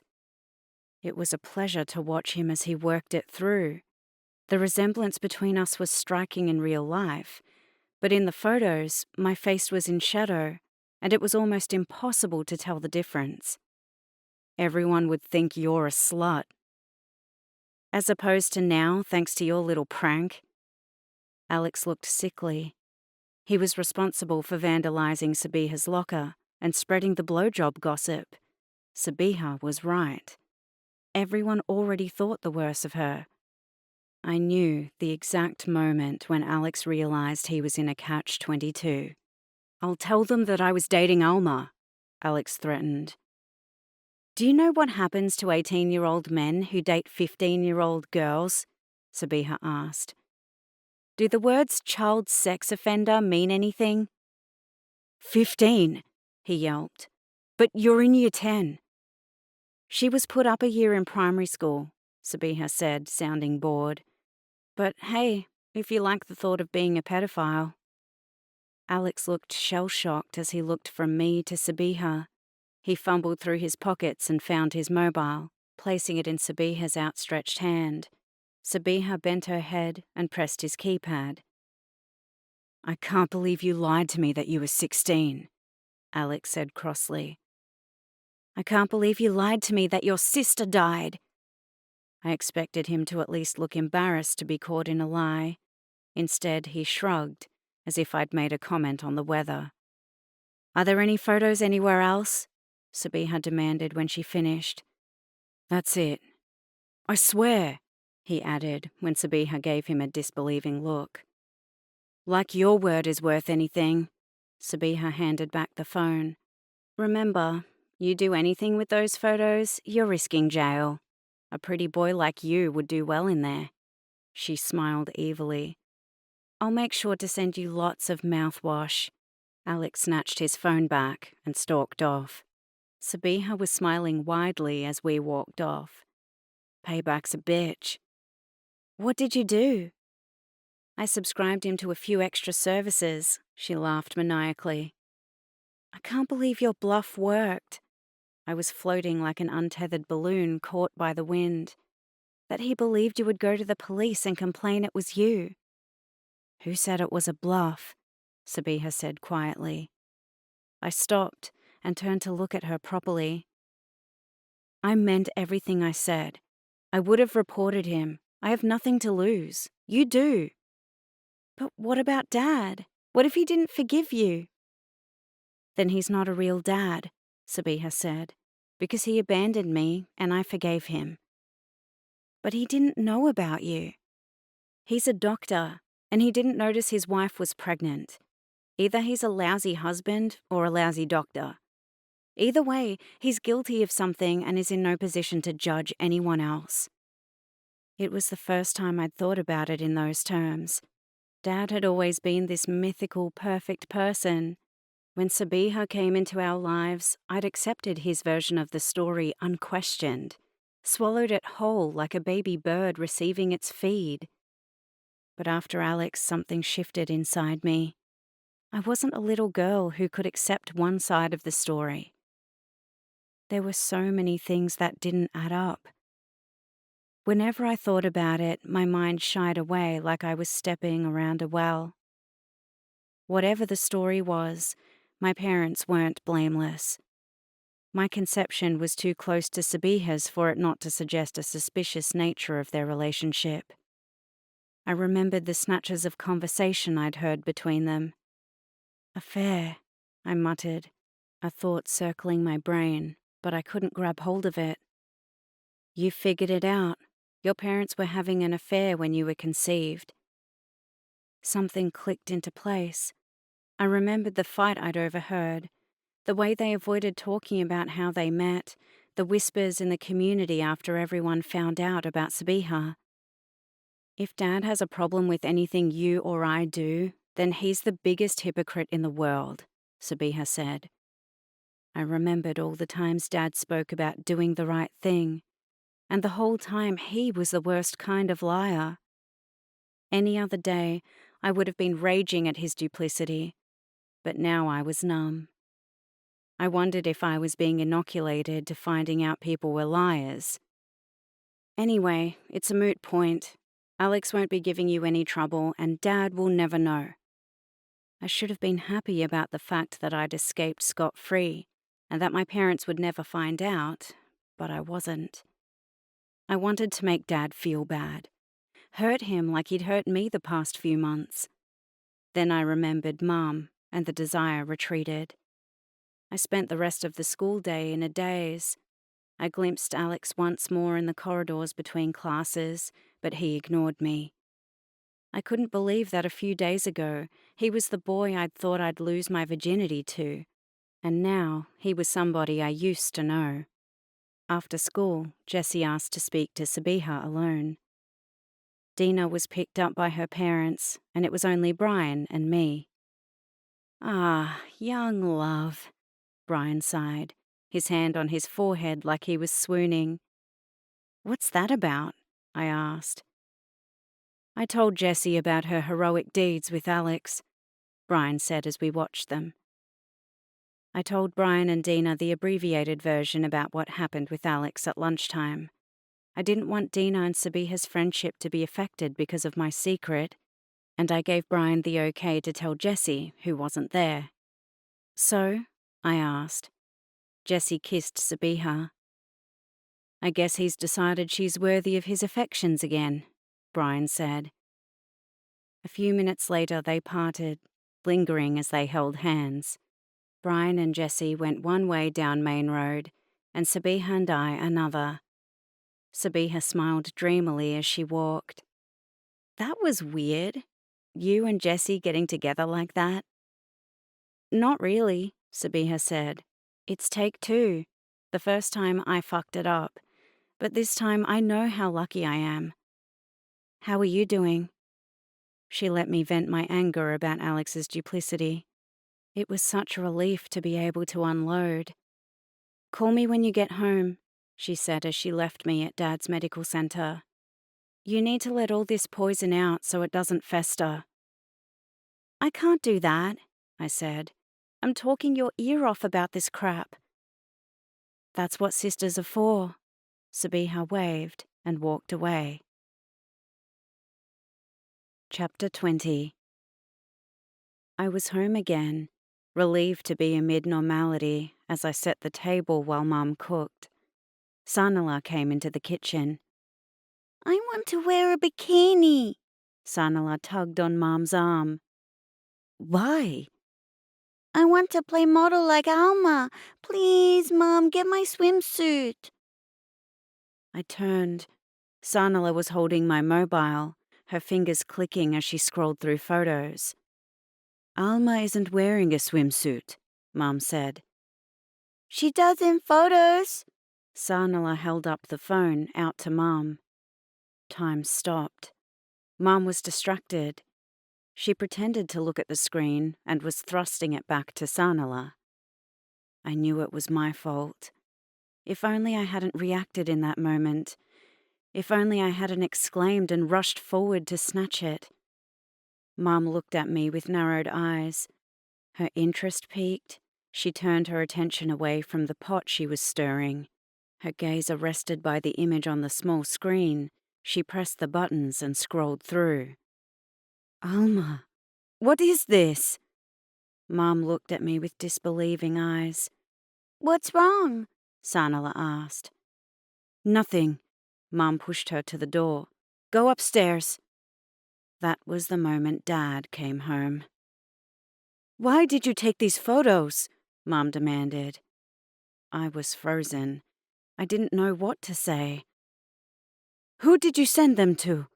It was a pleasure to watch him as he worked it through. The resemblance between us was striking in real life, but in the photos, my face was in shadow, and it was almost impossible to tell the difference. Everyone would think you're a slut. As opposed to now, thanks to your little prank. Alex looked sickly. He was responsible for vandalizing Sabiha's locker and spreading the blowjob gossip. Sabiha was right. Everyone already thought the worst of her. I knew the exact moment when Alex realized he was in a catch-22. I'll tell them that I was dating Alma, Alex threatened. Do you know what happens to 18-year-old men who date 15-year-old girls? Sabiha asked. Do the words child sex offender mean anything? 15, he yelped. But you're in year 10. She was put up a year in primary school, Sabiha said, sounding bored. But hey, if you like the thought of being a pedophile. Alex looked shell-shocked as he looked from me to Sabiha. He fumbled through his pockets and found his mobile, placing it in Sabiha's outstretched hand. Sabiha bent her head and pressed his keypad. I can't believe you lied to me that you were 16, Alex said crossly. I can't believe you lied to me that your sister died. I expected him to at least look embarrassed to be caught in a lie. Instead, he shrugged, as if I'd made a comment on the weather. Are there any photos anywhere else? Sabiha demanded when she finished. That's it. I swear, he added when Sabiha gave him a disbelieving look. Like your word is worth anything. Sabiha handed back the phone. Remember, you do anything with those photos, you're risking jail. A pretty boy like you would do well in there. She smiled evilly. I'll make sure to send you lots of mouthwash. Alex snatched his phone back and stalked off. Sabiha was smiling widely as we walked off. Payback's a bitch. What did you do? I subscribed him to a few extra services, she laughed maniacally. I can't believe your bluff worked. I was floating like an untethered balloon caught by the wind. That he believed you would go to the police and complain it was you. Who said it was a bluff? Sabiha said quietly. I stopped and turned to look at her properly. I meant everything I said. I would have reported him. I have nothing to lose. You do. But what about Dad? What if he didn't forgive you? Then he's not a real dad, Sabiha said, because he abandoned me and I forgave him. But he didn't know about you. He's a doctor, and he didn't notice his wife was pregnant. Either he's a lousy husband or a lousy doctor. Either way, he's guilty of something and is in no position to judge anyone else. It was the first time I'd thought about it in those terms. Dad had always been this mythical, perfect person. When Sabiha came into our lives, I'd accepted his version of the story unquestioned, swallowed it whole like a baby bird receiving its feed. But after Alex, something shifted inside me. I wasn't a little girl who could accept one side of the story. There were so many things that didn't add up. Whenever I thought about it, my mind shied away like I was stepping around a well. Whatever the story was, my parents weren't blameless. My conception was too close to Sabiha's for it not to suggest a suspicious nature of their relationship. I remembered the snatches of conversation I'd heard between them. Affair, I muttered, a thought circling my brain, but I couldn't grab hold of it. You figured it out. Your parents were having an affair when you were conceived. Something clicked into place. I remembered the fight I'd overheard, The way they avoided talking about how they met, the whispers in the community after everyone found out about Sabiha. If Dad has a problem with anything you or I do, then he's the biggest hypocrite in the world, Sabiha said. I remembered all the times Dad spoke about doing the right thing, and the whole time he was the worst kind of liar. Any other day, I would have been raging at his duplicity, but now I was numb. I wondered if I was being inoculated to finding out people were liars. Anyway, it's a moot point. Alex won't be giving you any trouble, and Dad will never know. I should have been happy about the fact that I'd escaped scot-free, and that my parents would never find out, but I wasn't. I wanted to make Dad feel bad, hurt him like he'd hurt me the past few months. Then I remembered Mum, and the desire retreated. I spent the rest of the school day in a daze. I glimpsed Alex once more in the corridors between classes, but he ignored me. I couldn't believe that a few days ago he was the boy I'd thought I'd lose my virginity to, and now he was somebody I used to know. After school, Jessie asked to speak to Sabiha alone. Dina was picked up by her parents, and it was only Brian and me. Ah, young love, Brian sighed, his hand on his forehead like he was swooning. What's that about? I asked. I told Jessie about her heroic deeds with Alex, Brian said as we watched them. I told Brian and Dina the abbreviated version about what happened with Alex at lunchtime. I didn't want Dina and Sabiha's friendship to be affected because of my secret, and I gave Brian the okay to tell Jessie, who wasn't there. So? I asked. Jessie kissed Sabiha. I guess he's decided she's worthy of his affections again, Brian said. A few minutes later they parted, lingering as they held hands. Brian and Jessie went one way down Main Road, and Sabiha and I another. Sabiha smiled dreamily as she walked. That was weird. You and Jessie getting together like that? Not really, Sabiha said. It's take two. The first time I fucked it up, but this time I know how lucky I am. How are you doing? She let me vent my anger about Alex's duplicity. It was such a relief to be able to unload. Call me when you get home, she said as she left me at Dad's medical center. You need to let all this poison out so it doesn't fester. I can't do that, I said. I'm talking your ear off about this crap. That's what sisters are for. Sabiha waved and walked away. Chapter 20. I was home again, relieved to be amid normality as I set the table while Mum cooked. Sanala came into the kitchen. I want to wear a bikini. Sanala tugged on Mum's arm. Why? I want to play model like Alma. Please, Mum, get my swimsuit. I turned. Sanala was holding my mobile, her fingers clicking as she scrolled through photos. Alma isn't wearing a swimsuit, Mum said. She does in photos. Sanala held up the phone out to Mum. Time stopped. Mum was distracted. She pretended to look at the screen and was thrusting it back to Sanala. I knew it was my fault. If only I hadn't reacted in that moment. If only I hadn't exclaimed and rushed forward to snatch it. Mum looked at me with narrowed eyes. Her interest peaked. She turned her attention away from the pot she was stirring. Her gaze arrested by the image on the small screen. She pressed the buttons and scrolled through. Alma, what is this? Mum looked at me with disbelieving eyes. What's wrong? Sanala asked. Nothing. Mum pushed her to the door. Go upstairs. That was the moment Dad came home. Why did you take these photos? Mum demanded. I was frozen. I didn't know what to say. Who did you send them to?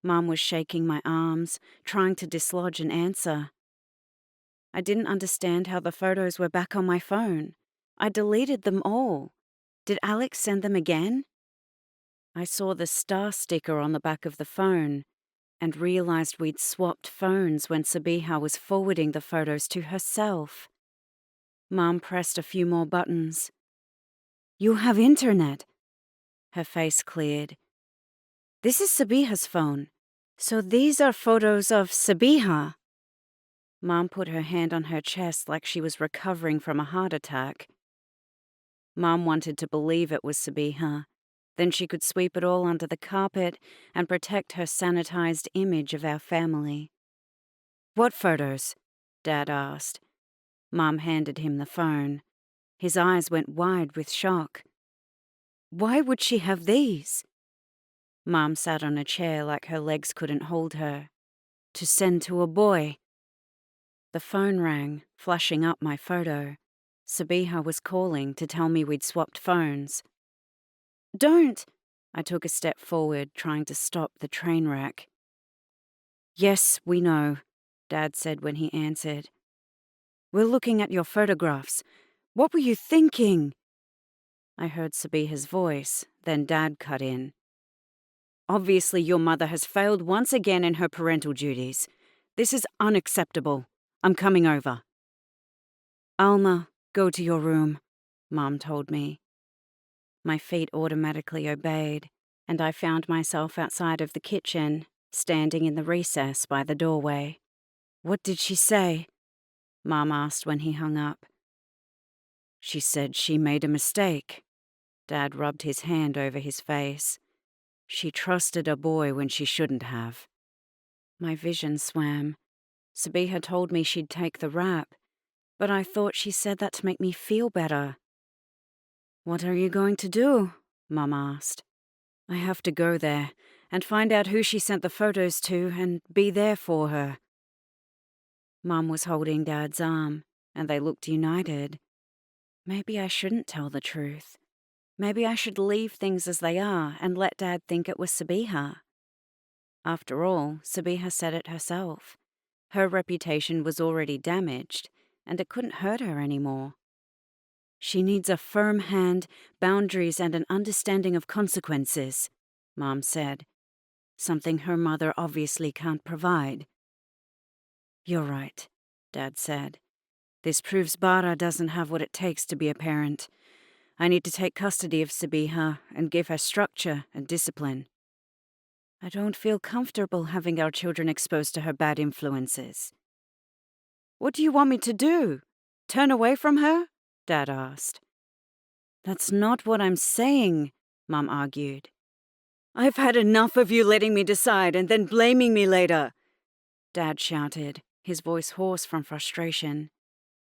Mum was shaking my arms, trying to dislodge an answer. I didn't understand how the photos were back on my phone. I deleted them all. Did Alex send them again? I saw the star sticker on the back of the phone and realized we'd swapped phones when Sabiha was forwarding the photos to herself. Mom pressed a few more buttons. "You have internet." Her face cleared. "This is Sabiha's phone. So these are photos of Sabiha." Mom put her hand on her chest like she was recovering from a heart attack. Mom wanted to believe it was Sabiha. Then she could sweep it all under the carpet and protect her sanitized image of our family. "What photos?" Dad asked. Mom handed him the phone. His eyes went wide with shock. "Why would she have these?" Mom sat on a chair like her legs couldn't hold her. "To send to a boy." The phone rang, flashing up my photo. Sabiha was calling to tell me we'd swapped phones. "Don't!" I took a step forward, trying to stop the train wreck. "Yes, we know," Dad said when he answered. "We're looking at your photographs. What were you thinking?" I heard Sabiha's voice, then Dad cut in. "Obviously your mother has failed once again in her parental duties. This is unacceptable. I'm coming over." "Alma, go to your room," Mom told me. My feet automatically obeyed, and I found myself outside of the kitchen, standing in the recess by the doorway. "What did she say?" Mom asked when he hung up. "She said she made a mistake." Dad rubbed his hand over his face. "She trusted a boy when she shouldn't have." My vision swam. Sabiha told me she'd take the rap, but I thought she said that to make me feel better. "What are you going to do?" Mum asked. "I have to go there and find out who she sent the photos to and be there for her." Mum was holding Dad's arm, and they looked united. Maybe I shouldn't tell the truth. Maybe I should leave things as they are and let Dad think it was Sabiha. After all, Sabiha said it herself. Her reputation was already damaged, and it couldn't hurt her anymore. "She needs a firm hand, boundaries, and an understanding of consequences," Mom said. "Something her mother obviously can't provide." "You're right," Dad said. "This proves Bara doesn't have what it takes to be a parent. I need to take custody of Sabiha and give her structure and discipline. I don't feel comfortable having our children exposed to her bad influences." "What do you want me to do? Turn away from her?" Dad asked. "That's not what I'm saying," Mum argued. "I've had enough of you letting me decide and then blaming me later," Dad shouted, his voice hoarse from frustration.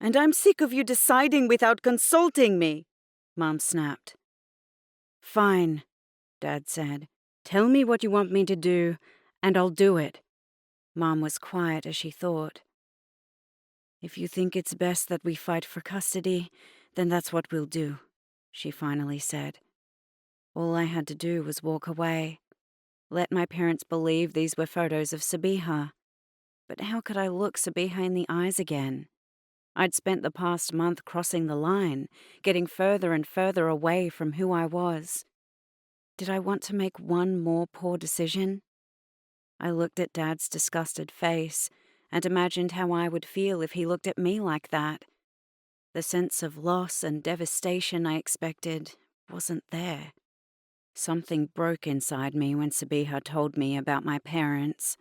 "And I'm sick of you deciding without consulting me," Mum snapped. "Fine," Dad said. "Tell me what you want me to do, and I'll do it." Mom was quiet as she thought. "If you think it's best that we fight for custody, then that's what we'll do," she finally said. All I had to do was walk away. Let my parents believe these were photos of Sabiha. But how could I look Sabiha in the eyes again? I'd spent the past month crossing the line, getting further and further away from who I was. Did I want to make one more poor decision? I looked at Dad's disgusted face and imagined how I would feel if he looked at me like that. The sense of loss and devastation I expected wasn't there. Something broke inside me when Sabiha told me about my parents.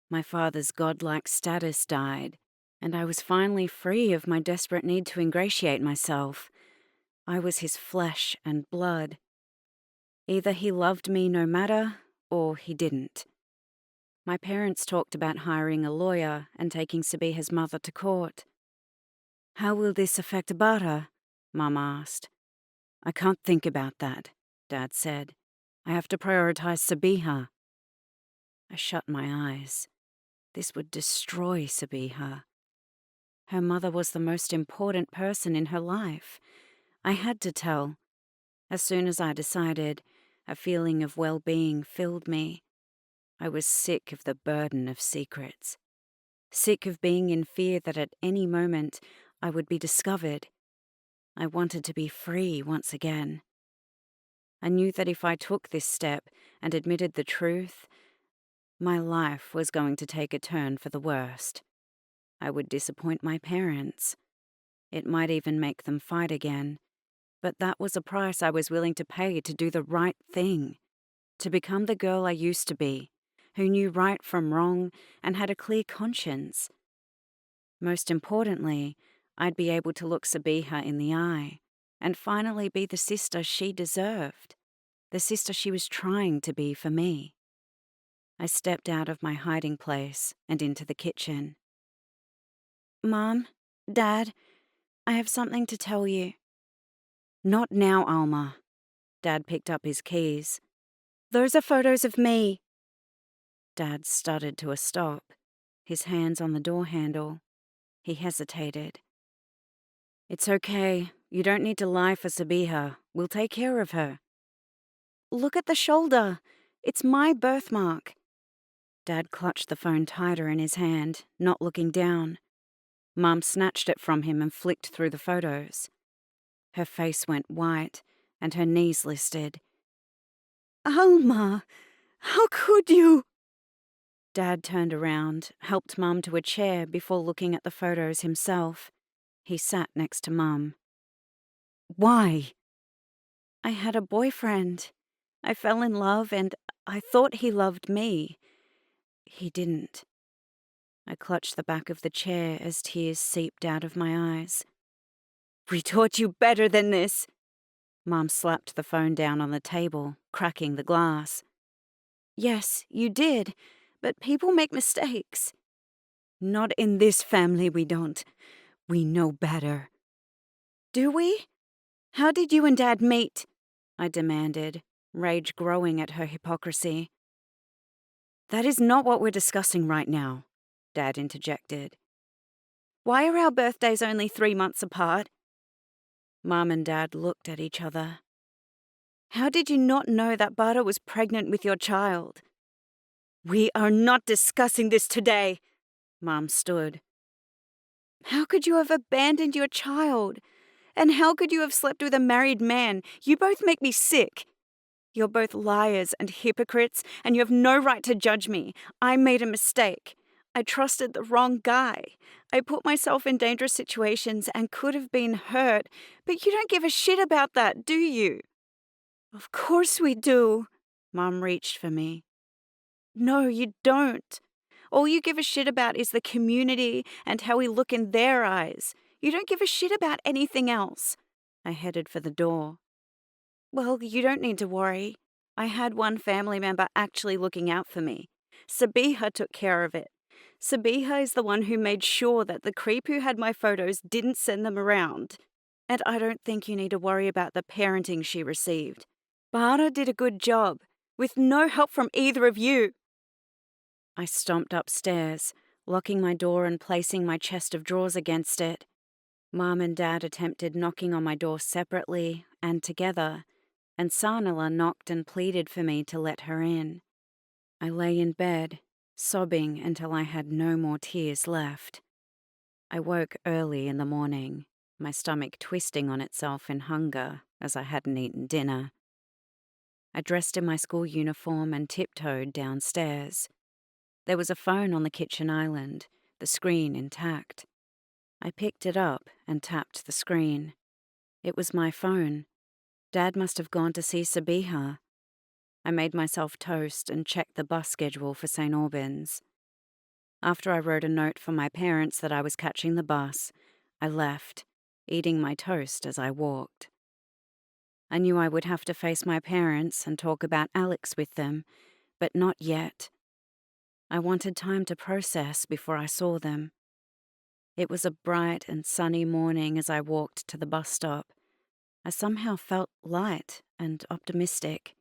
My father's godlike status died, and I was finally free of my desperate need to ingratiate myself. I was his flesh and blood. Either he loved me no matter, or he didn't. My parents talked about hiring a lawyer and taking Sabiha's mother to court. "How will this affect Bara?" Mum asked. "I can't think about that," Dad said. "I have to prioritize Sabiha." I shut my eyes. This would destroy Sabiha. Her mother was the most important person in her life. I had to tell. As soon as I decided, a feeling of well-being filled me. I was sick of the burden of secrets. sick of being in fear that at any moment I would be discovered. I wanted to be free once again. I knew that if I took this step and admitted the truth, my life was going to take a turn for the worst. I would disappoint my parents. It might even make them fight again. But that was a price I was willing to pay to do the right thing, to become the girl I used to be, who knew right from wrong and had a clear conscience. Most importantly, I'd be able to look Sabiha in the eye and finally be the sister she deserved, the sister she was trying to be for me. I stepped out of my hiding place and into the kitchen. "Mom, Dad, I have something to tell you." "Not now, Alma." Dad picked up his keys. "Those are photos of me." Dad stuttered to a stop, his hands on the door handle. He hesitated. "It's okay. You don't need to lie for Sabiha. We'll take care of her." "Look at the shoulder. It's my birthmark." Dad clutched the phone tighter in his hand, not looking down. Mum snatched it from him and flicked through the photos. Her face went white and her knees listed. "Alma, how could you?" Dad turned around, helped Mum to a chair before looking at the photos himself. He sat next to Mum. "Why?" "I had a boyfriend. I fell in love and I thought he loved me. He didn't." I clutched the back of the chair as tears seeped out of my eyes. "We taught you better than this." Mum slapped the phone down on the table, cracking the glass. "Yes, you did, but people make mistakes." "Not in this family, we don't. We know better." "Do we? How did you and Dad meet?" I demanded, rage growing at her hypocrisy. "That is not what we're discussing right now," Dad interjected. "Why are our birthdays only 3 months apart?" Mum and Dad looked at each other. "How did you not know that Bada was pregnant with your child?" "We are not discussing this today," Mum stood. "How could you have abandoned your child? And how could you have slept with a married man? You both make me sick. You're both liars and hypocrites, and you have no right to judge me. I made a mistake. I trusted the wrong guy. I put myself in dangerous situations and could have been hurt, but you don't give a shit about that, do you?" "Of course we do." Mum reached for me. "No, you don't. All you give a shit about is the community and how we look in their eyes. You don't give a shit about anything else." I headed for the door. "Well, you don't need to worry. I had one family member actually looking out for me. Sabiha took care of it. Sabiha is the one who made sure that the creep who had my photos didn't send them around. And I don't think you need to worry about the parenting she received. Bada did a good job, with no help from either of you." I stomped upstairs, locking my door and placing my chest of drawers against it. Mum and Dad attempted knocking on my door separately and together, and Sanala knocked and pleaded for me to let her in. I lay in bed, sobbing until I had no more tears left. I woke early in the morning, my stomach twisting on itself in hunger as I hadn't eaten dinner. I dressed in my school uniform and tiptoed downstairs. There was a phone on the kitchen island, the screen intact. I picked it up and tapped the screen. It was my phone. Dad must have gone to see Sabiha. I made myself toast and checked the bus schedule for St. Albans. After I wrote a note for my parents that I was catching the bus, I left, eating my toast as I walked. I knew I would have to face my parents and talk about Alex with them, but not yet. I wanted time to process before I saw them. It was a bright and sunny morning as I walked to the bus stop. I somehow felt light and optimistic.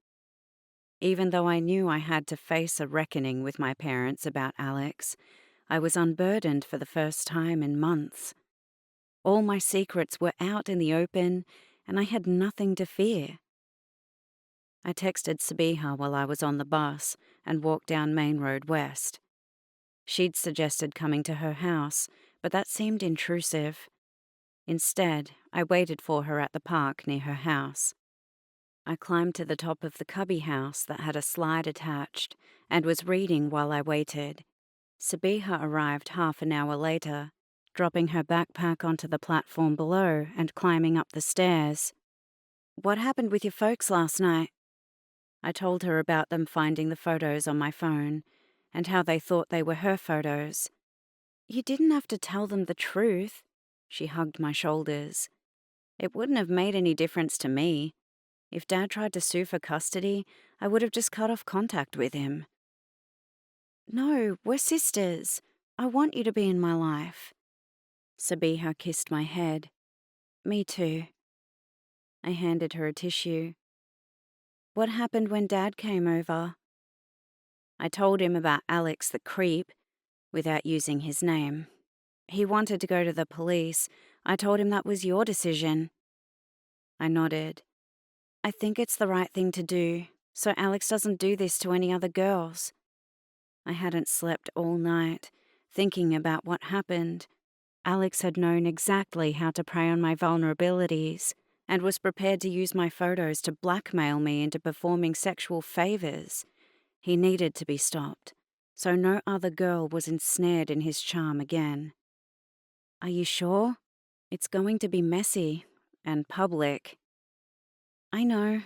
Even though I knew I had to face a reckoning with my parents about Alex, I was unburdened for the first time in months. All my secrets were out in the open, and I had nothing to fear. I texted Sabiha while I was on the bus and walked down Main Road West. She'd suggested coming to her house, but that seemed intrusive. Instead, I waited for her at the park near her house. I climbed to the top of the cubby house that had a slide attached and was reading while I waited. Sabiha arrived half an hour later, dropping her backpack onto the platform below and climbing up the stairs. "What happened with your folks last night?" I told her about them finding the photos on my phone and how they thought they were her photos. "You didn't have to tell them the truth." She hugged my shoulders. "It wouldn't have made any difference to me. If Dad tried to sue for custody, I would have just cut off contact with him." "No, we're sisters. I want you to be in my life." Sabiha kissed my head. "Me too." I handed her a tissue. "What happened when Dad came over?" I told him about Alex the creep, without using his name. "He wanted to go to the police. I told him that was your decision." I nodded. "I think it's the right thing to do, so Alex doesn't do this to any other girls." I hadn't slept all night, thinking about what happened. Alex had known exactly how to prey on my vulnerabilities and was prepared to use my photos to blackmail me into performing sexual favors. He needed to be stopped, so no other girl was ensnared in his charm again. "Are you sure? It's going to be messy and public." "I know."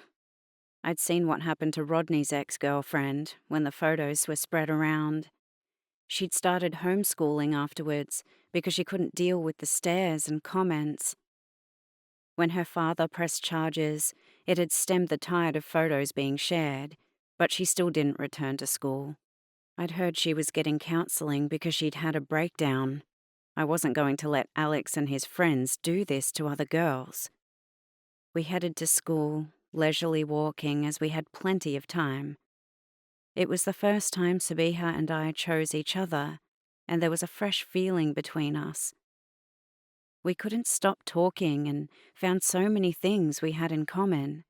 I'd seen what happened to Rodney's ex-girlfriend when the photos were spread around. She'd started homeschooling afterwards because she couldn't deal with the stares and comments. When her father pressed charges, it had stemmed the tide of photos being shared, but she still didn't return to school. I'd heard she was getting counseling because she'd had a breakdown. I wasn't going to let Alex and his friends do this to other girls. We headed to school, leisurely walking as we had plenty of time. It was the first time Sabiha and I chose each other, and there was a fresh feeling between us. We couldn't stop talking and found so many things we had in common.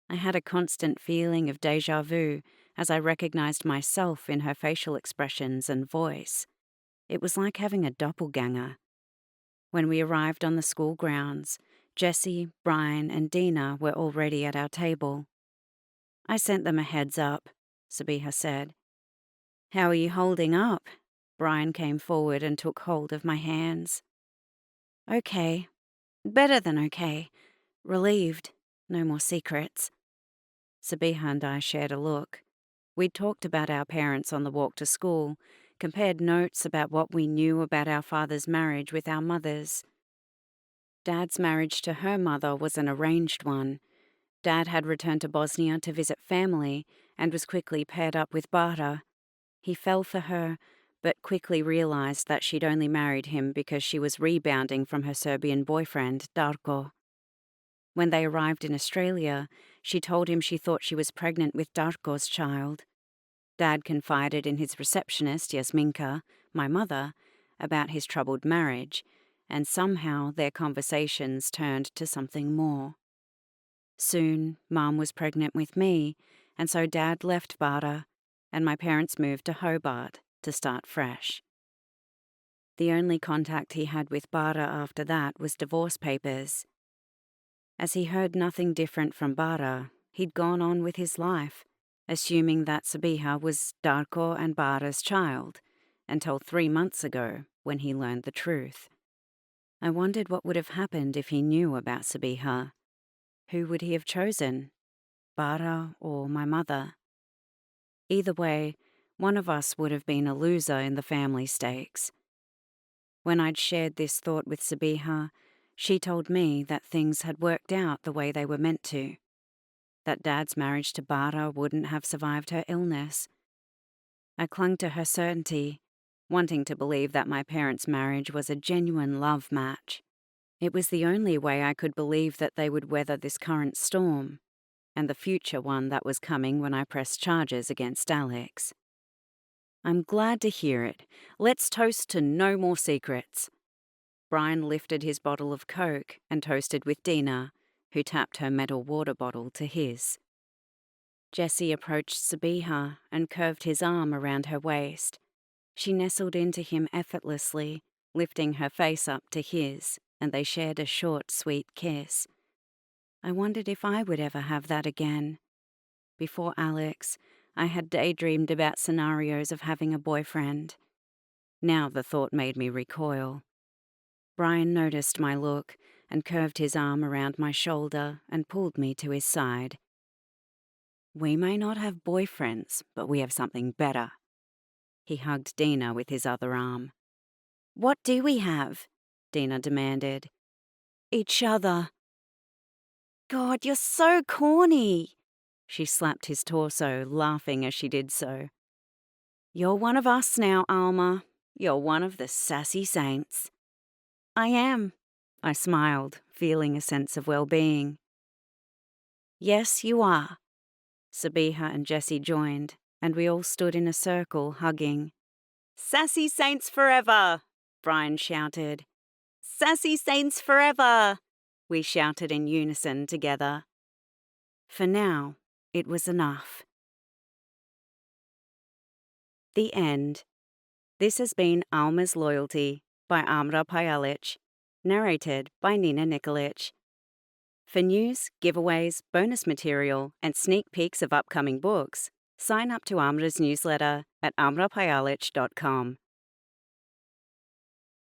I had a constant feeling of déjà vu as I recognized myself in her facial expressions and voice. It was like having a doppelganger. When we arrived on the school grounds, Jessie, Brian, and Dina were already at our table. "I sent them a heads up," Sabiha said. "How are you holding up?" Brian came forward and took hold of my hands. "Okay. Better than okay. Relieved. No more secrets." Sabiha and I shared a look. We'd talked about our parents on the walk to school, compared notes about what we knew about our father's marriage with our mother's. Dad's marriage to her mother was an arranged one. Dad had returned to Bosnia to visit family and was quickly paired up with Bara. He fell for her, but quickly realized that she'd only married him because she was rebounding from her Serbian boyfriend, Darko. When they arrived in Australia, she told him she thought she was pregnant with Darko's child. Dad confided in his receptionist, Yasminka, my mother, about his troubled marriage, and somehow their conversations turned to something more. Soon, Mum was pregnant with me, and so Dad left Bara, and my parents moved to Hobart to start fresh. The only contact he had with Bara after that was divorce papers. As he heard nothing different from Bara, he'd gone on with his life, assuming that Sabiha was Darko and Bara's child, until 3 months ago when he learned the truth. I wondered what would have happened if he knew about Sabiha. Who would he have chosen? Bara or my mother? Either way, one of us would have been a loser in the family stakes. When I'd shared this thought with Sabiha, she told me that things had worked out the way they were meant to. That Dad's marriage to Bara wouldn't have survived her illness. I clung to her certainty, wanting to believe that my parents' marriage was a genuine love match. It was the only way I could believe that they would weather this current storm, and the future one that was coming when I pressed charges against Alex. "I'm glad to hear it. Let's toast to no more secrets." Brian lifted his bottle of Coke and toasted with Dina, who tapped her metal water bottle to his. Jessie approached Sabiha and curved his arm around her waist. She nestled into him effortlessly, lifting her face up to his, and they shared a short, sweet kiss. I wondered if I would ever have that again. Before Alex, I had daydreamed about scenarios of having a boyfriend. Now the thought made me recoil. Brian noticed my look and curved his arm around my shoulder and pulled me to his side. We may not have boyfriends, but we have something better. He hugged Dina with his other arm. What do we have? Dina demanded. Each other. God, you're so corny. She slapped his torso, laughing as she did so. You're one of us now, Alma. You're one of the Sassy Saints. I am. I smiled, feeling a sense of well-being. Yes, you are. Sabiha and Jessie joined, and we all stood in a circle, hugging. Sassy Saints forever! Brian shouted. Sassy Saints forever! We shouted in unison together. For now, it was enough. The end. This has been Alma's Loyalty by Amra Pajalic, narrated by Nina Nikolic. For news, giveaways, bonus material, and sneak peeks of upcoming books, sign up to Amra's newsletter at amrapajalic.com.